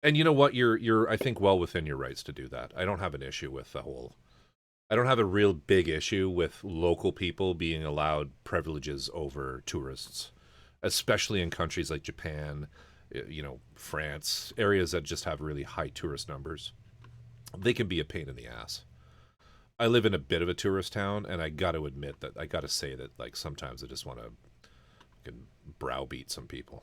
And you know what? You're I think well within your rights to do that. I don't have an issue with the whole. I don't have a real big issue with local people being allowed privileges over tourists, especially in countries like Japan, France, areas that just have really high tourist numbers. They can be a pain in the ass. I live in a bit of a tourist town, and I got to admit that I got to say that like sometimes I just want to browbeat some people.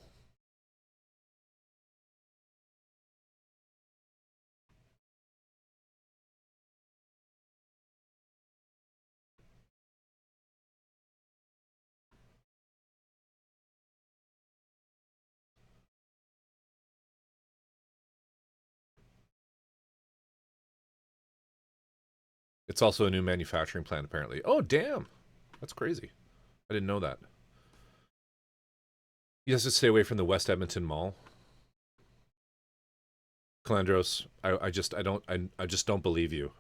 It's also a new manufacturing plant, apparently. Oh, damn. That's crazy. I didn't know that. You have to stay away from the West Edmonton Mall. Calandros, I just don't believe you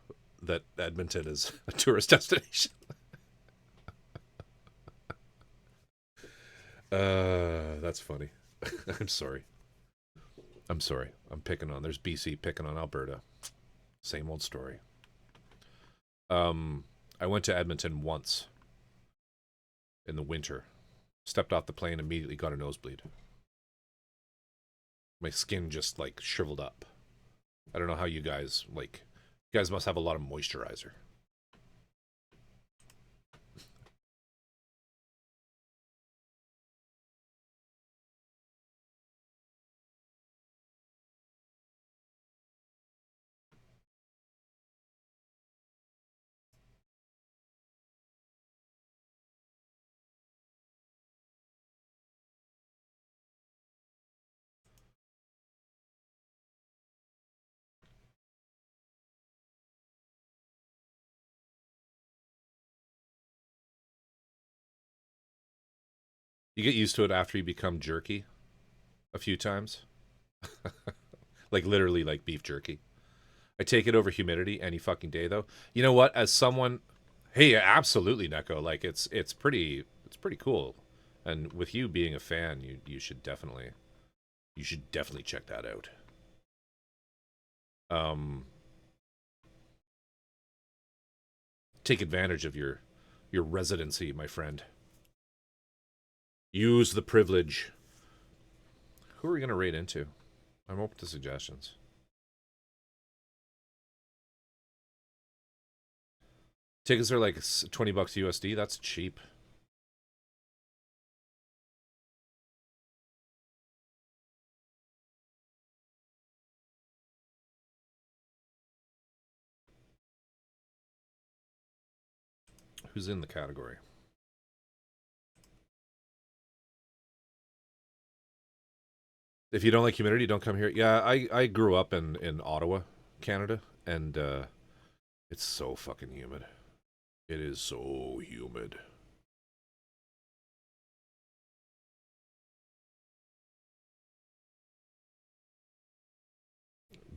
that Edmonton is a tourist destination. That's funny. I'm sorry. I'm sorry. I'm picking on. There's BC picking on Alberta. Same old story. I went to Edmonton once in the winter. Stepped off the plane, immediately got a nosebleed. My skin just like shriveled up. I don't know how you guys like. You guys must have a lot of moisturizer. You get used to it after you become jerky a few times. Like literally like beef jerky. I take it over humidity any fucking day though. You know what? As someone hey, absolutely Neko. Like it's pretty cool. And with you being a fan, you should definitely check that out. Take advantage of your residency, my friend. Use the privilege. Who are we going to raid into? I'm open to suggestions. Tickets are like $20 USD. That's cheap. Who's in the category? If you don't like humidity, don't come here. Yeah, I grew up in Ottawa, Canada, and it's so fucking humid. It is so humid.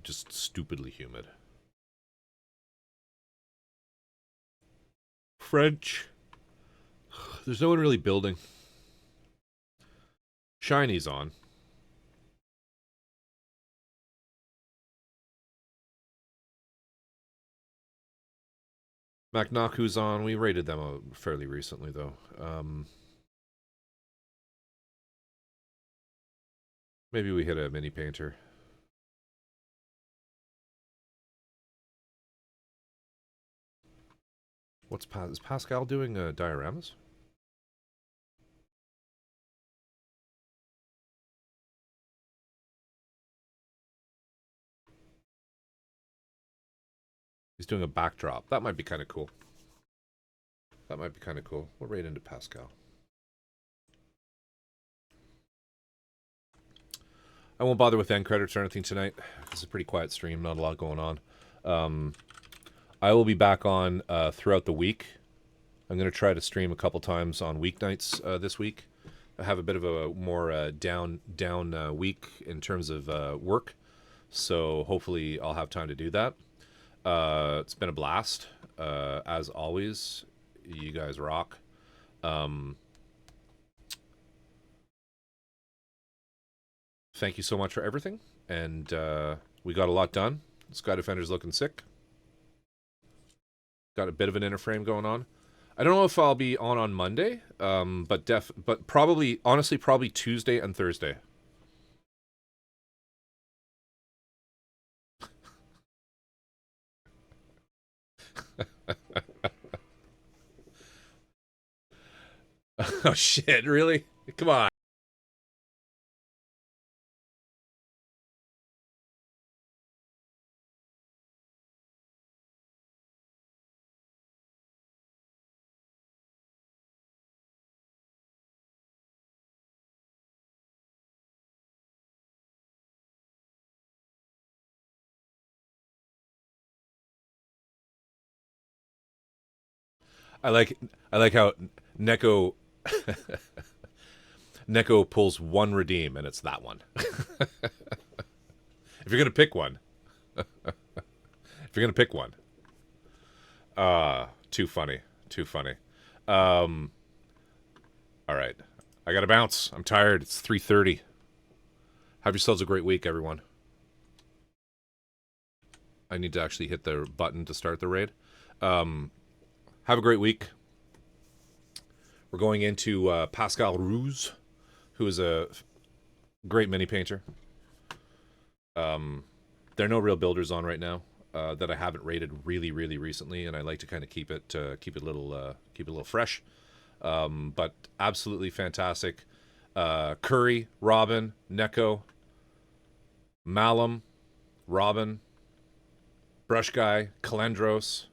Just stupidly humid. French. There's no one really building. Shiny's on. Macnaku's on. We rated them out fairly recently, though. Maybe we hit a mini painter. Is Pascal doing dioramas? He's doing a backdrop. That might be kind of cool. That might be kind of cool. We'll raid into Pascal. I won't bother with end credits or anything tonight. This is a pretty quiet stream. Not a lot going on. I will be back on throughout the week. I'm going to try to stream a couple times on weeknights this week. I have a bit of a more down week in terms of work. So hopefully I'll have time to do that. It's been a blast. As always, you guys rock. Thank you so much for everything. And we got a lot done. Sky Defender's looking sick. Got a bit of an inner frame going on. I don't know if I'll be on Monday, but probably, honestly, probably Tuesday and Thursday. Oh shit, really? Come on. I like how Neko Neko pulls one redeem and it's that one. If you're gonna pick one. If you're gonna pick one. Too funny. Too funny. Alright. I gotta bounce. I'm tired. It's 3:30. Have yourselves a great week, everyone. I need to actually hit the button to start the raid. Have a great week. We're going into Pascal Ruse, who is a great mini painter. There are no real builders on right now that I haven't rated really recently, and I like to kind of keep it a little fresh. But absolutely fantastic. Curry, Robin, Neko, Malum, Robin, Brush Guy, Calendros,